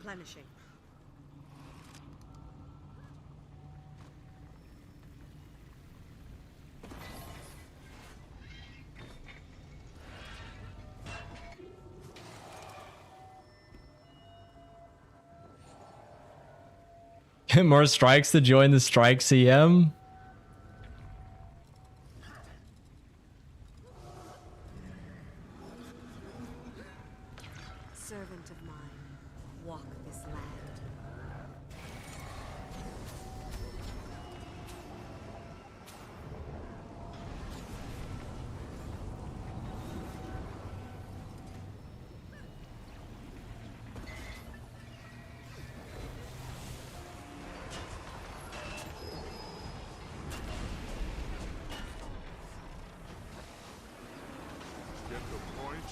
Replenishing. More strikes to join the strike CM. Servant of mine, walk this land. Get the point?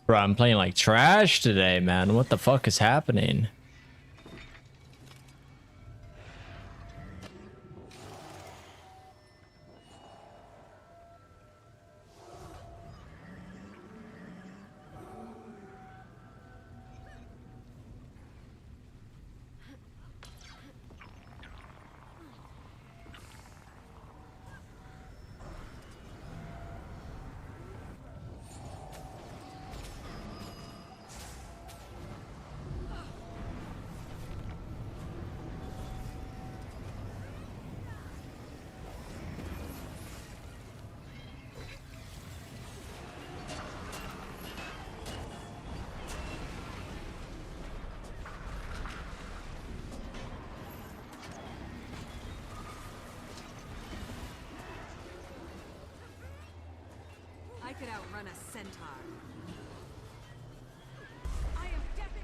Bro, I'm playing like trash today, man. What the fuck is happening? I could outrun a centaur. I am death in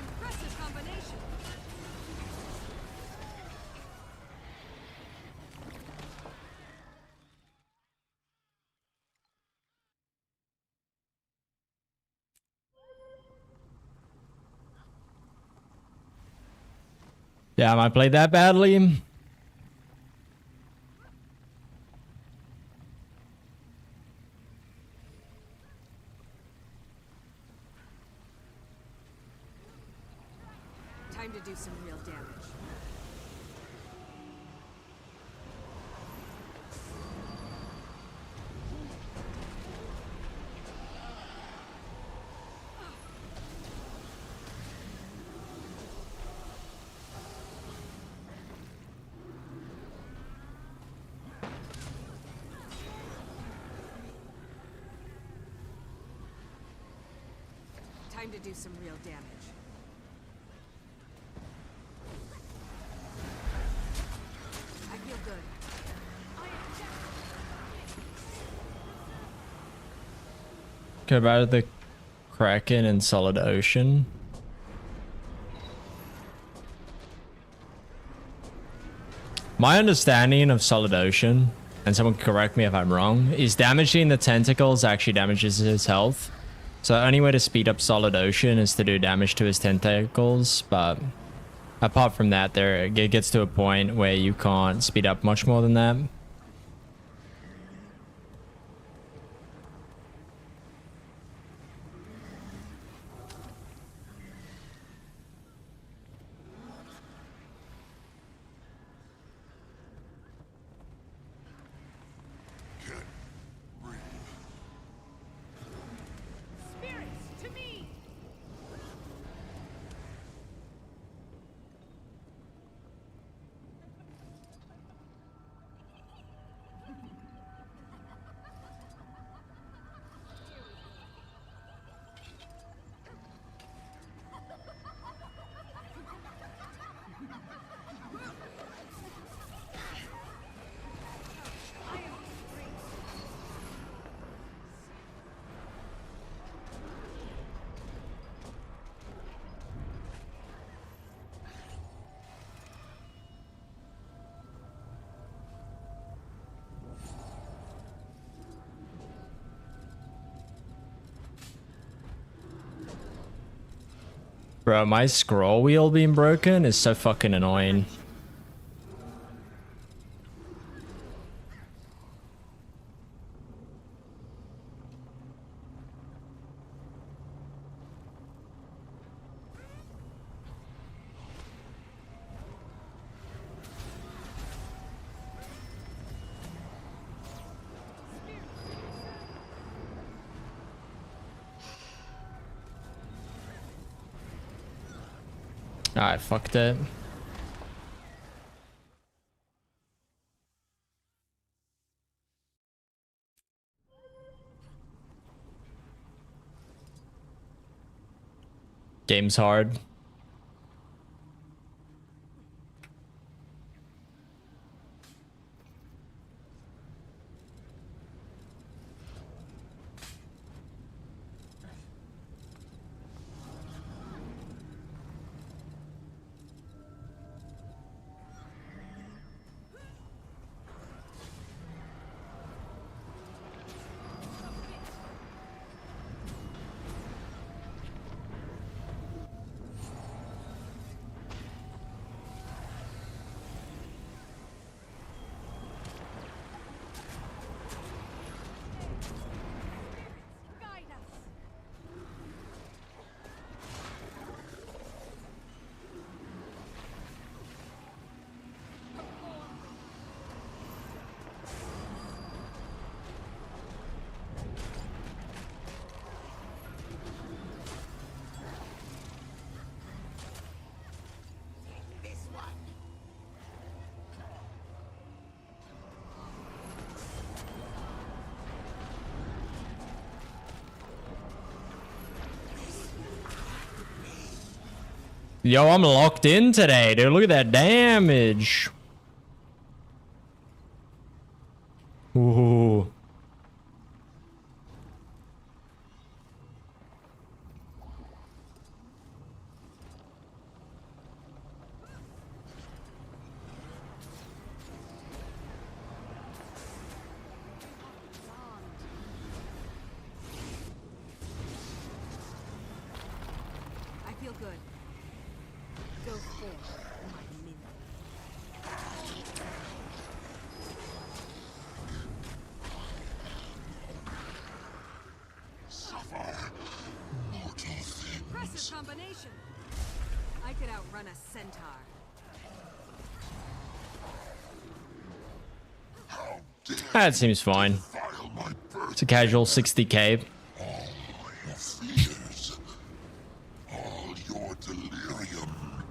impressive combination. Damn, I played that badly. Time to do some real damage. Time to do some real damage. I feel good. Go back to the Kraken and Solid Ocean. My understanding of Solid Ocean, and someone correct me if I'm wrong, is damaging the tentacles actually damages his health. So the only way to speed up Solid Ocean is to do damage to his tentacles, but Apart from that, it gets to a point where you can't speed up much more than that. Spirits, to me! Bro, my scroll wheel being broken is so fucking annoying. I fucked it. Game's hard. Yo, I'm locked in today, dude. Look at that damage. Ooh. I feel good. Go forth, my minion. Suffer, mortal things. Impressive combination. I could outrun a centaur. That seems fine. It's a casual 60k. All your fears, all your delirium,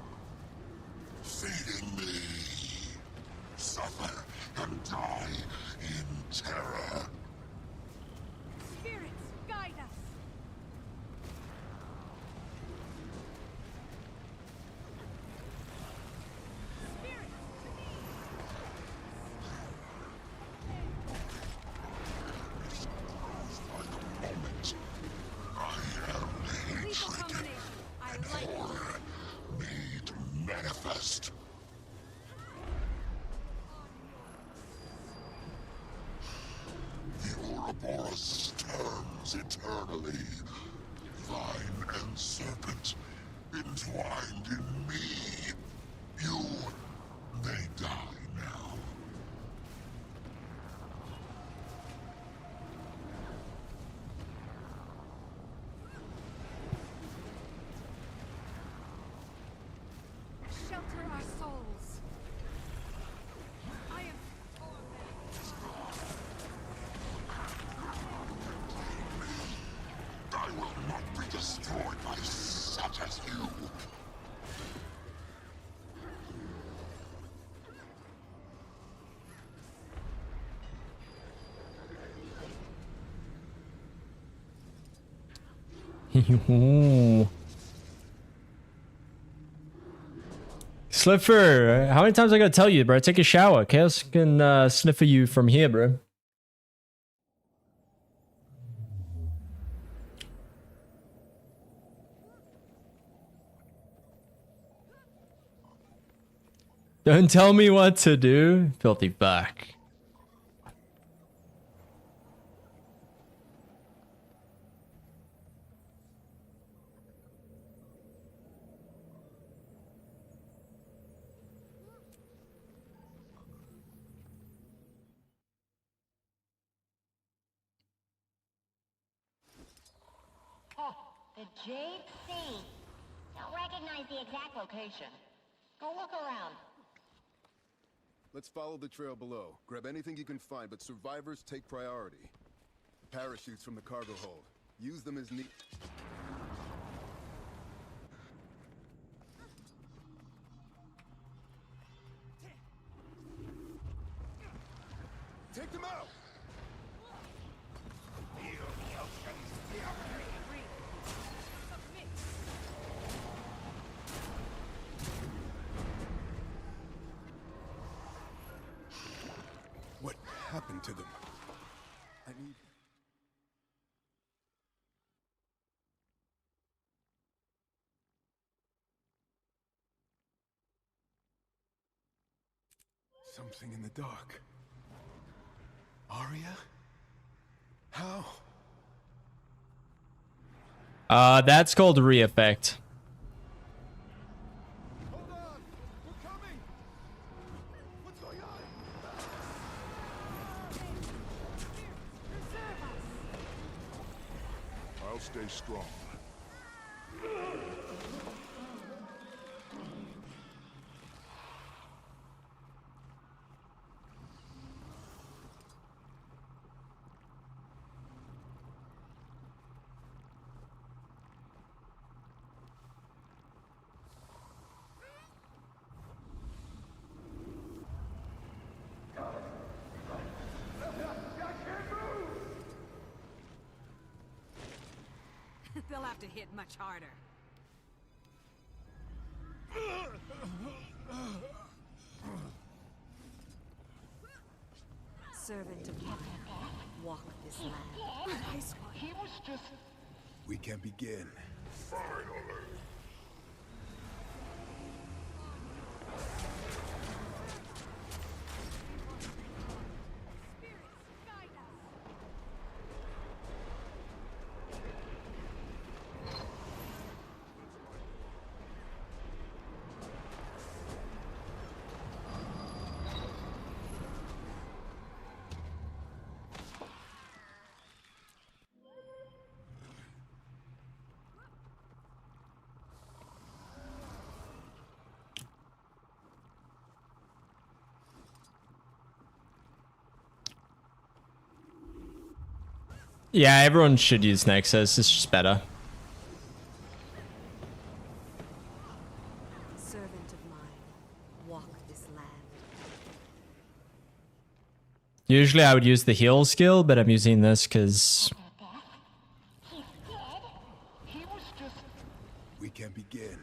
feeding me. Suffer and die in terror. Spirits, guide us. Lethal combination. I like it. Made manifest. The Ouroboros turns eternally. Vine and serpent entwined in me. You may die now. Shelter our souls. I am I will not be destroyed by such as you. Slipper, how many times I gotta tell you, bro? Take a shower. Chaos can sniffer you from here, bro. Don't tell me what to do, filthy fuck. Oh, the Jade Sea. Don't recognize the exact location. Go look around. Let's follow the trail below. Grab anything you can find, but survivors take priority. Parachutes from the cargo hold. Use them as need. Take them out! What happened to them? I need... Something in the dark. Aria? How? That's called re-effect. I'll stay strong. They'll have to hit much harder. Servant of mine, walk this land. He was just... We can begin. Finally. Yeah, everyone should use Nexus. It's just better. Servant of mine, walk this land. Usually I would use the heal skill, but I'm using this because... We can begin.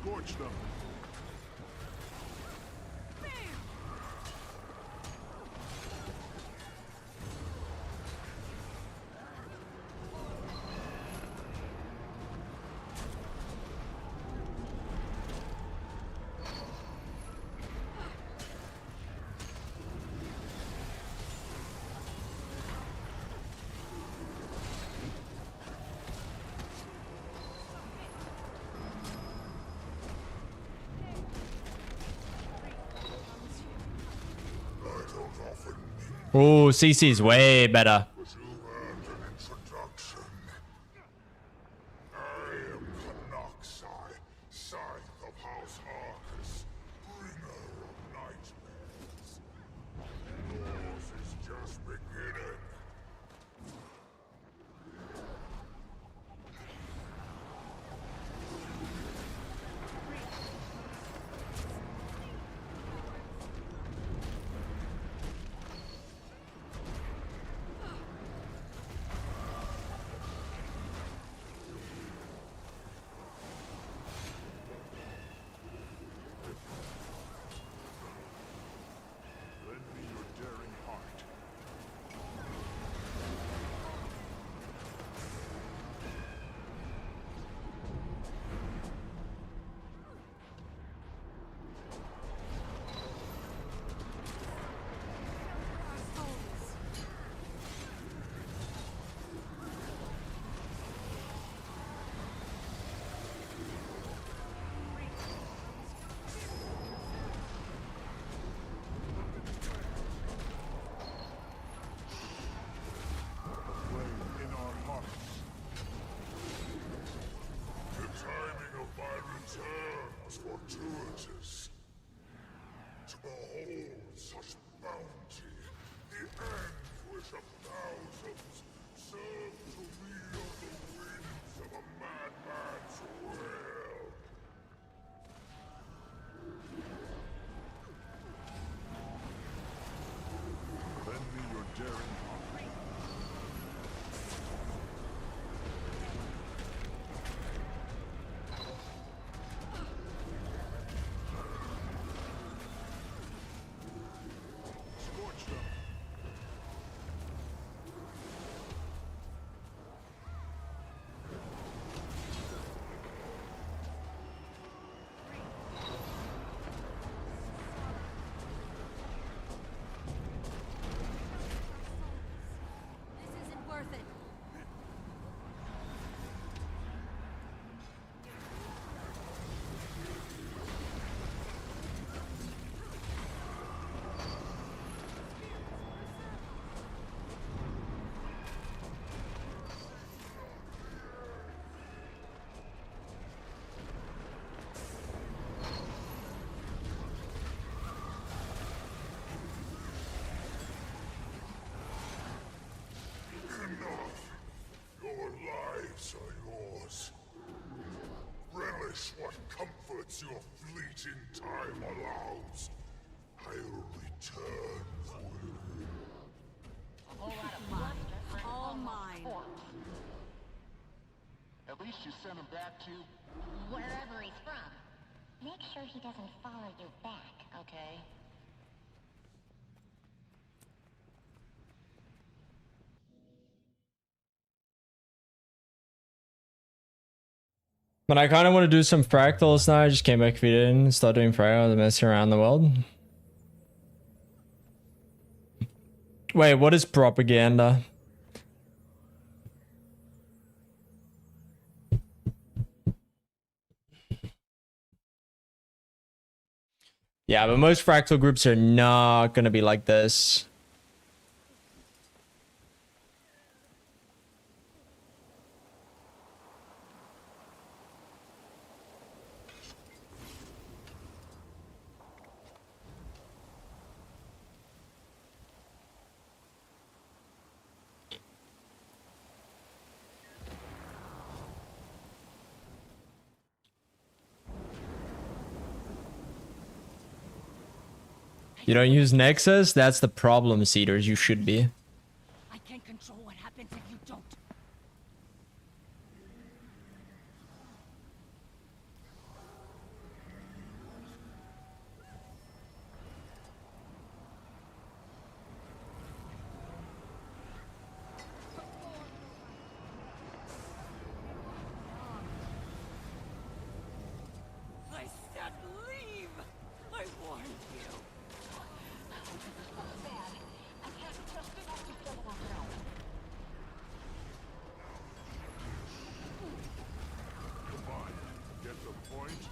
Scorch them. Oh, CC's way better. But you earned an introduction. I am Canoxai, Scythe of House Arcus, bringer of nightmares. Yours is just beginning. Lend me your daring heart. In our hearts. The timing of my return was fortuitous. To behold such bounty, the anguish of thousands, served to reel the winds of a madman's will. Lend me your daring heart. Scorch them. This isn't worth it. Enough. Your lives are yours. Relish what comforts your fleeting time allows. I'll return for you. A whole lot of monsters for All almost mine. corpse. At least you sent him back to... Wherever he's from. Make sure he doesn't follow you back, okay? But I kind of want to do some fractals now. I just came back feed in and start doing fractals, messing around the world. Wait, what is propaganda? Yeah, but most fractal groups are not gonna be like this. You don't use Nexus? That's the problem, Cedars. You should be. I can't control what happens if you don't. I said leave! I warned you. Bad. I can't trust it to kill the girl. Come on. Get the point?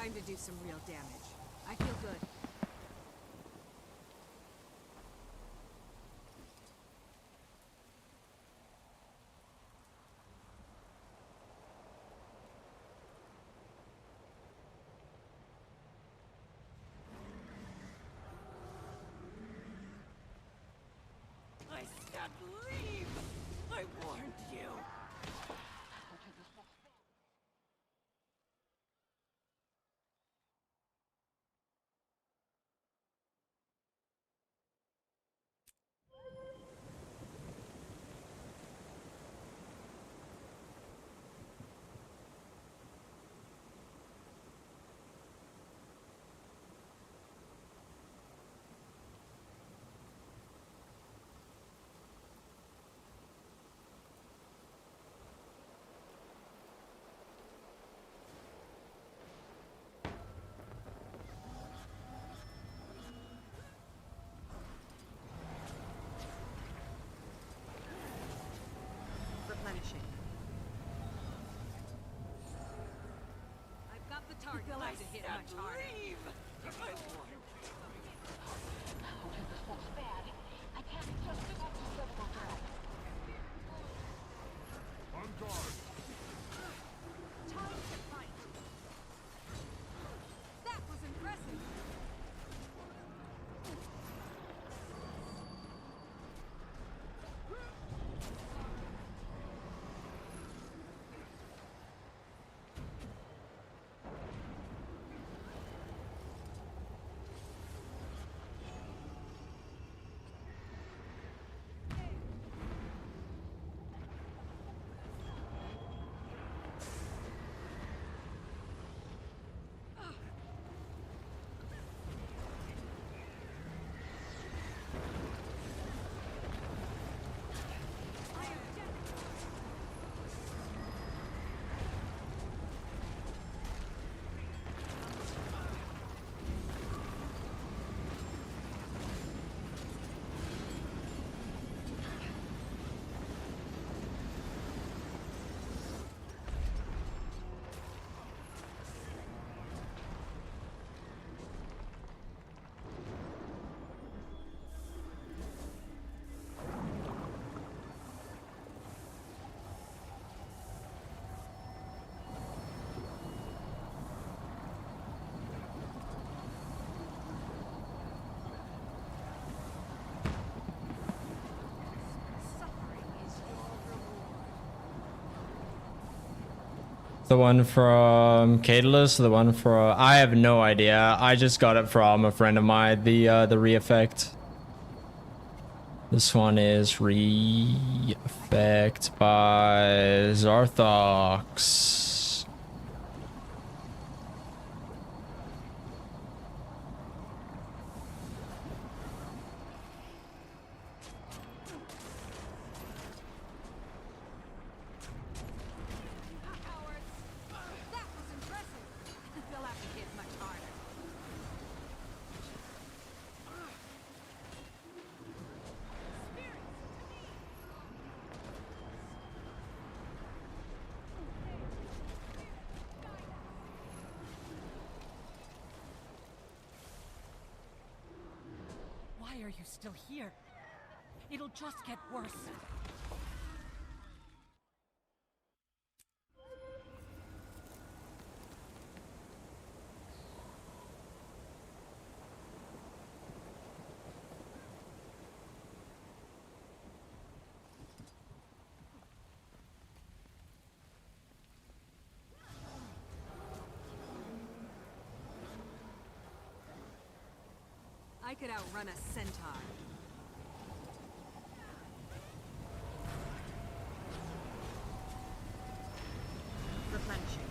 Time to do some real damage. I feel good. I said leave! I warned you! Replenishing. I've got the target. Time to hit much harder. Leave! This looks bad. I can't just get up to surgical threat. On guard. Time to fight. That was impressive. The one from Catalyst, the one for I have no idea. I just got it from a friend of mine. The re-effect. This one is re-effect by Zarthox. Why are you still here? It'll just get worse. I could outrun a centaur. Replenishing.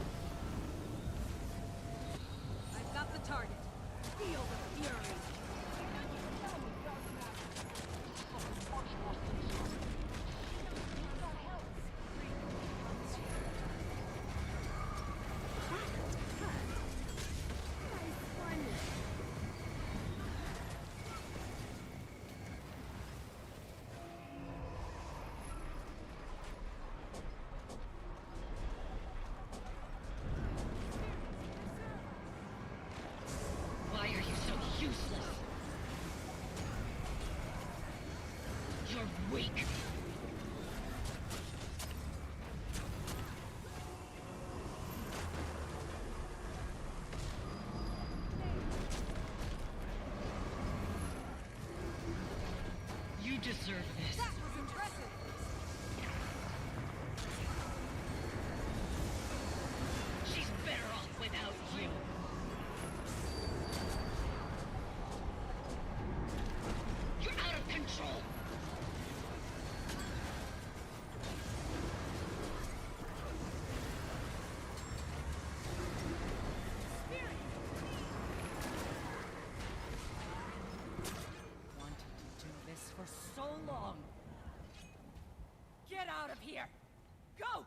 I've got the target. Feel the fury. deserve this. That was impressive. She's better off without you. You're out of control. Wanted to do this for so long. Get out of here. Go.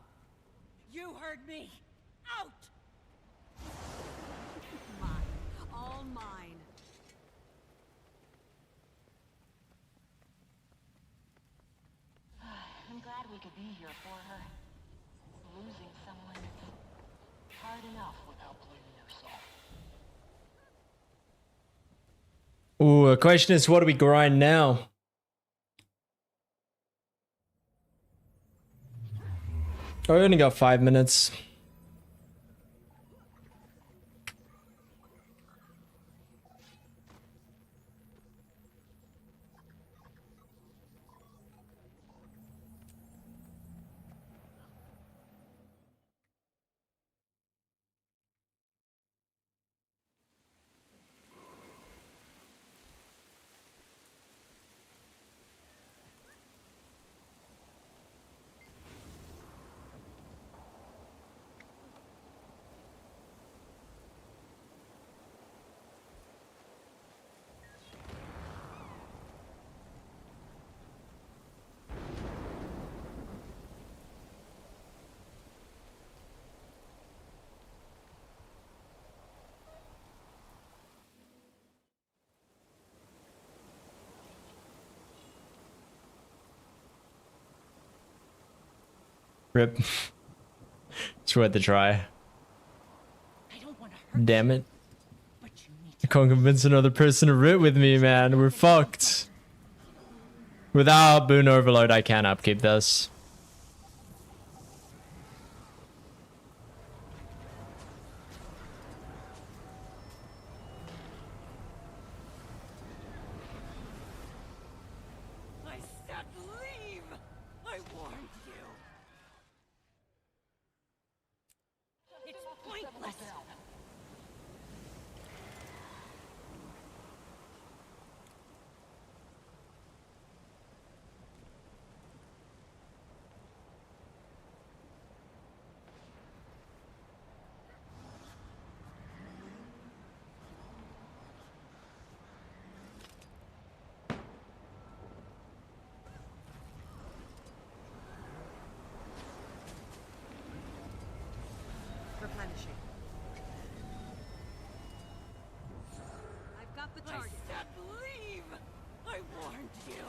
You heard me. Out. Mine. All mine. I'm glad we could be here for her. Losing someone is hard enough without blaming yourself. Ooh, the question is, what do we grind now? Oh, we only got 5 minutes. Rip. It's worth a try. Damn it. I can't convince another person to rip with me, man. We're fucked. Without Boon Overload, I can't upkeep this. I said leave. I warned you. It's pointless. Replenishing. I've got the target. I said leave. I warned you.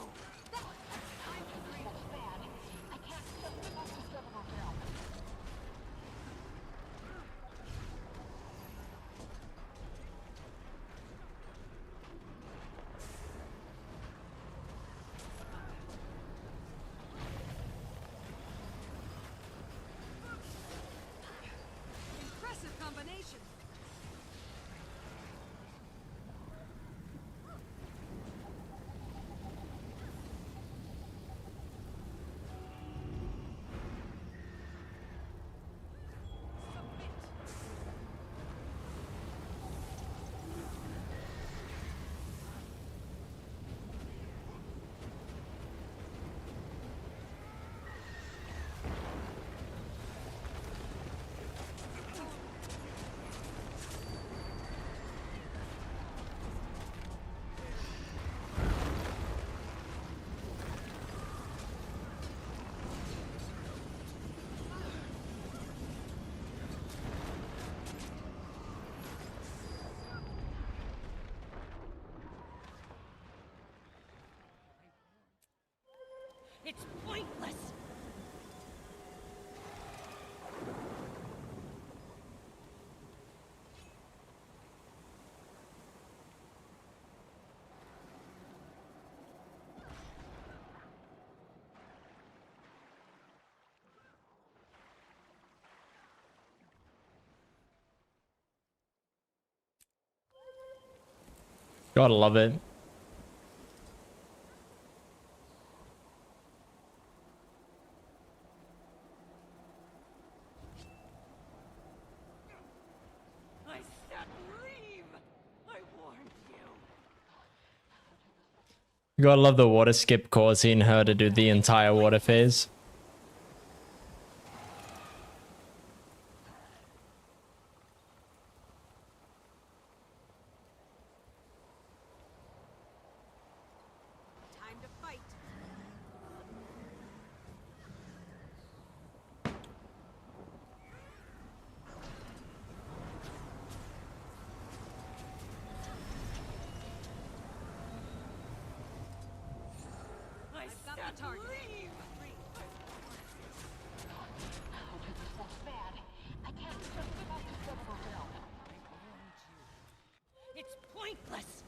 I can't stop the down. Impressive combination. It's pointless. Gotta love it. Gotta love the water skip causing her to do the entire water phase. Time to fight. I've got the target. It's pointless.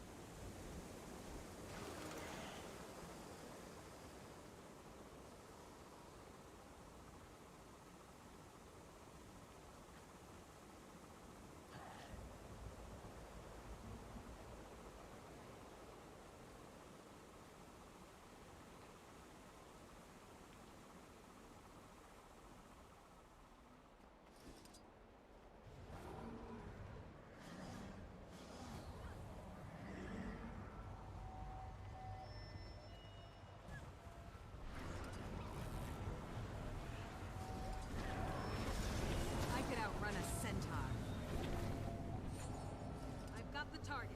I could outrun a centaur. I've got the target.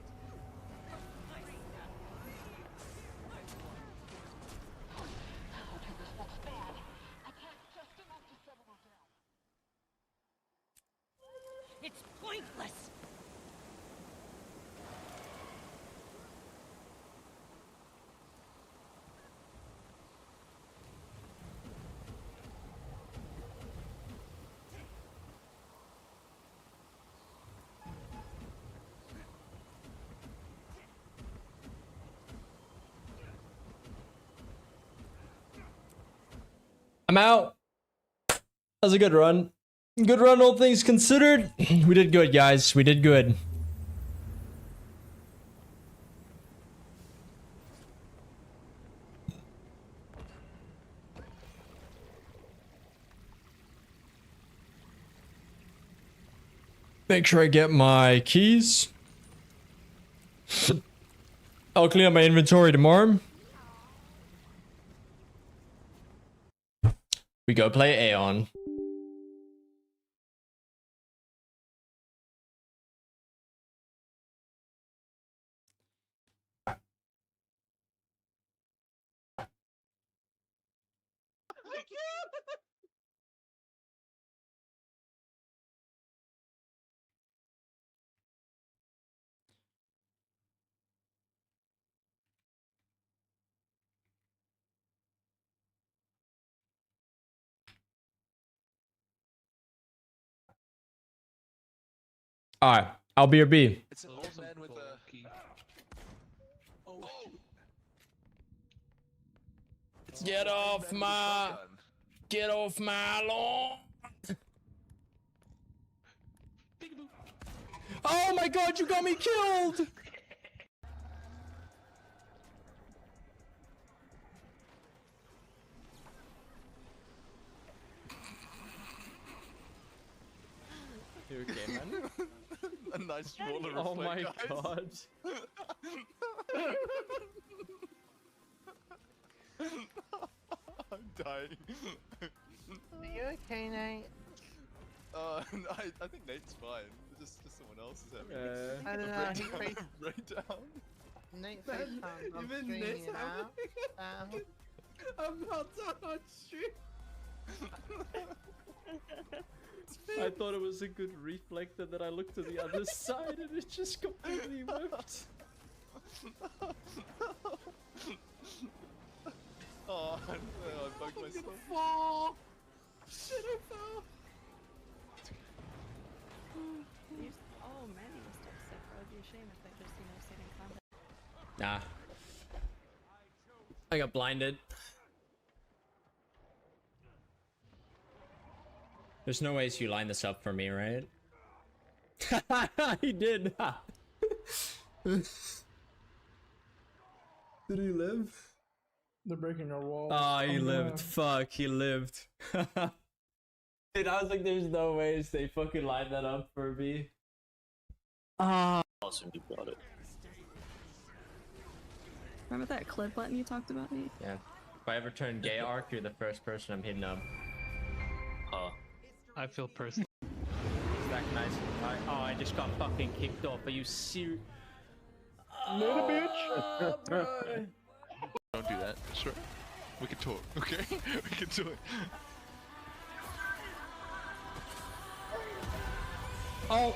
It's pointless. I'm out. That was a good run. Good run, all things considered. We did good, guys. We did good. Make sure I get my keys. I'll clean up my inventory tomorrow. We go play AION. Alright, I'll be your B. It's an old man with a key. Oh. Get off my... Get off my lawn. Oh my god, you got me killed! You okay, man? A nice roller reflect, Oh my guys. god. I'm dying. Are you okay, Nate? I think Nate's fine. Just someone else is having I don't know, a he breakdown. breakdown. Nate FaceTimed on Even stream, Nate's you know? I'm not on stream. I thought it was a good reflector that I looked to the other side and it just completely whipped. Oh, I bugged myself. Fall! Shit, I fell! Oh man, you must have sick. That would be a shame if they just, stayed in contact. Nah. I got blinded. There's no ways you line this up for me, right? He did. Did he live? They're breaking our walls. Oh, he lived. Fuck, he lived. Dude, I was like, there's no ways they fucking lined that up for me. Ah. Awesome, you got it. Remember that clip button you talked about, Nate? Yeah. If I ever turn gay arc, you're the first person I'm hitting up. I feel personal. Is that nice? Oh, I just got fucking kicked off. Are you serious? Little bitch. Don't do that. Sure. We can talk, okay? We can do it. Oh.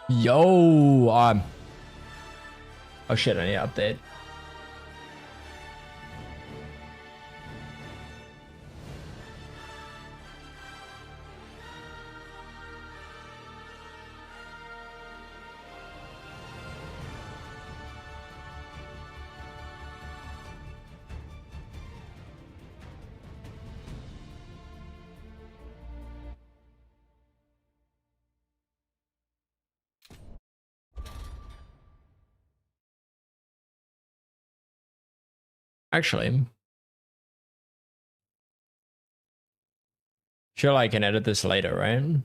Yo, oh shit, I need to update. Actually, sure, I can edit this later, right?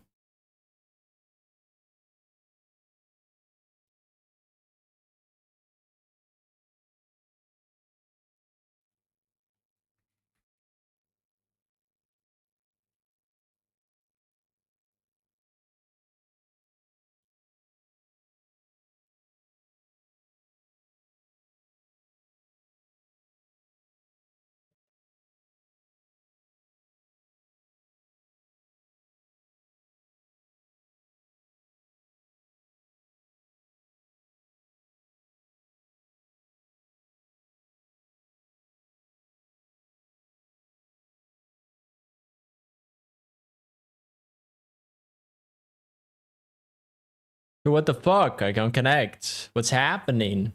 What the fuck? I can't connect. What's happening?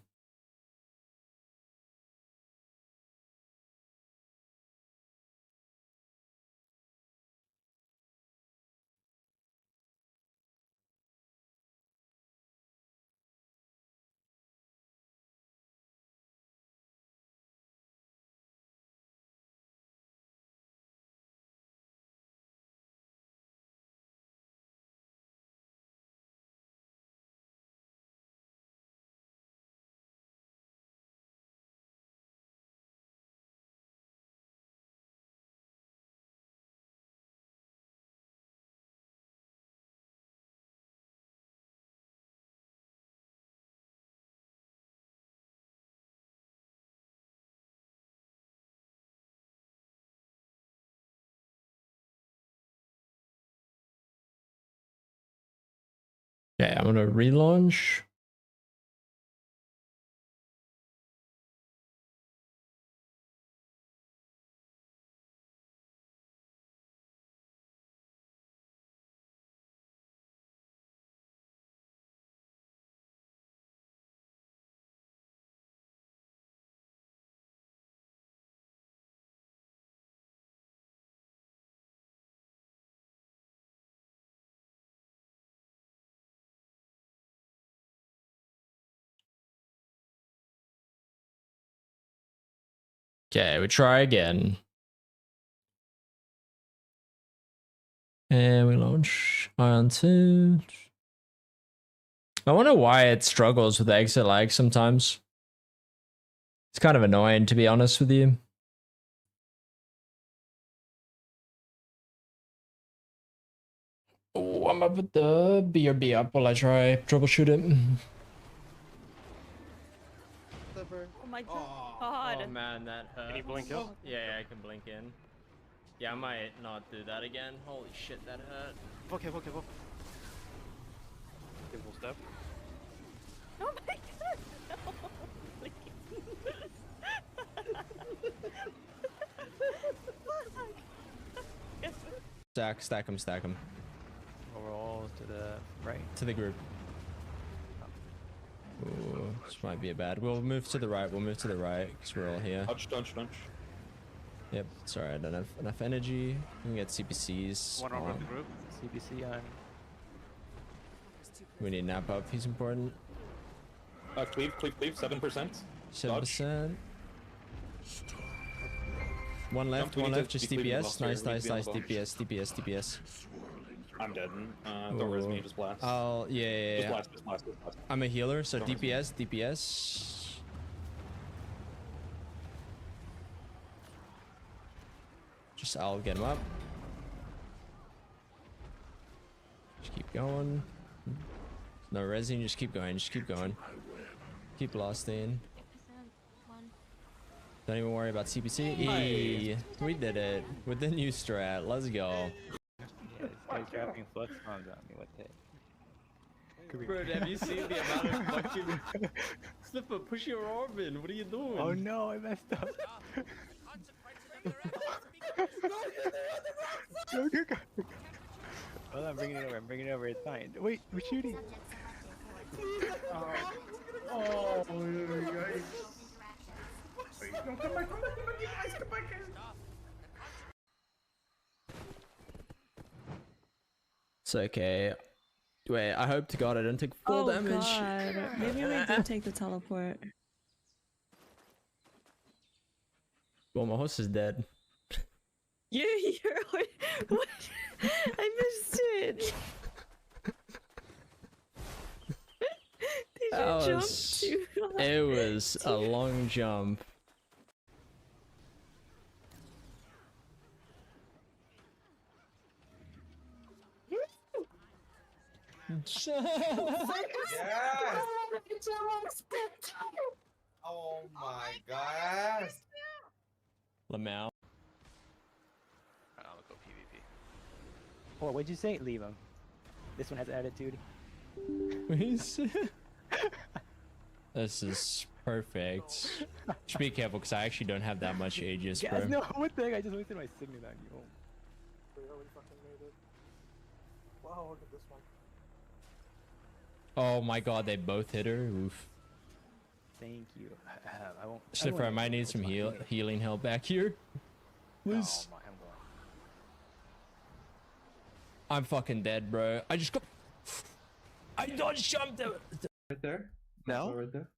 Okay, I'm gonna relaunch. Okay, we try again. And we launch AION 2. I wonder why it struggles with exit lag sometimes. It's kind of annoying, to be honest with you. Oh, I'm up with the BRB up while I try troubleshoot it. Oh my god. Oh man, that hurt. Can you blink out? Yeah, I can blink in. Yeah, I might not do that again. Holy shit, that hurt. Okay. Give full step. Oh my god. No. Stack them. Overall to the right. To the group. Ooh, this might be a bad. We'll move to the right. Because we're all here. Touch. Yep, sorry, I don't have enough energy. We can get CPCs. One over the group. CBC on. We need nap up. He's important. Cleave, 7%. 7%. One left, just DPS. Nice, DPS. I'm dead. Don't res me, just blast. Oh, yeah. Just blast, just blast, just blast. I'm a healer, so Don't res me. DPS. Just I'll get him up. Just keep going. No resing, just keep going, just keep going. Keep blasting. Don't even worry about CPC. Nice. We did it with the new strat. Let's go. Yeah, this guy's dropping flux bombs on me. What the heck? Bro, have you seen the amount of fucking Sniffer, push your arm in? What are you doing? Oh no, I messed up. Go, go, go. Hold on, I'm bringing it over, it's fine. Wait, we're shooting. Oh, guys. Wait, no, come back, guys, come back here. It's okay. Wait, I hope to God I don't take full damage. God. Maybe we did take the teleport. Well, my horse is dead. You're what? I missed it. Did you jump too high? It was a long jump. Yes! Oh my god! Lamau. I'll go PvP. Oh, what'd you say? Leave him. This one has attitude. This is perfect. Just be careful, because I actually don't have that much Aegis, bro. Guys, no, what the heck? I just wasted my signet on you. We already fucking made it. Wow, look at this one. Oh my God, they both hit her. Oof. Thank you. I won't. Sniffer, I might need some healing help back here. Please. Oh, I'm going. I'm fucking dead, bro. I just got. I dodge jumped it. Right there. Now? Right there.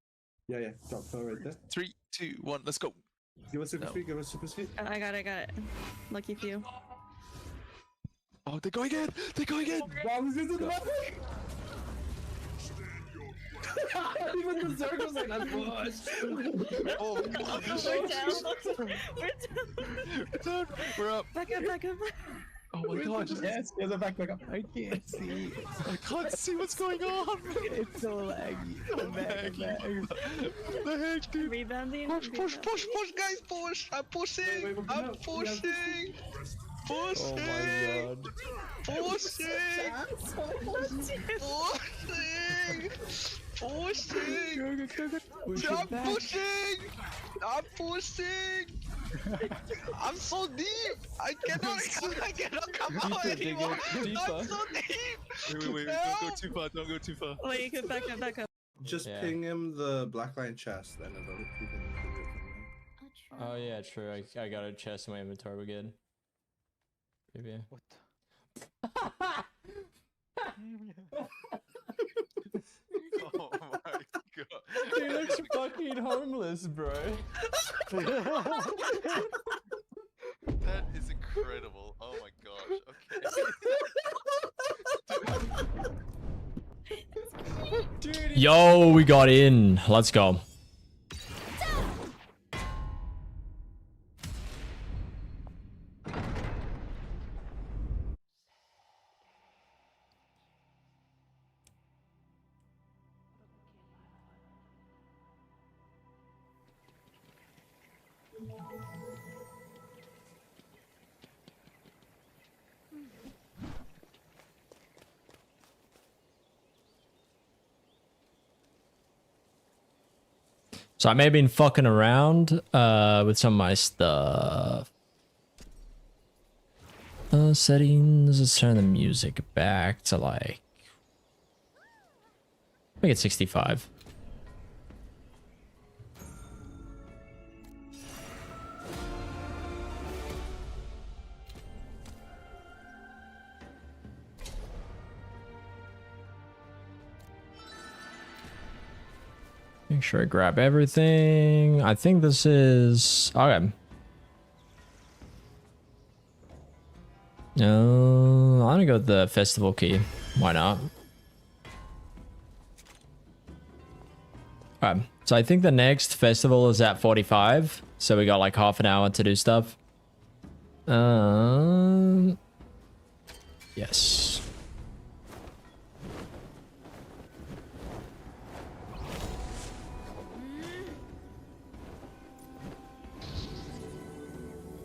Yeah, yeah. Top floor right there. 3, 2, 1, let's go. Give us super speed. Give us super speed. I got it. Lucky few. Oh, they're going in! They're going in! Bombs into the back! Even the circle's like, that's bush. Oh my gosh. We're down. We're up. Back up. Oh my gosh. Yes, back up. I can't see. I can't see what's going on. It's so laggy. I'm back. What the heck, dude? Rebounding. Push, guys, push! I'm pushing! I'm pushing! Oh my God. Pushing! I'm pushing! I'm so deep! I cannot come out anymore! I'm so deep! Wait, don't go too far. Wait, you can back up. Just ping him the black line chest, and then you can do it from there. Oh yeah, true. I got a chest in my inventory. We're good. Maybe. What? Oh my god. He looks fucking homeless, bro. That is incredible. Oh my gosh. Okay. Dude, yo, we got in. Let's go. So I may have been fucking around with some of my stuff. Settings, let's turn the music back to like, make it 65. Make sure I grab everything. I think this is okay. No, I don't gonna go with the festival key. Why not? Alright, so I think the next festival is at 45. So we got like half an hour to do stuff. Yes.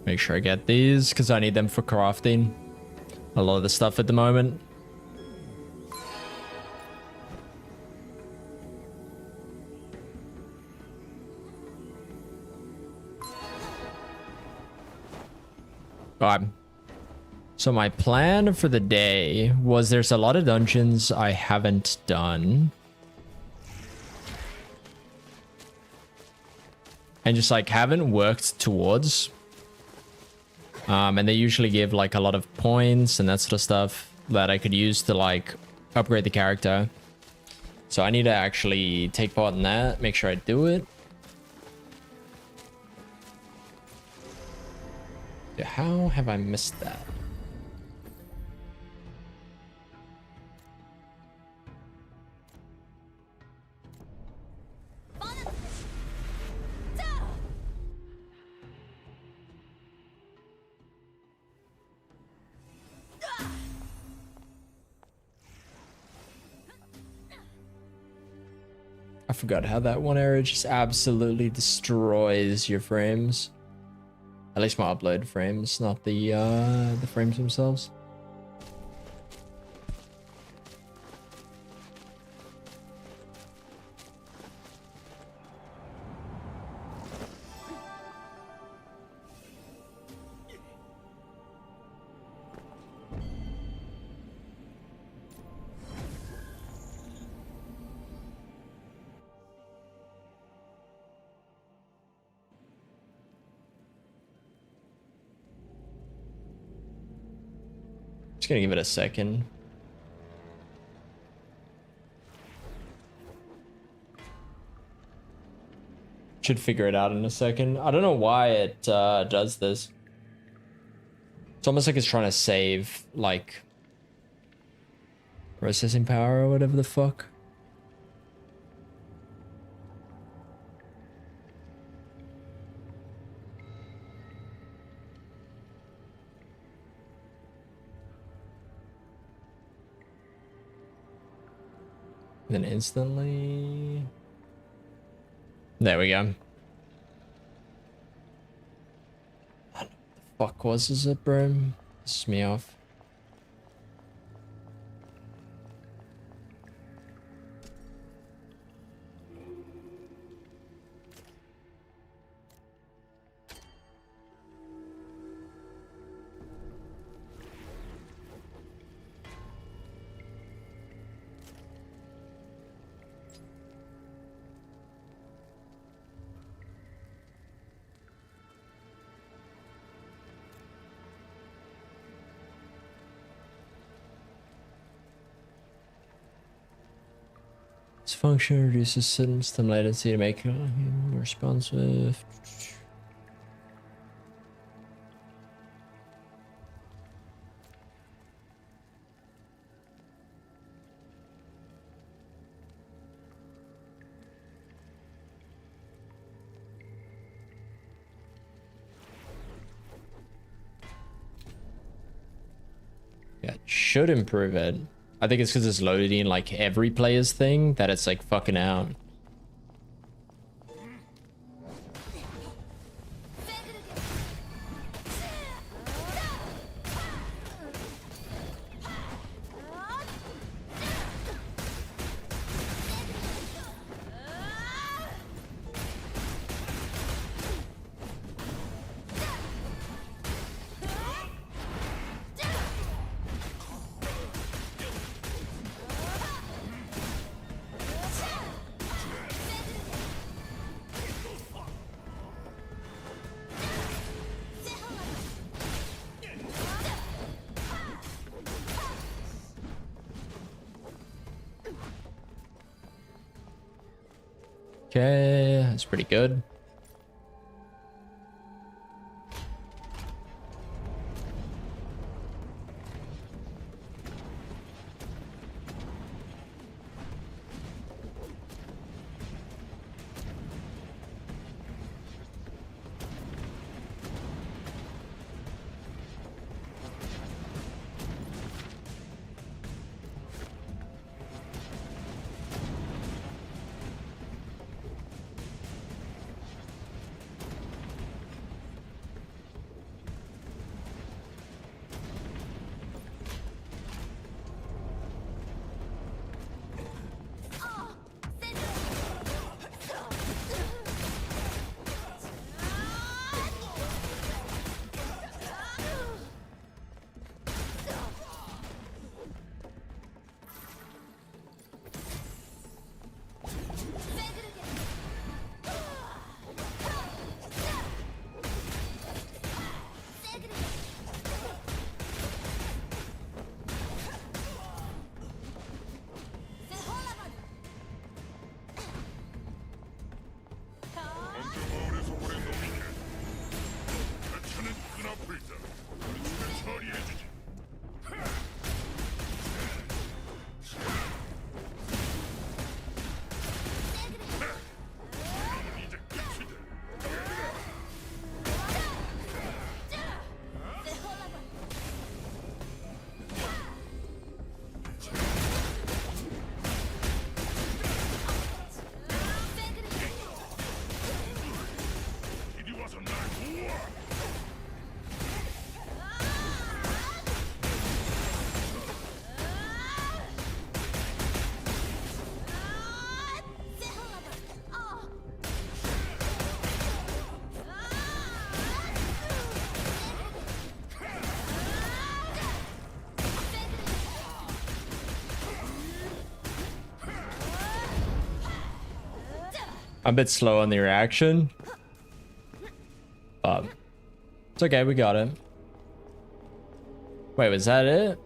Make sure I get these because I need them for crafting a lot of the stuff at the moment. Alright. So my plan for the day was there's a lot of dungeons I haven't done. And just like haven't worked towards. And they usually give like a lot of points and that sort of stuff that I could use to like upgrade the character. So I need to actually take part in that, make sure I do it. How have I missed that? I forgot how that one arrow just absolutely destroys your frames. At least my upload frames, not the frames themselves. Just gonna give it a second. Should figure it out in a second. I don't know why it does this. It's almost like it's trying to save like processing power or whatever the fuck. Then instantly... There we go. What the fuck was it, bro? Pisses me off. This function reduces system latency to make it more responsive. Yeah, it should improve it. I think it's because it's loaded in like every player's thing that it's like fucking out. Okay, that's pretty good. I'm a bit slow on the reaction. But it's okay, we got it. Wait, was that it?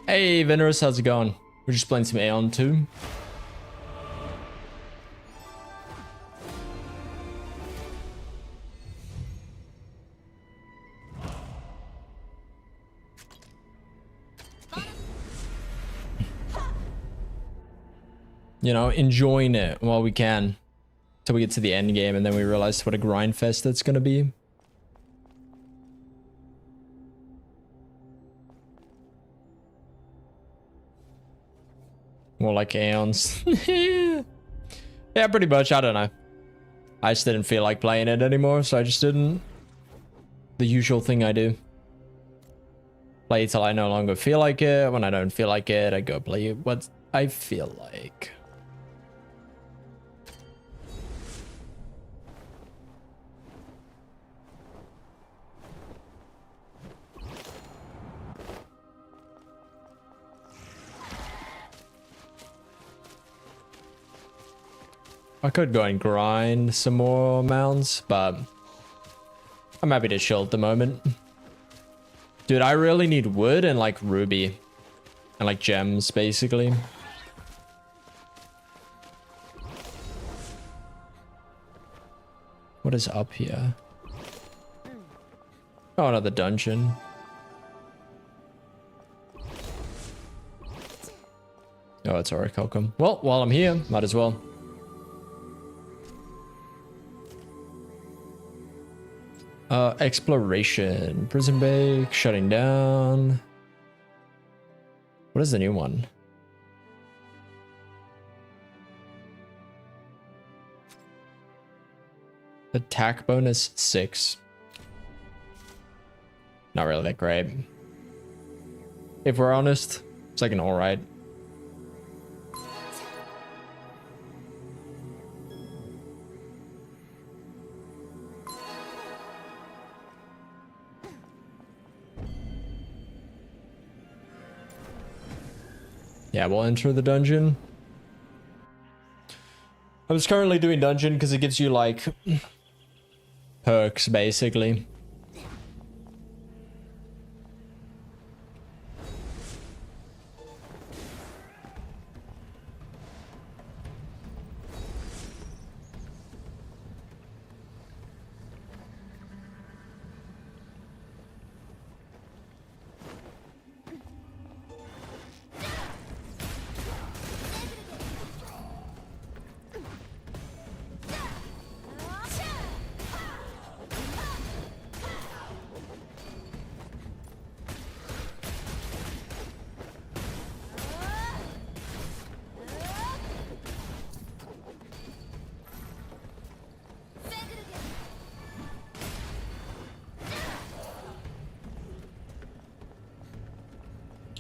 Hey, Venerus, how's it going? We're just playing some AION too. You know, enjoying it while we can. Till we get to the end game and then we realize what a grind fest that's gonna be. More like AIONs. Yeah, pretty much. I don't know. I just didn't feel like playing it anymore, so I just didn't. The usual thing I do. Play till I no longer feel like it. When I don't feel like it, I go play what I feel like. I could go and grind some more mounds, but I'm happy to chill at the moment. Dude, I really need wood and like ruby and like gems, basically. What is up here? Oh, another dungeon. Oh, it's Orichalcum. Well, while I'm here, might as well. Exploration. Prison break. Shutting down. What is the new one? Attack bonus 6. Not really that great. If we're honest, it's like an alright. Yeah, we'll enter the dungeon. I was currently doing dungeon because it gives you like perks basically.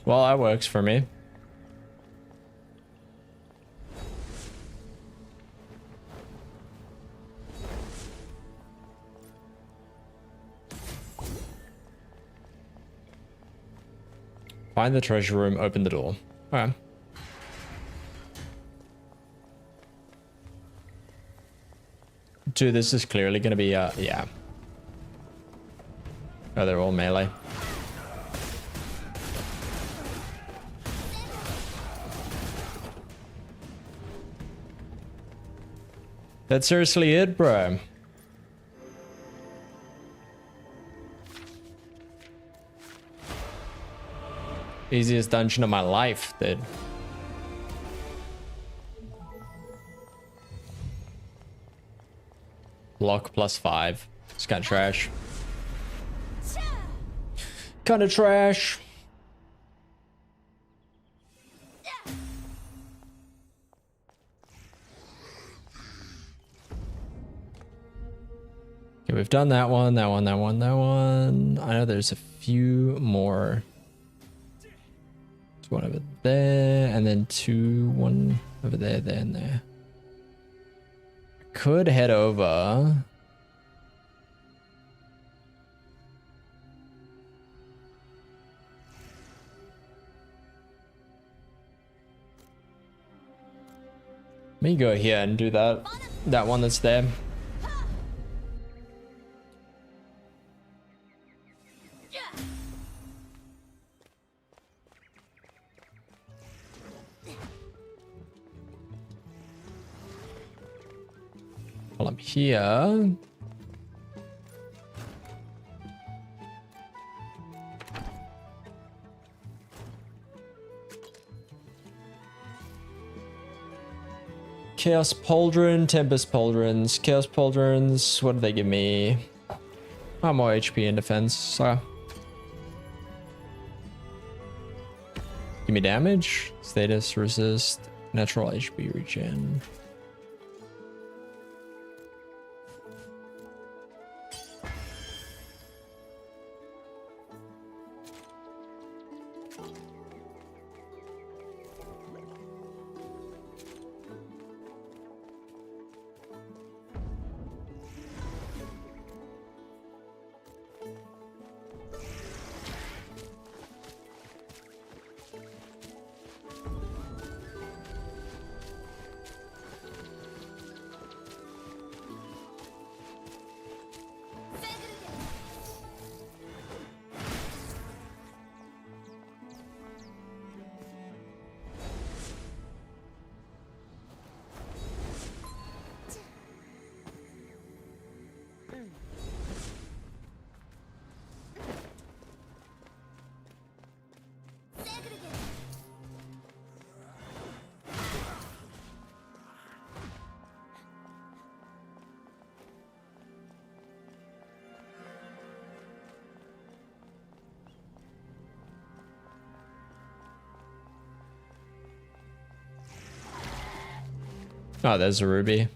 Well, that works for me. Find the treasure room, open the door. Okay. Dude, this is clearly gonna be, yeah. Oh, they're all melee. That's seriously it, bro. Easiest dungeon of my life, dude. Block +5. It's kind of trash. Kind of trash. Okay, we've done that one, that one, that one, that one. I know there's a few more. There's one over there, and then one over there, there, and there. Could head over. me go here and do that one that's there. While I'm here, Chaos Pauldron, Tempest Pauldrons, Chaos Pauldrons, what do they give me? Oh, more HP and defense, so. Give me damage, status, resist, natural HP regen. Oh, there's a ruby.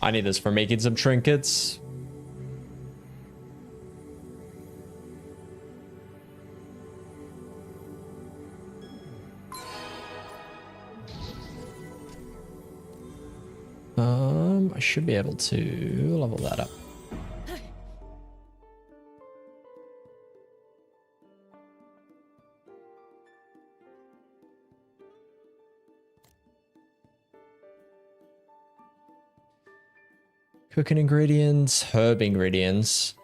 I need this for making some trinkets. I should be able to level that up. Cooking ingredients, herb ingredients.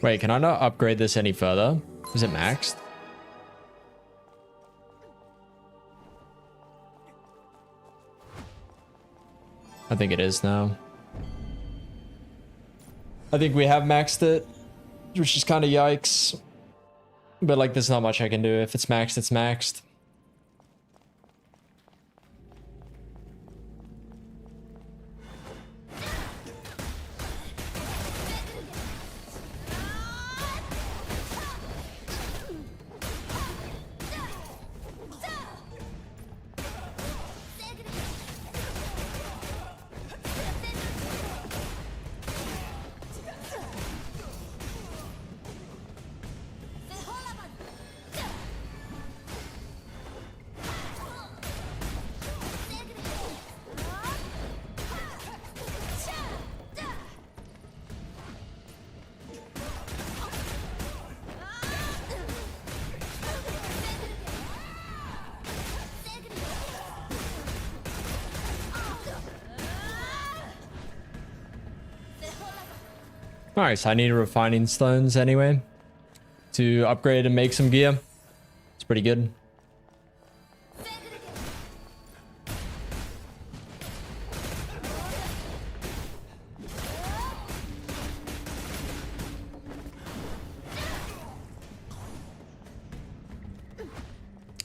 Wait, can I not upgrade this any further? Is it maxed? I think it is now. I think we have maxed it, which is kind of yikes. But like, there's not much I can do. If it's maxed, it's maxed. Nice, I need refining stones anyway to upgrade and make some gear. It's pretty good.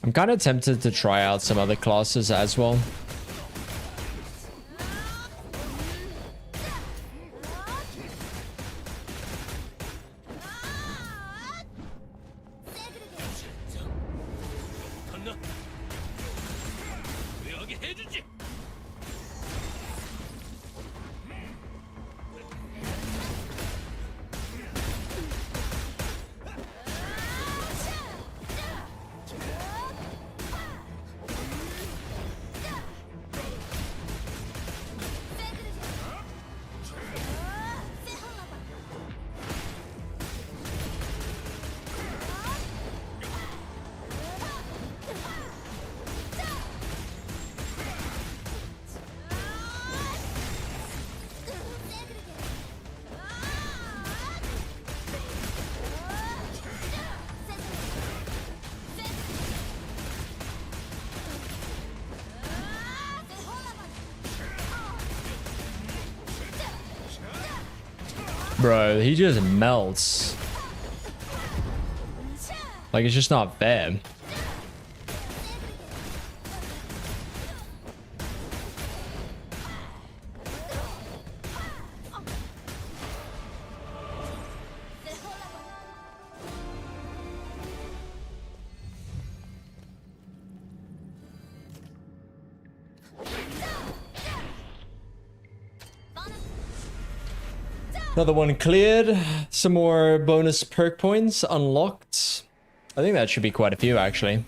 I'm kind of tempted to try out some other classes as well. Bro, he just melts. Like, it's just not fair. Another one cleared. Some more bonus perk points unlocked. I think that should be quite a few, actually.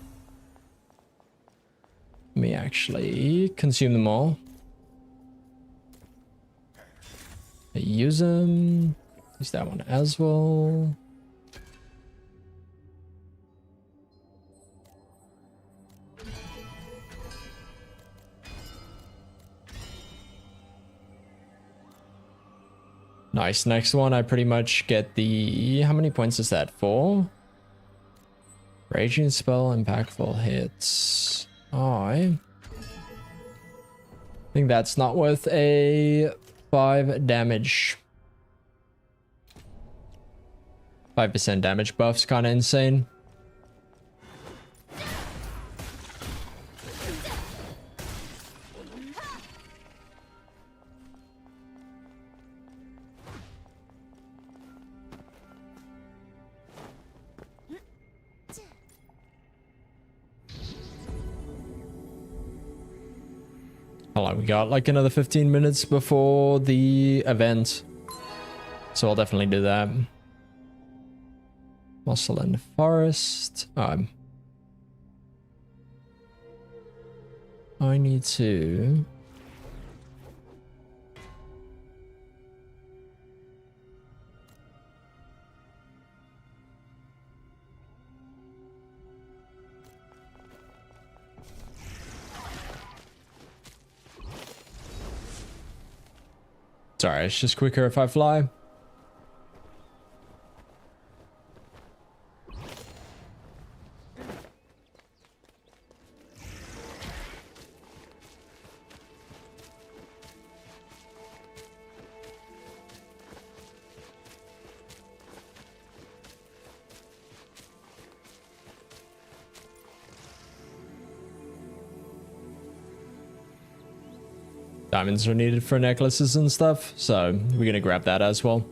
Let me actually consume them all. Use them. Use that one as well. Nice. Next one, I pretty much get the... How many points is that for? Raging spell, impactful hits. Oh, I think that's not worth a 5 damage. 5% damage buff's kind of insane. Hold on, we got like another 15 minutes before the event. So I'll definitely do that. Muscle in the forest. I need to... Sorry, it's just quicker if I fly. Diamonds are needed for necklaces and stuff, so we're gonna grab that as well.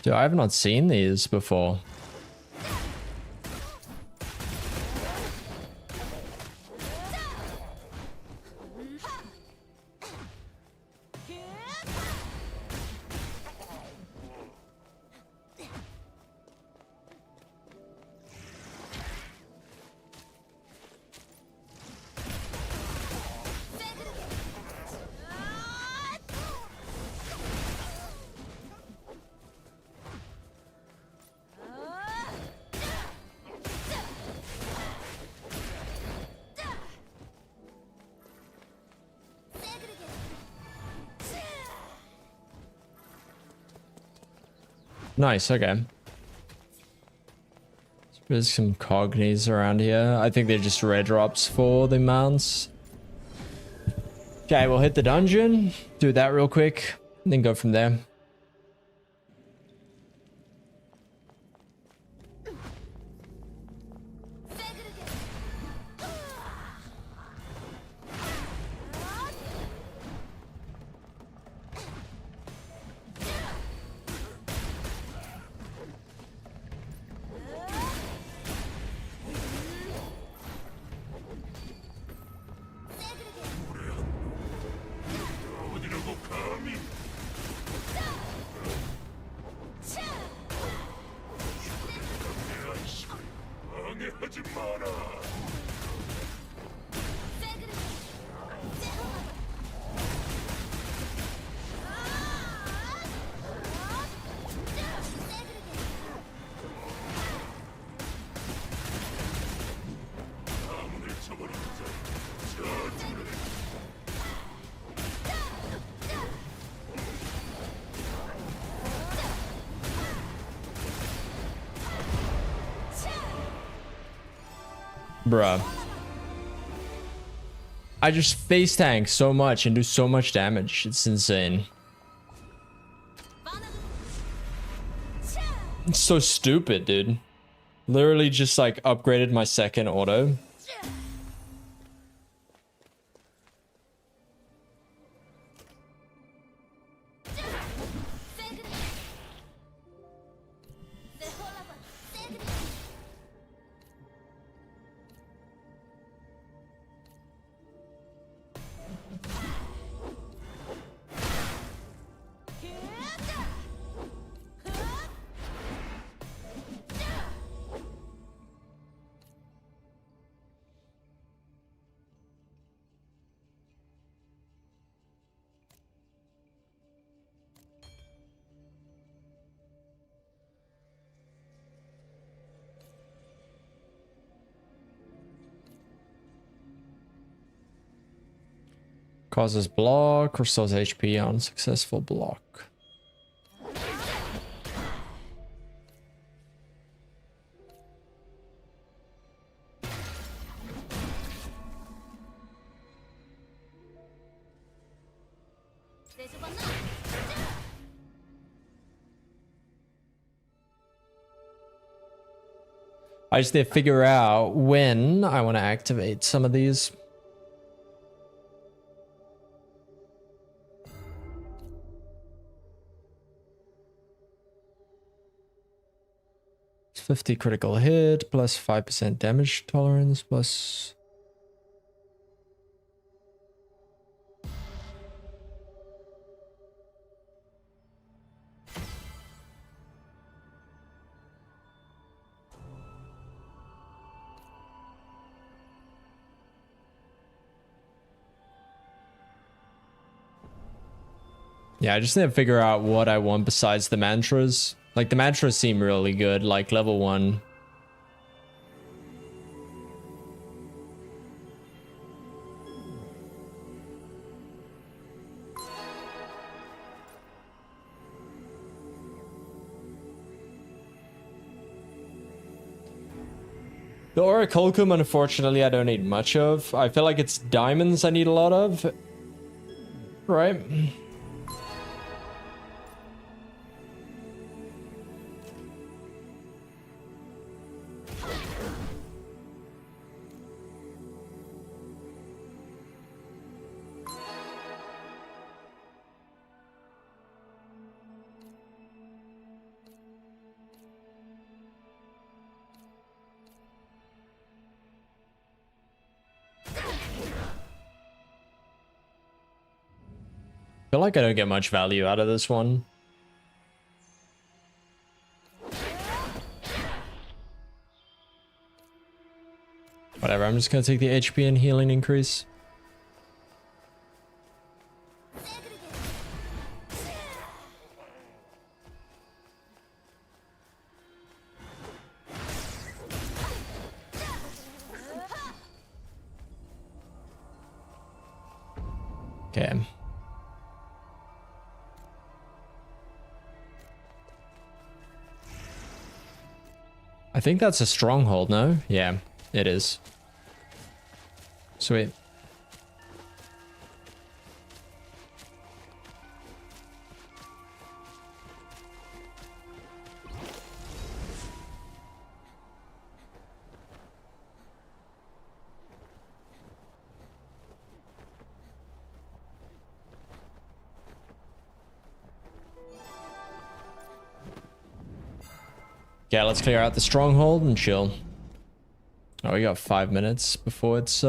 Dude, I have not seen these before. Nice, okay. There's some cognies around here. I think they're just rare drops for the mounts. Okay, we'll hit the dungeon, do that real quick, and then go from there. Bruh. I just face tank so much and do so much damage. It's insane. It's so stupid, dude. Literally just like upgraded my second auto. Causes block, restores HP on successful block. I just need to figure out when I want to activate some of these. 50 critical hit, plus 5% damage tolerance, plus... Yeah, I just need to figure out what I want besides the mantras. Like, the mantras seem really good, like level 1. The Orichalcum, unfortunately, I don't need much of. I feel like it's diamonds I need a lot of. Right? I feel like I don't get much value out of this one. Whatever, I'm just gonna take the HP and healing increase. Okay. I think that's a stronghold, no? Yeah, it is. Sweet. Yeah, let's clear out the stronghold and chill. Oh, we got 5 minutes before it's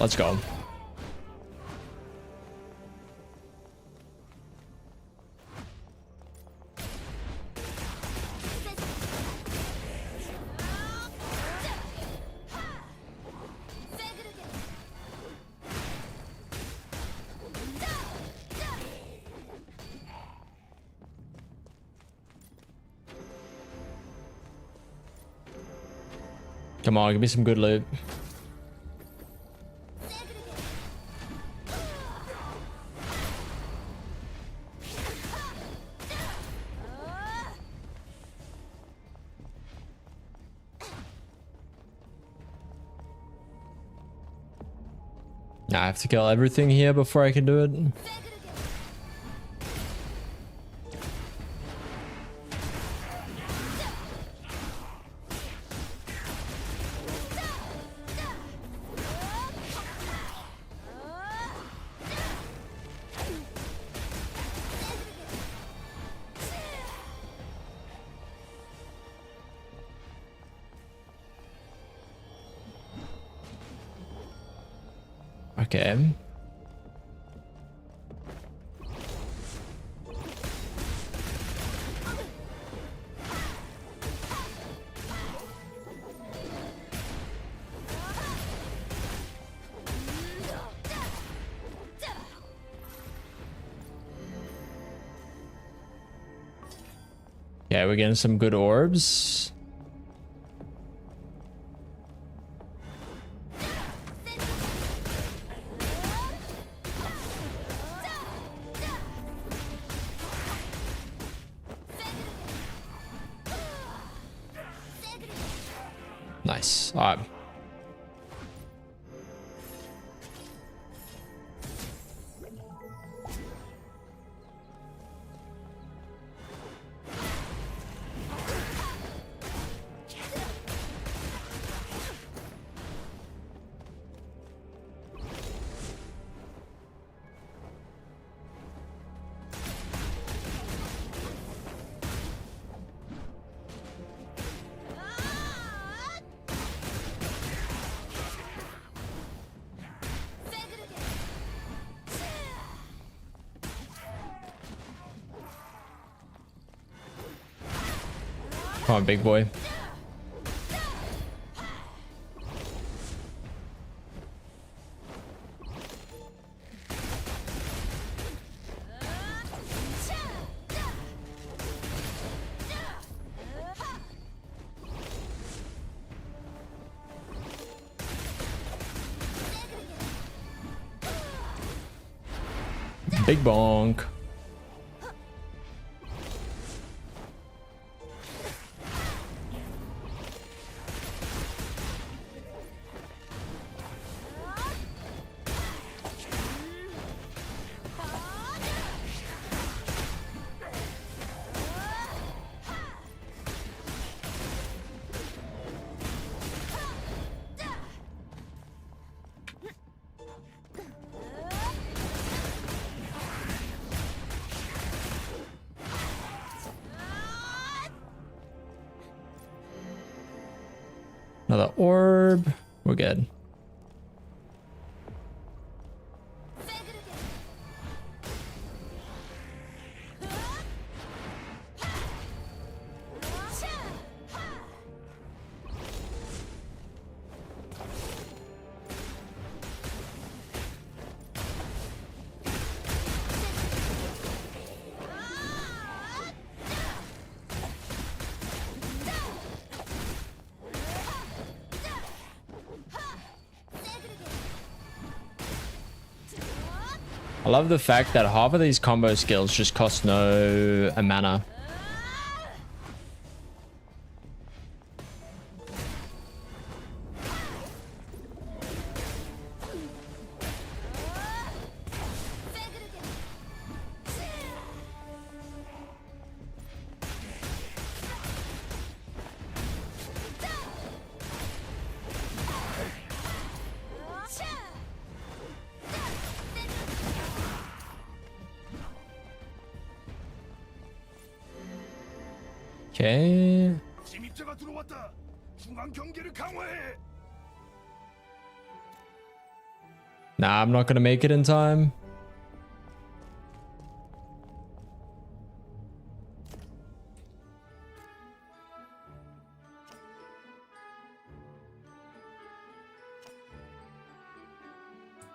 Let's go. Come on, give me some good loot. I have to kill everything here before I can do it. Okay. Yeah, we're getting some good orbs. Nice. All right. Come on, big boy. Big bonk. Another orb. We're good. I love the fact that half of these combo skills just cost no mana. Okay. 침입자가 들어왔다. 중앙 경계를 강화해. Nah, I'm not gonna make it in time.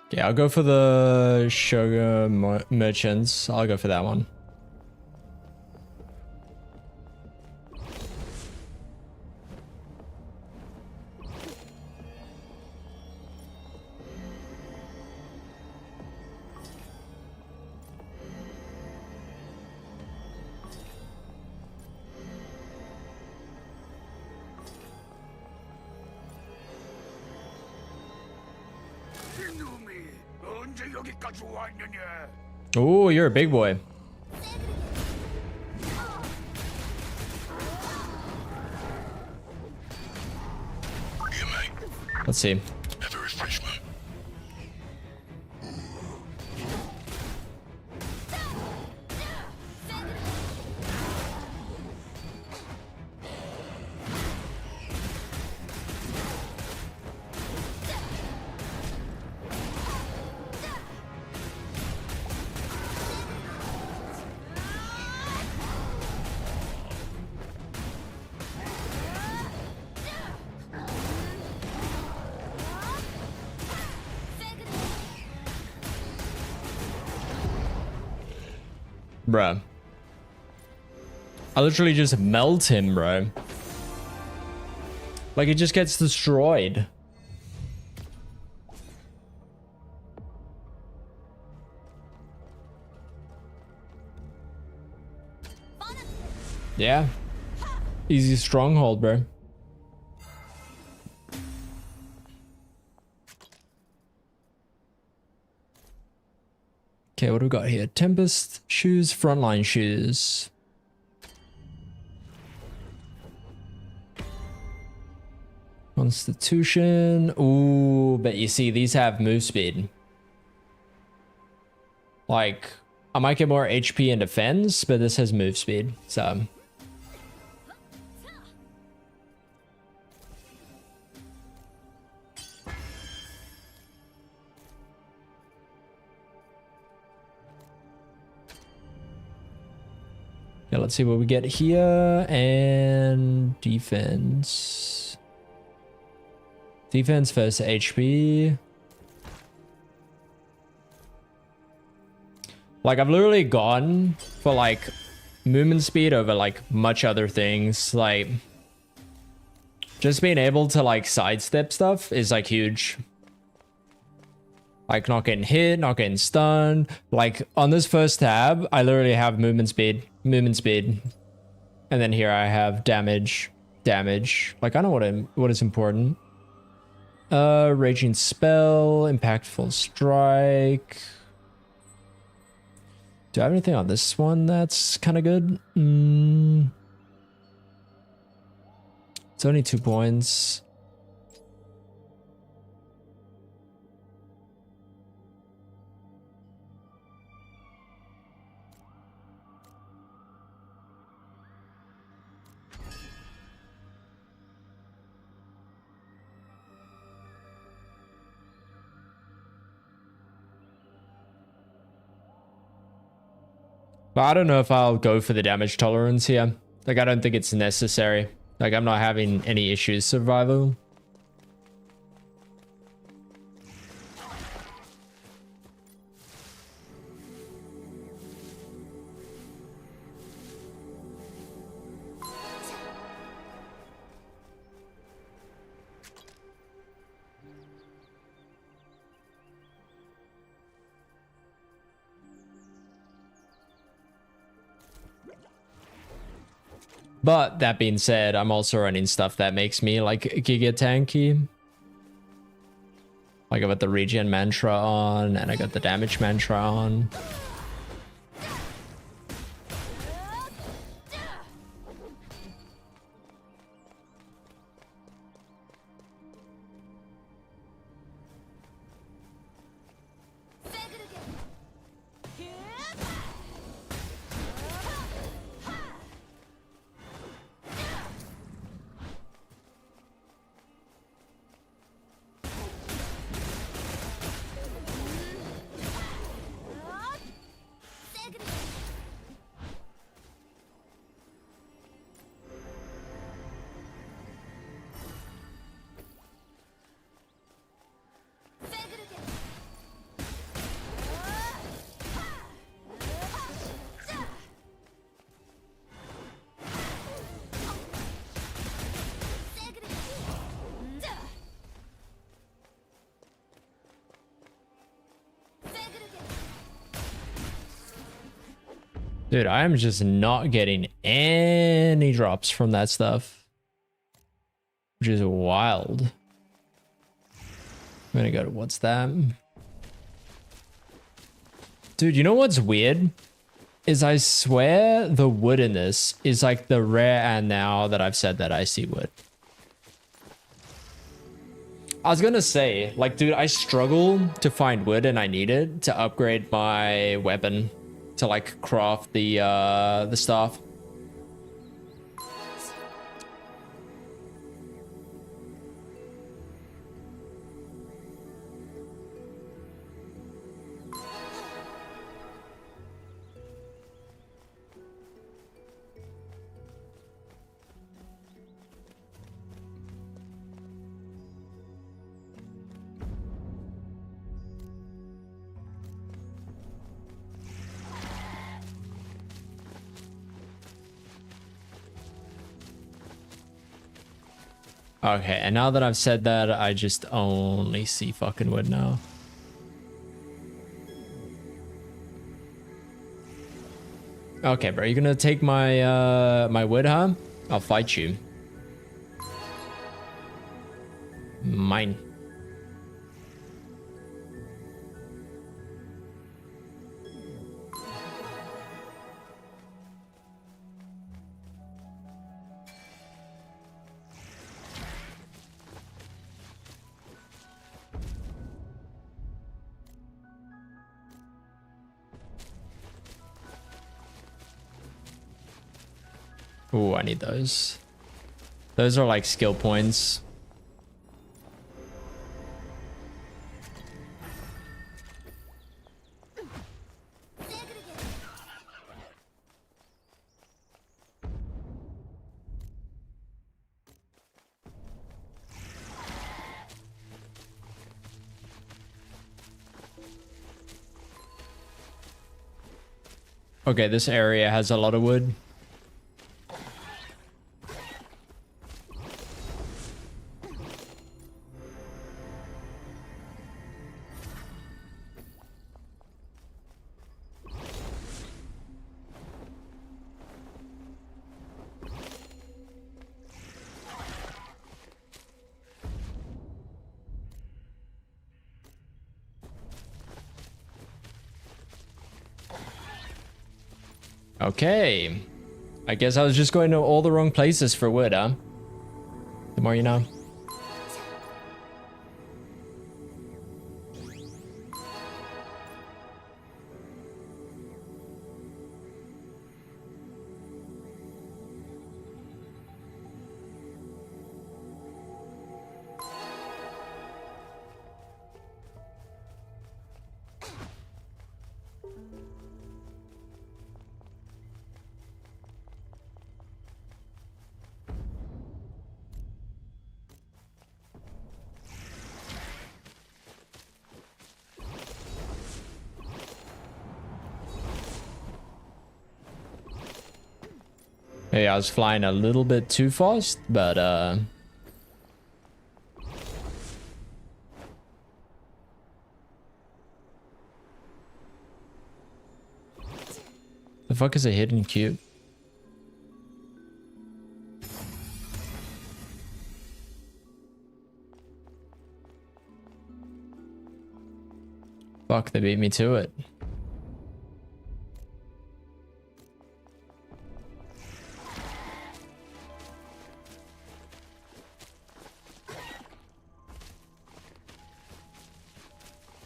Yeah, I'll go for the sugar merchants. I'll go for that one. Oh, you're a big boy. Let's see. Have a refreshment. Bruh. I literally just melt him, bro. Like, it just gets destroyed. Yeah. Easy stronghold, bro. Okay, what do we got here? Tempest shoes, frontline shoes. Constitution. Ooh, but you see, these have move speed. Like, I might get more HP and defense, but this has move speed, so. Yeah, let's see what we get here. And defense. Defense versus HP. Like, I've literally gone for like movement speed over like much other things. Like, just being able to like sidestep stuff is like huge. Like, not getting hit, not getting stunned. Like, on this first tab, I literally have movement speed. And then here I have damage. Like, I know what is important. Raging spell, impactful strike. Do I have anything on this one that's kind of good? It's only 2 points. But I don't know if I'll go for the damage tolerance here. Like, I don't think it's necessary. Like, I'm not having any issues survival. But that being said, I'm also running stuff that makes me like giga tanky. Like, I got the regen mantra on, and I got the damage mantra on. Dude, I'm just not getting any drops from that stuff, which is wild. I'm gonna go to what's that? Dude, you know what's weird? Is I swear the wood in this is like the rare, and now that I've said that, I see wood. I was gonna say, like, dude, I struggle to find wood and I need it to upgrade my weapon to like craft the staff. Okay, and now that I've said that, I just only see fucking wood now. Okay, bro, you're gonna take my my wood, huh? I'll fight you. Mine. Ooh, I need those. Those are like skill points. Okay, this area has a lot of wood. Okay. I guess I was just going to all the wrong places for wood, huh? The more you know. Hey, I was flying a little bit too fast, but the fuck is a hidden cube? Fuck, they beat me to it.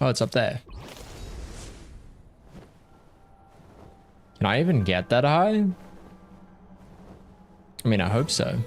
Oh, it's up there. Can I even get that high? I mean, I hope so.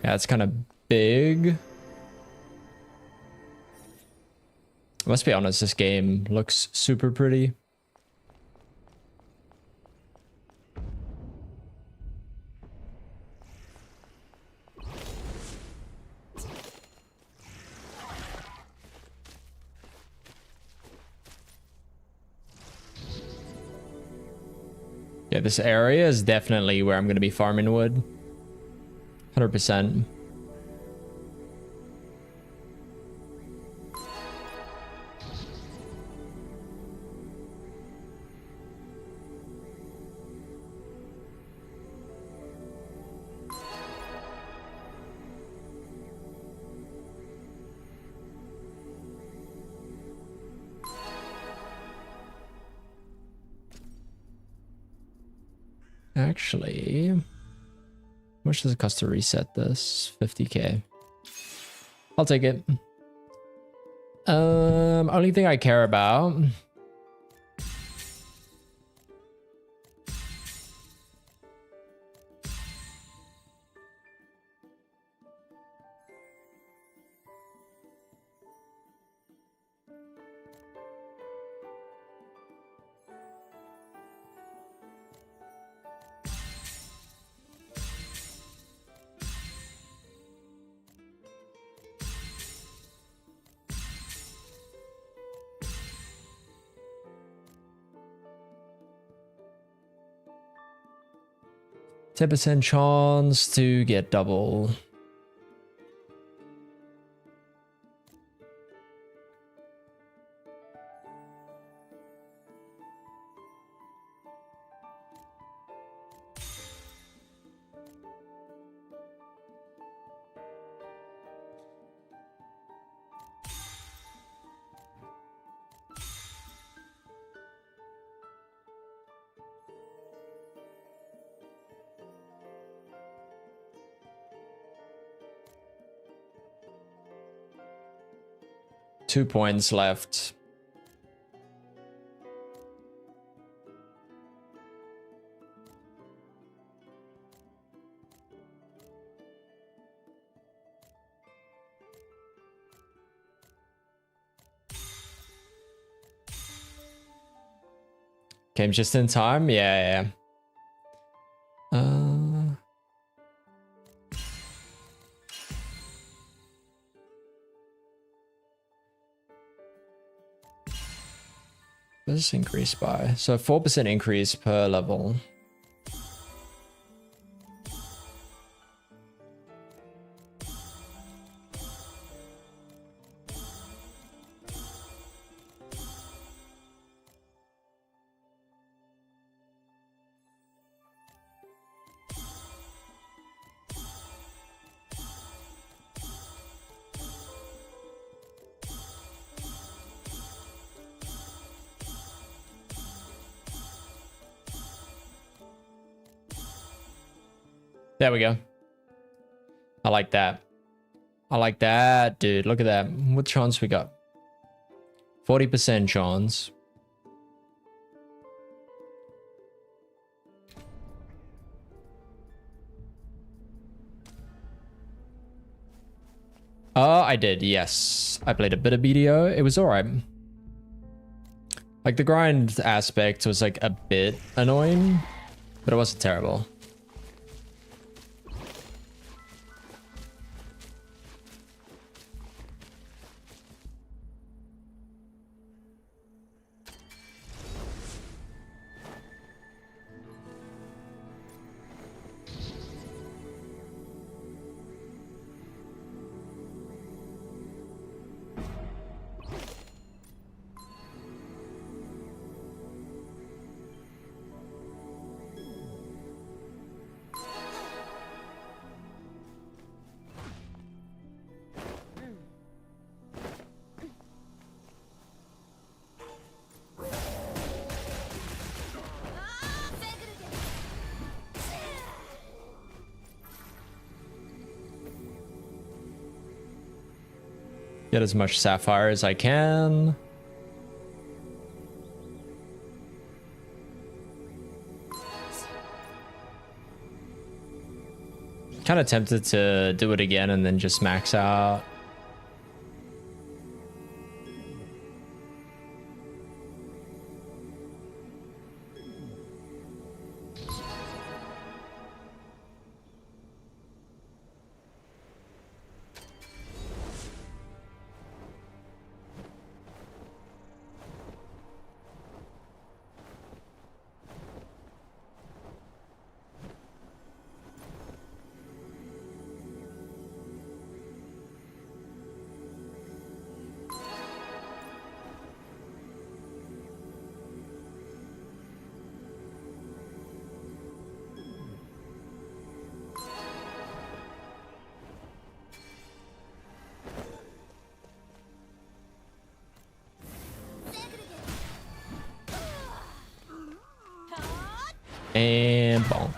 Yeah, it's kind of big. I must be honest, this game looks super pretty. Yeah, this area is definitely where I'm going to be farming wood. 100%. Actually, how much does it cost to reset this? 50k. I'll take it. Only thing I care about. %10 chance to get double. Two points left. Came just in time? Yeah. What does this increase by? So 4% increase per level. There we go. I like that. I like that, dude. Look at that. What chance we got? 40% chance. I did, yes. I played a bit of BDO. It was alright. Like, the grind aspect was, like, a bit annoying, but it wasn't terrible. Get as much sapphire as I can. Kind of tempted to do it again and then just max out. And bonk.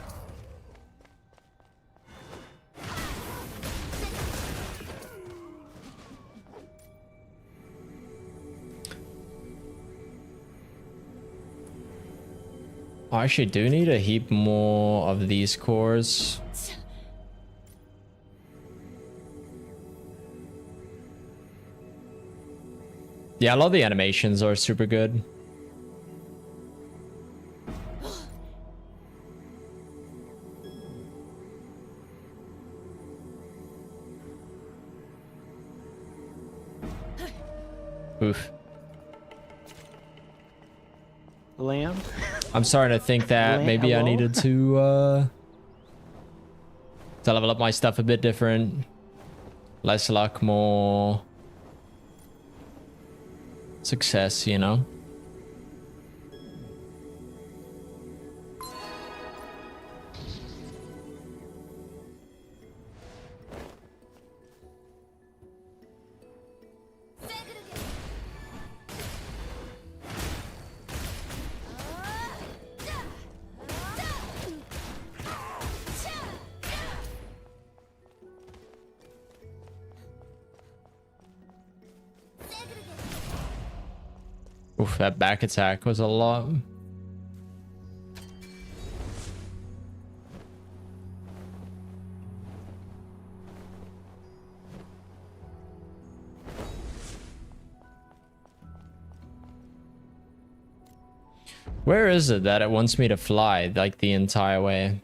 I actually do need a heap more of these cores. Yeah, a lot of the animations are super good. Oof. Lamb? I'm starting to think that maybe I needed to level up my stuff a bit different. Less luck, more success, you know? Oof, that back attack was a lot. Where is it that it wants me to fly, like, the entire way?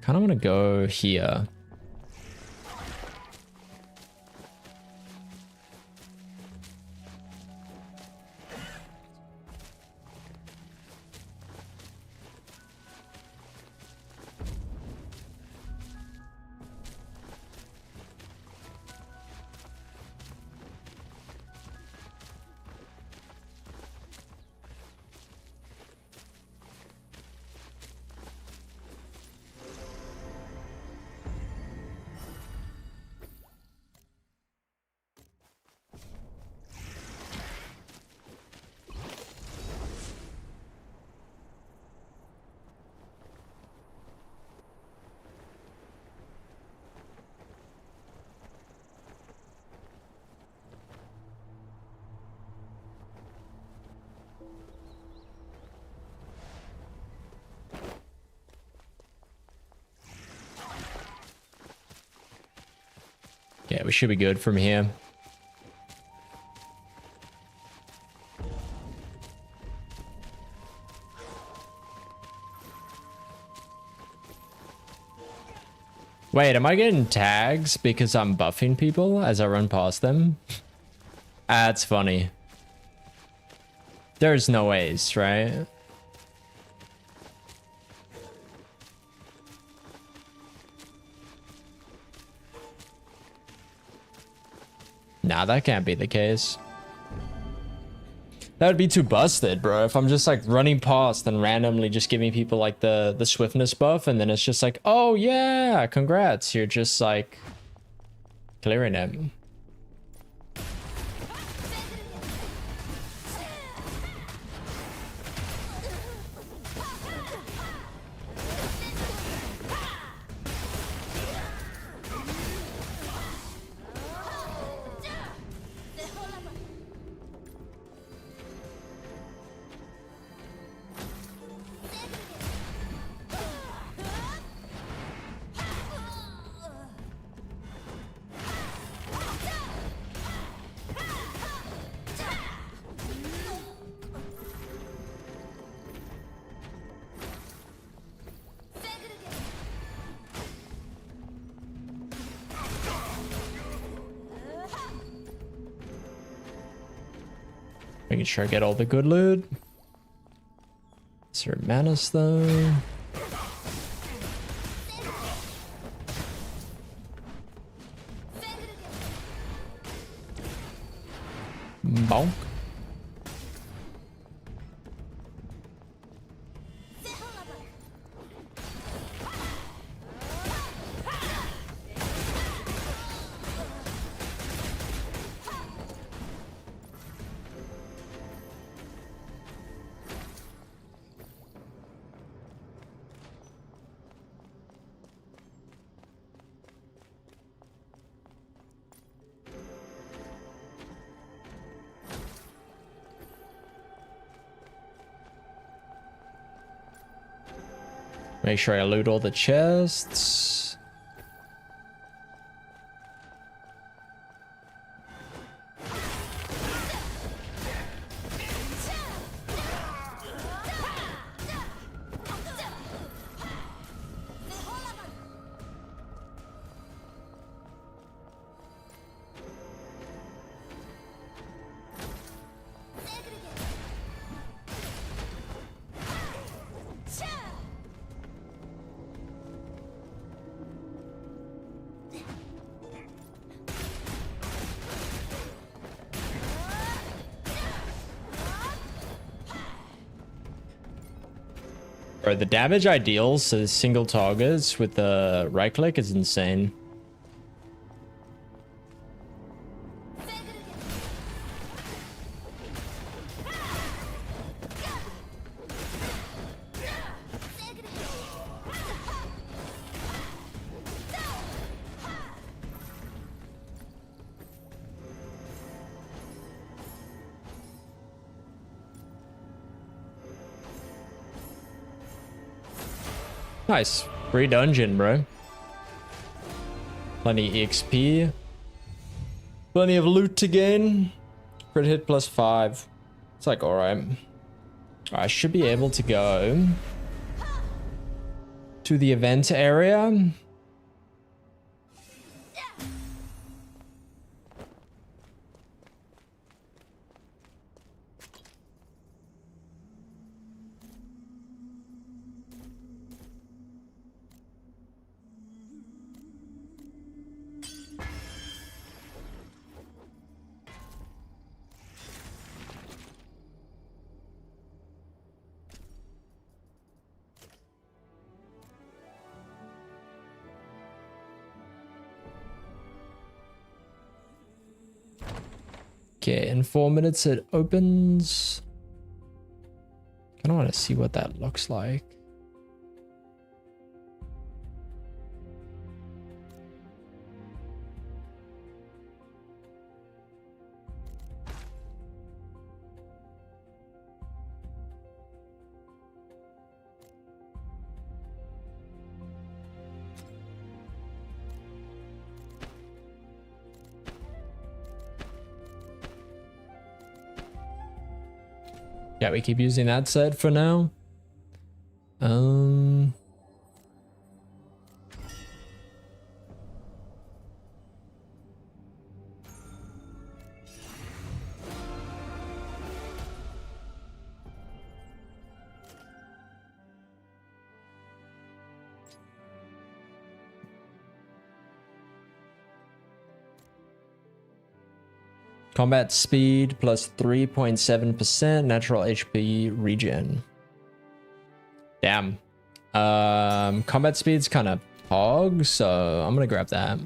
Kind of want to go here. Yeah, we should be good from here. Wait, am I getting tags because I'm buffing people as I run past them? That's funny. There's no ways, right? Nah, that can't be the case. That would be too busted, bro. If I'm just like running past and randomly just giving people like the swiftness buff, and then it's just like, oh yeah, congrats. You're just like clearing it. Making sure I get all the good loot. Is there mana stone? Bonk. Make sure I loot all the chests. Bro, the damage I deal to single targets with the right click is insane. Nice. Free dungeon, bro. Plenty XP. Plenty of loot to gain. Crit hit +5. It's like, alright. I should be able to go to the event area. Okay, in 4 minutes it opens. I don't want to see what that looks like. Yeah, we keep using that set for now. Combat speed plus 3.7% natural HP regen. Damn. Combat speed's kind of hog, so I'm gonna grab that.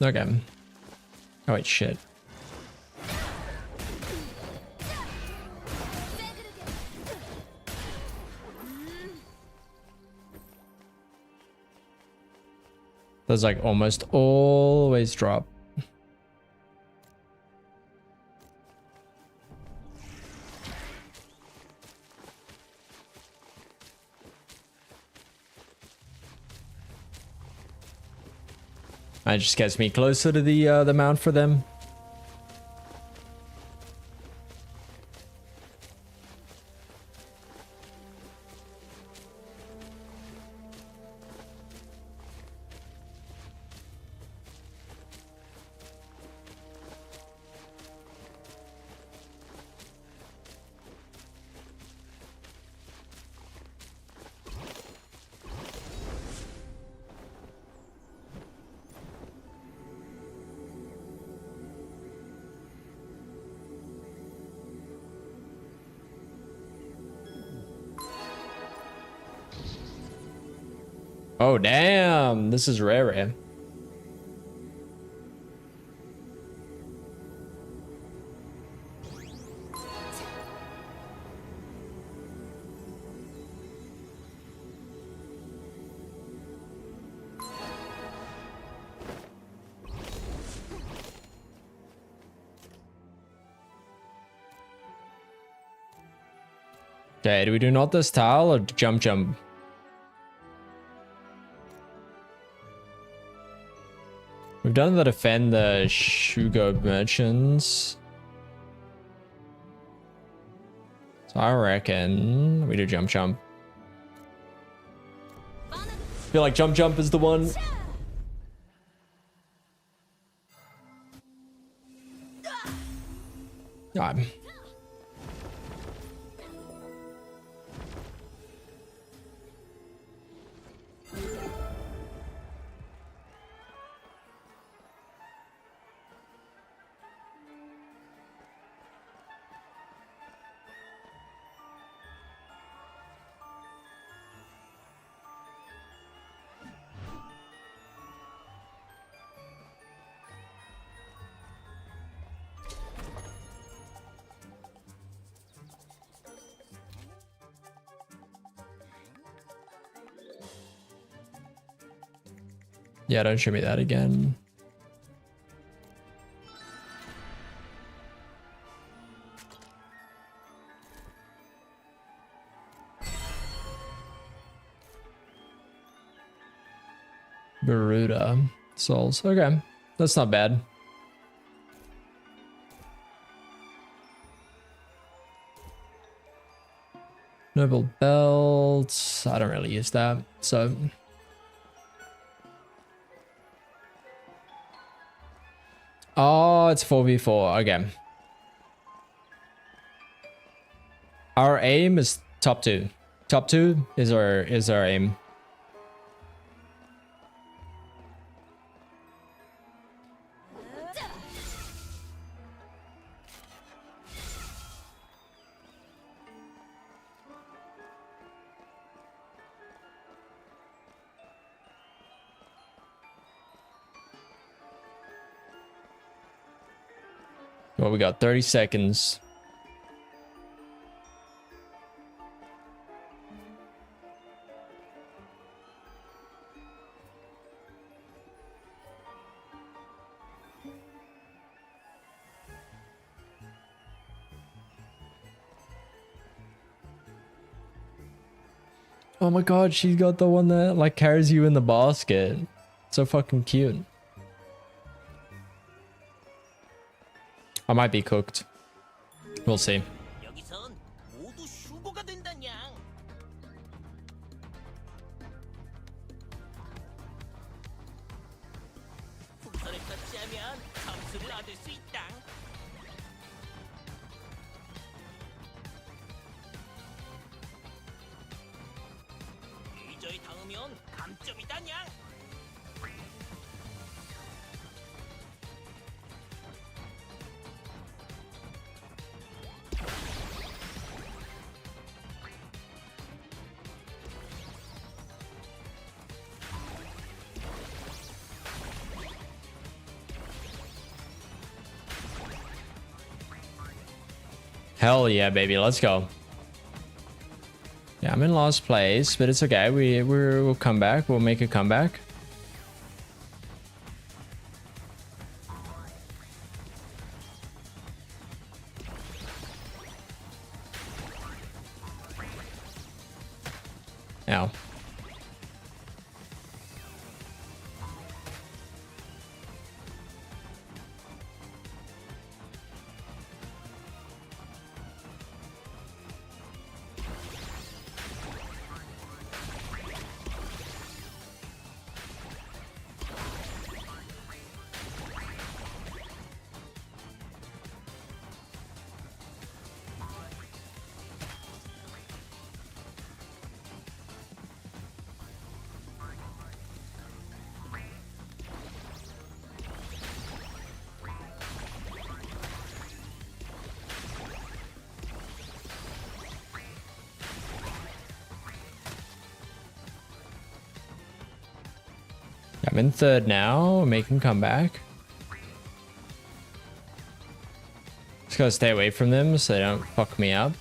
Okay. Oh wait, shit. Those like almost always drop. That just gets me closer to the mount for them. Oh damn, this is rare. Okay, do we do not this tile or jump? We've done the defend the Shugo merchants. So I reckon we do jump. I feel like jump is the one. God. Yeah, don't show me that again. Baruda souls. Okay, that's not bad. Noble belts. I don't really use that, so. Oh, it's 4v4. Okay. Our aim is top 2. Top 2 is our aim. Well, we got 30 seconds. Oh my god, she's got the one that like carries you in the basket. So fucking cute. I might be cooked. We'll see. Hell yeah, baby, let's go. Yeah, I'm in last place, but it's okay. We'll come back. We'll make a comeback. Ow. I'm in third now, making comeback. Just gotta stay away from them so they don't fuck me up.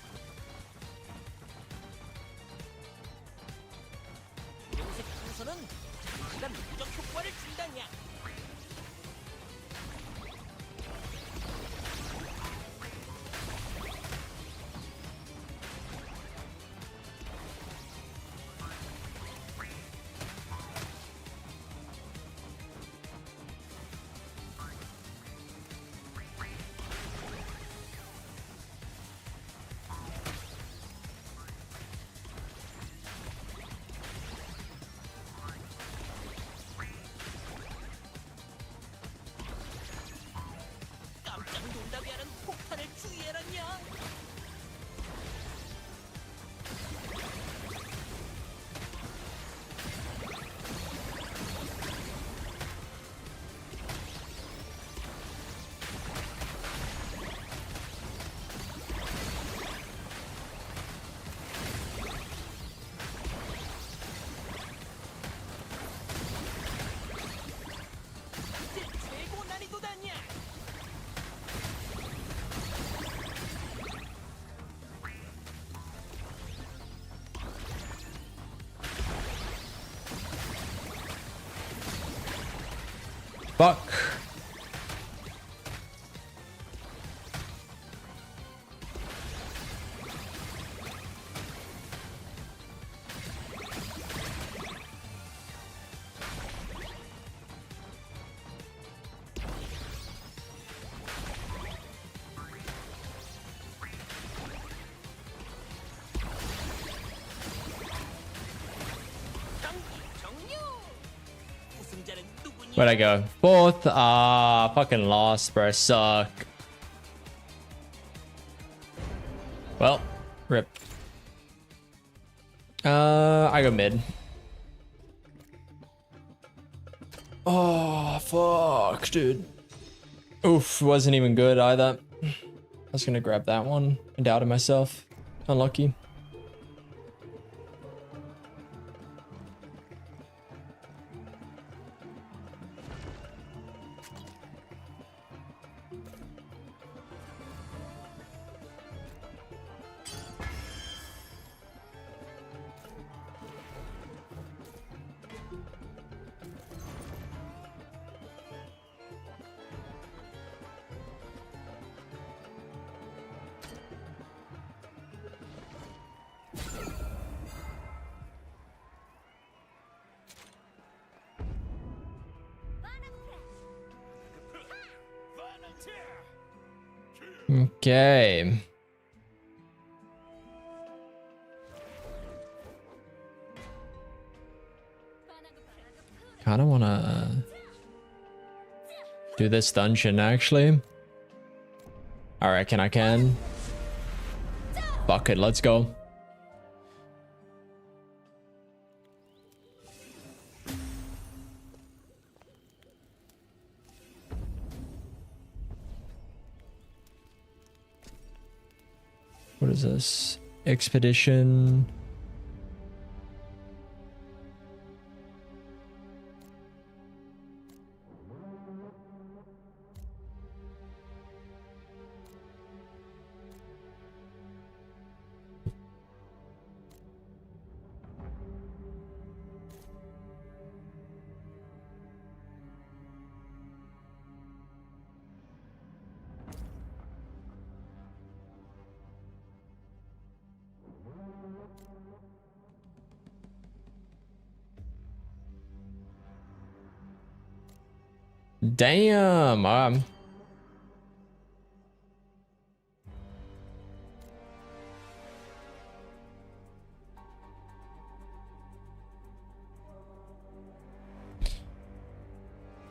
Fuck. Where'd I go? Fourth. Ah, fucking lost, bro. Suck. Well, rip. I go mid. Oh, fuck, dude. Oof, wasn't even good either. I was gonna grab that one and doubted myself. Unlucky. Okay. Kinda wanna do this dungeon actually. I reckon I can. Fuck it, let's go. What is this? Expedition. Damn.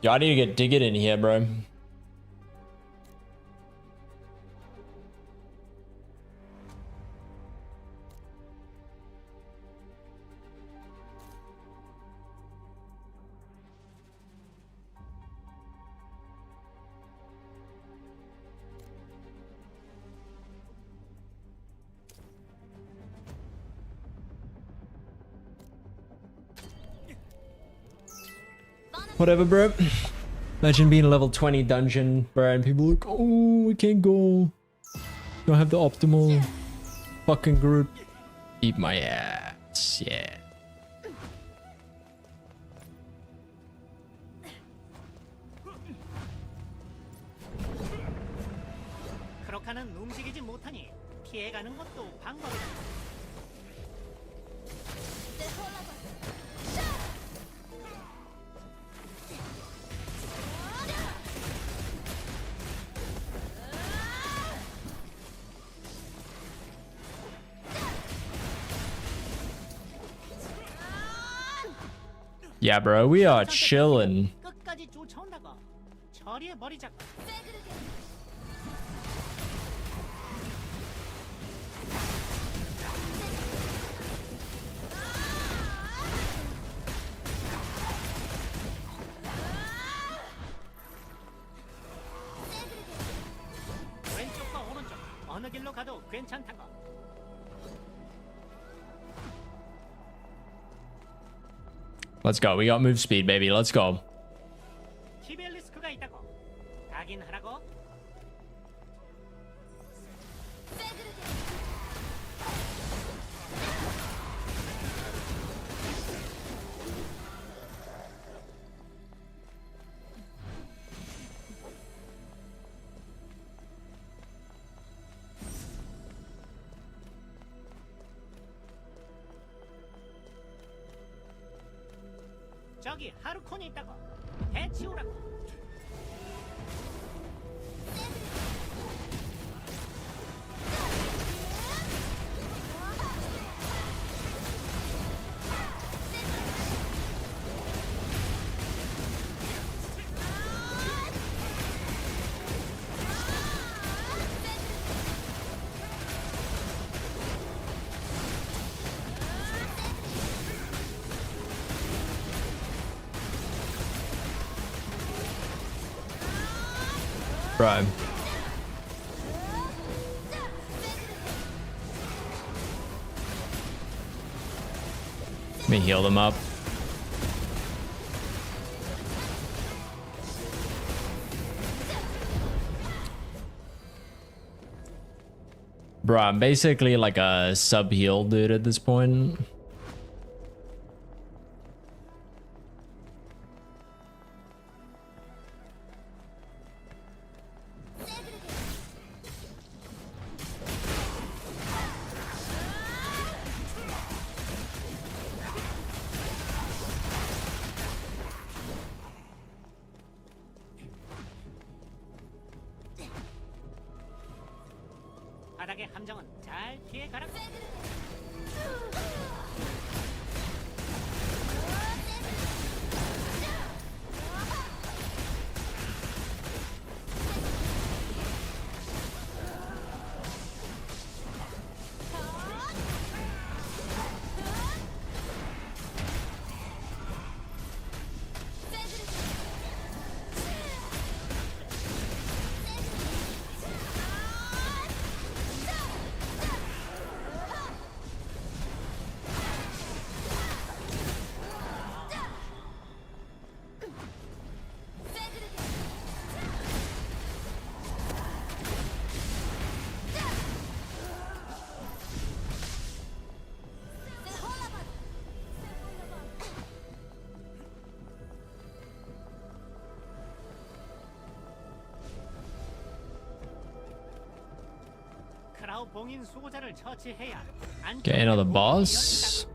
Yo, I need to dig it in here, bro. Whatever, bro. Imagine being a level 20 dungeon, bro, and people are like, oh, we can't go. Don't have the optimal fucking group. Eat my ass, yeah. 크로카는 움직이지 못하니 피해가는 것도 방법이다. Yeah, bro, we are chilling. 끝까지 쫓아온다고. 처리해 버리자고. 왼쪽과 오른쪽 어느 길로 가도 괜찮다고. Let's go. We got move speed, baby. Let's go. 티벨리스크가 있다고. 가긴 하라고. 저기 하루콘이 있다고. 해치우라고. Bro. Let me heal them up. Bro, I'm basically like a sub heal dude at this point. 바닥의 함정은 잘 피해가라고. 크라우 봉인 수호자를 처치해야 Okay, another boss.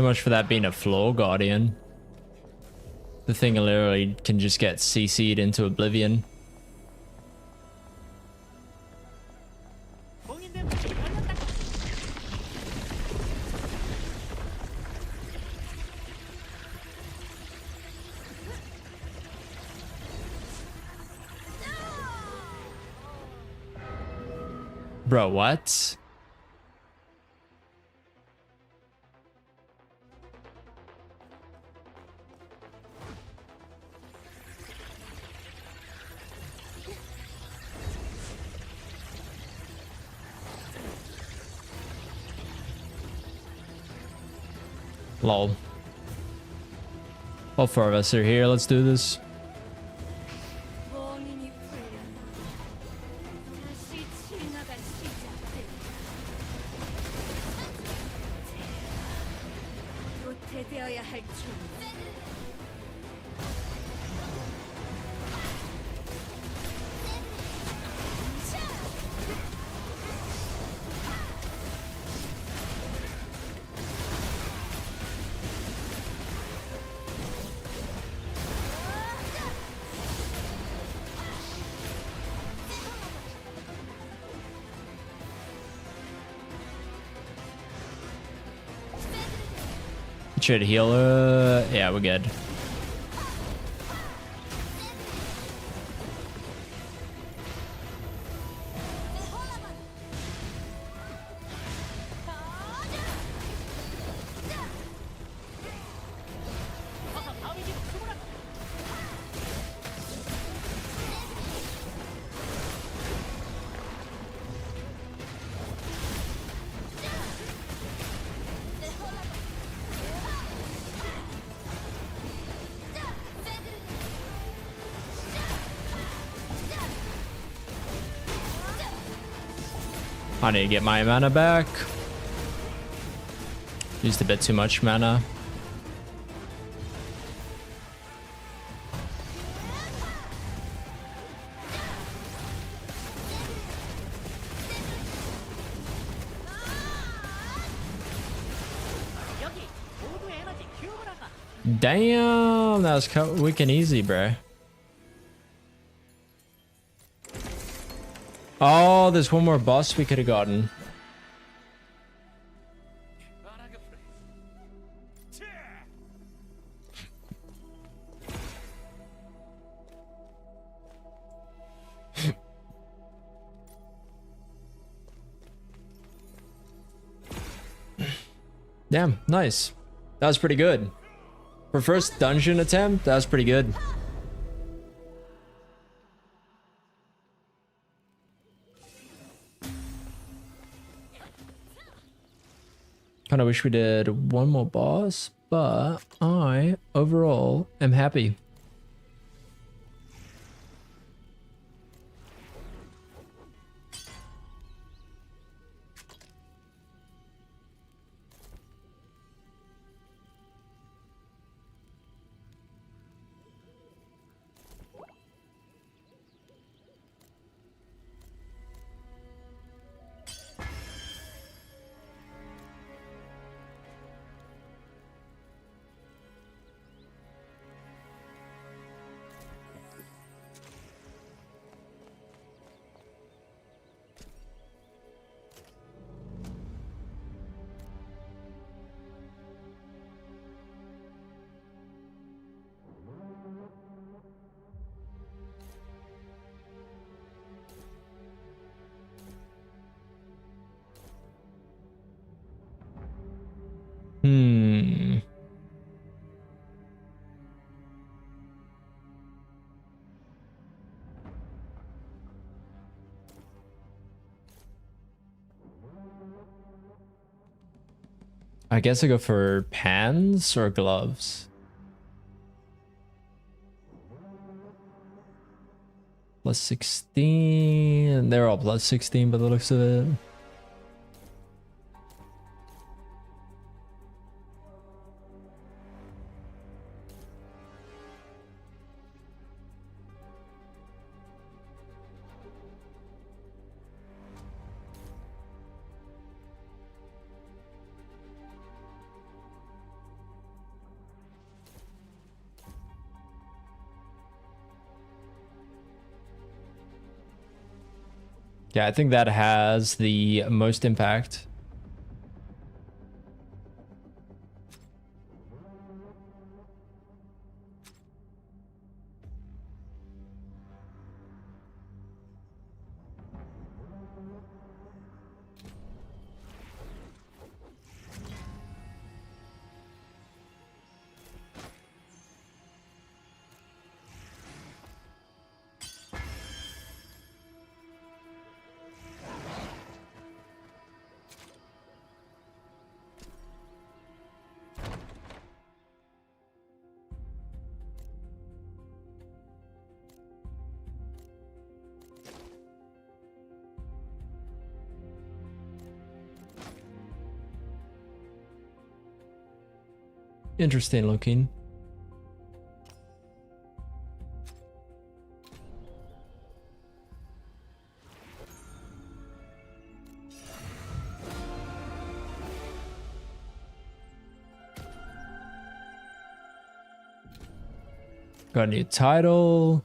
So much for that being a floor guardian. The thing literally can just get CC'd into oblivion. Bro, what? Lol. All four of us are here. Let's do this. Should heal her. Yeah, we're good. I need to get my mana back. Used a bit too much mana. Damn, that was quick and easy, bruh. Oh, there's one more boss we could have gotten. Damn, nice. That was pretty good. For first dungeon attempt, that was pretty good. Kind of wish we did one more boss, but I overall am happy. I guess I go for pants or gloves. Plus 16. They're all plus 16 by the looks of it. Yeah, I think that has the most impact. Interesting looking. Got a new title.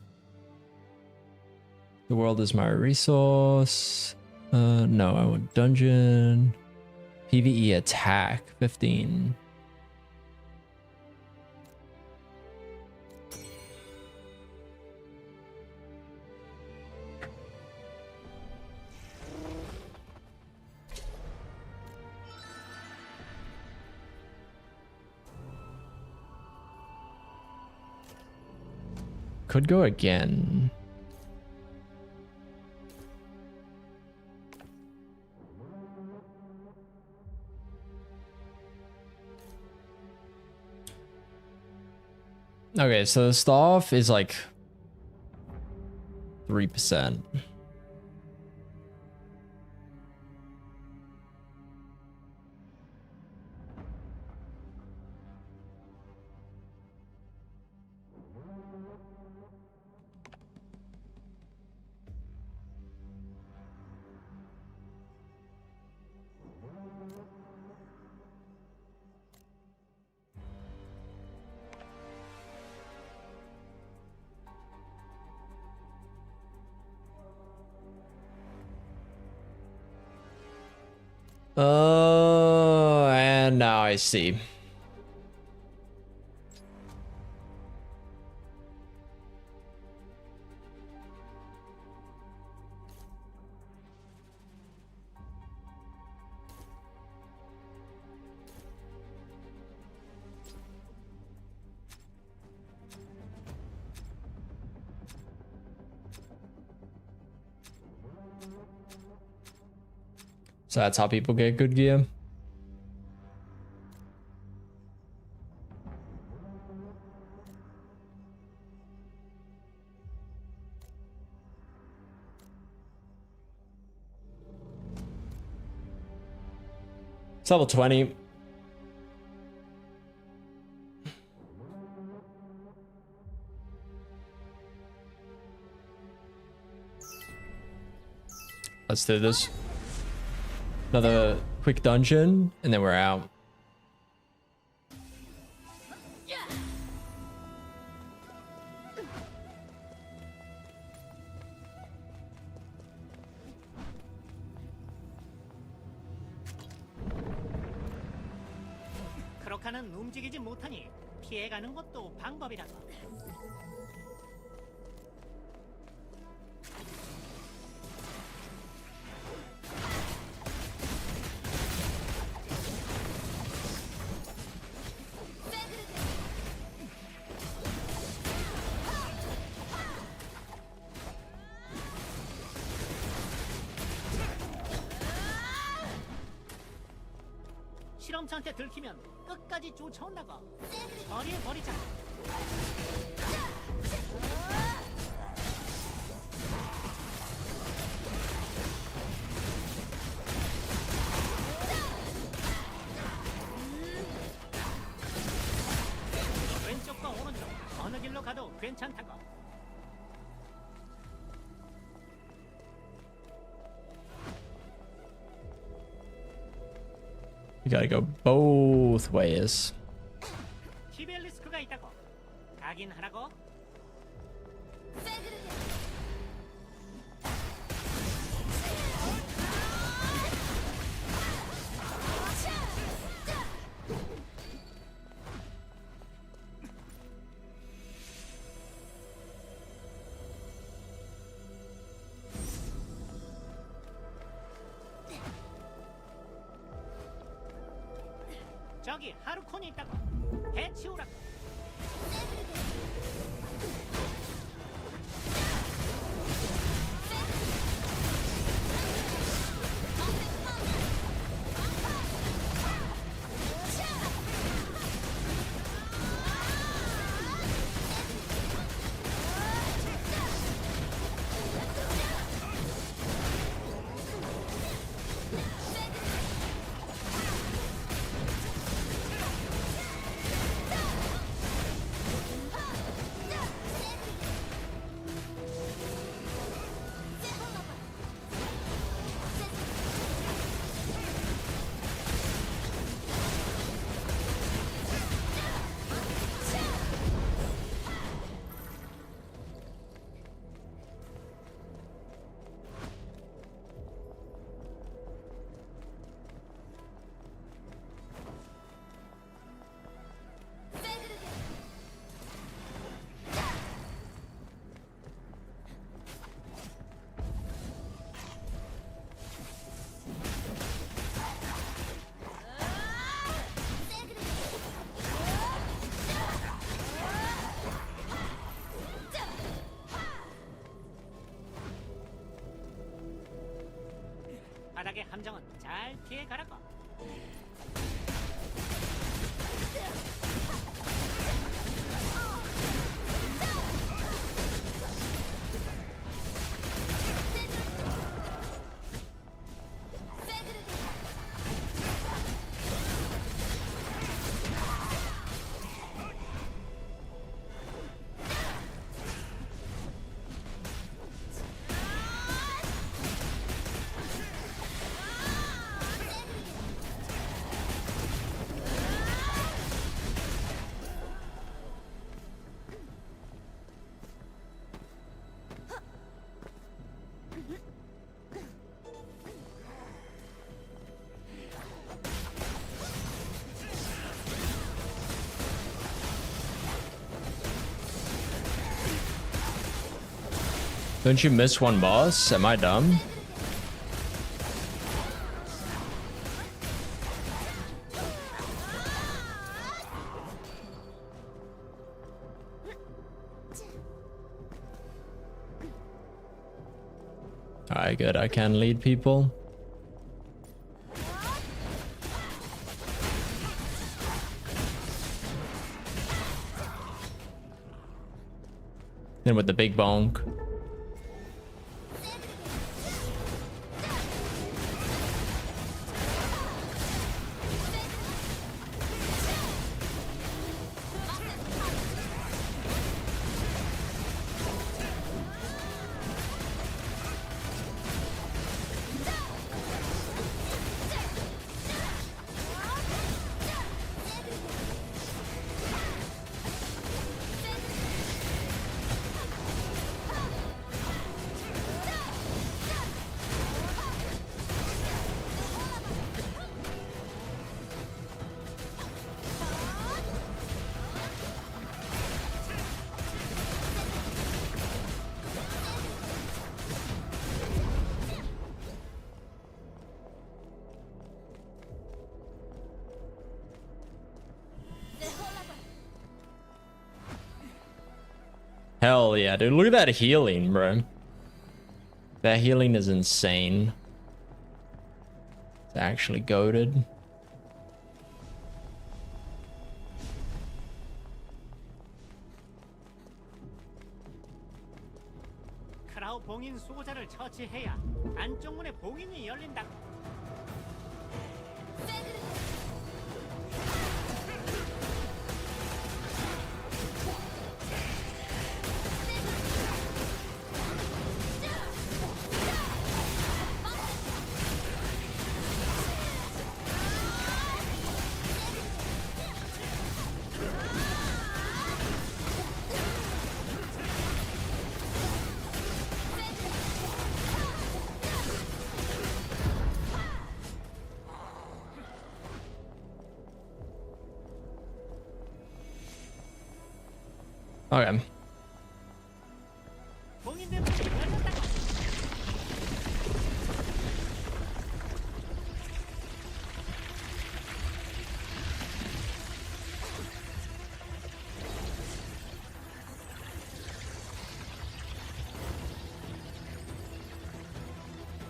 The world is my resource. No, I want dungeon. PvE attack 15. Could go again. Okay, so the staff is like 3%. And now I see. So that's how people get good gear. It's level 20. Let's do this. Another quick dungeon, and then we're out. 크로카는 움직이지 못하니 피해가는 것도 방법이라고. 실험차한테 들키면 끝까지 쫓아온다고. 처리해버리자. 왼쪽과 오른쪽 어느 길로 가도 괜찮다고. You gotta go both ways. 티벨리스크가 있다고. 가긴 하라고. 저기 하루콘이 있다고. 해치우라고. 바닥의 함정은 잘 피해 가라고. Don't you miss one boss? Am I dumb? Alright, good. I can lead people. Then with the big bonk. Hell yeah, dude. Look at that healing, bro. That healing is insane. It's actually goated. 크라우 봉인 수호자를 처치해야 안쪽문의 봉인이 열린다. Okay.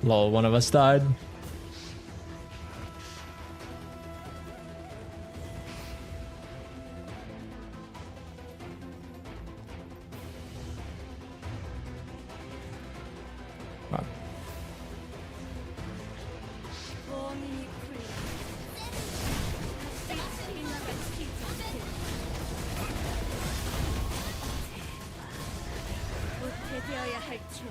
Lol, one of us died. 되어야 할 줄.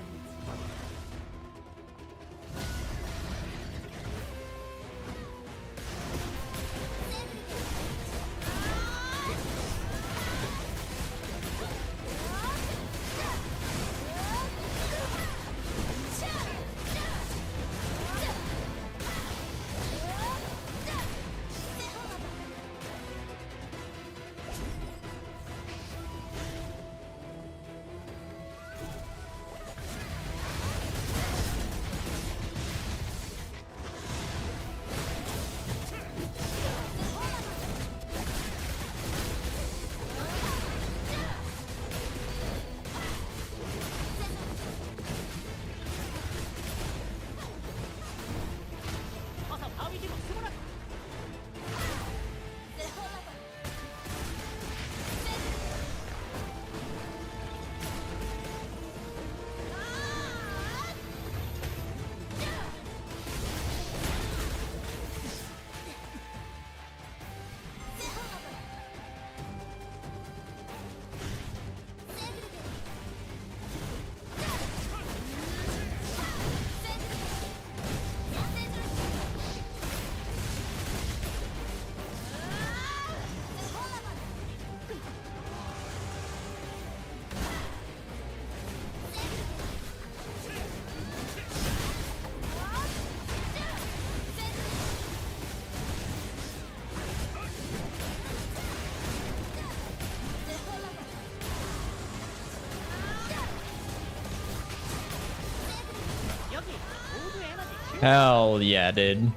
Hell yeah, dude.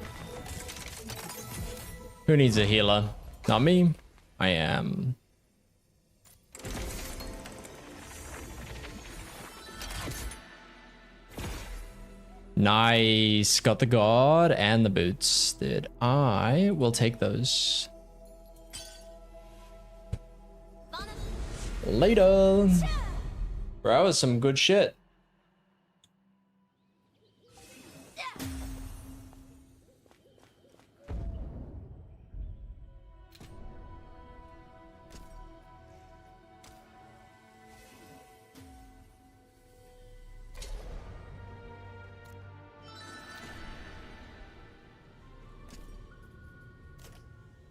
Who needs a healer? Not me. I am. Nice. Got the god and the boots, dude. I will take those. Later. Bro, that was some good shit.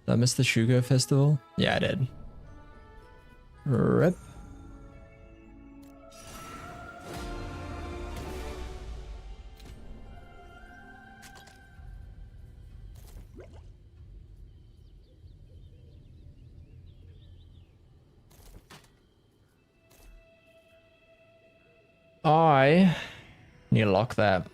Did I miss the Shugo festival? Yeah, I did. Rip. I need to lock that.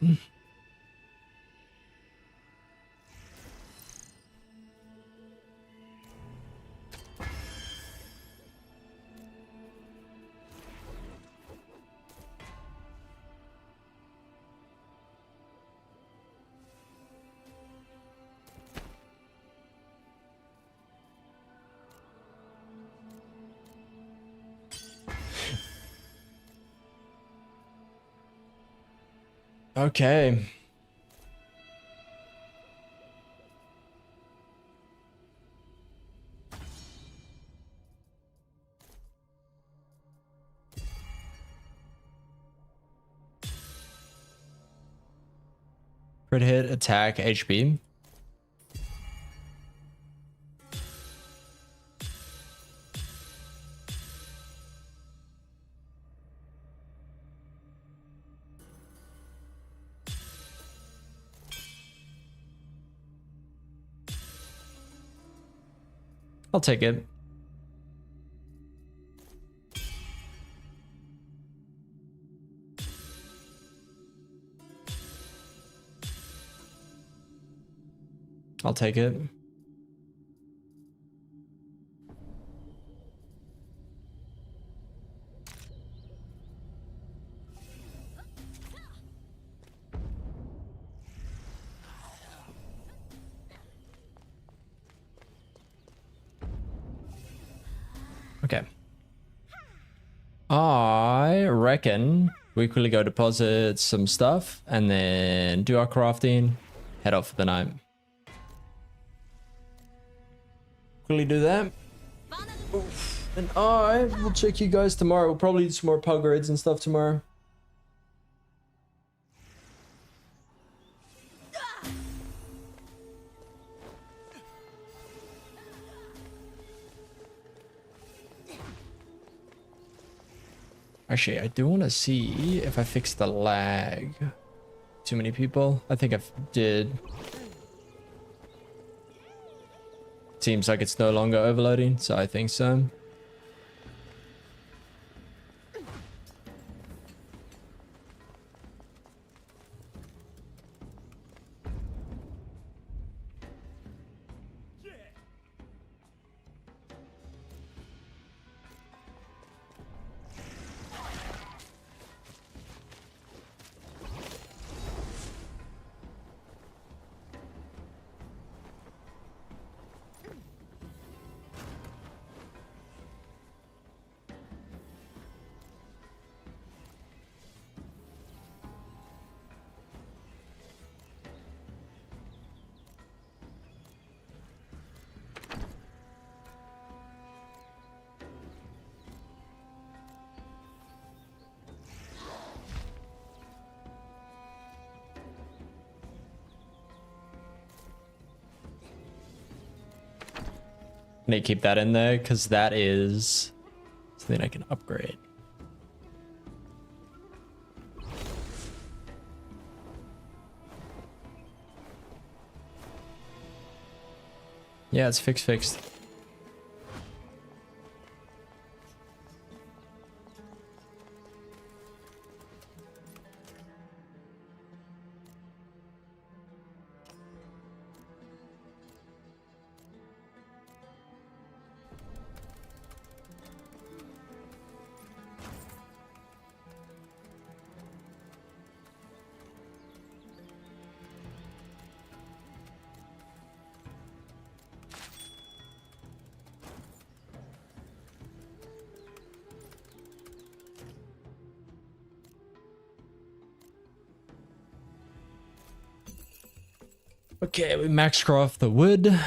Okay. Crit hit, attack, HP. I'll take it. I'll take it. Okay. I reckon we quickly go deposit some stuff and then do our crafting, head off for the night. Quickly do that. Oof. And I will check you guys tomorrow. We'll probably do some more pug raids and stuff tomorrow. Actually, I do want to see if I fixed the lag. Too many people? I think I did. Seems like it's no longer overloading, so I think so. I need to keep that in there because that is something I can upgrade. Yeah, it's fixed. Okay, we maxed off the wood.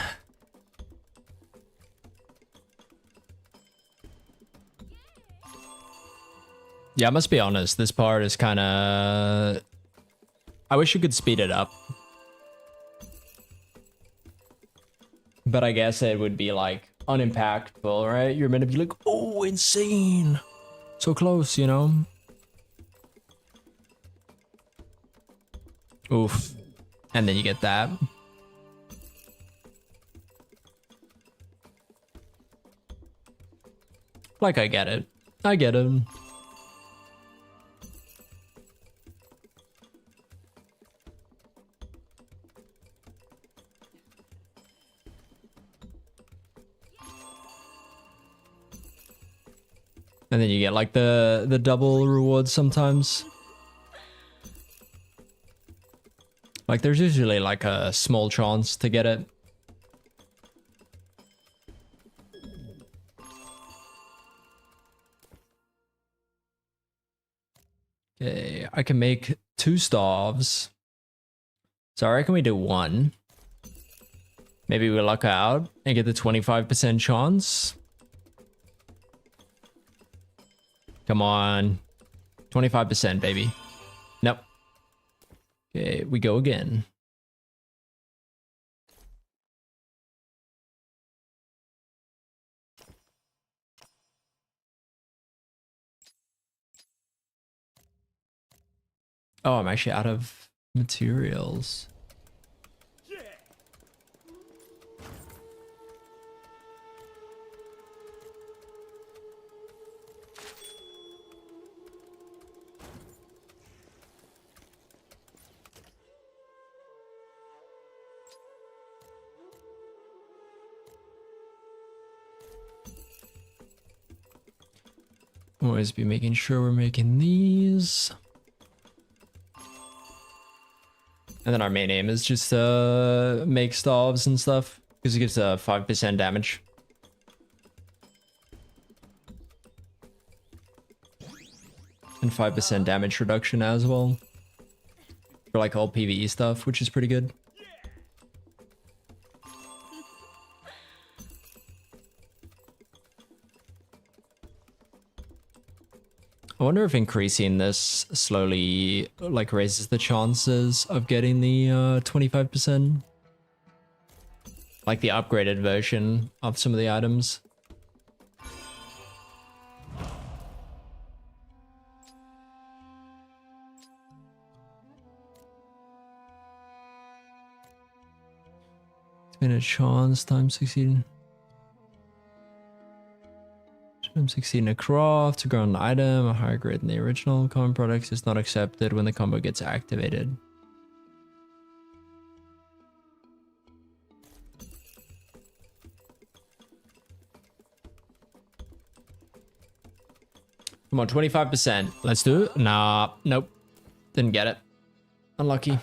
Yeah, I must be honest, this part is kind of... I wish you could speed it up. But I guess it would be like unimpactful, right? You're meant to be like, oh, insane. So close, you know? Oof. And then you get that. Like, I get it. I get it. And then you get like the double rewards sometimes. Like there's usually like a small chance to get it. Okay, I can make 2 staves. So I reckon we do 1. Maybe we luck out and get the 25% chance. Come on. 25%, baby. Nope. Okay, we go again. Oh, I'm actually out of materials. Always be making sure we're making these. And then our main aim is just make staves and stuff because it gives 5% damage. And 5% damage reduction as well. For like all PvE stuff, which is pretty good. I wonder if increasing this slowly like raises the chances of getting the 25%. Like the upgraded version of some of the items. It's been a chance time succeeding. Succeeding a craft to grow an item, a higher grade than the original common products is not accepted when the combo gets activated. Come on, 25%. Let's do it. Nah, nope. Didn't get it. Unlucky.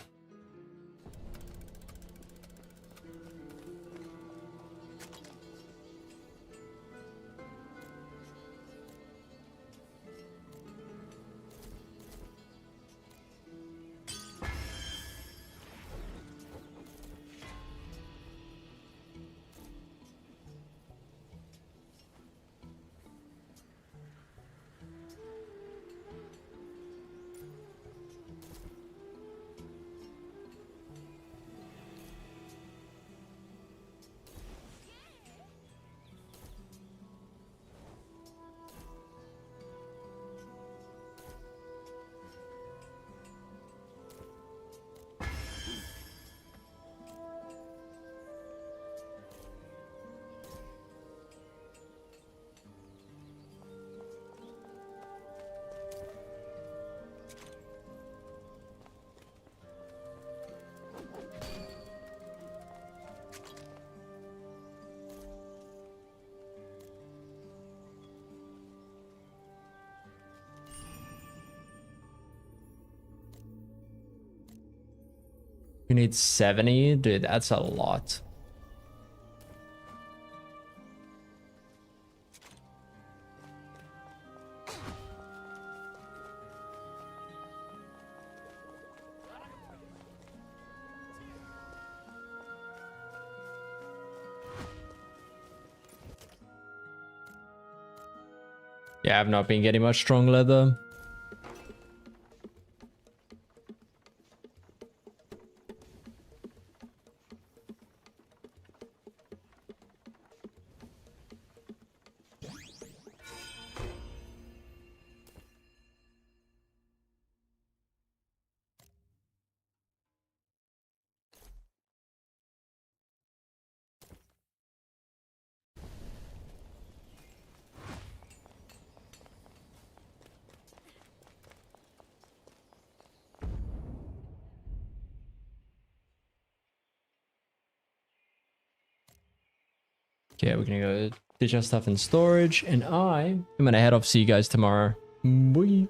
You need 70? Dude, that's a lot. Yeah, I've not been getting much strong leather. Okay, we're gonna go ditch our stuff in storage, and I'm gonna head off. See you guys tomorrow. Bye.